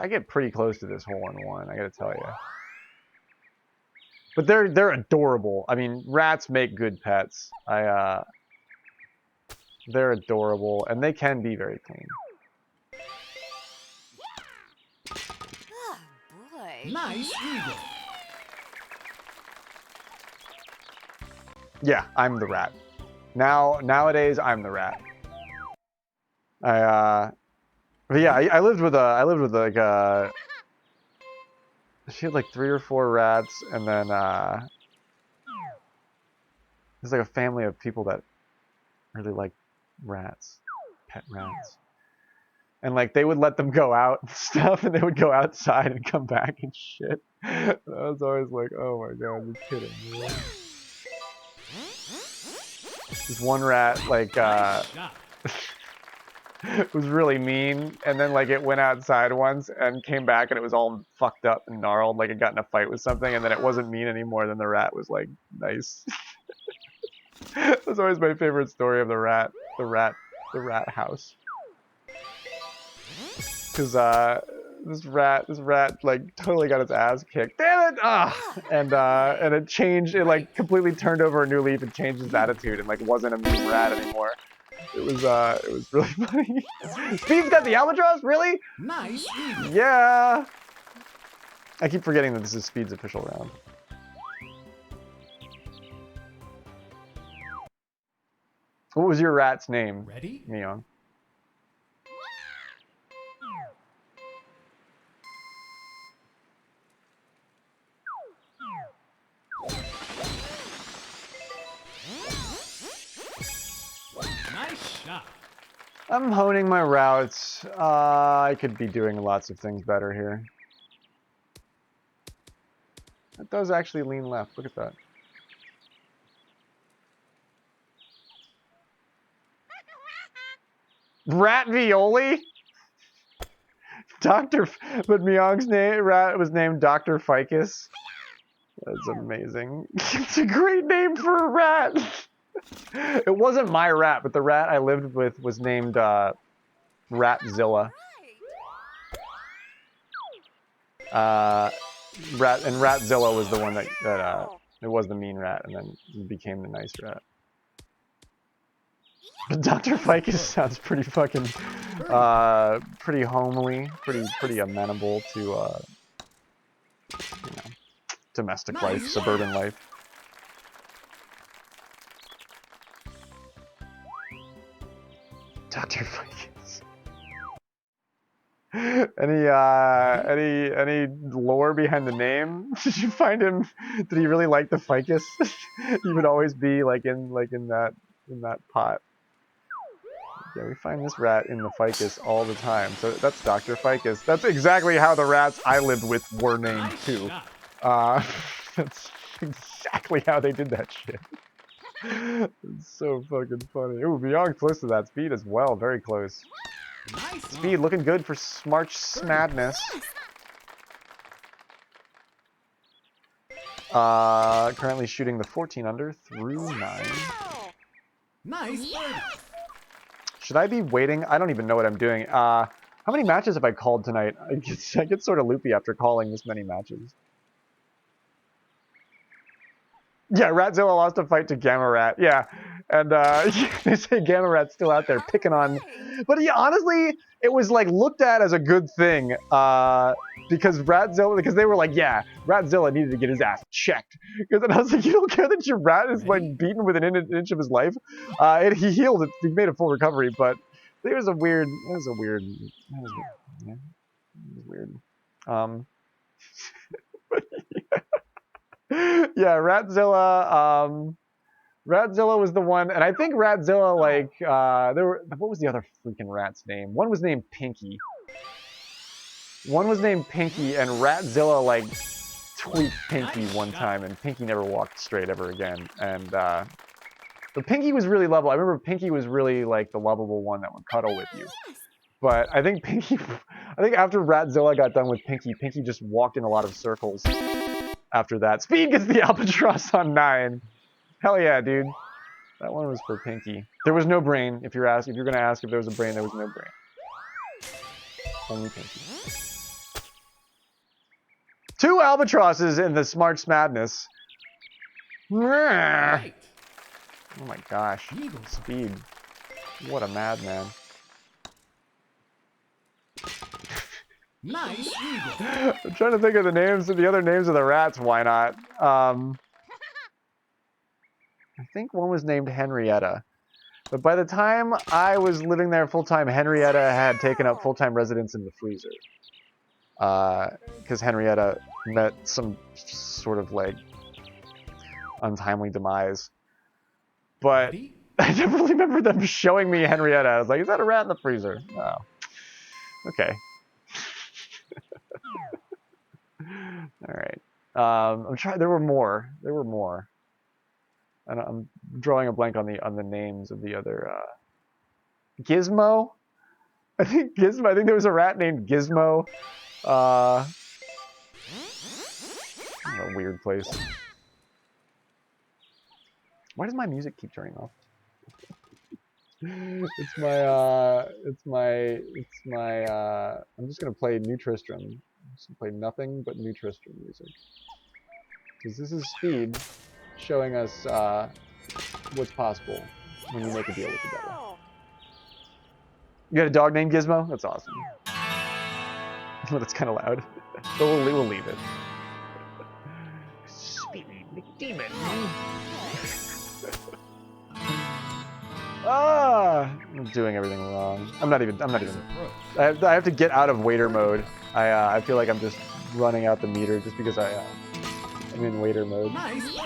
get pretty close to this hole-in-one, I gotta tell you. But they're adorable. I mean, rats make good pets. They're adorable, and they can be very clean. Oh, boy. Nice eagle. Yeah, I'm the rat. Nowadays, I'm the rat. But yeah, I lived with like she had like 3 or 4 rats, and then there's like a family of people that really like rats, pet rats. And like they would let them go out and stuff, and they would go outside and come back and shit. And I was always like, oh my god, you're kidding me. This one rat like Nice shot. was really mean, and then like it went outside once and came back and it was all fucked up and gnarled, like it got in a fight with something, and then it wasn't mean anymore. Then the rat was like nice. That's always my favorite story of the rat house. Because this rat like totally got its ass kicked. Damn it! And it changed. It like completely turned over a new leaf and changed its attitude and like wasn't a mean rat anymore. It was really funny. Speed's got the albatross, really? Nice eagle. Yeah. I keep forgetting that this is Speed's official round. What was your rat's name, Ready? Neon? Nice shot. I'm honing my routes. I could be doing lots of things better here. It does actually lean left. Look at that. Rat Violi? But Myong's rat was named Dr. Ficus. That's amazing. It's a great name for a rat. It wasn't my rat, but the rat I lived with was named Ratzilla. Ratzilla was the one that it was the mean rat, and then it became the nice rat. But Dr. Ficus sounds pretty fucking, pretty homely, pretty amenable to, you know, domestic life, suburban life. Dr. Ficus. Any lore behind the name? Did you find him? Did he really like the ficus? He would always be like in that pot. Yeah, we find this rat in the ficus all the time. So that's Dr. Ficus. That's exactly how the rats I lived with were named too. That's exactly how they did that shit. It's so fucking funny. Ooh, beyond close to that. Speed as well, very close. Nice. Speed looking good for March Madness. Currently shooting the 14 under through 9. Nice birdie. Should I be waiting? I don't even know what I'm doing. How many matches have I called tonight? I get sort of loopy after calling this many matches. Yeah, Ratzilla lost a fight to Gamma Rat. Yeah, and they say Gamma Rat's still out there picking on. But yeah, honestly, it was like looked at as a good thing because they were like, yeah, Ratzilla needed to get his ass checked. Because I was like, you don't care that your rat is like beaten within an inch of his life. He healed it. He made a full recovery, but it was weird. Yeah, Ratzilla. Ratzilla was the one, and I think Ratzilla like what was the other freaking rat's name? One was named Pinky. And Ratzilla like tweaked Pinky one time, and Pinky never walked straight ever again. And but Pinky was really lovable. I remember Pinky was really like the lovable one that would cuddle with you. But I think after Ratzilla got done with Pinky, Pinky just walked in a lot of circles. After that, Speed gets the albatross on 9. Hell yeah, dude. That one was for Pinky. There was no brain. If you're gonna ask if there was a brain, there was no brain. Only Pinky. 2 albatrosses in this March Madness. Right. Oh my gosh. Speed. What a madman. Nice eagle. I'm trying to think of the other names of the rats. Why not? I think one was named Henrietta. But by the time I was living there full-time, Henrietta had taken up full-time residence in the freezer. Because Henrietta met some sort of, like, untimely demise. But Ready? I definitely remember them showing me Henrietta. I was like, is that a rat in the freezer? Oh. Okay. Alright. I'm trying. There were more. I'm drawing a blank on the names of the other. Gizmo. I think Gizmo. I think there was a rat named Gizmo. A weird place. Why does my music keep turning off? It's my. I'm just gonna play New Tristram. I'm just gonna play nothing but New Tristram music. Because this is Speed showing us what's possible when you make a deal with the devil. You got a dog named Gizmo? That's awesome. Well, that's kind of loud. But we'll leave it. SpeedMcDemon. I'm doing everything wrong. I'm not even. I have to get out of waiter mode. I feel like I'm just running out the meter just because I'm in waiter mode. Nice birdie.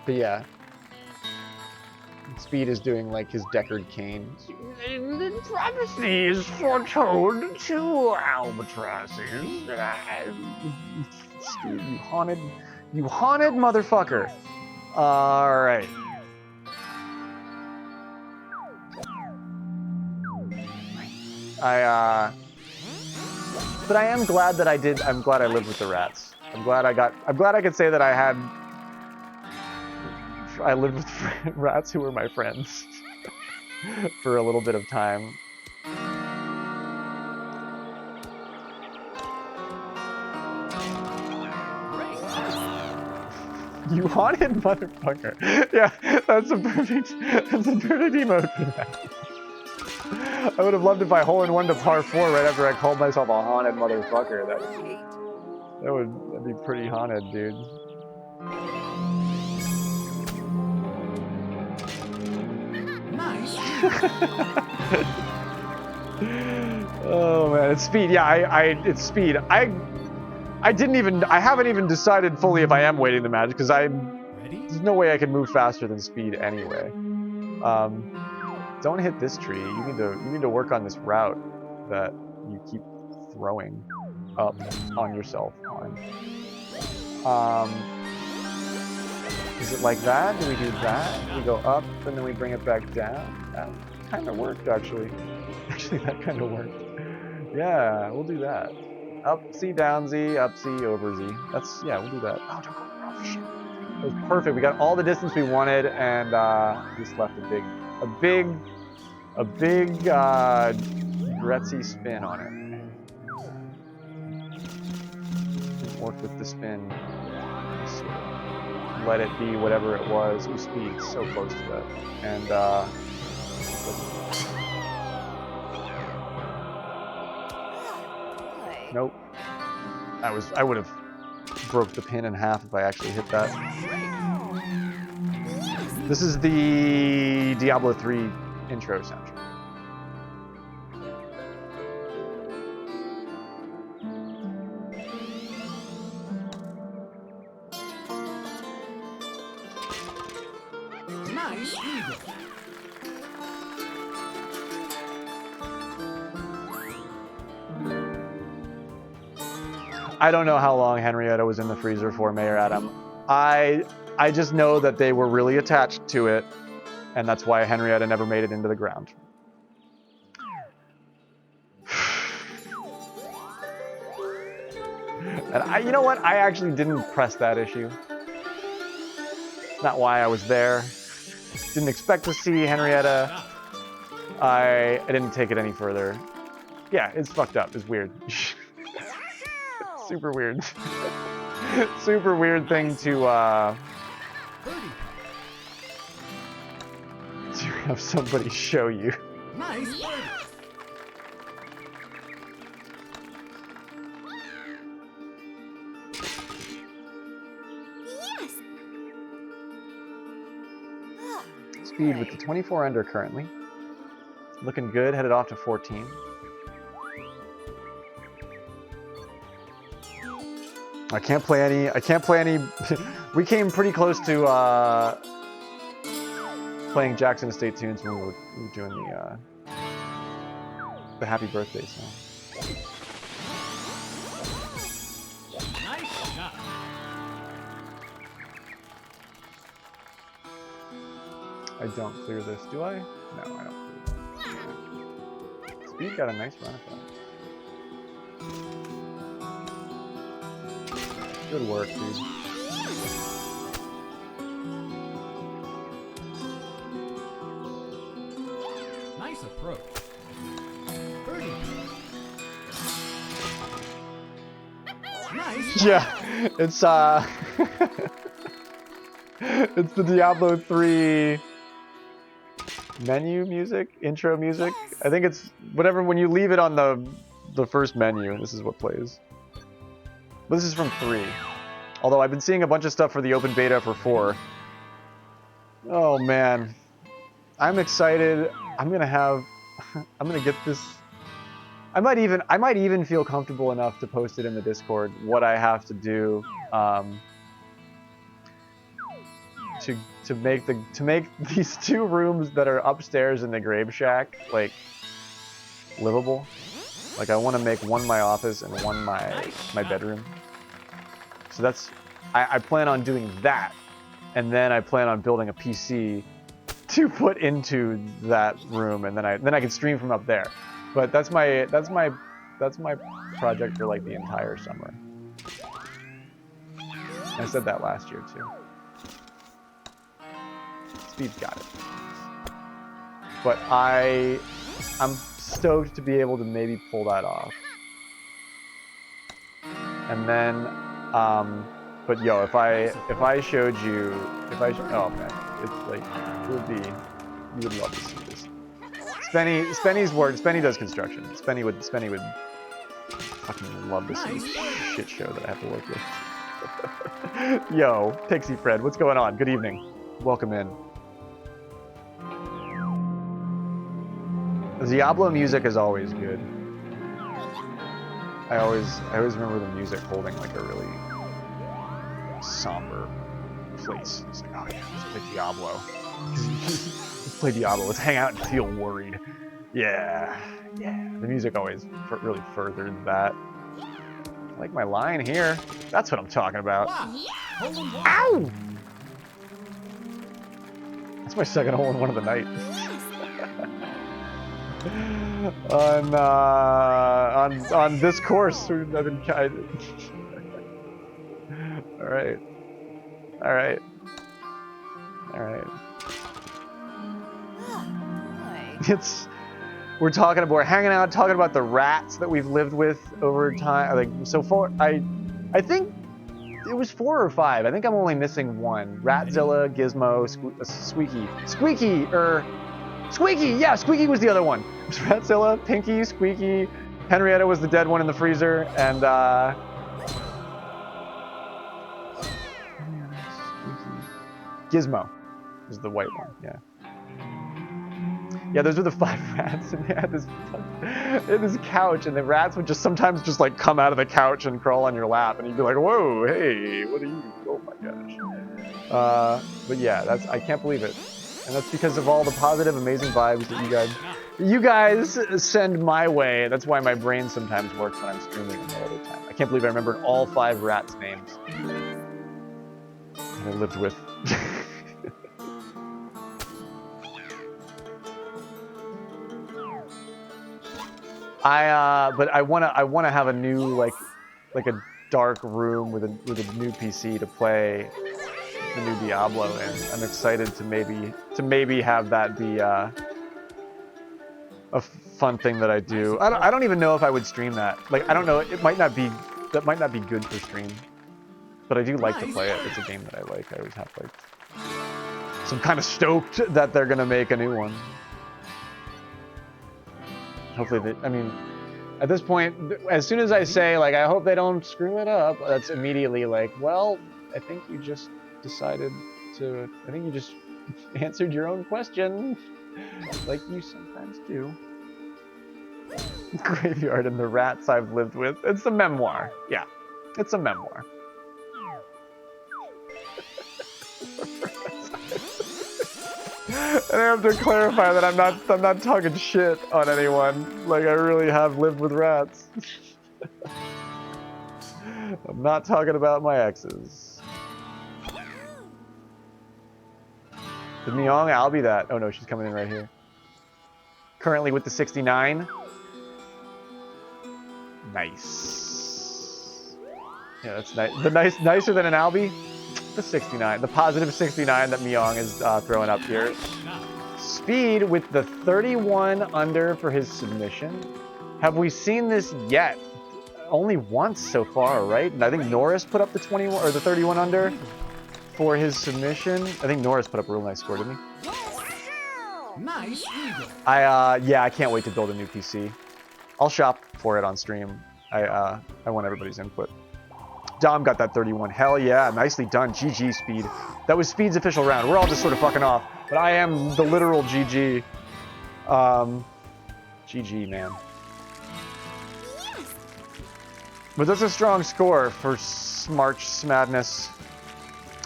But yeah. Speed is doing like his Deckard Cain. The prophecy is foretold to albatrosses. Speed, you haunted motherfucker. All right. But I am glad that I'm glad I lived with the rats. I'm glad I could say that I lived with rats who were my friends for a little bit of time. You haunted motherfucker. Yeah, that's a perfect emote for that. I would have loved if I hole-in-one to par 4 right after I called myself a haunted motherfucker. That'd be pretty haunted, dude. Nice. Oh man, it's Speed. Yeah, it's Speed. I haven't even decided fully if I am waiting the match because Ready? there's no way I can move faster than Speed anyway. Don't hit this tree. You need to work on this route that you keep throwing up on yourself on. Is it like that? Do we do that? We go up and then we bring it back down? That kind of worked actually. Actually, that kind of worked. Yeah, we'll do that. Up C, down Z, up C, over Z. Yeah, we'll do that. Oh, don't go. Oh, shit. That was perfect. We got all the distance we wanted, and just left a big Gretzy spin on it. Didn't work with the spin. Just let it be whatever it was. Ooh, Speed, so close to that. And nope. I would have broke the pin in half if I actually hit that. This is the Diablo 3 intro soundtrack. Nice eagle. I don't know how long Henrietta was in the freezer for, Mayor Adam. I just know that they were really attached to it, and that's why Henrietta never made it into the ground. And you know what? I actually didn't press that issue. Not why I was there. Didn't expect to see Henrietta. I didn't take it any further. Yeah, it's fucked up. It's weird. Super weird. Super weird thing to have somebody show you. Nice birdie. Speed with the 24 under currently. Looking good, headed off to 14. I can't play any, we came pretty close to playing Jackson Estate tunes when we were doing the happy birthday song. Nice job. I don't clear this, do I? No, I don't clear that. Speed got a nice run at that. Good work, dude. Nice approach. Birdie. Nice. Yeah, it's it's the Diablo 3 menu music, intro music. I think it's whatever, when you leave it on the first menu, this is what plays. But this is from 3. Although I've been seeing a bunch of stuff for the open beta for 4. Oh man. I'm excited. I'm gonna get this. I might even feel comfortable enough to post it in the Discord what I have to do to make these 2 rooms that are upstairs in the Grave Shack like livable. Like I want to make one my office and one my bedroom. So that's I plan on doing that, and then I plan on building a PC to put into that room, and then I can stream from up there. But that's my project for like the entire summer. I said that last year too. Speed's got it. But I'm stoked to be able to maybe pull that off. And then, but yo, if I showed you, oh man, it's like, it would be, you would love to see this. Spenny's work, Spenny does construction. Spenny would fucking love to see this shit show that I have to work with. Yo, Pixie Fred, what's going on? Good evening. Welcome in. Diablo music is always good. I always remember the music holding like a really somber place. It's like, oh yeah, let's play Diablo. Let's play Diablo. Let's hang out and feel worried. Yeah. The music always really furthered that. I like my line here. That's what I'm talking about. Ow! That's my second hole in one of the night. on this course, I've been all right. We're hanging out, talking about the rats that we've lived with over time. Like so far, I think it was 4 or 5. I think I'm only missing 1. Ratzilla, Gizmo, Squeaky. Yeah, Squeaky was the other one. It was Ratzilla, Pinky, Squeaky. Henrietta was the dead one in the freezer, and Gizmo was the white one. Yeah, those were the 5 rats, and they had this couch, and the rats would just sometimes just like come out of the couch and crawl on your lap, and you'd be like, "Whoa, hey, what are you? Oh my gosh!" But yeah, I can't believe it, and that's because of all the positive, amazing vibes that you guys send my way. That's why my brain sometimes works when I'm streaming all the time. I can't believe I remembered all 5 rats' names that I lived with. But I wanna have a new like a dark room with a new PC to play the new Diablo in. I'm excited to maybe have that be a fun thing that I do. I don't even know if I would stream that. Like I don't know. That might not be good for stream. But I do like to play it. It's a game that I like. I always have like. So I'm kind of stoked that they're gonna make a new one. Hopefully, at this point, as soon as I say, like, I hope they don't screw it up, that's immediately like, well, I think you just decided to, I think you just Answered your own question, like you sometimes do. Graveyard and the rats I've lived with. It's a memoir. Yeah, it's a memoir. And I have to clarify that I'm not talking shit on anyone. Like I really have lived with rats. I'm not talking about my exes. Did Myong Albie that? Oh no, she's coming in right here. Currently with the 69. Nice. Yeah, that's nice. Nicer than an Albie. The 69, the positive 69 that Myong is throwing up here. Speed with the 31 under for his submission. Have we seen this yet? Only once so far, right? And I think Norris put up the 21 or the 31 under for his submission. I think Norris put up a real nice score, didn't he? Nice eagle. Yeah, I can't wait to build a new PC. I'll shop for it on stream. I want everybody's input. Dom got that 31. Hell yeah, nicely done. GG, Speed. That was Speed's official round. We're all just sort of fucking off, but I am the literal GG. GG, man. But that's a strong score for March Madness.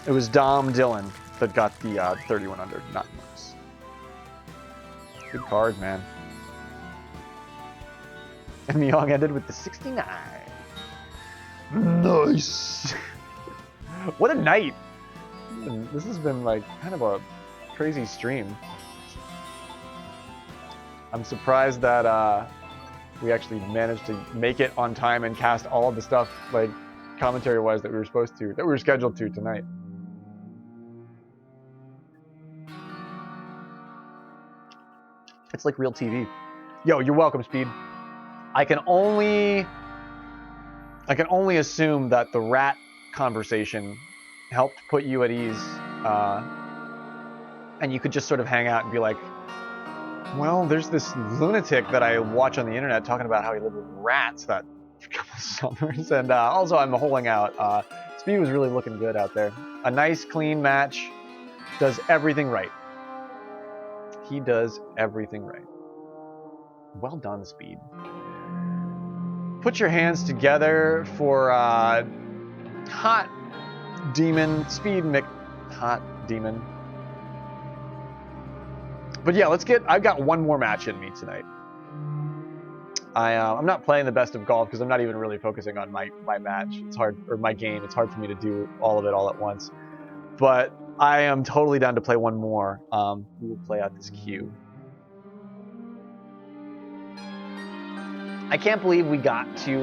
It was Dom Dillon that got the 31 under, not Morse. Good card, man. And Myong ended with the 69. Nice. What a night. This has been like kind of a crazy stream. I'm surprised that we actually managed to make it on time and cast all of the stuff, like commentary wise, that we were scheduled to tonight. It's like real TV. Yo, you're welcome, Speed. I can only assume that the rat conversation helped put you at ease, and you could just sort of hang out and be like, well, there's this lunatic that I watch on the internet talking about how he lived with rats that couple of summers, and also I'm holding out. Speed was really looking good out there. A nice, clean match. Does everything right. He does everything right. Well done, Speed. Put your hands together for Hot Demon, Hot Demon. But yeah, I've got one more match in me tonight. I'm not playing the best of golf because I'm not even really focusing on my match. It's hard, or my game. It's hard for me to do all of it all at once. But I am totally down to play one more. We will play out this queue. I can't believe we got to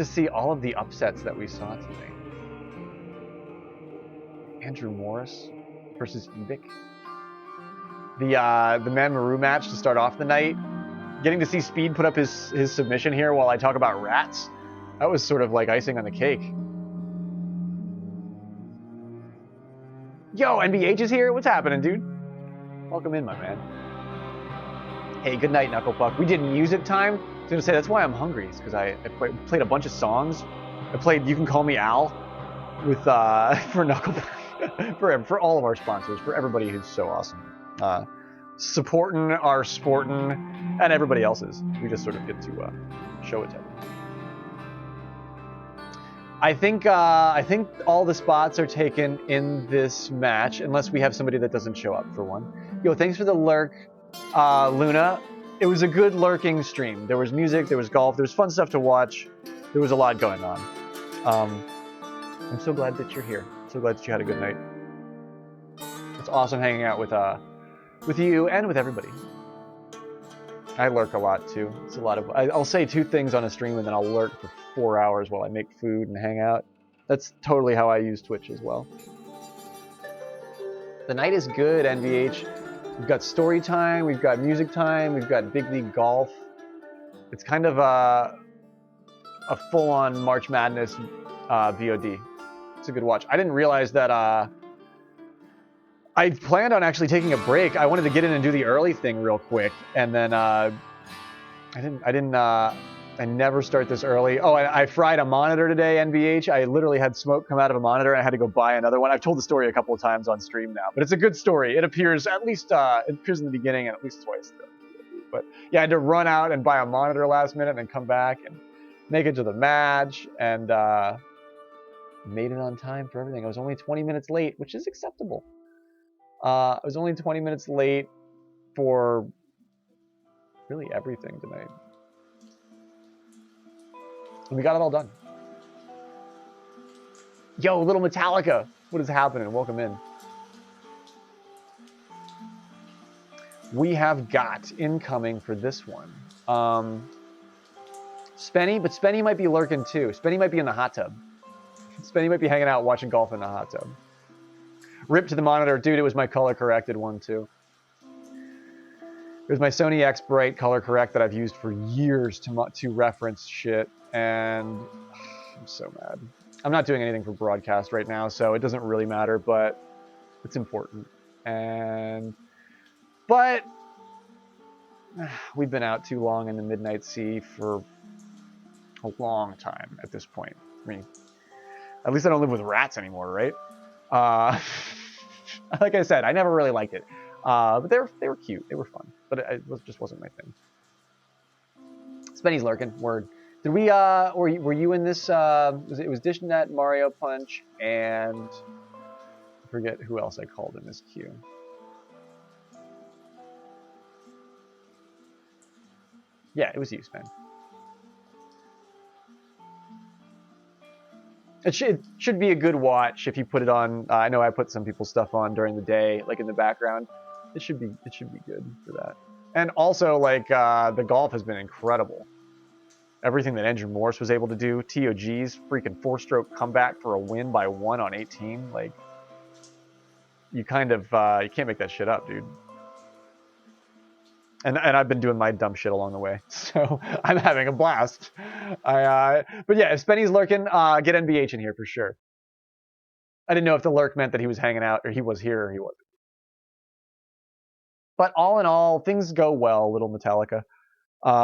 see all of the upsets that we saw today. Andrew Morse versus Ebick. The Maru match to start off the night. Getting to see Speed put up his submission here while I talk about rats. That was sort of like icing on the cake. Yo, NBH is here. What's happening, dude? Welcome in, my man. Hey, good night, Knucklepuck. We did music time. I was gonna say that's why I'm hungry. It's because I played a bunch of songs. I played "You Can Call Me Al" with for Knucklepuck, for all of our sponsors, for everybody who's so awesome, supporting our sporting, and everybody else's. We just sort of get to show it to everyone. I think all the spots are taken in this match, unless we have somebody that doesn't show up for one. Yo, thanks for the lurk. Luna, it was a good lurking stream. There was music, there was golf, there was fun stuff to watch. There was a lot going on. I'm so glad that you're here. So glad that you had a good night. It's awesome hanging out with you and with everybody. I lurk a lot too. It's a lot of. I'll say two things on a stream and then I'll lurk for 4 hours while I make food and hang out. That's totally how I use Twitch as well. The night is good, NVH. We've got story time, we've got music time, we've got big league golf. It's kind of a full-on March Madness VOD. It's a good watch. I didn't realize that I planned on actually taking a break. I wanted to get in and do the early thing real quick, and then I I never start this early. Oh, I fried a monitor today, NBH. I literally had smoke come out of a monitor and I had to go buy another one. I've told the story a couple of times on stream now, but it's a good story. It appears at least, it appears in the beginning and at least twice. But yeah, I had to run out and buy a monitor last minute and then come back and make it to the match and made it on time for everything. I was only 20 minutes late, which is acceptable. I was only 20 minutes late for really everything tonight. And we got it all done. Yo, little Metallica, what is happening? Welcome in. We have got incoming for this one. Spenny, but Spenny might be lurking too. Spenny might be in the hot tub. Spenny might be hanging out watching golf in the hot tub. Rip to the monitor. Dude, it was my color corrected one too. It was my Sony X Bright color correct that I've used for years to reference shit. And I'm so mad. I'm not doing anything for broadcast right now, so it doesn't really matter, but it's important. But we've been out too long in the midnight sea for a long time at this point. I mean, at least I don't live with rats anymore, right? Like I said, I never really liked it. But they were cute. They were fun. But it just wasn't my thing. Spenny's lurking. Word. Did we, were you in this, it was Dishnet, Mario Punch, and I forget who else I called in this queue. Yeah, it was you, Spen. It should be a good watch if you put it on. I know I put some people's stuff on during the day, like in the background. It should be good for that. And also, like, the golf has been incredible. Everything that Engine Morse was able to do, TOG's freaking 4-stroke comeback for a win by 1 on 18, like, you kind of, you can't make that shit up, dude. And I've been doing my dumb shit along the way, so I'm having a blast. But yeah, if Spenny's lurking, get NBH in here for sure. I didn't know if the lurk meant that he was hanging out, or he was here, or he wasn't. But all in all, things go well, little Metallica.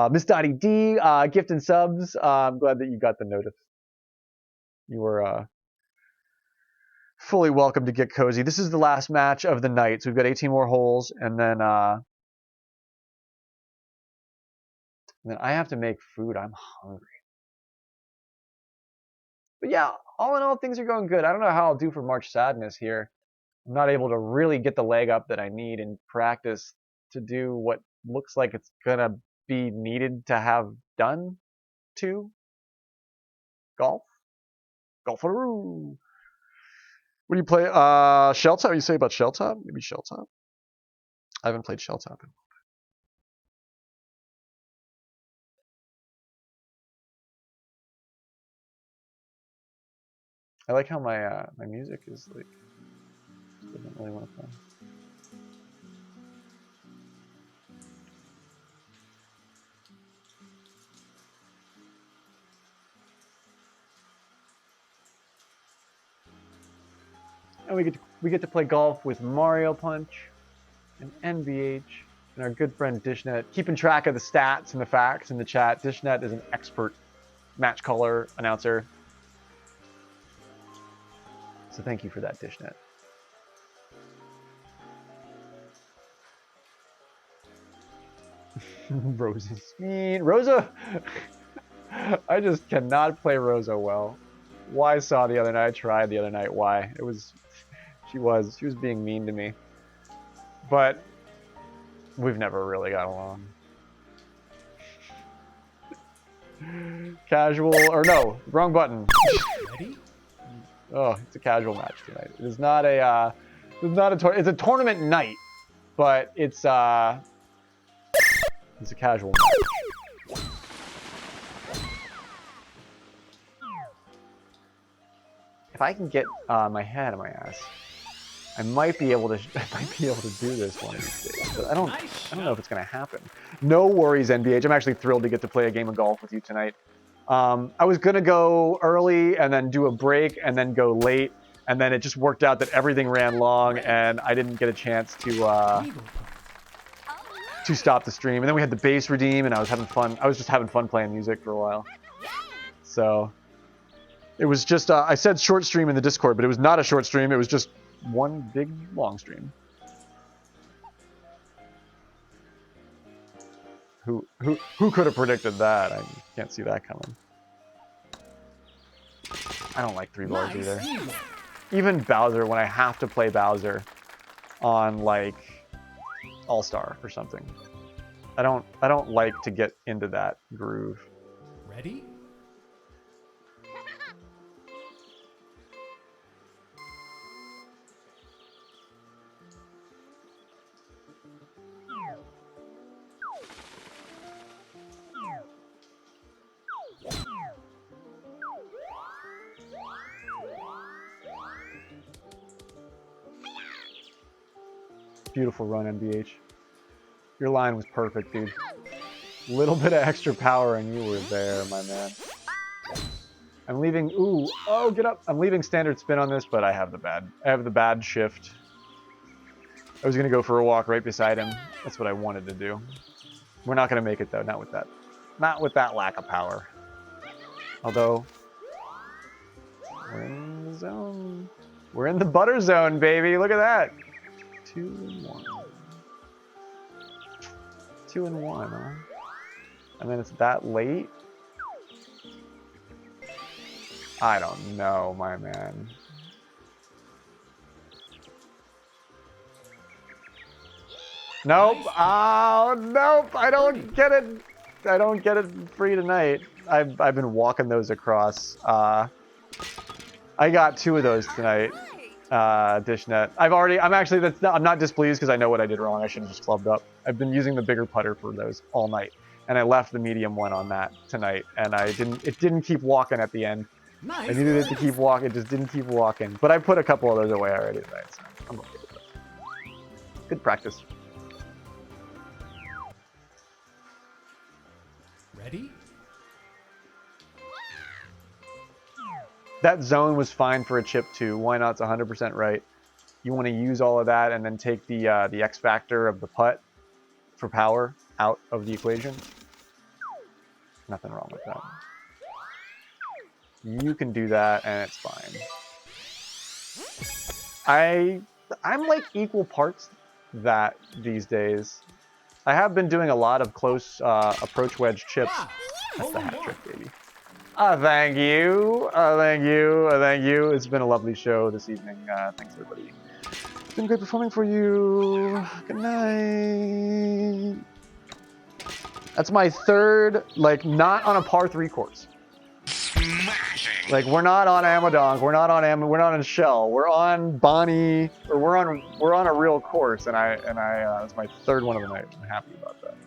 Miss Dottie D, gift and subs. I'm glad that you got the notice. You were fully welcome to get cozy. This is the last match of the night, so we've got 18 more holes, and then I have to make food. I'm hungry. But yeah, all in all, things are going good. I don't know how I'll do for March Sadness here. I'm not able to really get the leg up that I need in practice to do what looks like it's gonna be needed to have done to golf. Golfaroo. What do you play? Shell Top? You say about Shell Top? Maybe Shell Top? I haven't played Shell Top in a while. I like how my my music is like doesn't really want to play. And we get to play golf with Mario Punch and NBH and our good friend Dishnet, keeping track of the stats and the facts in the chat. Dishnet is an expert match caller announcer. So thank you for that, Dishnet. Rosa's mean. Rosa! I just cannot play Rosa well. Why saw the other night? I tried the other night. Why? It was... She was being mean to me. But we've never really got along. Casual, or no, wrong button. Ready? Oh, it's a casual match tonight. It is not a, it's a tournament night, but it's a casual match. If I can get my head out of my ass, I might be able to do this one of these days. But I don't know if it's gonna happen. No worries, NBH. I'm actually thrilled to get to play a game of golf with you tonight. I was gonna go early and then do a break and then go late, and then it just worked out that everything ran long and I didn't get a chance to to stop the stream. And then we had the base redeem, and I was having fun. I was just having fun playing music for a while. So it was just, I said short stream in the Discord, but it was not a short stream. It was just one big long stream. Who could have predicted that? I can't see that coming. I don't like 3 bars either. Even Bowser, when I have to play Bowser on like All-Star or something, I don't like to get into that groove. Ready? Beautiful run, NBH. Your line was perfect, dude. Little bit of extra power and you were there, my man. I'm leaving, ooh, oh, get up. I'm leaving standard spin on this, but I have the bad shift. I was gonna go for a walk right beside him. That's what I wanted to do. We're not gonna make it though, not with that lack of power. Although, we're in the zone. We're in the butter zone, baby, look at that. 2 and 1. 2 and 1, huh? And then it's that late? I don't know, my man. Nope. Oh, nope. I don't get it. I don't get it free tonight. I've been walking those across. I got 2 of those tonight. Dishnet. I'm not displeased because I know what I did wrong. I should have just clubbed up. I've been using the bigger putter for those all night, and I left the medium one on that tonight, and it didn't keep walking at the end. Nice. I needed it to keep walking. It just didn't keep walking. But I put a couple of those away already tonight, so I'm okay with that. Good practice. Ready? That zone was fine for a chip too. Why not? It's 100% right. You want to use all of that and then take the X factor of the putt for power out of the equation. Nothing wrong with that. You can do that and it's fine. I'm like equal parts that these days. I have been doing a lot of close approach wedge chips. That's the hat trick, baby. Thank you. Thank you. Thank you. It's been a lovely show this evening. Thanks, everybody. It's been great performing for you. Good night. That's my third, like, not on a par 3 course. Smashing. Like, we're not on Amadonk. We're not on Shell. We're on Bonnie, or we're on a real course, and it's my third one of the night. I'm happy about that.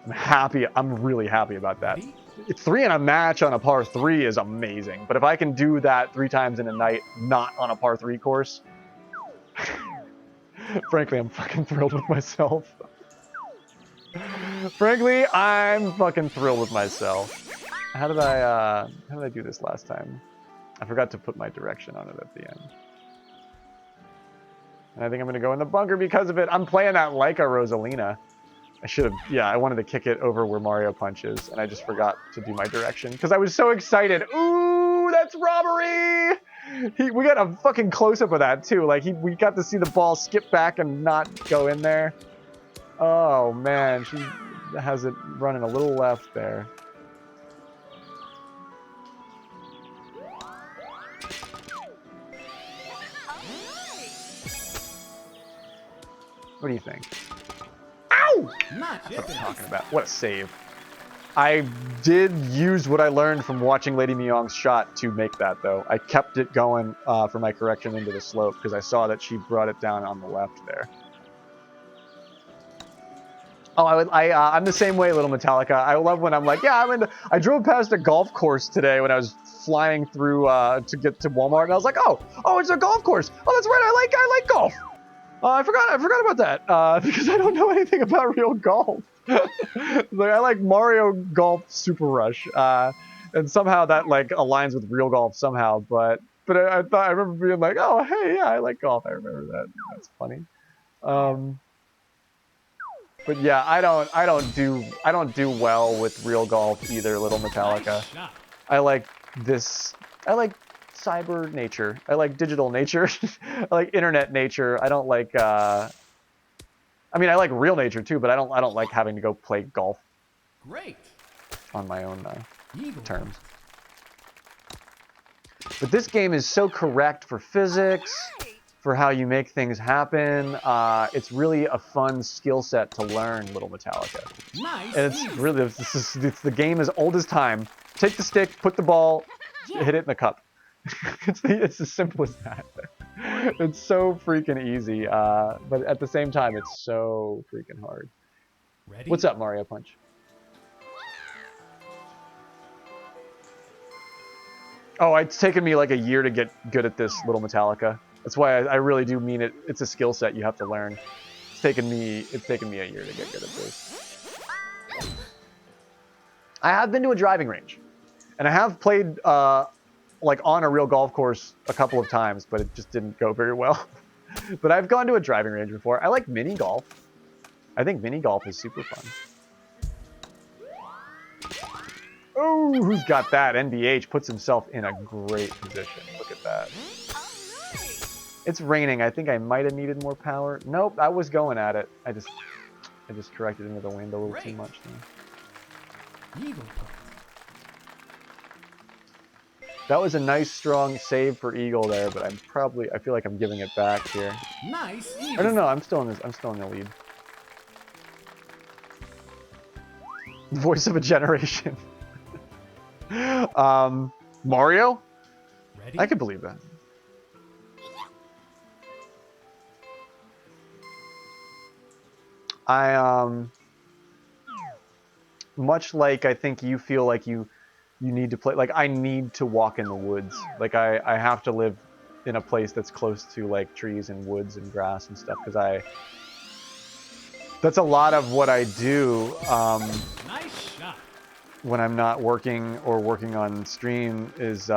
I'm happy. I'm really happy about that. It's 3 in a match on a par 3 is amazing, but if I can do that 3 times in a night, not on a par 3 course, frankly, I'm fucking thrilled with myself. Frankly, I'm fucking thrilled with myself. How did I do this last time? I forgot to put my direction on it at the end. And I think I'm gonna go in the bunker because of it. I'm playing that like a Rosalina. I should have, yeah, I wanted to kick it over where Mario punches, and I just forgot to do my direction because I was so excited. Ooh, that's robbery! We got a fucking close-up of that too. Like we got to see the ball skip back and not go in there. Oh man, she has it running a little left there. What do you think? Ow! Not That's what I'm yet. talking about. What a save. I did use what I learned from watching Lady Myong's shot to make that, though. I kept it going for my correction into the slope because I saw that she brought it down on the left there. Oh, I'm the same way, Little Metallica. I love when I'm like, yeah, I drove past a golf course today when I was flying through to get to Walmart, and I was like, oh, it's a golf course. Oh, that's right. I like golf. I forgot about that because I don't know anything about real golf. Like, I like Mario Golf Super Rush, and somehow that like aligns with real golf somehow. But I remember being like, oh hey, yeah, I like golf. I remember that. That's funny. But yeah, I don't do well with real golf either, Little Metallica. Nice shot. I like cyber nature. I like digital nature. I like internet nature. I don't like I mean, I like real nature too, but I don't like having to go play golf Great. on my own Eagle. terms. But this game is so correct for physics, for how you make things happen. It's really a fun skill set to learn, Little Metallica. Nice. And it's eagle. really, it's the game as old as time. Take the stick, put the ball, hit it in the cup. It's as simple as that. It's so freaking easy, but at the same time, it's so freaking hard. Ready? What's up, Mario Punch? Oh, it's taken me like a year to get good at this, Little Metallica. That's why I really do mean it. It's a skill set you have to learn. It's taken me a year to get good at this. I have been to a driving range, and I have played like on a real golf course a couple of times, but it just didn't go very well. But I've gone to a driving range before. I like mini golf. I think mini golf is super fun. Oh, who's got that? NBH puts himself in a great position. Look at that. It's raining. I think I might have needed more power. Nope, I was going at it. I just corrected into the wind a little too much there. Eagle putt. That was a nice strong save for Eagle there, but I feel like I'm giving it back here. Nice. I Eagle. don't know, I'm still in the lead. Voice of a generation. Mario? Ready? I could believe that. Much like I think you feel like you need to play, like I need to walk in the woods. Like I have to live in a place that's close to like trees and woods and grass and stuff, because that's a lot of what I do Nice shot. when I'm not working or working on stream is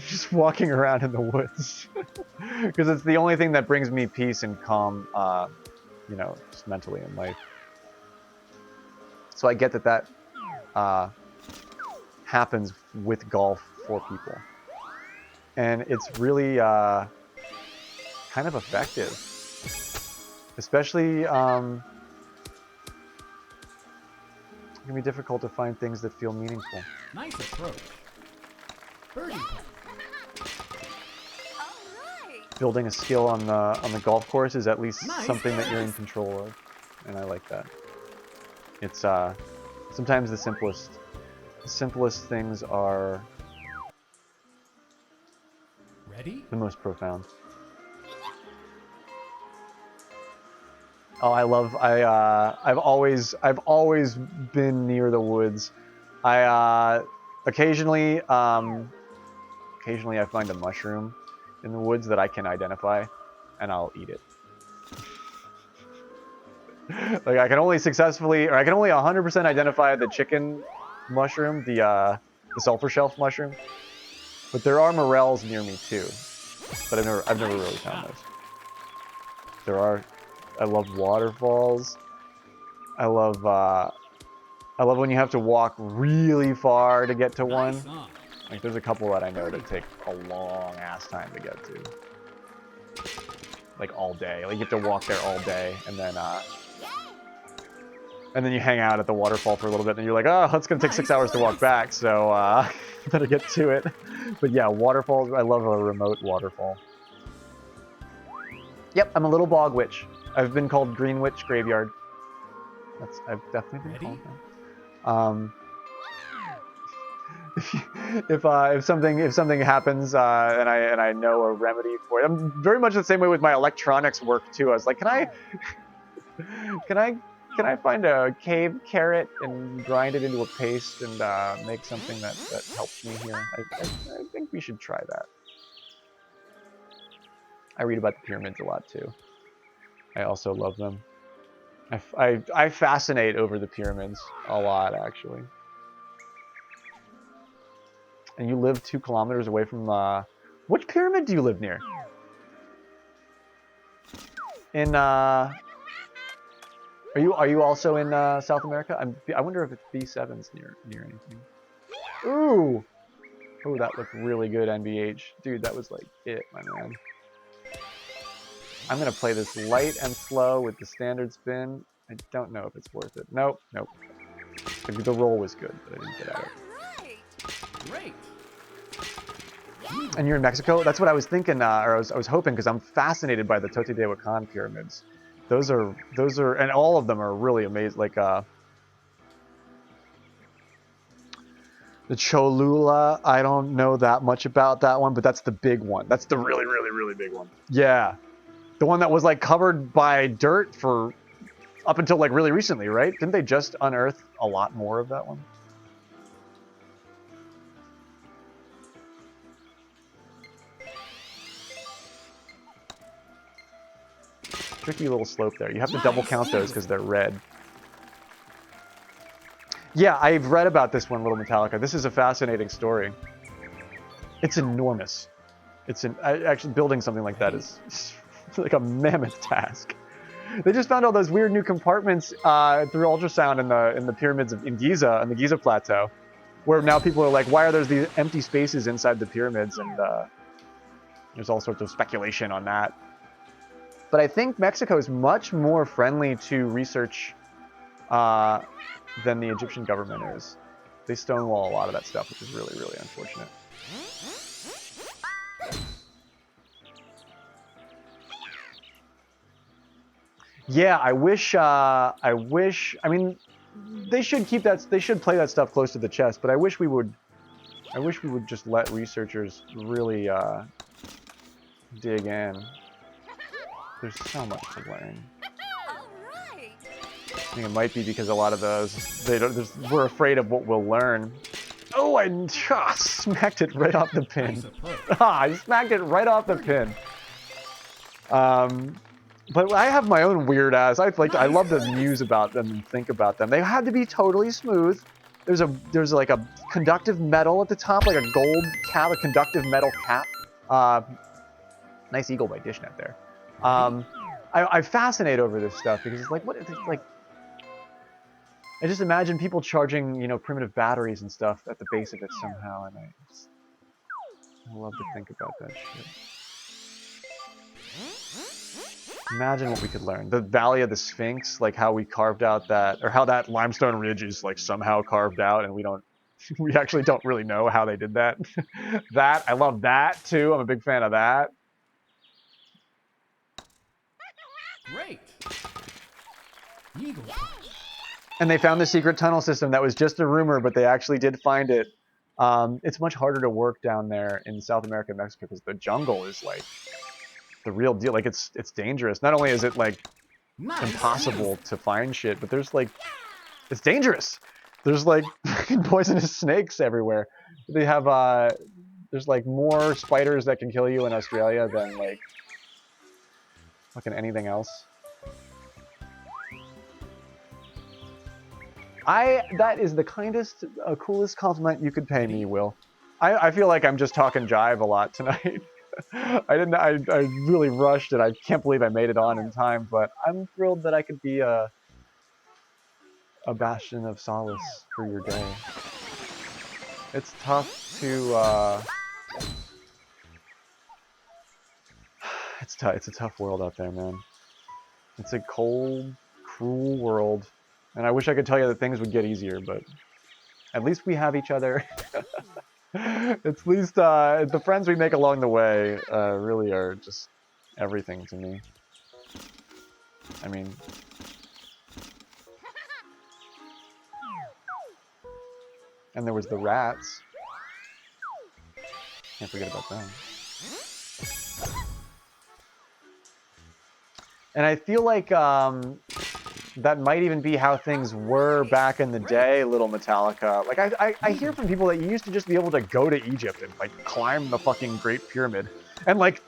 just walking around in the woods. Because it's the only thing that brings me peace and calm, you know, just mentally in life. So I get that happens with golf for people. And it's really kind of effective. Especially, it can be difficult to find things that feel meaningful. Nice approach. Birdie putt. Building a skill on the golf course is at least Nice. something that you're in control of, and I like that. It's sometimes the simplest things are Ready? the most profound. Oh, I've always been near the woods. Occasionally I find a mushroom in the woods that I can identify, and I'll eat it. Like I can only 100% identify the chicken mushroom, the sulfur shelf mushroom. But there are morels near me too. But I've never really found those. I love waterfalls. I love when you have to walk really far to get to one. Nice on. Like there's a couple that I know that take a long ass time to get to. Like all day. Like you have to walk there all day, and then you hang out at the waterfall for a little bit, and you're like, oh, it's gonna take 6 hours to walk back, so better get to it. But yeah, waterfalls. I love a remote waterfall. Yep, I'm a little bog witch. I've been called Green Witch Graveyard. I've definitely been called that. If something happens and I know a remedy for it, I'm very much the same way with my electronics work too. I was like, can I find a cave carrot and grind it into a paste and make something that helps me here? I think we should try that. I read about the pyramids a lot too. I also love them. I fascinate over the pyramids a lot, actually. And you live 2 kilometers away from which pyramid do you live near? In Are you also in South America? I wonder if it's B7's near anything. Ooh. Ooh, that looked really good, NBH. Dude, that was like it, my man. I'm gonna play this light and slow with the standard spin. I don't know if it's worth it. Nope, nope. The roll was good, but I didn't get at it. Great. And you're in Mexico? That's what I was thinking, or I was hoping, because I'm fascinated by the Teotihuacan pyramids. Those are, and all of them are really amazing. Like the Cholula, I don't know that much about that one, but that's the big one. That's the really, really, really big one. Yeah, the one that was like covered by dirt for up until like really recently, right? Didn't they just unearth a lot more of that one? Tricky little slope there. You have to double count those because they're red. Yeah, I've read about this one, Little Metallica. This is a fascinating story. It's enormous. Actually building something like that is like a mammoth task. They just found all those weird new compartments through ultrasound in the pyramids in Giza, on the Giza plateau, where now people are like, why are there these empty spaces inside the pyramids? And there's all sorts of speculation on that. But I think Mexico is much more friendly to research than the Egyptian government is. They stonewall a lot of that stuff, which is really, really unfortunate. Yeah, I wish, I mean, they should keep that, they should play that stuff close to the chest, but I wish we would just let researchers really dig in. There's so much to learn. I think it might be because a lot of those, we're afraid of what we'll learn. Oh, I smacked it right off the pin. I smacked it right off the pin. But I have my own weird ass. I love to muse about them and think about them. They had to be totally smooth. There's like a conductive metal at the top, like a gold cap, a conductive metal cap. Nice eagle by Dishnet there. I fascinate over this stuff because it's like, what? It's like, I just imagine people charging, you know, primitive batteries and stuff at the base of it somehow, and I love to think about that shit. Imagine what we could learn. The Valley of the Sphinx, like how we carved out that, or how that limestone ridge is like somehow carved out, and we actually don't really know how they did that. I love that too. I'm a big fan of that. Great. Eagle punch. And they found the secret tunnel system that was just a rumor, but they actually did find it. It's much harder to work down there in South America and Mexico because the jungle is like the real deal. Like it's dangerous. Not only is it like impossible to find shit, but there's like, it's dangerous. There's like poisonous snakes everywhere. They have there's like more spiders that can kill you in Australia than like fucking anything else. That is the kindest, coolest compliment you could pay me, Will. I feel like I'm just talking jive a lot tonight. I really rushed it. I can't believe I made it on in time, but I'm thrilled that I could be a bastion of solace for your day. It's tough to, it's a tough world out there, man. It's a cold, cruel world. And I wish I could tell you that things would get easier, but at least we have each other. At least the friends we make along the way really are just everything to me. I mean, and there was the rats. Can't forget about them. And I feel like that might even be how things were back in the day, Little Metallica. Like, I hear from people that you used to just be able to go to Egypt and, like, climb the fucking Great Pyramid. And, like,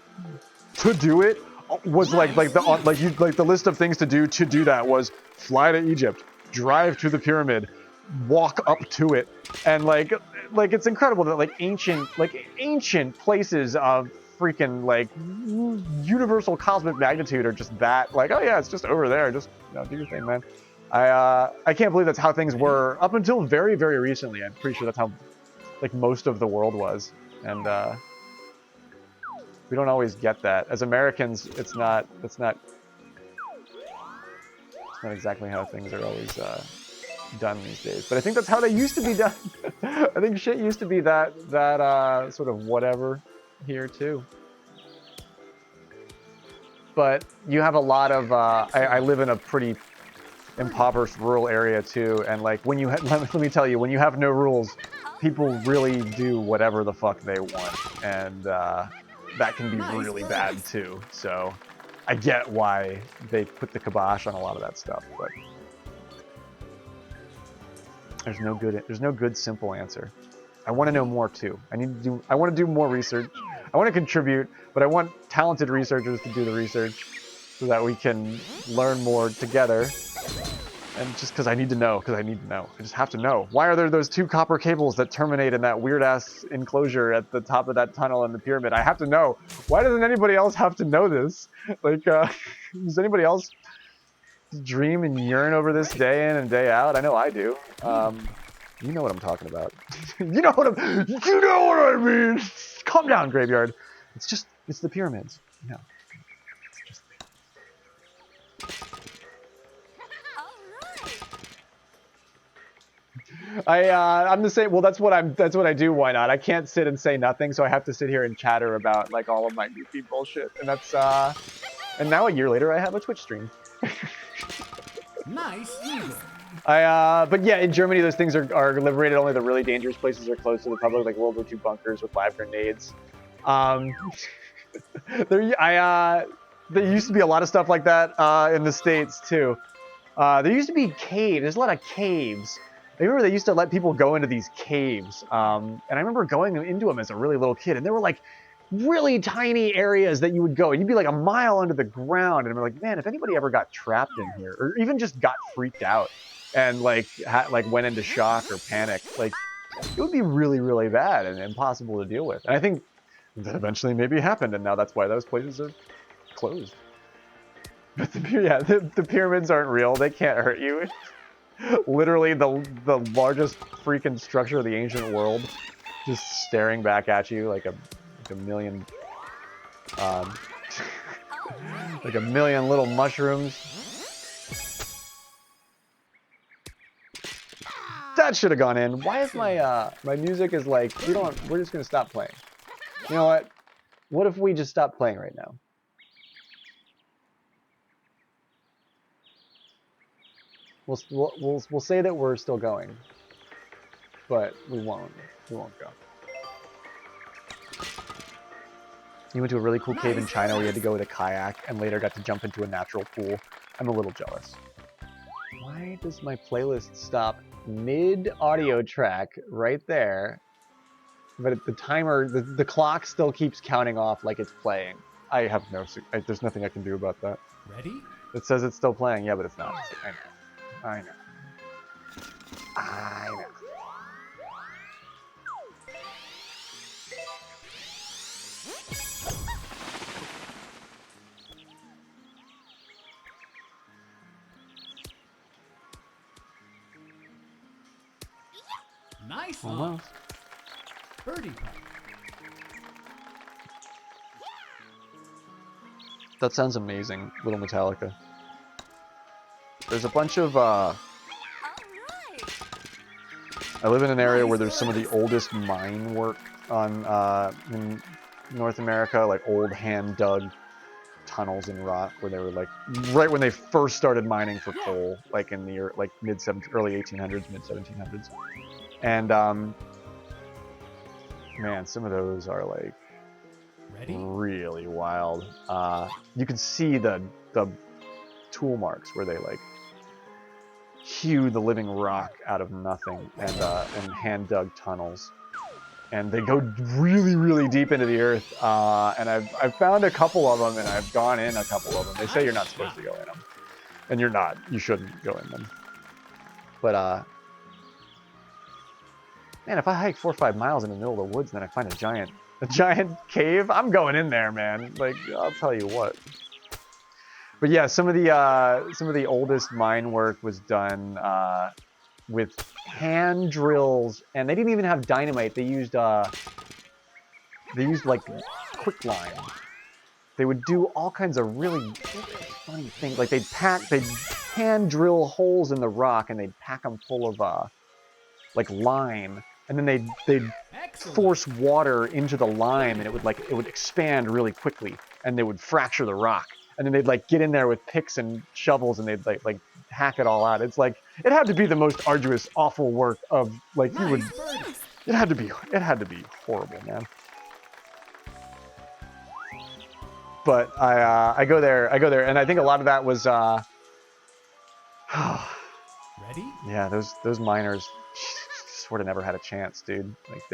to do it was, like the list of things to do that was fly to Egypt, drive to the pyramid, walk up to it. And, like it's incredible that, like, ancient places of freaking like universal cosmic magnitude are just that like, oh yeah, it's just over there. Just do your thing, man. I can't believe that's how things were up until very, very recently. I'm pretty sure that's how like most of the world was, and we don't always get that. As Americans, it's not exactly how things are always done these days. But I think that's how they used to be done. I think shit used to be that sort of whatever here too. But you have a lot of I live in a pretty impoverished rural area too, and like when you let me tell you, when you have no rules, people really do whatever the fuck they want, and that can be really bad too. So I get why they put the kibosh on a lot of that stuff, but there's no good simple answer. I want to know more too. I want to do more research. I want to contribute, but I want talented researchers to do the research so that we can learn more together. And just because I need to know, I just have to know. Why are there those 2 copper cables that terminate in that weird-ass enclosure at the top of that tunnel in the pyramid? I have to know. Why doesn't anybody else have to know this? Like, does anybody else dream and yearn over this day in and day out? I know I do. You know what I'm talking about. You know what I mean. Calm down, Graveyard. It's the pyramids. No. I'm the same. Well, that's what I do. Why not? I can't sit and say nothing, so I have to sit here and chatter about like all of my goofy bullshit. And that's and now a year later, I have a Twitch stream. Nice eagle. But yeah, in Germany, those things are liberated. Only the really dangerous places are closed to the public, like World War II bunkers with live grenades. There used to be a lot of stuff like that in the States too. There used to be caves. There's a lot of caves. I remember they used to let people go into these caves, and I remember going into them as a really little kid, and they were like really tiny areas that you would go, and you'd be like a mile under the ground, and I'm like, man, if anybody ever got trapped in here, or even just got freaked out, and like went into shock or panic, like it would be really, really bad and impossible to deal with. And I think that eventually maybe happened, and now that's why those places are closed. But the pyramids aren't real. They can't hurt you. Literally the largest freaking structure of the ancient world, just staring back at you like a million like a million little mushrooms. That should have gone in. Why is my my music is like we're just gonna stop playing. You know what? What if we just stop playing right now? We'll say that we're still going, but we won't go. You went to a really cool cave in China where you had to go with a kayak and later got to jump into a natural pool. I'm a little jealous. Why does my playlist stop mid-audio track right there? But the timer, the clock still keeps counting off like it's playing. I have there's nothing I can do about that. Ready? It says it's still playing, yeah, but it's not. I know. Nice Almost. one. Birdie putt. That sounds amazing, Little Metallica. There's a bunch of All right. I live in an area where there's some of the oldest mine work on in North America, like old hand-dug tunnels in rock, where they were like right when they first started mining for coal, like in the early 1800s, mid 1700s, and man, some of those are like really wild. You can see the tool marks where they like hew the living rock out of nothing, and hand-dug tunnels, and they go really, really deep into the earth. And I've found a couple of them, and I've gone in a couple of them. They say you're not supposed to go in them, and you're not. You shouldn't go in them. But man, if I hike 4 or 5 miles in the middle of the woods, and then I find a giant A giant cave? I'm going in there, man. Like, I'll tell you what. But yeah, some of the oldest mine work was done with hand drills, and they didn't even have dynamite. They used like quicklime. They would do all kinds of really funny things. Like they'd hand drill holes in the rock, and they'd pack them full of like lime, and then they'd Excellent. force water into the lime, and it would expand really quickly, and they would fracture the rock. And then they'd like get in there with picks and shovels, and they'd like hack it all out. It's like it had to be the most arduous, awful work of like you would. Nice birdie. It had to be horrible, man. But I go there, and I think a lot of that was Ready? yeah, those miners sort of never had a chance, dude. Like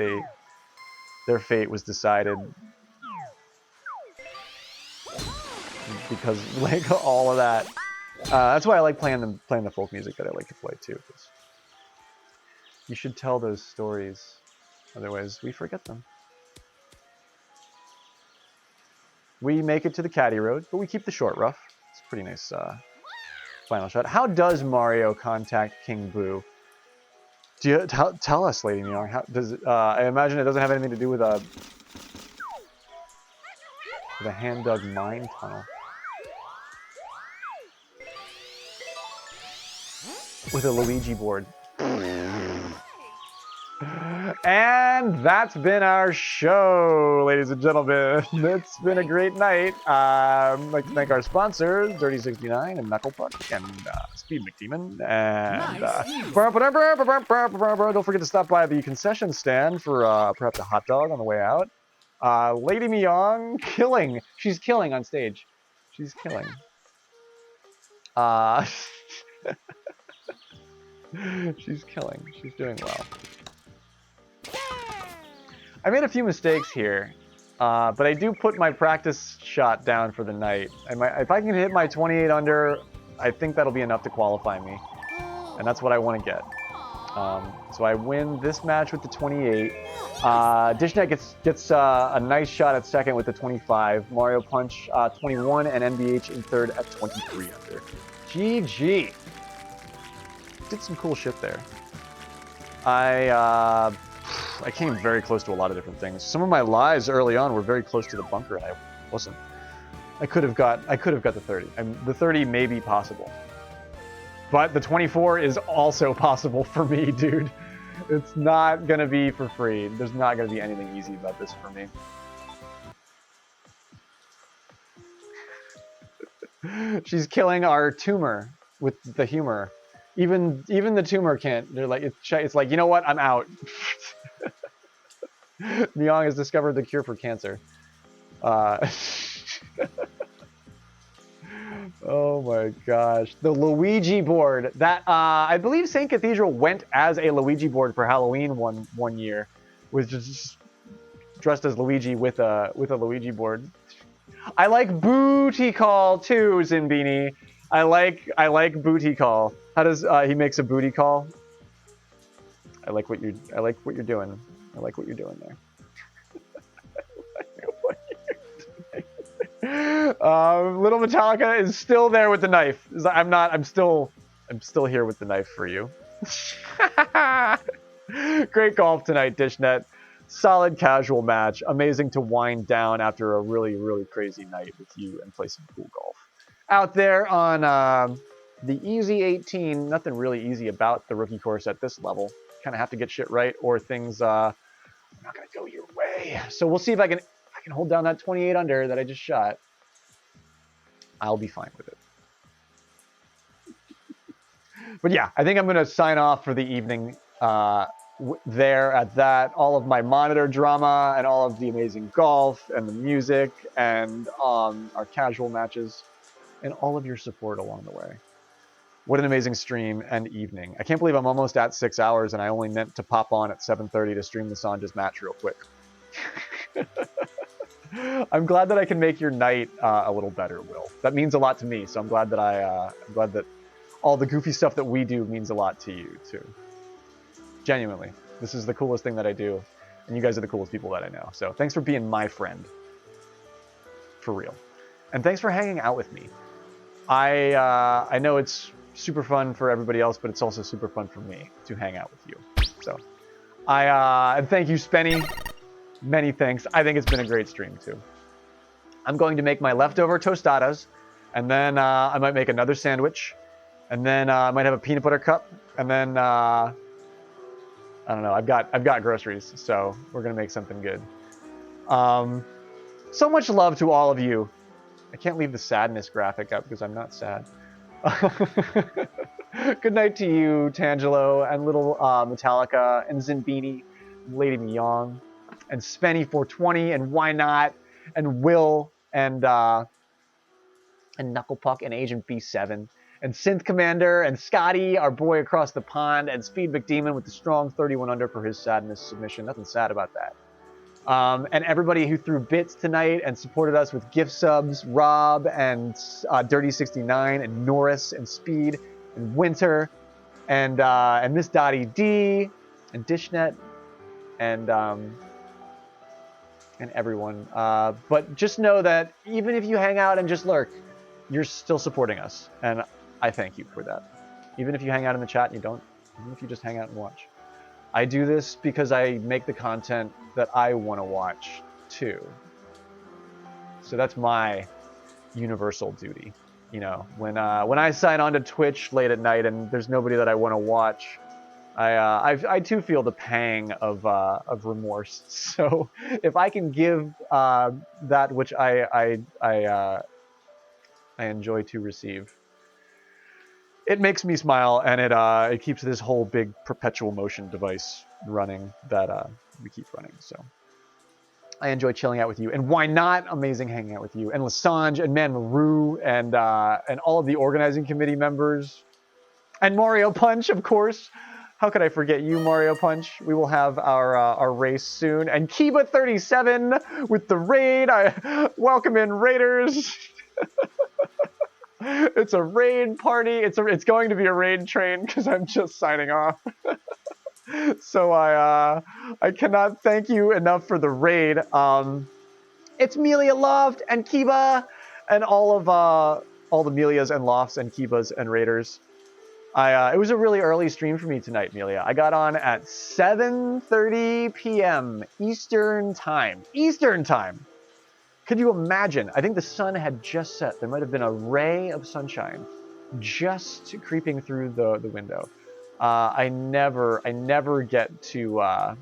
their fate was decided because like all of that. That's why I like playing the folk music that I like to play too. 'Cause you should tell those stories, otherwise we forget them. We make it to the caddy road, but we keep the short rough. It's a pretty nice final shot. How does Mario contact King Boo? Do you tell us, Lady Myung? How does it? I imagine it doesn't have anything to do with a hand dug mine tunnel. With a Luigi board. And that's been our show, ladies and gentlemen. It's been a great night. I'd like to thank our sponsors, Dirty69 and Knuckle Puck and SpeedMcDemon. And don't forget to stop by the concession stand for perhaps a hot dog on the way out. Lady Myung killing. She's killing on stage. She's killing. She's killing. She's doing well. I made a few mistakes here, but I do put my practice shot down for the night. If I can hit my 28 under, I think that'll be enough to qualify me, and that's what I want to get. So I win this match with the 28. Dishnet gets a nice shot at second with the 25. Mario Punch 21, and NBH in third at 23 under. GG. Did some cool shit there. I came very close to a lot of different things. Some of my lives early on were very close to the bunker, and I wasn't. I could have got the 30. The 30 may be possible, but the 24 is also possible for me, dude. It's not gonna be for free. There's not gonna be anything easy about this for me. She's killing our tumor with the humor. Even the tumor can't. They're like it's like, you know what? I'm out. Myung has discovered the cure for cancer. Oh my gosh, the Luigi board. That I believe Saint Cathedral went as a Luigi board for Halloween one year, was just dressed as Luigi with a Luigi board. I like booty call too, Zinbini. I like booty call. How does he makes a booty call? I like what you're doing. I like what you're doing there. Little Metallica is still there with the knife. I'm still here with the knife for you. Great golf tonight, Dishnet. Solid casual match. Amazing to wind down after a really, really crazy night with you and play some cool golf. Out there on the Easy 18, nothing really easy about the rookie course at this level. Kind of have to get shit right, or things are not going to go your way. So we'll see if I can hold down that 28 under that I just shot. I'll be fine with it. But yeah, I think I'm going to sign off for the evening there at that. All of my monitor drama and all of the amazing golf and the music and our casual matches and all of your support along the way. What an amazing stream and evening. I can't believe I'm almost at 6 hours and I only meant to pop on at 7:30 to stream the Sanja's match real quick. I'm glad that I can make your night a little better, Will. That means a lot to me, so I'm glad that all the goofy stuff that we do means a lot to you too. Genuinely, this is the coolest thing that I do. And you guys are the coolest people that I know. So thanks for being my friend. For real. And thanks for hanging out with me. I know it's super fun for everybody else, but it's also super fun for me to hang out with you. So and thank you, Spenny. Many thanks. I think it's been a great stream too. I'm going to make my leftover tostadas, and then I might make another sandwich, and then I might have a peanut butter cup, and then I don't know. I've got groceries, so we're gonna make something good. So much love to all of you. I can't leave the sadness graphic up because I'm not sad. Good night to you, Tangelo, and little Metallica, and Zinbini, and Lady Myong, and Spenny420, and Why Not, and Will, and Knucklepuck, and Agent B7, and Synth Commander, and Scotty, our boy across the pond, and SpeedMcDemon with the strong 31 under for his sadness submission. Nothing sad about that. And everybody who threw bits tonight and supported us with gift subs, Rob and Dirty69 and Norris and Speed and Winter and Miss Dottie D and Dishnet and everyone. But just know that even if you hang out and just lurk, you're still supporting us, and I thank you for that. Even if you hang out in the chat and you don't, even if you just hang out and watch. I do this because I make the content that I want to watch too. So that's my universal duty. You know, when I sign on to Twitch late at night and there's nobody that I want to watch, I too feel the pang of remorse. So if I can give that which I enjoy to receive, it makes me smile, and it keeps this whole big perpetual motion device running that we keep running. So I enjoy chilling out with you, and Why Not? Amazing hanging out with you, and Lesinge, and Maru, and all of the organizing committee members, and Mario Punch, of course. How could I forget you, Mario Punch? We will have our race soon, and Kiba37 with the raid. I welcome in raiders. It's a raid party. It's going to be a raid train because I'm just signing off. So I cannot thank you enough for the raid. It's Melia Loft and Kiba and all the Melias and Lofts and Kibas and raiders. It was a really early stream for me tonight, Melia. I got on at 7:30 p.m. Eastern time. Eastern time. Could you imagine? I think the sun had just set. There might have been a ray of sunshine just creeping through the window. I never get to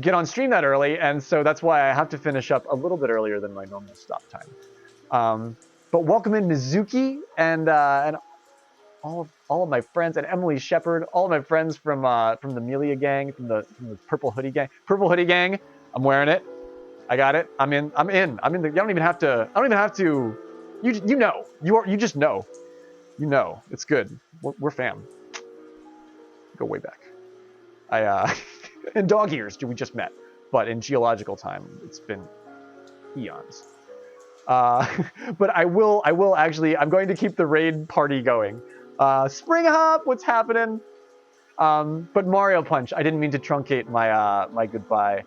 get on stream that early, and so that's why I have to finish up a little bit earlier than my normal stop time. But welcome in Mizuki and all of my friends, and Emily Shepard, all of my friends from the Melia gang, from the Purple Hoodie gang. Purple Hoodie gang. I'm wearing it. I got it. I'm in. I don't even have to. You know. You just know. You know. It's good. We're fam. Go way back. In dog years we just met, but in geological time it's been eons. But I will actually. I'm going to keep the raid party going. Spring Hop, what's happening? But Mario Punch. I didn't mean to truncate my goodbye.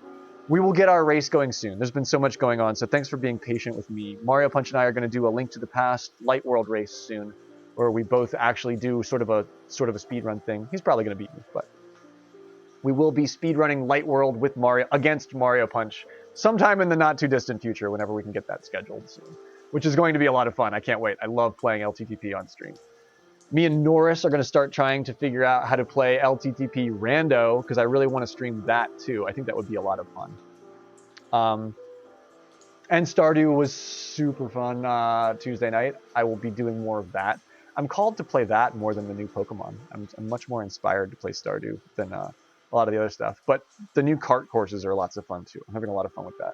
We will get our race going soon. There's been so much going on, so thanks for being patient with me. Mario Punch and I are going to do a Link to the Past Light World race soon, where we both actually do sort of a speedrun thing. He's probably going to beat me, but we will be speedrunning Light World with against Mario Punch sometime in the not too distant future, whenever we can get that scheduled soon, which is going to be a lot of fun. I can't wait. I love playing LTTP on stream. Me and Norris are going to start trying to figure out how to play LTTP Rando, because I really want to stream that too. I think that would be a lot of fun. And Stardew was super fun Tuesday night. I will be doing more of that. I'm called to play that more than the new Pokemon. I'm much more inspired to play Stardew than a lot of the other stuff. But the new kart courses are lots of fun too. I'm having a lot of fun with that.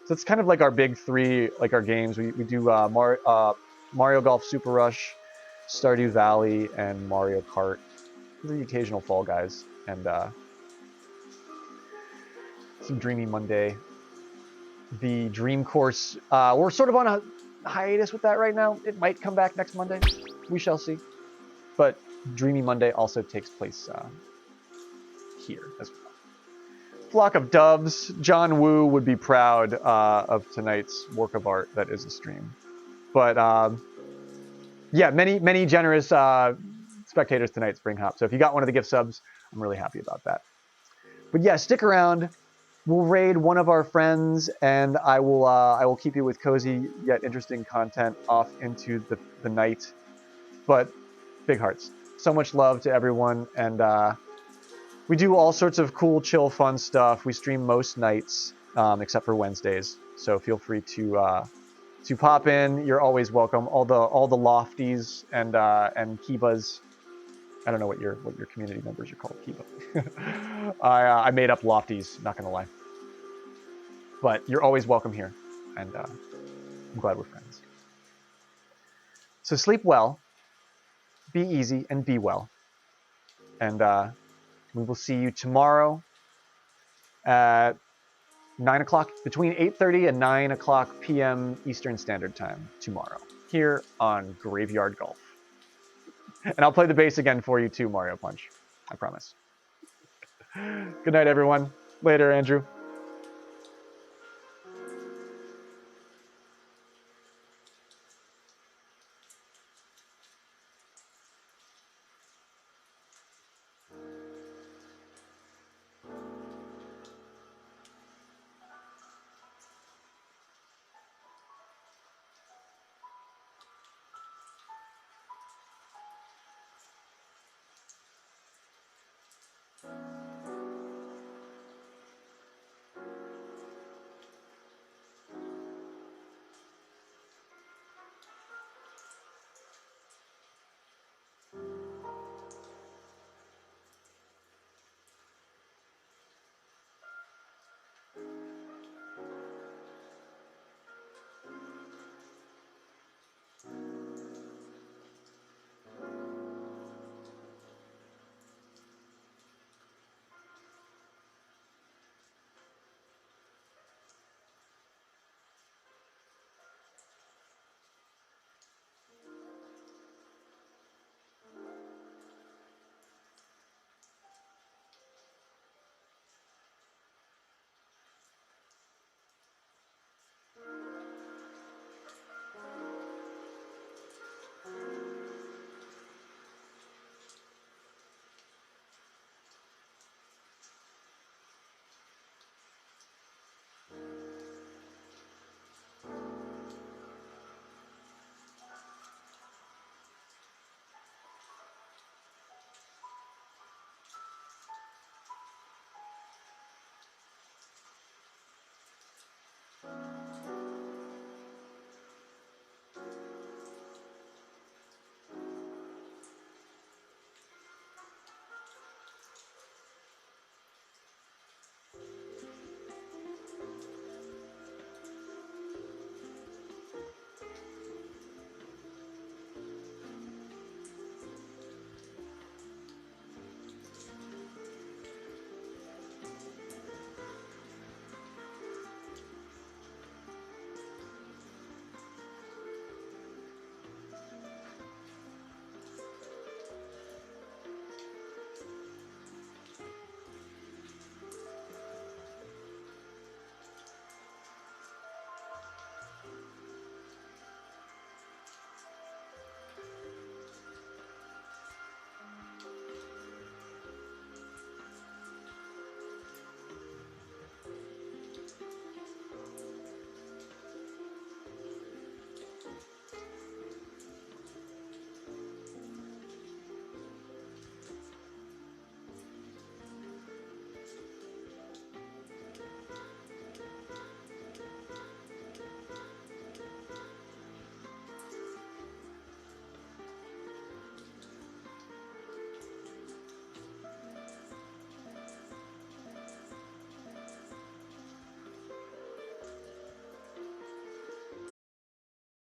So it's kind of like our big three, like our games. We do Mario Golf Super Rush, Stardew Valley, and Mario Kart. The occasional Fall Guys, and some Dreamy Monday. The Dream Course, we're sort of on a hiatus with that right now. It might come back next Monday. We shall see. But Dreamy Monday also takes place here as well. flock of doves. John Woo would be proud of tonight's work of art that is a stream. But yeah, many generous spectators tonight, Spring Hop. So if you got one of the gift subs, I'm really happy about that. But yeah, stick around. We'll raid one of our friends, and I will keep you with cozy yet interesting content off into the night. But big hearts. So much love to everyone, and we do all sorts of cool, chill, fun stuff. We stream most nights, except for Wednesdays. So feel free to pop in. You're always welcome. All the lofties and Kibas. I don't know what your community members are called, Kiba. I made up lofties. Not gonna lie. But you're always welcome here, and I'm glad we're friends. So sleep well, be easy, and be well. And we will see you tomorrow at 9 o'clock, between 8:30 and 9 o'clock p.m. Eastern Standard Time tomorrow, here on Graveyard Golf. And I'll play the bass again for you too, Mario Punch. I promise. Good night, everyone. Later, Andrew.